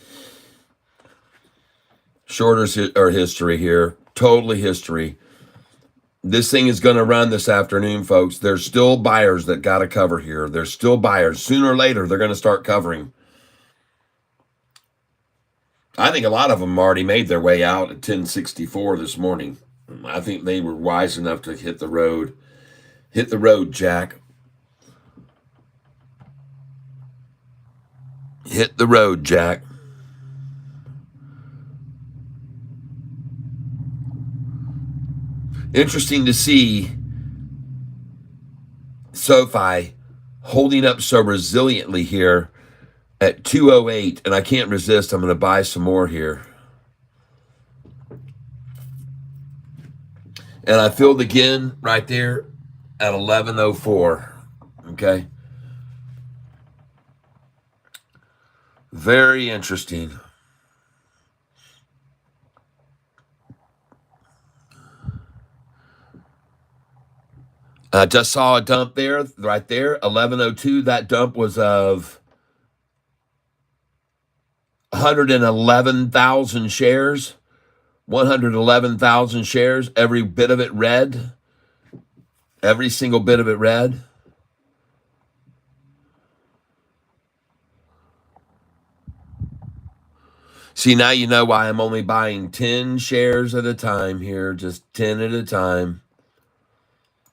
Shorters or history here. Totally history. This thing is going to run this afternoon, folks. There's still buyers that got to cover here. There's still buyers. Sooner or later, they're going to start covering. I think a lot of them already made their way out at 1064 this morning. I think they were wise enough to hit the road. Hit the road, Jack. Hit the road, Jack. Interesting to see Sofi holding up so resiliently here at 208, and I can't resist. I'm going to buy some more here. And I filled again right there at 1104. Okay. Very interesting. I just saw a dump there, right there, 1102. That dump was of 111,000 shares. 111,000 shares. Every bit of it red. Every single bit of it red. See, now you know why I'm only buying 10 shares at a time here, just 10 at a time.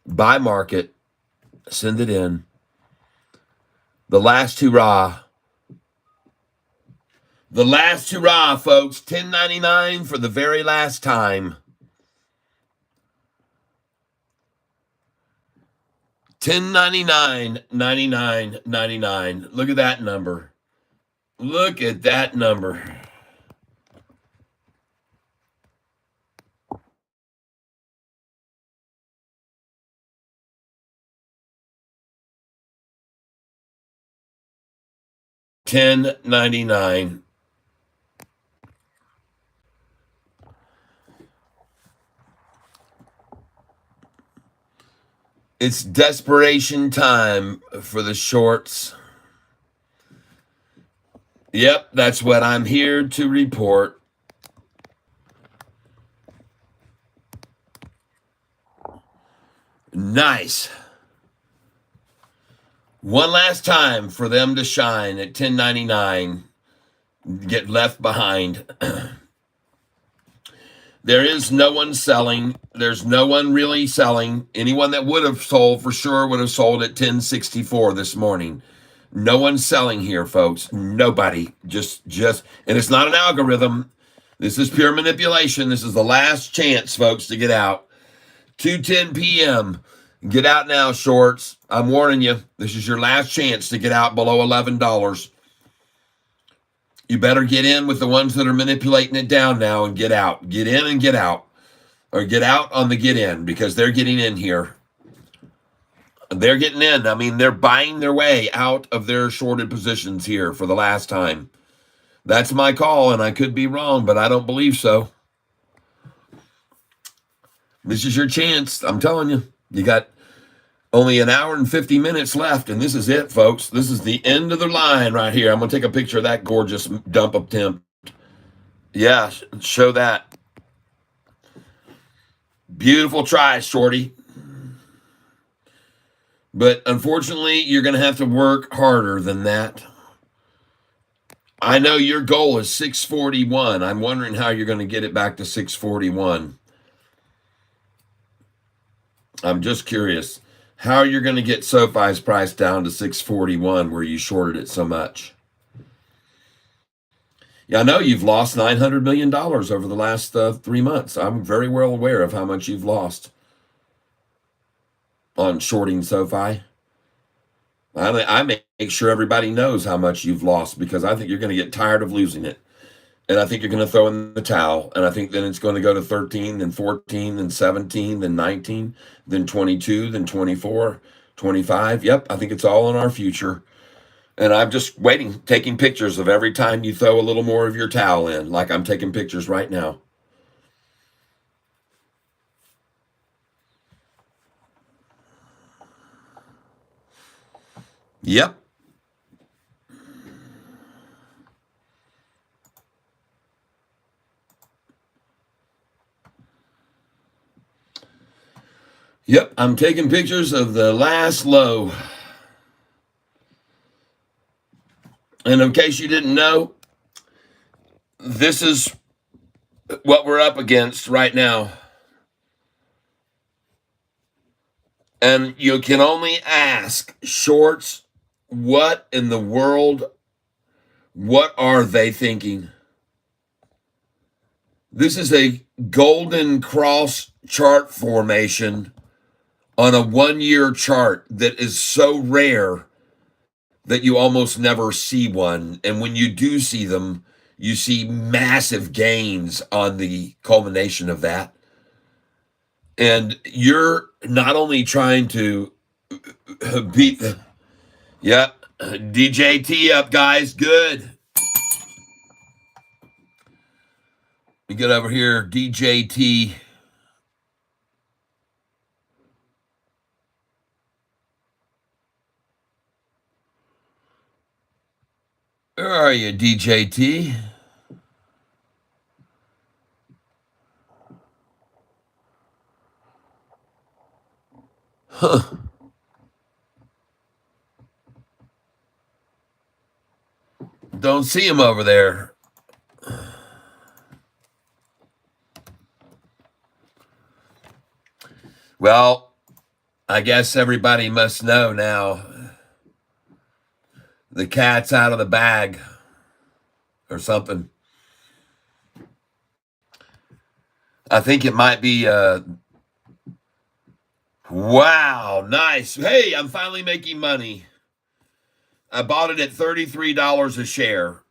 Buy market, send it in. The last hurrah. The last hurrah, folks. $10.99 for the very last time. $10.99, $99, $99. Look at that number. Look at that number. $10.99. It's desperation time for the shorts. Yep, that's what I'm here to report. Nice. One last time for them to shine at $10.99. Get left behind. There is no one selling. There's no one really selling. Anyone that would have sold for sure would have sold at 1064 this morning. No one's selling here, folks. Nobody. Just, and it's not an algorithm. This is pure manipulation. This is the last chance, folks, to get out. 2:10 p.m. Get out now, shorts. I'm warning you. This is your last chance to get out below $11. You better get in with the ones that are manipulating it down now and get out. Get in and get out. Or get out on the get in, because they're getting in here. They're getting in. I mean, they're buying their way out of their shorted positions here for the last time. That's my call, and I could be wrong, but I don't believe so. This is your chance. I'm telling you. You got only an hour and 50 minutes left, and this is it, folks. This is the end of the line right here. I'm going to take a picture of that gorgeous dump attempt. Yeah, show that. Beautiful try, shorty. But unfortunately, you're going to have to work harder than that. I know your goal is 641. I'm wondering how you're going to get it back to 641. I'm just curious how you're going to get SoFi's price down to 641 where you shorted it so much. Yeah, I know you've lost $900 million over the last 3 months. I'm very well aware of how much you've lost on shorting SoFi. I make sure everybody knows how much you've lost because I think you're going to get tired of losing it. And I think you're going to throw in the towel. And I think then it's going to go to 13, then 14, then 17, then 19, then 22, then 24, 25. Yep, I think it's all in our future. And I'm just waiting, taking pictures of every time you throw a little more of your towel in, like I'm taking pictures right now. Yep. Yep, I'm taking pictures of the last low. And in case you didn't know, this is what we're up against right now. And you can only ask shorts, what in the world, what are they thinking? This is a golden cross chart formation on a 1-year chart that is so rare that you almost never see one. And when you do see them, you see massive gains on the culmination of that. And you're not only trying to beat the, yeah, DJT up, guys. Good. We get over here, DJT. Where are you, DJT? Huh. Don't see him over there. Well, I guess everybody must know now. The cat's out of the bag or something. I think it might be, wow, nice. Hey, I'm finally making money. I bought it at $33 a share.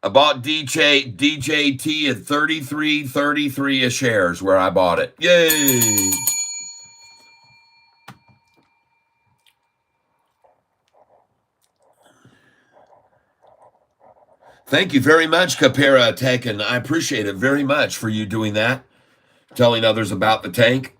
I bought DJT at $33.33 a share is where I bought it. Yay! Thank you very much, Capera Tekken. I appreciate it very much for you doing that, telling others about the tank.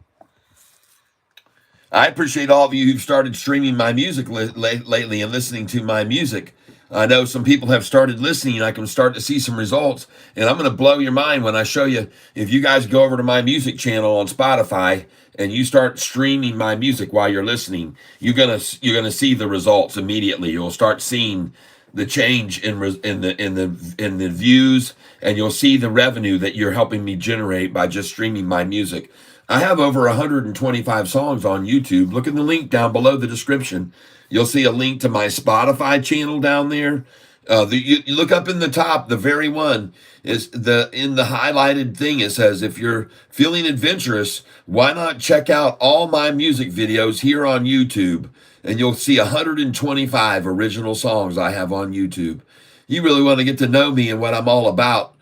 I appreciate all of you who've started streaming my music lately and listening to my music. I know some people have started listening, and I can start to see some results. And I'm going to blow your mind when I show you. If you guys go over to my music channel on Spotify and you start streaming my music while you're listening, you're gonna see the results immediately. You'll start seeing the change in the views, and you'll see the revenue that you're helping me generate by just streaming my music. I have over 125 songs on YouTube. Look at the link down below the description. You'll see a link to my Spotify channel down there. You look up in the top, the very one is in the highlighted thing. It says, if you're feeling adventurous, why not check out all my music videos here on YouTube? And you'll see 125 original songs I have on YouTube. You really want to get to know me and what I'm all about.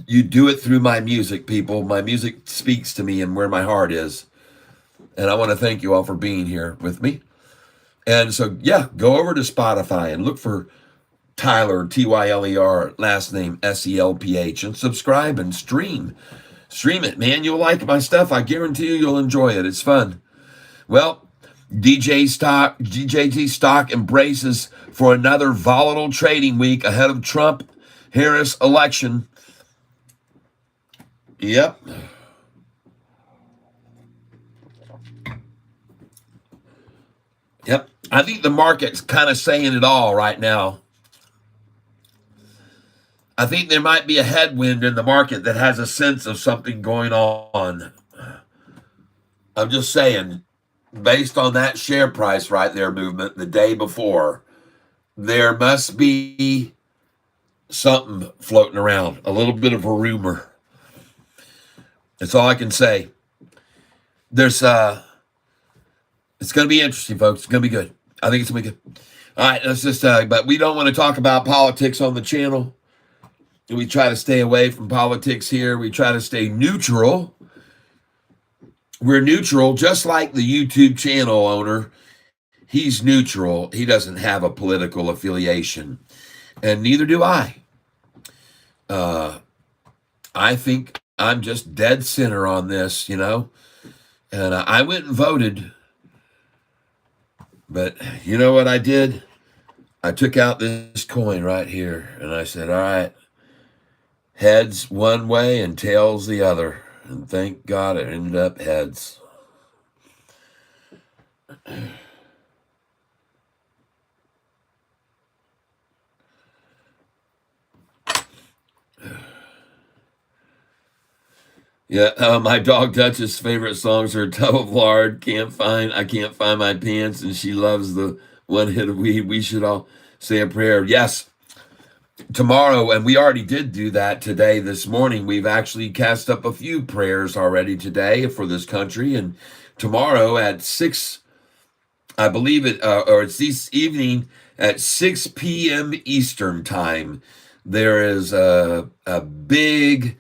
You do it through my music, people. My music speaks to me and where my heart is. And I want to thank you all for being here with me. And so, yeah, go over to Spotify and look for Tyler, Tyler, last name Selph, and subscribe and stream. Stream it, man. You'll like my stuff. I guarantee you'll enjoy it. It's fun. Well, DJT stock embraces for another volatile trading week ahead of Trump-Harris election. Yep. Yep. I think the market's kind of saying it all right now. I think there might be a headwind in the market that has a sense of something going on. I'm just saying, based on that share price right there movement the day before, there must be something floating around, a little bit of a rumor. That's all I can say. There's it's going to be interesting, folks. It's going to be good. I think it's going to be good. All right, let's just but we don't want to talk about politics on the channel. We try to stay away from politics here. We try to stay neutral. We're neutral, just like the YouTube channel owner. He's neutral. He doesn't have a political affiliation, and neither do I. I think I'm just dead center on this, and I went and voted. But you know what I did? I took out this coin right here, and I said, all right, heads one way and tails the other. And thank God it ended up heads. Yeah, my dog Dutch's favorite songs are "Tub of Lard," I Can't Find My Pants," and she loves the one hit of weed. We should all say a prayer. Yes, tomorrow, and we already did do that today, this morning. We've actually cast up a few prayers already today for this country, and tomorrow at 6, I believe or it's this evening at 6 p.m. Eastern time, there is a big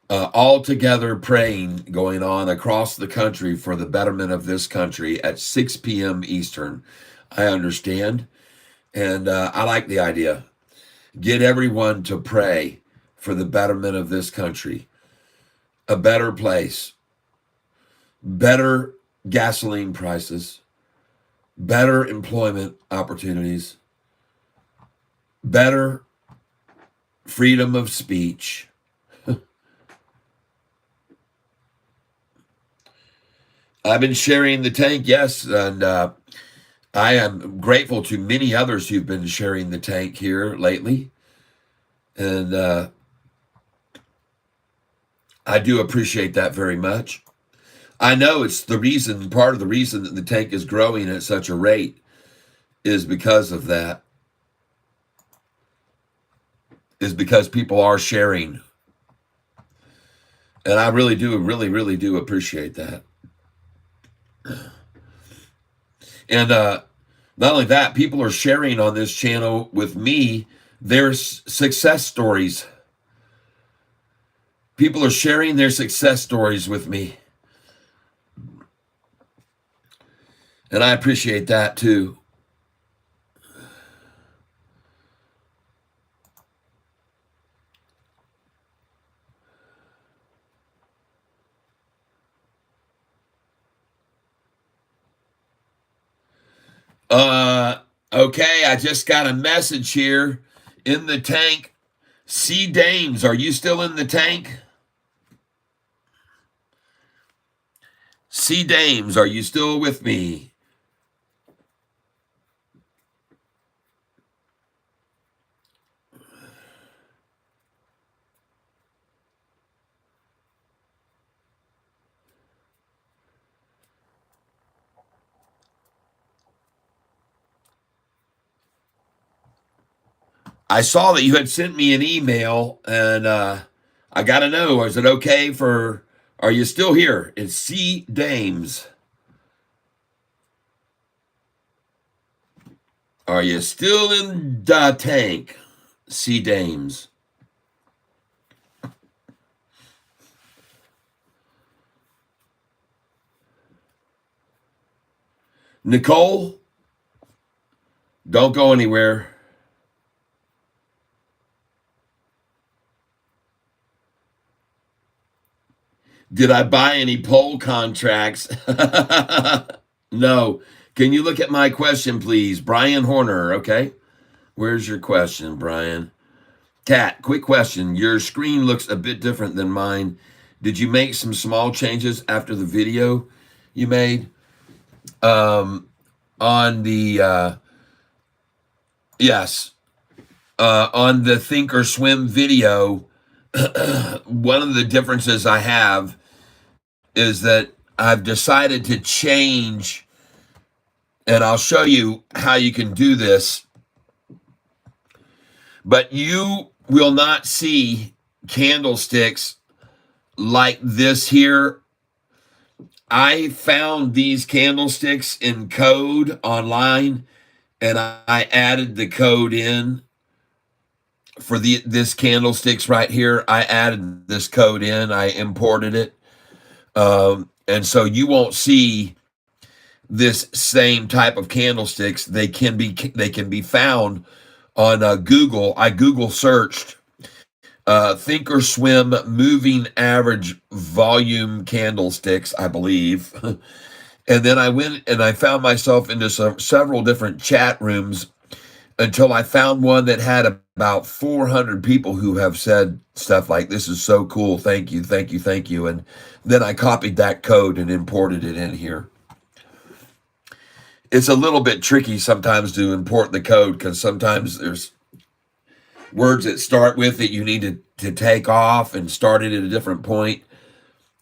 all-together praying going on across the country for the betterment of this country at 6 p.m. Eastern. I understand, and I like the idea. Get everyone to pray for the betterment of this country, a better place, better gasoline prices, better employment opportunities, better freedom of speech. I've been sharing the tank, yes, and I am grateful to many others who've been sharing the tank here lately, and I do appreciate that very much. I know it's part of the reason that the tank is growing at such a rate is because of that, is because people are sharing, and I really do appreciate that. And not only that, people are sharing on this channel with me their success stories. People are sharing their success stories with me. And I appreciate that too. Okay, I just got a message here in the tank. C. Dames, are you still in the tank? C. Dames, are you still with me? I saw that you had sent me an email, and I got to know, is it okay are you still here? It's C. Dames. Are you still in the tank? C. Dames. Nicole, don't go anywhere. Did I buy any poll contracts? No. Can you look at my question, please? Brian Horner, okay? Where's your question, Brian? Kat, quick question. Your screen looks a bit different than mine. Did you make some small changes after the video you made? On the, yes. on the Thinkorswim video, one of the differences I have is that I've decided to change, and I'll show you how you can do this, but you will not see candlesticks like this here. I found these candlesticks in code online, and I added the code in for this candlesticks right here. I added this code in, I imported it. And so you won't see this same type of candlesticks. They can be found on Google. I Google searched Thinkorswim moving average volume candlesticks, I believe. And then I went and I found myself into several different chat rooms until I found one that had about 400 people who have said stuff like, "This is so cool. Thank you, thank you, thank you." And then I copied that code and imported it in here. It's a little bit tricky sometimes to import the code because sometimes there's words that start with it you need to take off and start it at a different point.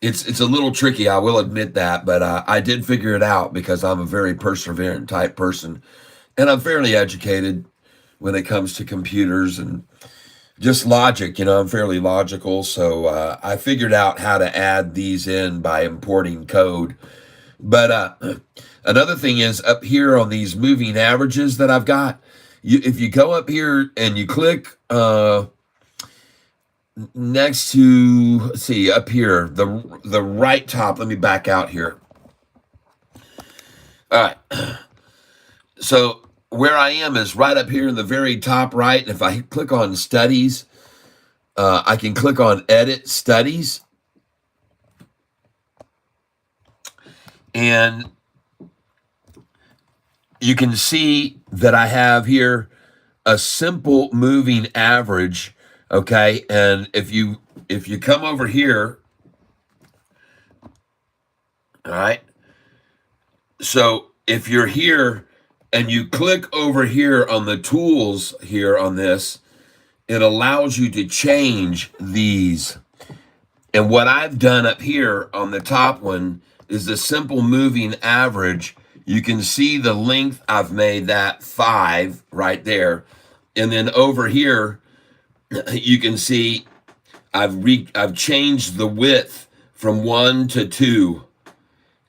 It's a little tricky, I will admit that, but I did figure it out because I'm a very perseverant type person, and I'm fairly educated when it comes to computers and just logic. I'm fairly logical, so I figured out how to add these in by importing code. But another thing is up here on these moving averages that I've got, if you go up here and you click next to, let's see, up here, the right top, let me back out here. All right. So where I am is right up here in the very top right. And if I click on studies, I can click on edit studies. And you can see that I have here a simple moving average. Okay, and if you come over here, all right, so if you're here and you click over here on the tools here on this, it allows you to change these. And what I've done up here on the top one is the simple moving average. You can see the length, I've made that 5 right there. And then over here, you can see I've changed the width from 1 to 2,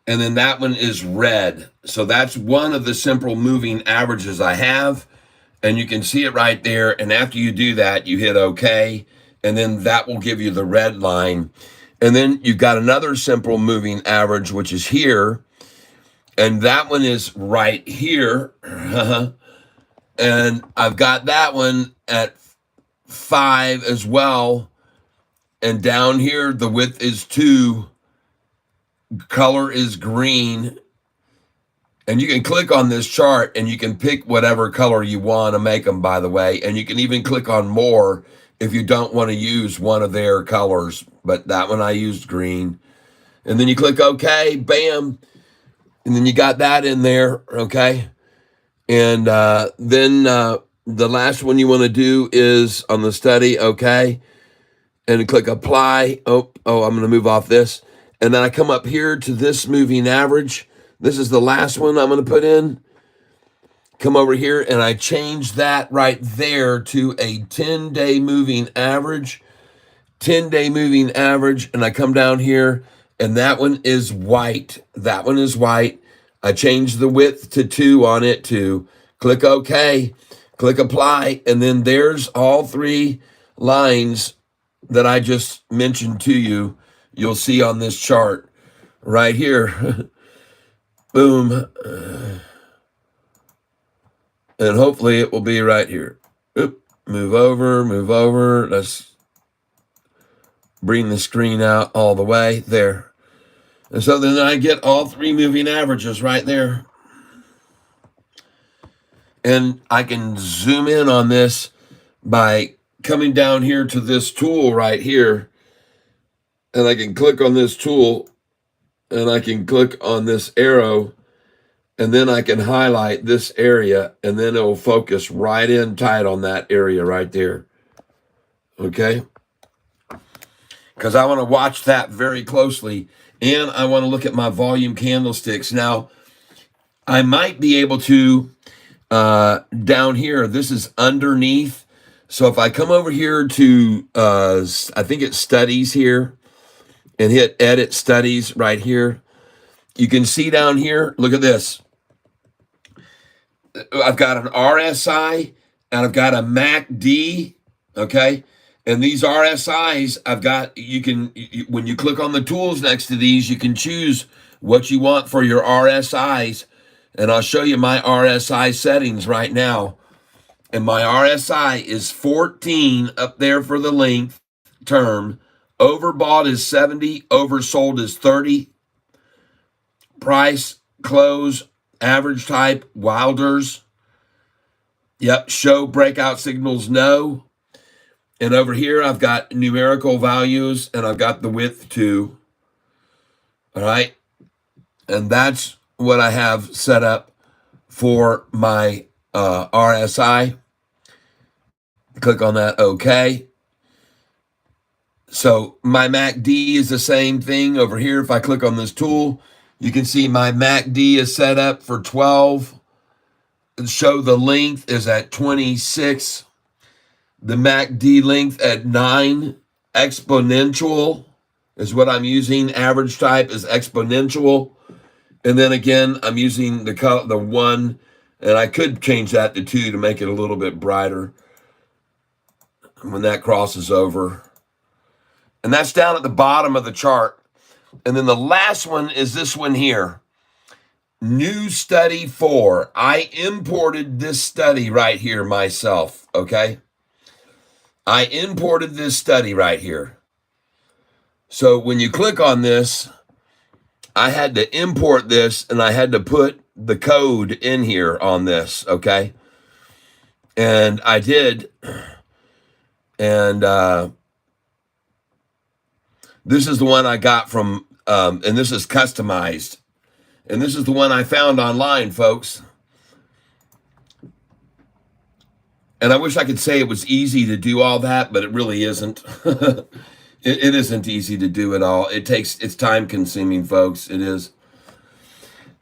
and then that one is red. So that's one of the simple moving averages I have, and you can see it right there. And after you do that, you hit OK, and then that will give you the red line. And then you've got another simple moving average, which is here, and that one is right here. And I've got that one at 5 as well, and down here the width is 2, color is green, and you can click on this chart and you can pick whatever color you want to make them, by the way, and you can even click on more if you don't want to use one of their colors, but that one I used green. And then you click OK, bam, and then you got that in there. Okay, and then the last one you want to do is on the study, okay, and click apply. Oh, I'm going to move off this. And then I come up here to this moving average. This is the last one I'm going to put in. Come over here and I change that right there to a 10-day moving average. 10-day moving average. And I come down here and that one is white. That one is white. I change the width to 2 on it too. Click OK. Click apply, and then there's all 3 lines that I just mentioned to you. You'll see on this chart right here. Boom. And hopefully it will be right here. Oop. Move over. Let's bring the screen out all the way there. And so then I get all 3 moving averages right there. And I can zoom in on this by coming down here to this tool right here. And I can click on this tool and I can click on this arrow and then I can highlight this area, and then it will focus right in tight on that area right there. Okay? Because I want to watch that very closely, and I want to look at my volume candlesticks. Now, I might be able to, down here, this is underneath. So if I come over here to, I think it's studies here, and hit edit studies right here, you can see down here, look at this. I've got an RSI and I've got a MACD, okay? And these RSIs, I've got, when you click on the tools next to these, you can choose what you want for your RSIs. And I'll show you my RSI settings right now. And my RSI is 14 up there for the length term. Overbought is 70, oversold is 30. Price, close, average type, Wilders. Yep, show breakout signals, no. And over here, I've got numerical values, and I've got the width too. All right. And that's what I have set up for my RSI. Click on that, okay. So my MACD is the same thing over here. If I click on this tool, you can see my MACD is set up for 12. Show the length is at 26. The MACD length at 9. Exponential is what I'm using. Average type is exponential. And then again, I'm using the 1, and I could change that to 2 to make it a little bit brighter when that crosses over. And that's down at the bottom of the chart. And then the last one is this one here. New study 4. I imported this study right here myself, okay? I imported this study right here. So when you click on this, I had to import this, and I had to put the code in here on this, okay? And I did. And this is the one I got from, and this is customized. And this is the one I found online, folks. And I wish I could say it was easy to do all that, but it really isn't. It isn't easy to do it all. It's time consuming, folks. It is.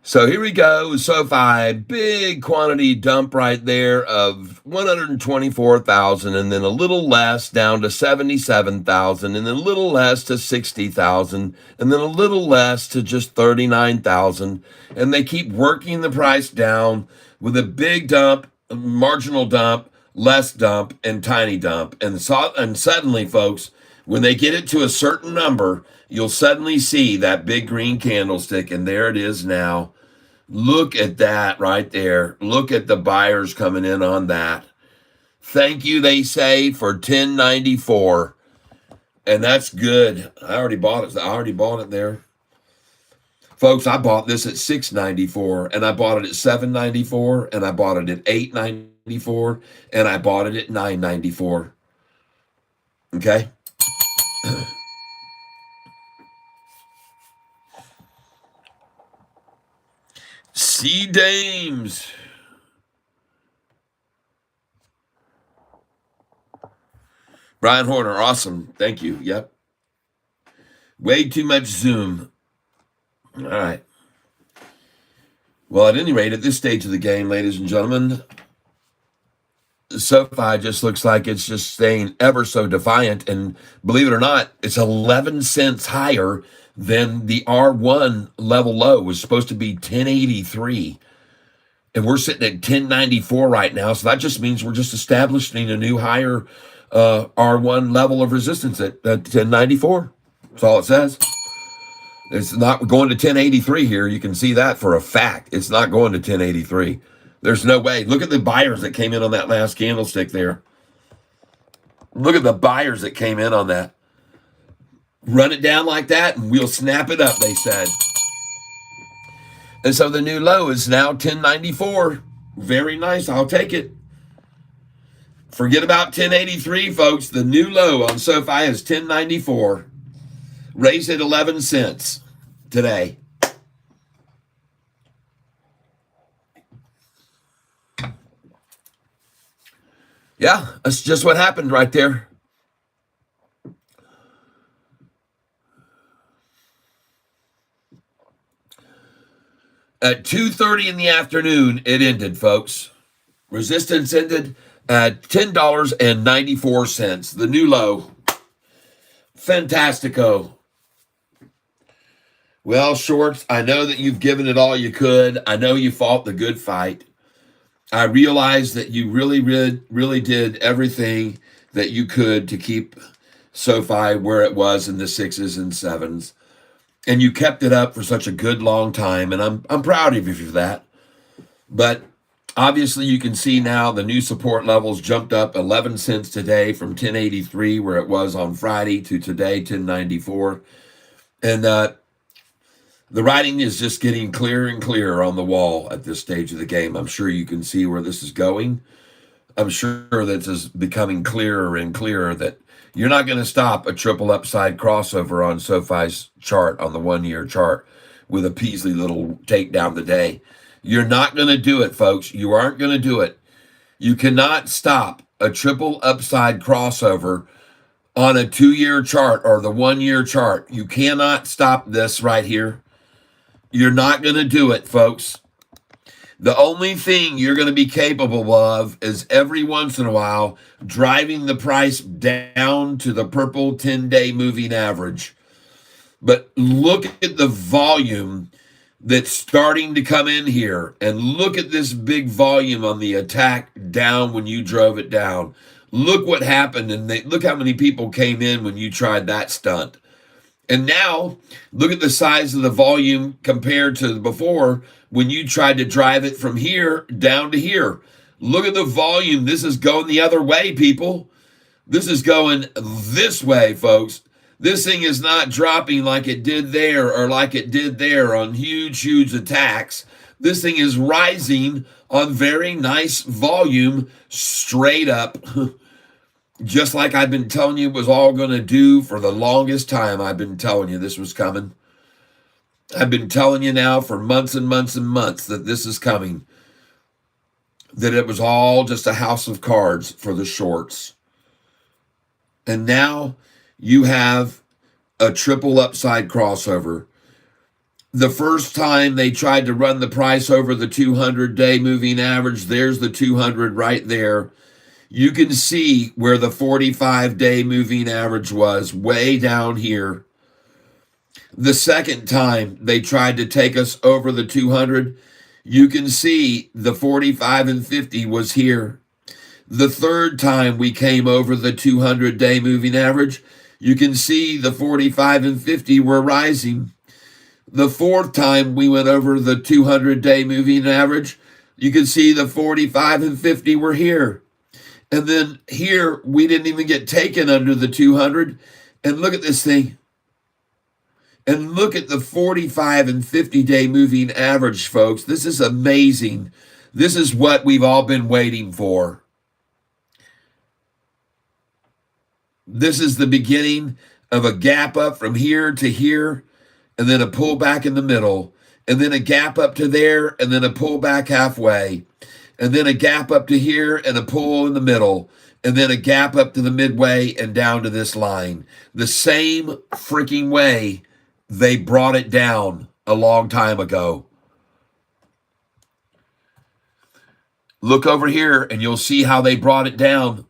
So here we go. Sofi, big quantity dump right there of 124,000, and then a little less down to 77,000, and then a little less to 60,000, and then a little less to just 39,000. And they keep working the price down with a big dump, a marginal dump, less dump, and tiny dump. And suddenly, folks, when they get it to a certain number, you'll suddenly see that big green candlestick, and there it is now. Look at that right there. Look at the buyers coming in on that. Thank you, they say, for 1094. And that's good. I already bought it there. Folks, I bought this at 694, and I bought it at 794, and I bought it at 894, and I bought it at 994. Okay? Sea Dames. Brian Horner, awesome. Thank you. Yep. Way too much Zoom. All right. Well, at any rate, at this stage of the game, ladies and gentlemen, SoFi just looks like it's just staying ever so defiant. And believe it or not, it's 11 cents higher than the R1 level low. Was supposed to be 1083. And we're sitting at 1094 right now. So that just means we're just establishing a new higher R1 level of resistance at 1094. That's all it says. It's not going to 1083 here. You can see that for a fact. It's not going to 1083. There's no way. Look at the buyers that came in on that last candlestick there. Look at the buyers that came in on that. Run it down like that and we'll snap it up, they said. And so the new low is now 1094. Very nice. I'll take it. Forget about 1083, folks. The new low on SoFi is 1094. Raised at 11 cents today. Yeah, that's just what happened right there. At 2:30 in the afternoon, it ended, folks. Resistance ended at $10.94. The new low. Fantastico. Well, shorts, I know that you've given it all you could. I know you fought the good fight. I realize that you really did everything that you could to keep SoFi where it was in the 6s and 7s. And you kept it up for such a good long time, and I'm proud of you for that. But obviously you can see now the new support levels jumped up 11 cents today from 1083 where it was on Friday to today 1094. And the writing is just getting clearer and clearer on the wall at this stage of the game. I'm sure you can see where this is going. I'm sure that this is becoming clearer and clearer that you're not going to stop a triple upside crossover on SoFi's chart, on the 1-year chart, with a Peasley little takedown today. You're not going to do it, folks. You aren't going to do it. You cannot stop a triple upside crossover on a 2-year chart or the 1-year chart. You cannot stop this right here. You're not going to do it, folks. The only thing you're going to be capable of is every once in a while driving the price down to the purple 10-day moving average. But look at the volume that's starting to come in here. And look at this big volume on the attack down when you drove it down. Look what happened, and look how many people came in when you tried that stunt. And now, look at the size of the volume compared to before when you tried to drive it from here down to here. Look at the volume. This is going the other way, people. This is going this way, folks. This thing is not dropping like it did there or like it did there on huge attacks. This thing is rising on very nice volume straight up. Just like I've been telling you it was all going to do for the longest time. I've been telling you this was coming. I've been telling you now for months and months and months that this is coming. That it was all just a house of cards for the shorts. And now you have a triple upside crossover. The first time they tried to run the price over the 200-day moving average, there's the 200 right there. You can see where the 45-day moving average was, way down here. The second time they tried to take us over the 200, you can see the 45 and 50 was here. The third time we came over the 200-day moving average, you can see the 45 and 50 were rising. The fourth time we went over the 200-day moving average, you can see the 45 and 50 were here. And then here, we didn't even get taken under the 200. And look at this thing. And look at the 45 and 50-day moving average, folks. This is amazing. This is what we've all been waiting for. This is the beginning of a gap up from here to here, and then a pullback in the middle, and then a gap up to there, and then a pullback halfway. And then a gap up to here and a pull in the middle. And then a gap up to the midway and down to this line. The same freaking way they brought it down a long time ago. Look over here and you'll see how they brought it down.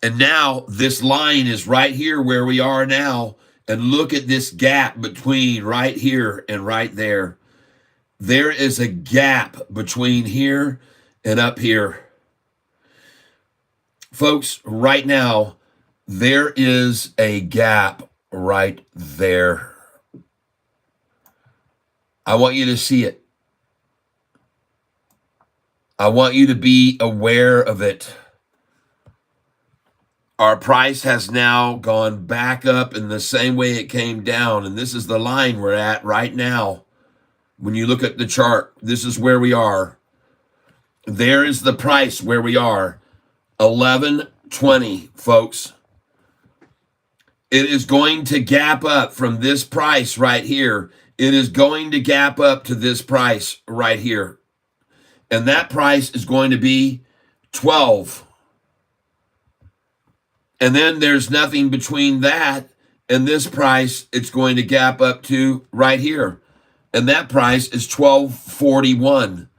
And now this line is right here where we are now. And look at this gap between right here and right there. There is a gap between here and up here. Folks, right now, there is a gap right there. I want you to see it. I want you to be aware of it. Our price has now gone back up in the same way it came down, and this is the line we're at right now. When you look at the chart, this is where we are. There is the price where we are. 11.20, folks. It is going to gap up from this price right here. It is going to gap up to this price right here. And that price is going to be 12. And then there's nothing between that and this price. It's going to gap up to right here. And that price is 12.41.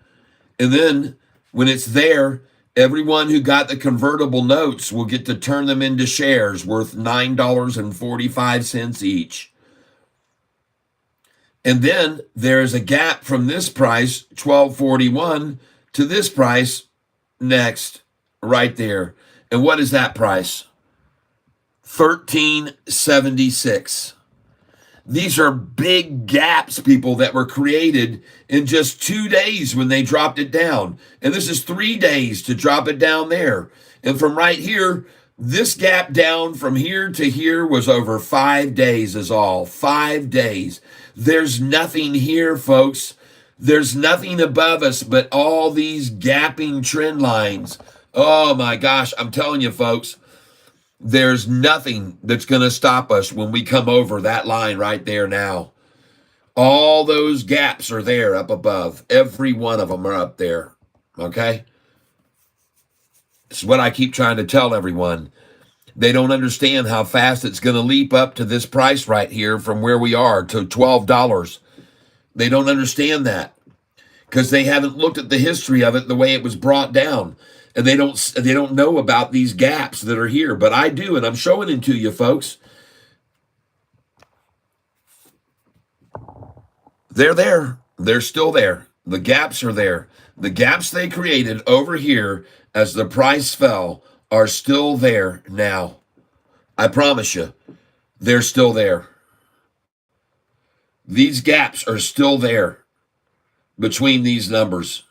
And then when it's there, everyone who got the convertible notes will get to turn them into shares worth $9.45 each. And then there's a gap from this price, 12.41, to this price next, right there. And what is that price? 13.76. These are big gaps, people, that were created in just 2 days when they dropped it down. And this is 3 days to drop it down there. And from right here, this gap down from here to here was over 5 days is all. 5 days. There's nothing here, folks. There's nothing above us but all these gapping trend lines. Oh my gosh, I'm telling you, folks. There's nothing that's going to stop us when we come over that line right there now. All those gaps are there up above. Every one of them are up there. Okay? It's what I keep trying to tell everyone. They don't understand how fast it's going to leap up to this price right here from where we are to $12. They don't understand that because they haven't looked at the history of it the way it was brought down. And they don't know about these gaps that are here, but I do, and I'm showing it to you, folks. They're there. They're still there. The gaps are there. The gaps they created over here as the price fell are still there now. I promise you, they're still there. These gaps are still there between these numbers.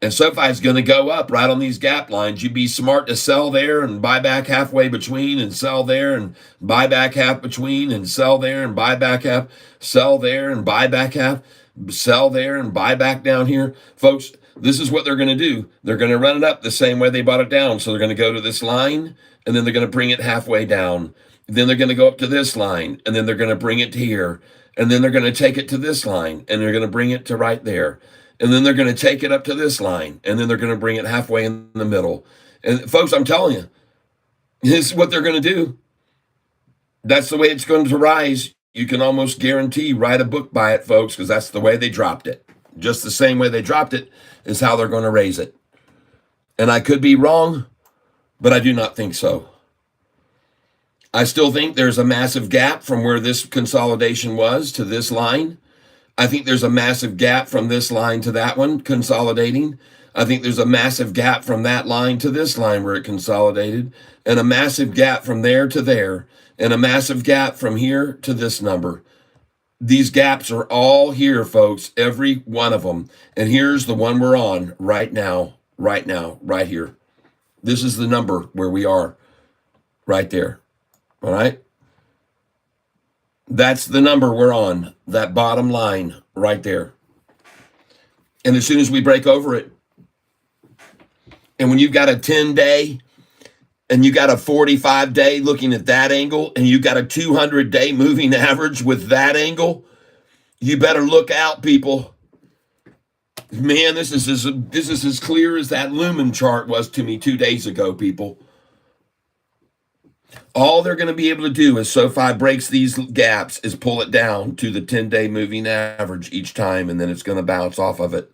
And Sofi is going to go up right on these gap lines. You'd be smart to sell there and buy back halfway between and sell there and buy back half between and sell there and buy back half, sell there and buy back half, sell there and buy back down here. Folks, this is what they're going to do. They're going to run it up the same way they bought it down. So they're going to go to this line and then they're going to bring it halfway down. Then they're going to go up to this line and then they're going to bring it to here. And then they're going to take it to this line and they're going to bring it to right there. And then they're going to take it up to this line. And then they're going to bring it halfway in the middle. And folks, I'm telling you, this is what they're going to do. That's the way it's going to rise. You can almost guarantee write a book by it, folks, because that's the way they dropped it. Just the same way they dropped it is how they're going to raise it. And I could be wrong, but I do not think so. I still think there's a massive gap from where this consolidation was to this line. I think there's a massive gap from this line to that one consolidating. I think there's a massive gap from that line to this line where it consolidated, and a massive gap from there to there, and a massive gap from here to this number. These gaps are all here, folks, every one of them. And here's the one we're on right now, right here. This is the number where we are right there. All right? That's the number we're on, that bottom line right there. And as soon as we break over it, and when you've got a 10-day and you got a 45-day looking at that angle, and you got a 200-day moving average with that angle, you better look out, people. Man, this is as clear as that Lumen chart was to me 2 days ago, people. All they're going to be able to do as Sofi breaks these gaps is pull it down to the 10-day moving average each time, and then it's going to bounce off of it.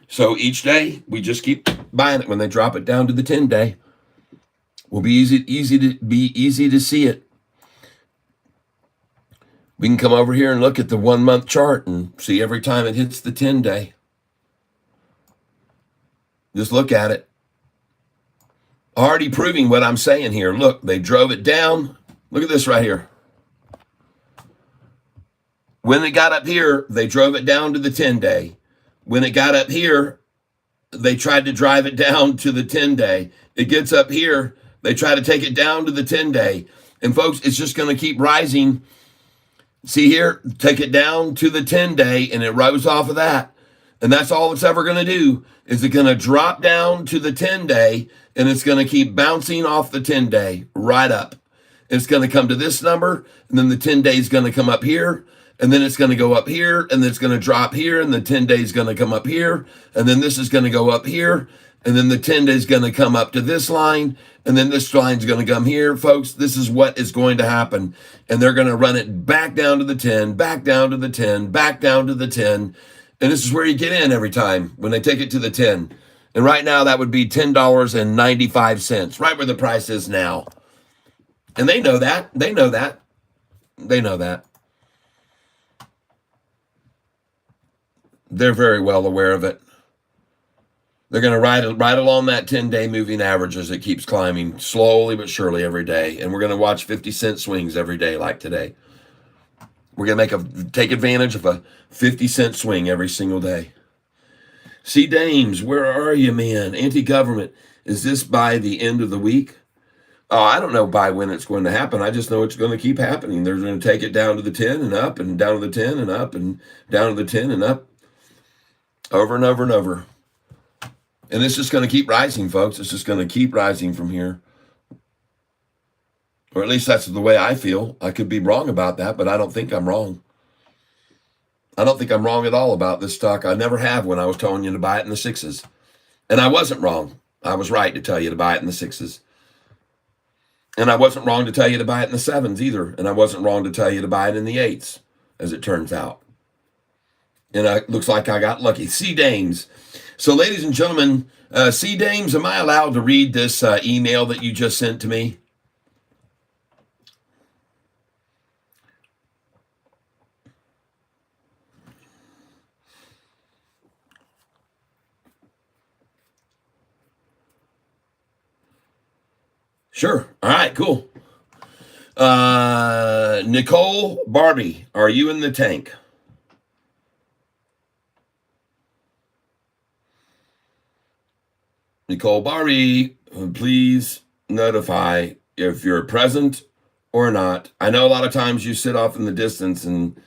So each day, we just keep buying it when they drop it down to the 10-day. Will be easy to see it. We can come over here and look at the 1 month chart and see every time it hits the 10-day. Just look at it. Already proving what I'm saying here. Look, they drove it down. Look at this right here. When it got up here, they drove it down to the 10-day. When it got up here, they tried to drive it down to the 10-day. It gets up here, they try to take it down to the 10-day. And folks, it's just going to keep rising. See here, take it down to the 10-day, and it rose off of that. And that's all it's ever going to do, is it's going to drop down to the 10-day, and it's going to keep bouncing off the 10-day right up. It's going to come to this number, and then the 10-day is going to come up here, and then it's going to go up here, and then it's going to drop here, and the 10 days is going to come up here, and then this is going to go up here, and then the 10 days is going to come up to this line, and then this line is going to come here. Folks, this is what is going to happen. And they're going to run it back down to the 10, back down to the 10, back down to the 10. And this is where you get in every time when they take it to the 10. And right now that would be $10.95, right where the price is now. And they know that. They know that. They know that. They're very well aware of it. They're going to ride along that 10-day moving average as it keeps climbing slowly but surely every day. And we're going to watch 50-cent swings every day like today. We're going to take advantage of a 50-cent swing every single day. See, Dames, where are you, man? Anti-government. Is this by the end of the week? Oh, I don't know by when it's going to happen. I just know it's going to keep happening. They're going to take it down to the 10 and up and down to the 10 and up and down to the 10 and up over and over and over. And it's just going to keep rising, folks. It's just going to keep rising from here. Or at least that's the way I feel. I could be wrong about that, but I don't think I'm wrong. I don't think I'm wrong at all about this stock. I never have when I was telling you to buy it in the 6s. And I wasn't wrong. I was right to tell you to buy it in the 6s. And I wasn't wrong to tell you to buy it in the 7s either. And I wasn't wrong to tell you to buy it in the 8s, as it turns out. And it looks like I got lucky. See, Dames. So, ladies and gentlemen, see, Dames, am I allowed to read this email that you just sent to me? Sure. All right, cool. Nicole Barbie, are you in the tank? Nicole Barbie, please notify if you're present or not. I know a lot of times you sit off in the distance and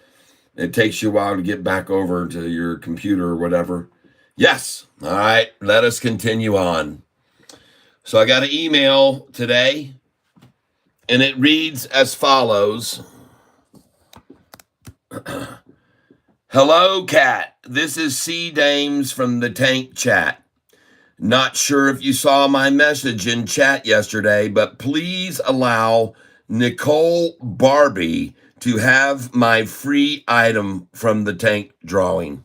it takes you a while to get back over to your computer or whatever. Yes. All right. Let us continue on. So I got an email today, and it reads as follows. Hello, Cat. This is C. Dames from the Tank Chat. Not sure if you saw my message in chat yesterday, but please allow Nicole Barbie to have my free item from the tank drawing.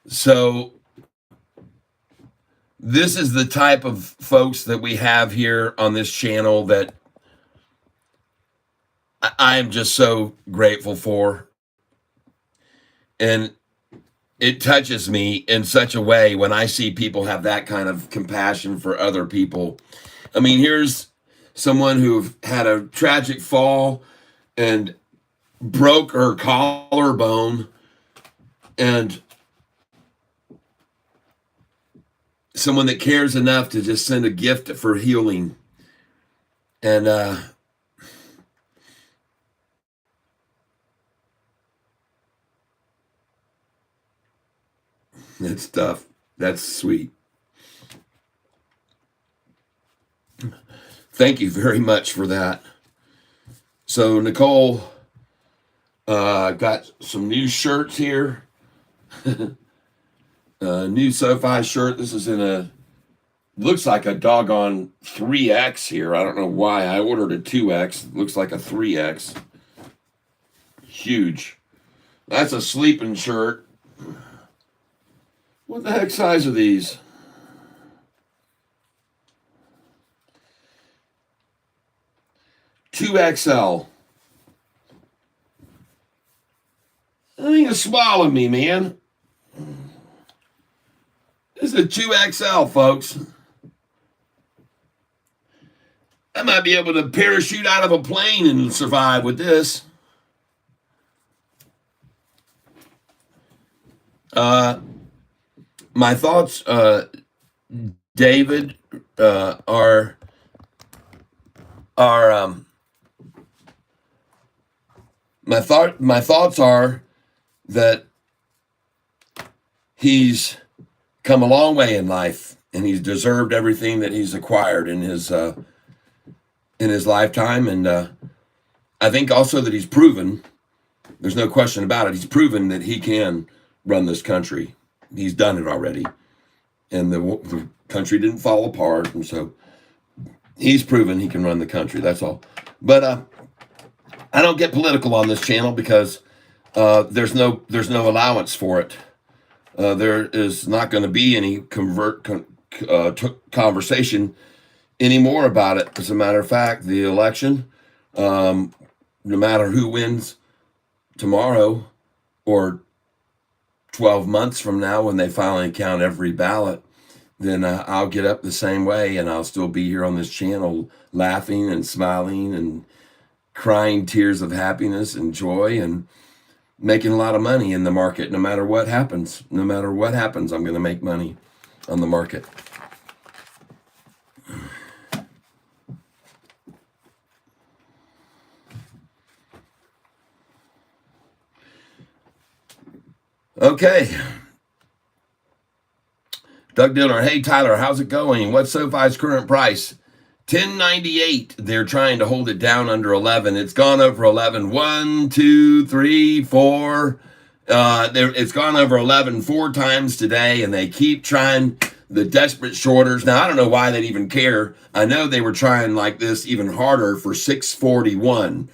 So this is the type of folks that we have here on this channel that I am just so grateful for. And it touches me in such a way when I see people have that kind of compassion for other people. I mean, here's someone who had a tragic fall and broke her collarbone, and someone that cares enough to just send a gift for healing. And that's tough. That's sweet. Thank you very much for that. So, Nicole, I've got some new shirts here. New Sofi shirt. This is in looks like a doggone 3X here. I don't know why. I ordered a 2X. It looks like a 3X. Huge. That's a sleeping shirt. What the heck size are these? $2XL. I think it's swallowing me, man. This is a 2XL, folks. I might be able to parachute out of a plane and survive with this. My thoughts, David, are my thoughts are that he's come a long way in life, and he's deserved everything that he's acquired in his in his lifetime. And I think also that he's proven, there's no question about it, he's proven that he can run this country. He's done it already. And the country didn't fall apart. And so he's proven he can run the country. That's all. But I don't get political on this channel because there's no allowance for it. There is not going to be any conversation anymore about it. As a matter of fact, the election, no matter who wins tomorrow or 12 months from now when they finally count every ballot, then I'll get up the same way and I'll still be here on this channel laughing and smiling and crying tears of happiness and joy and making a lot of money in the market. No matter what happens, I'm going to make money on the market. Okay. Doug Diller, hey Tyler, how's it going? What's SoFi's current price? 10.98. They're trying to hold it down under 11. It's gone over 11. 1, 2, 3, 4. It's gone over 11 4 times today, and they keep trying. The desperate shorters. Now I don't know why they'd even care. I know they were trying like this even harder for 6.41.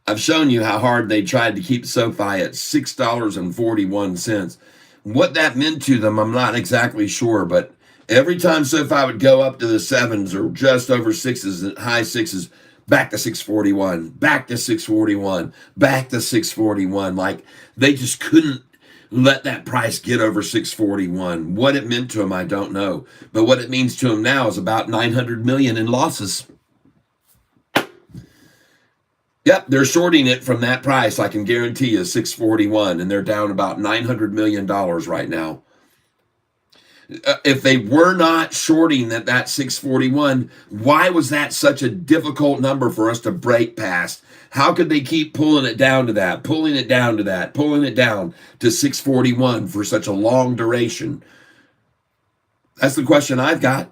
I've shown you how hard they tried to keep SoFi at $6.41. What that meant to them, I'm not exactly sure, but every time SoFi would go up to the sevens or just over sixes, high sixes, back to 641, back to 641, back to 641. Like they just couldn't let that price get over 641. What it meant to them, I don't know. But what it means to them now is about 900 million in losses. Yep, they're shorting it from that price. I can guarantee you 641, and they're down about $900 million right now. If they were not shorting at that 641, why was that such a difficult number for us to break past? How could they keep pulling it down to that, pulling it down to that, pulling it down to 641 for such a long duration? That's the question I've got.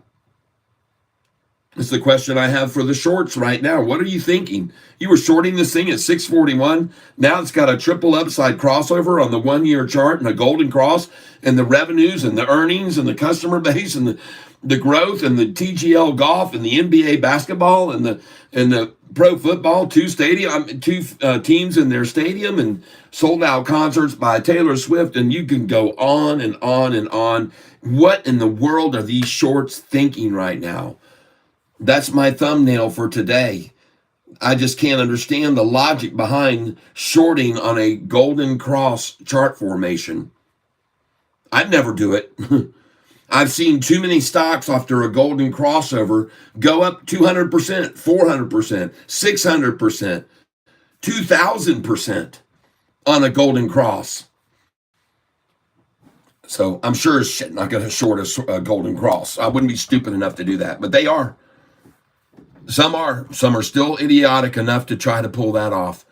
It's the question I have for the shorts right now. What are you thinking? You were shorting this thing at 641. Now it's got a triple upside crossover on the 1-year chart and a golden cross, and the revenues and the earnings and the customer base and the growth and the TGL golf and the NBA basketball and the pro football, two teams in their stadium and sold out concerts by Taylor Swift, and you can go on and on and on. What in the world are these shorts thinking right now? That's my thumbnail for today. I just can't understand the logic behind shorting on a golden cross chart formation. I'd never do it. I've seen too many stocks after a golden crossover go up 200%, 400%, 600%, 2,000% on a golden cross. So I'm sure as shit not going to short a golden cross. I wouldn't be stupid enough to do that, but they are. Some are still idiotic enough to try to pull that off.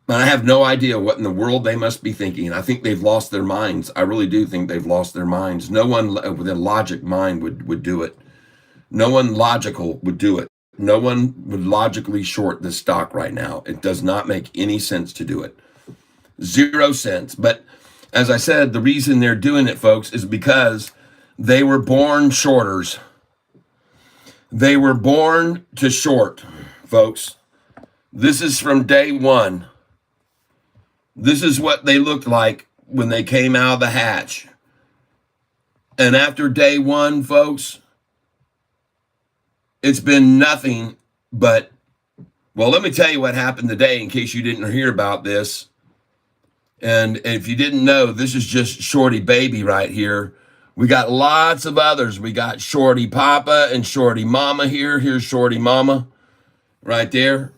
But I have no idea what in the world they must be thinking. I think they've lost their minds. I really do think they've lost their minds. No one with a logic mind would do it. No one logical would do it. No one would logically short this stock right now. It does not make any sense to do it. 0 cents. But as I said, the reason they're doing it, folks, is because they were born shorters. They were born to short, folks. This is from day one. This is what they looked like when they came out of the hatch. And after day one, folks, it's been nothing but, well, let me tell you what happened today in case you didn't hear about this. And if you didn't know, this is just Shorty Baby right here. We got lots of others. We got Shorty Papa and Shorty Mama here. Here's Shorty Mama right there.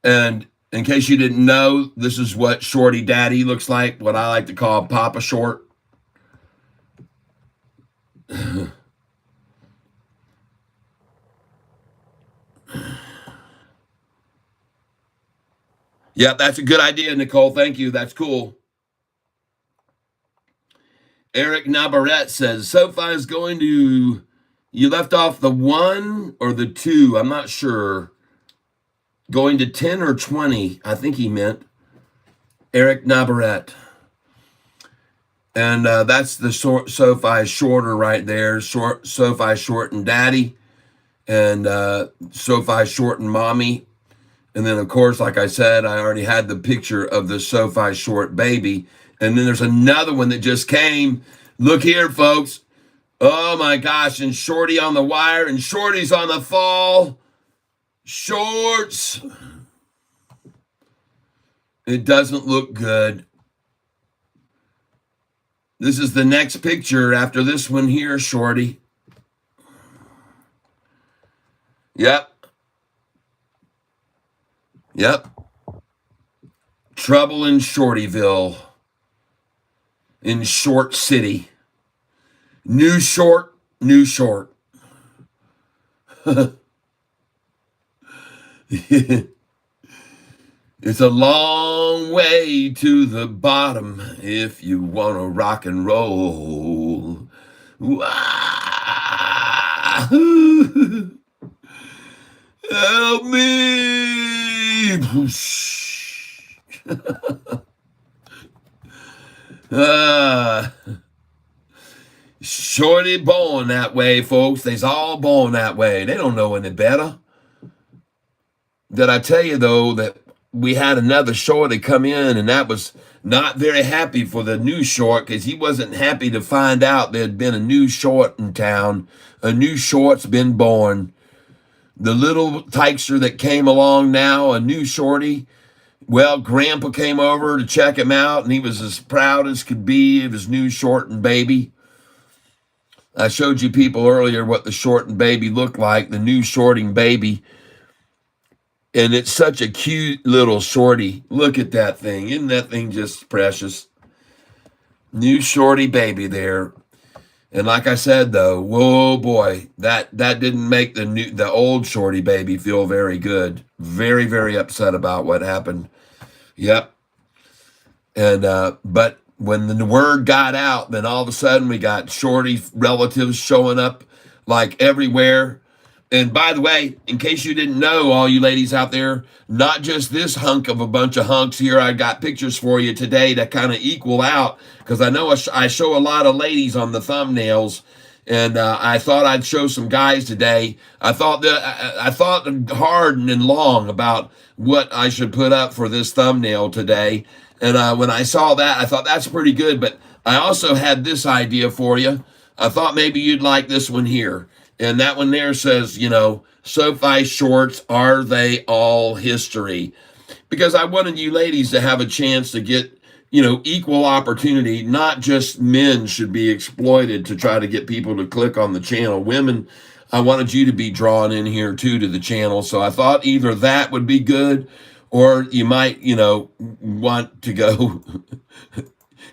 And in case you didn't know, this is what Shorty Daddy looks like, what I like to call Papa Short. Yeah, that's a good idea, Nicole. Thank you. That's cool. Eric Navarrete says, SoFi is going to You left off the 1 or the 2. I'm not sure. Going to 10 or 20. I think he meant Eric Navarrete. And that's the SoFi shorter right there. SoFi short and daddy. And SoFi short and mommy. And then, of course, like I said, I already had the picture of the SoFi short baby. And then there's another one that just came. Look here, folks. Oh, my gosh. And Shorty on the wire. And Shorty's on the fall. Shorts. It doesn't look good. This is the next picture after this one here, Shorty. Yep. Yep. Trouble in Shortyville. In Short City. New short, new short. It's a long way to the bottom if you want to rock and roll. Help me. Shorty born that way, folks. They's all born that way. They don't know any better. Did I tell you, though, that we had another shorty come in, and that was not very happy for the new short because he wasn't happy to find out there had been a new short in town. A new short's been born. The little tykester that came along now, a new shorty. Well, Grandpa came over to check him out, and he was as proud as could be of his new short and baby. I showed you people earlier what the short and baby looked like, the new shorting baby. And it's such a cute little shorty. Look at that thing. Isn't that thing just precious? New shorty baby there. And like I said, though, whoa, boy, that didn't make the old shorty baby feel very good. Very, very upset about what happened. Yep. And but when the word got out, then all of a sudden we got shorty relatives showing up like everywhere. And by the way, in case you didn't know, all you ladies out there, not just this hunk of a bunch of hunks here, I got pictures for you today that kind of equal out, because I know I show a lot of ladies on the thumbnails, and I thought I'd show some guys today. I thought hard and long about what I should put up for this thumbnail today. And when I saw that, I thought that's pretty good, but I also had this idea for you. I thought maybe you'd like this one here. And that one there says, SoFi shorts, are they all history? Because I wanted you ladies to have a chance to get, equal opportunity. Not just men should be exploited to try to get people to click on the channel. Women, I wanted you to be drawn in here too to the channel. So I thought either that would be good, or you might, want to go...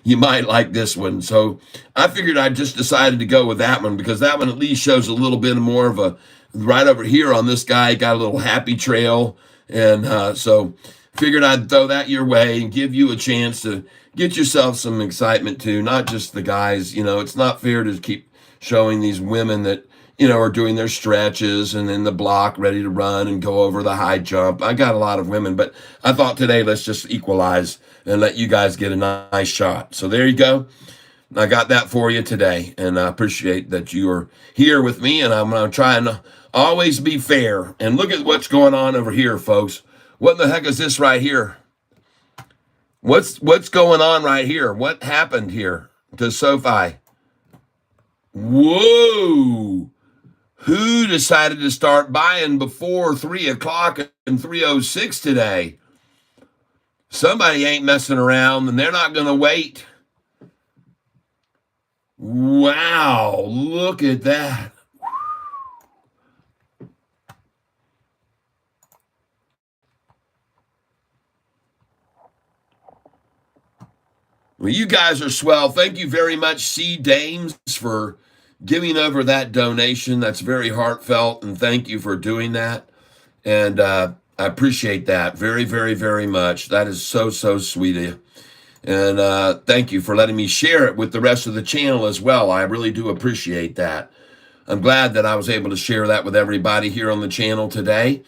You might like this one. So I figured I just decided to go with that one, because that one at least shows a little bit more of a, right over here on this guy, got a little happy trail. And so figured I'd throw that your way and give you a chance to get yourself some excitement too, not just the guys. It's not fair to keep showing these women that, are doing their stretches and in the block ready to run and go over the high jump. I got a lot of women, but I thought today let's just equalize and let you guys get a nice shot. So there you go. I got that for you today, and I appreciate that you are here with me, and I'm going to try and always be fair. And look at what's going on over here, folks. What the heck is this right here? What's going on right here? What happened here to SoFi? Whoa! Who decided to start buying before 3 o'clock and 3:06 today? Somebody ain't messing around, and they're not going to wait. Wow, look at that. Well, you guys are swell. Thank you very much, C. Dames, for giving over that donation. That's very heartfelt, and thank you for doing that. And I appreciate that very, very, very much. That is so, so sweet of you. And thank you for letting me share it with the rest of the channel as well. I really do appreciate that. I'm glad that I was able to share that with everybody here on the channel today.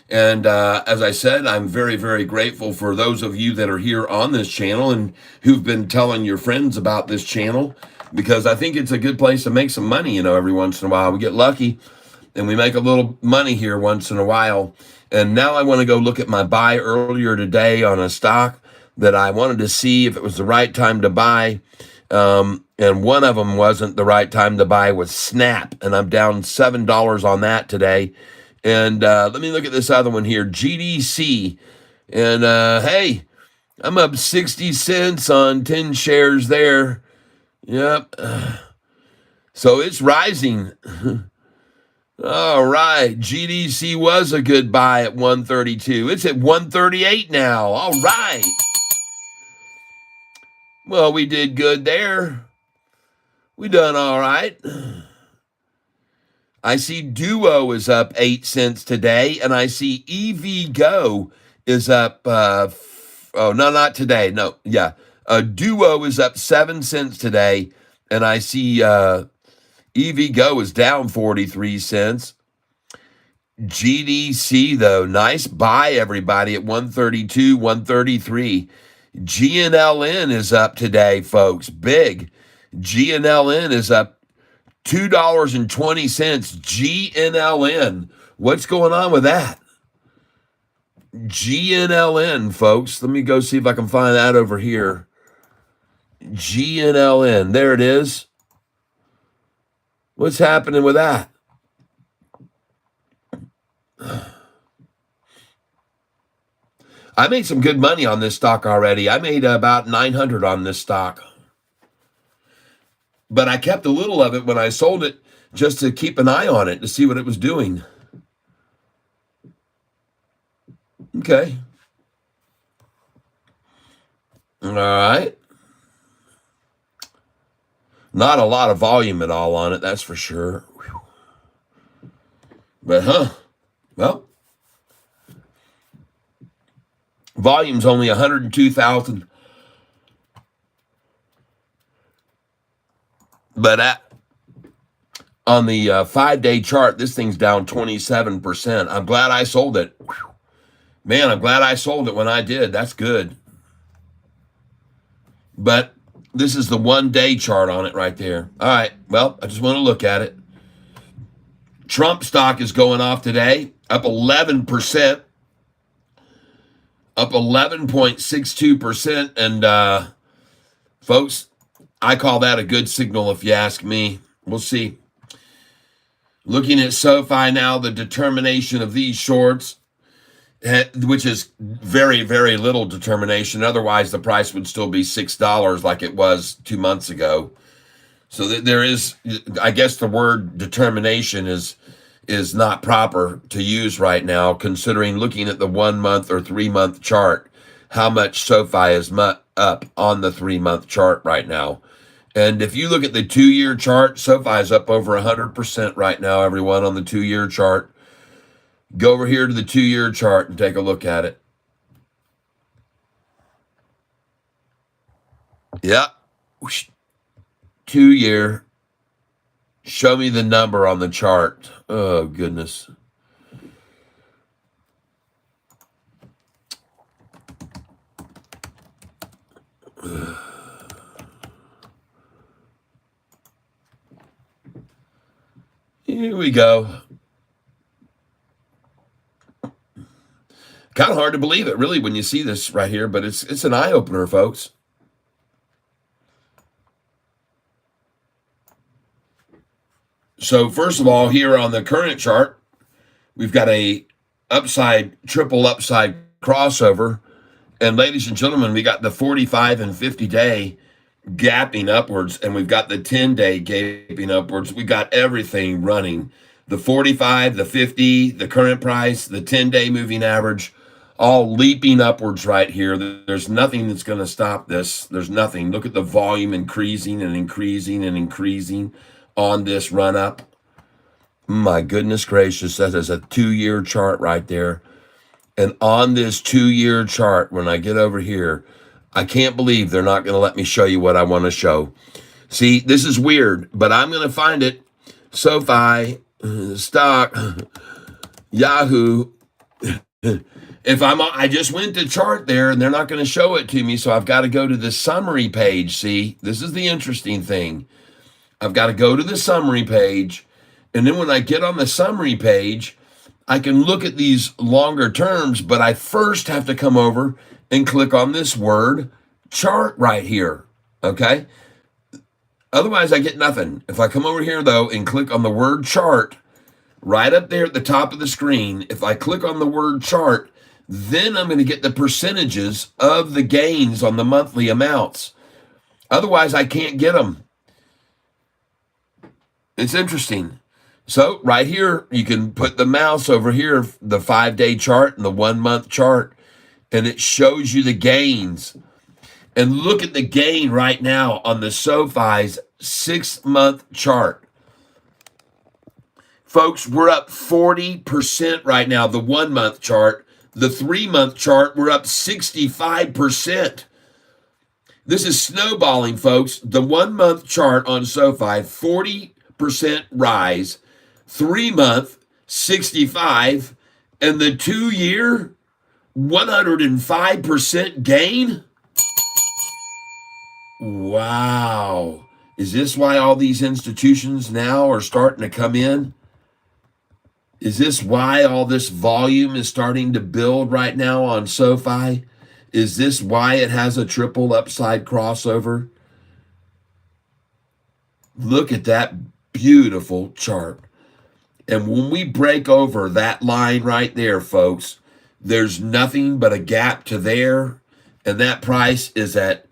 And as I said, I'm very, very grateful for those of you that are here on this channel and who've been telling your friends about this channel, because I think it's a good place to make some money, every once in a while. We get lucky and we make a little money here once in a while. And now I want to go look at my buy earlier today on a stock that I wanted to see if it was the right time to buy. And one of them wasn't the right time to buy, was Snap. And I'm down $7 on that today. And let me look at this other one here, GDC. And hey, I'm up 60 cents on 10 shares there. Yep. So it's rising. All right. GDC was a good buy at 132. It's at 138 now. All right. Well, we did good there. We done all right. I see Duo is up 8 cents today, and I see EVgo is up, not today. No, yeah. Duo is up 7 cents today, and I see EVgo is down 43 cents. GDC, though, nice buy, everybody, at 132, 133. GNLN is up today, folks. Big. GNLN is up $2.20. GNLN. What's going on with that? GNLN, folks. Let me go see if I can find that over here. GNLN. There it is. What's happening with that? I made some good money on this stock already. I made about 900 on this stock. But I kept a little of it when I sold it just to keep an eye on it to see what it was doing. Okay. All right. Not a lot of volume at all on it, that's for sure. Whew. But, well, volume's only 102,000. But on the 5-day chart, this thing's down 27%. I'm glad I sold it. Whew. Man, I'm glad I sold it when I did. That's good. But this is the 1-day chart on it right there. All right, well, I just want to look at it. Trump stock is going off today, up 11%. Up 11.62%. And, folks, I call that a good signal if you ask me. We'll see. Looking at Sofi now, the determination of these shorts, which is very, very little determination. Otherwise, the price would still be $6 like it was 2 months ago. So there is, I guess the word determination is not proper to use right now, considering looking at the 1 month or 3 month chart, how much Sofi is up on the 3 month chart right now. And if you look at the 2-year chart, Sofi is up over 100% right now, everyone, on the 2-year chart. Go over here to the 2-year chart and take a look at it. Yeah. 2-year. Show me the number on the chart. Oh, goodness. Here we go. Kind of hard to believe it, really, when you see this right here, but it's an eye-opener, folks. So first of all, here on the current chart, we've got a triple upside crossover. And ladies and gentlemen, we got the 45 and 50-day gapping upwards, and we've got the 10-day gaping upwards. We got everything running. The 45, the 50, the current price, the 10-day moving average, all leaping upwards right here. There's nothing that's going to stop this. There's nothing. Look at the volume increasing and increasing and increasing on this run up. My goodness gracious, that is a 2-year chart right there. And on this 2-year chart, when I get over here, I can't believe they're not going to let me show you what I want to show. See, this is weird, but I'm going to find it. SoFi, stock, Yahoo. I just went to chart there and they're not going to show it to me. So I've got to go to the summary page. See, this is the interesting thing. I've got to go to the summary page. And then when I get on the summary page, I can look at these longer terms, but I first have to come over and click on this word chart right here. Okay. Otherwise I get nothing. If I come over here though and click on the word chart right up there at the top of the screen, if I click on the word chart, then I'm going to get the percentages of the gains on the monthly amounts. Otherwise I can't get them. It's interesting. So right here, you can put the mouse over here, the 5-day chart and the 1-month chart, and it shows you the gains. And look at the gain right now on the SoFi's 6-month chart. Folks, we're up 40% right now, the 1-month chart. The 3-month chart, we're up 65%. This is snowballing, folks. The 1-month chart on SoFi, 40% rise. 3-month, 65, and the 2-year, 105% gain. Wow. Is this why all these institutions now are starting to come in? Is this why all this volume is starting to build right now on SoFi? Is this why it has a triple upside crossover? Look at that beautiful chart. And when we break over that line right there, folks, there's nothing but a gap to there. And that price is at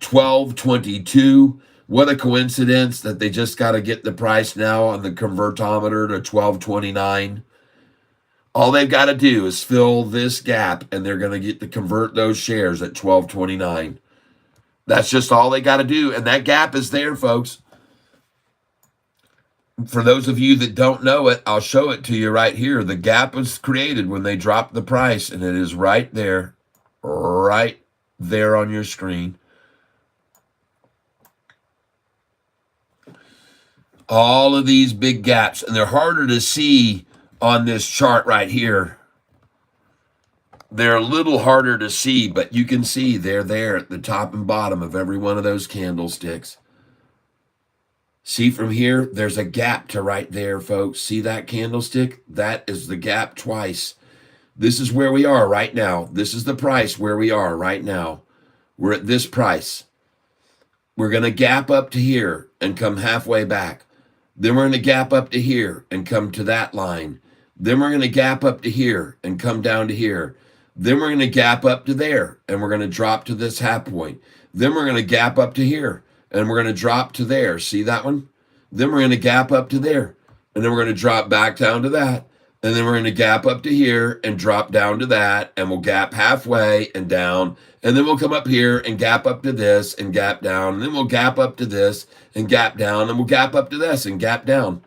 12.22. What a coincidence that they just got to get the price now on the convertometer to 12.29. All they've got to do is fill this gap, and they're going to get to convert those shares at 12.29. That's just all they got to do. And that gap is there, folks. For those of you that don't know it, I'll show it to you right here. The gap was created when they dropped the price, and it is right there on your screen. All of these big gaps, and they're harder to see on this chart right here. They're a little harder to see, but you can see they're there at the top and bottom of every one of those candlesticks. See from here, there's a gap to right there, folks. See that candlestick? That is the gap twice. This is where we are right now. This is the price where we are right now. We're at this price. We're going to gap up to here and come halfway back. Then we're going to gap up to here and come to that line. Then we're going to gap up to here and come down to here. Then we're going to gap up to there and we're going to drop to this half point. Then we're going to gap up to here and we're going to drop to there. See that one? Then we're going to gap up to there. And then we're going to drop back down to that. And then we're going to gap up to here and drop down to that. And we'll gap halfway and down. And then we'll come up here and gap up to this and gap down. And then we'll gap up to this and gap down. And we'll gap up to this and gap down.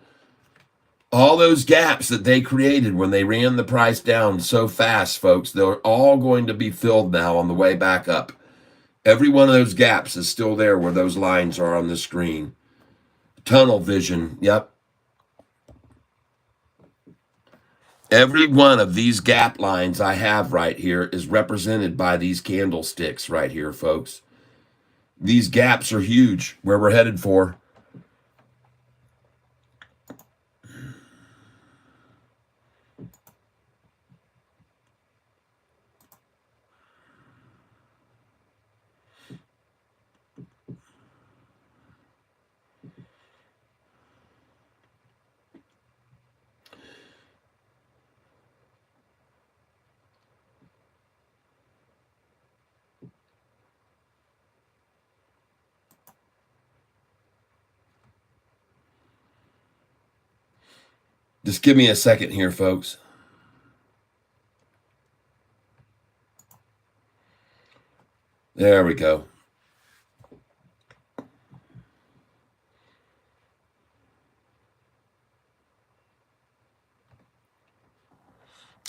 All those gaps that they created when they ran the price down so fast, folks, they're all going to be filled now on the way back up. Every one of those gaps is still there where those lines are on the screen. Tunnel vision, yep. Every one of these gap lines I have right here is represented by these candlesticks right here, folks. These gaps are huge where we're headed for. Just give me a second here, folks. There we go.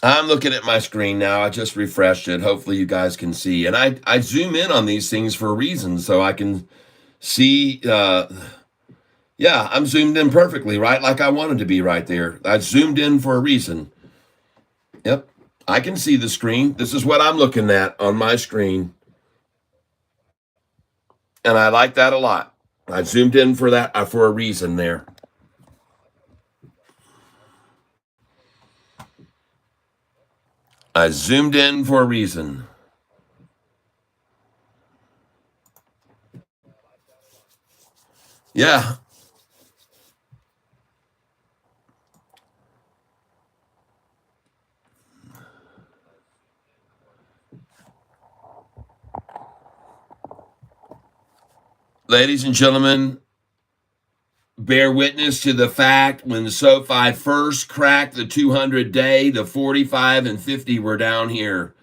I'm looking at my screen now. I just refreshed it. Hopefully you guys can see. And I zoom in on these things for a reason, so I can see Yeah, I'm zoomed in perfectly, right? Like I wanted to be right there. I zoomed in for a reason. Yep. I can see the screen. This is what I'm looking at on my screen. And I like that a lot. I zoomed in for that for a reason there. I zoomed in for a reason. Yeah. Ladies and gentlemen, bear witness to the fact when Sofi first cracked the 200 day, the 45 and 50 were down here.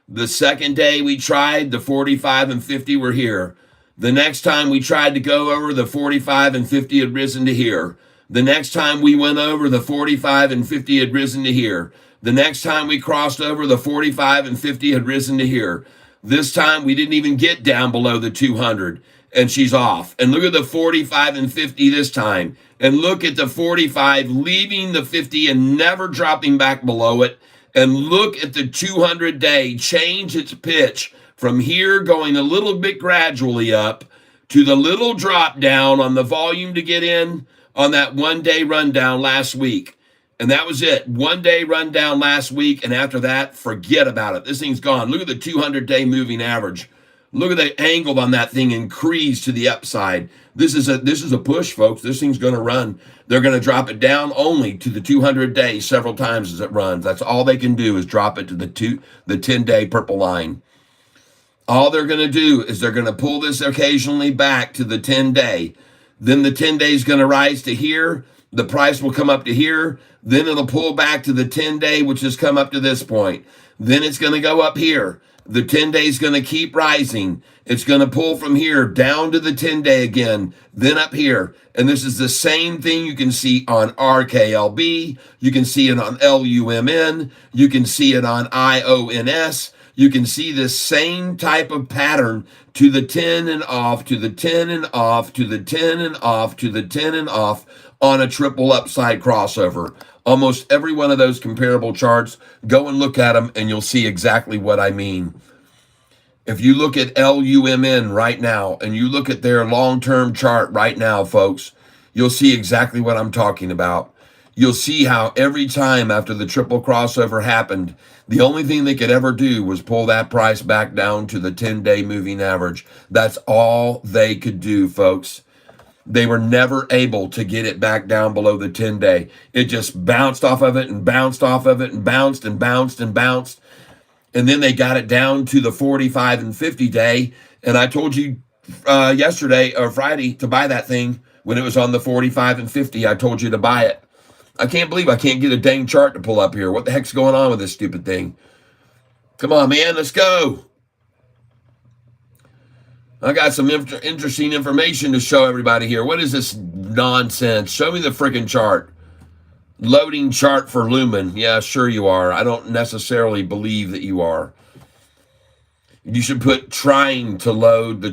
The second day we tried, the 45 and 50 were here. The next time we tried to go over, the 45 and 50 had risen to here. The next time we went over, the 45 and 50 had risen to here. The next time we crossed over, the 45 and 50 had risen to here. This time we didn't even get down below the 200, and she's off. And look at the 45 and 50 this time. And look at the 45 leaving the 50 and never dropping back below it. And look at the 200 day change its pitch from here going a little bit gradually up to the little drop down on the volume to get in on that 1 day rundown last week. And that was it. 1 day rundown last week. And after that, forget about it. This thing's gone. Look at the 200 day moving average. Look at the angle on that thing increase to the upside. This is a push, folks. This thing's going to run. They're going to drop it down only to the 200 day several times as it runs. That's all they can do is drop it to the 10 day purple line. All they're going to do is they're going to pull this occasionally back to the 10 day. Then the 10 day is going to rise to here. The price will come up to here. Then it'll pull back to the 10 day, which has come up to this point. Then it's going to go up here. The 10 day is going to keep rising. It's going to pull from here down to the 10 day again, then up here. And this is the same thing you can see on RKLB. You can see it on LUMN. You can see it on IONS. You can see this same type of pattern to the 10 and off, to the 10 and off, to the 10 and off, to the 10 and off on a triple upside crossover. Almost every one of those comparable charts, go and look at them and you'll see exactly what I mean. If you look at LUMN right now and you look at their long-term chart right now, folks, you'll see exactly what I'm talking about. You'll see how every time after the triple crossover happened, the only thing they could ever do was pull that price back down to the 10-day moving average. That's all they could do, folks. They were never able to get it back down below the 10 day. It just bounced off of it and bounced off of it and bounced and bounced and bounced. And then they got it down to the 45 and 50 day. And I told you yesterday or Friday to buy that thing when it was on the 45 and 50. I told you to buy it. I can't believe I can't get a dang chart to pull up here. What the heck's going on with this stupid thing? Come on, man, let's go. I got some interesting information to show everybody here. What is this nonsense? Show me the freaking chart. Loading chart for Lumen. Yeah, sure you are. I don't necessarily believe that you are. You should put trying to load the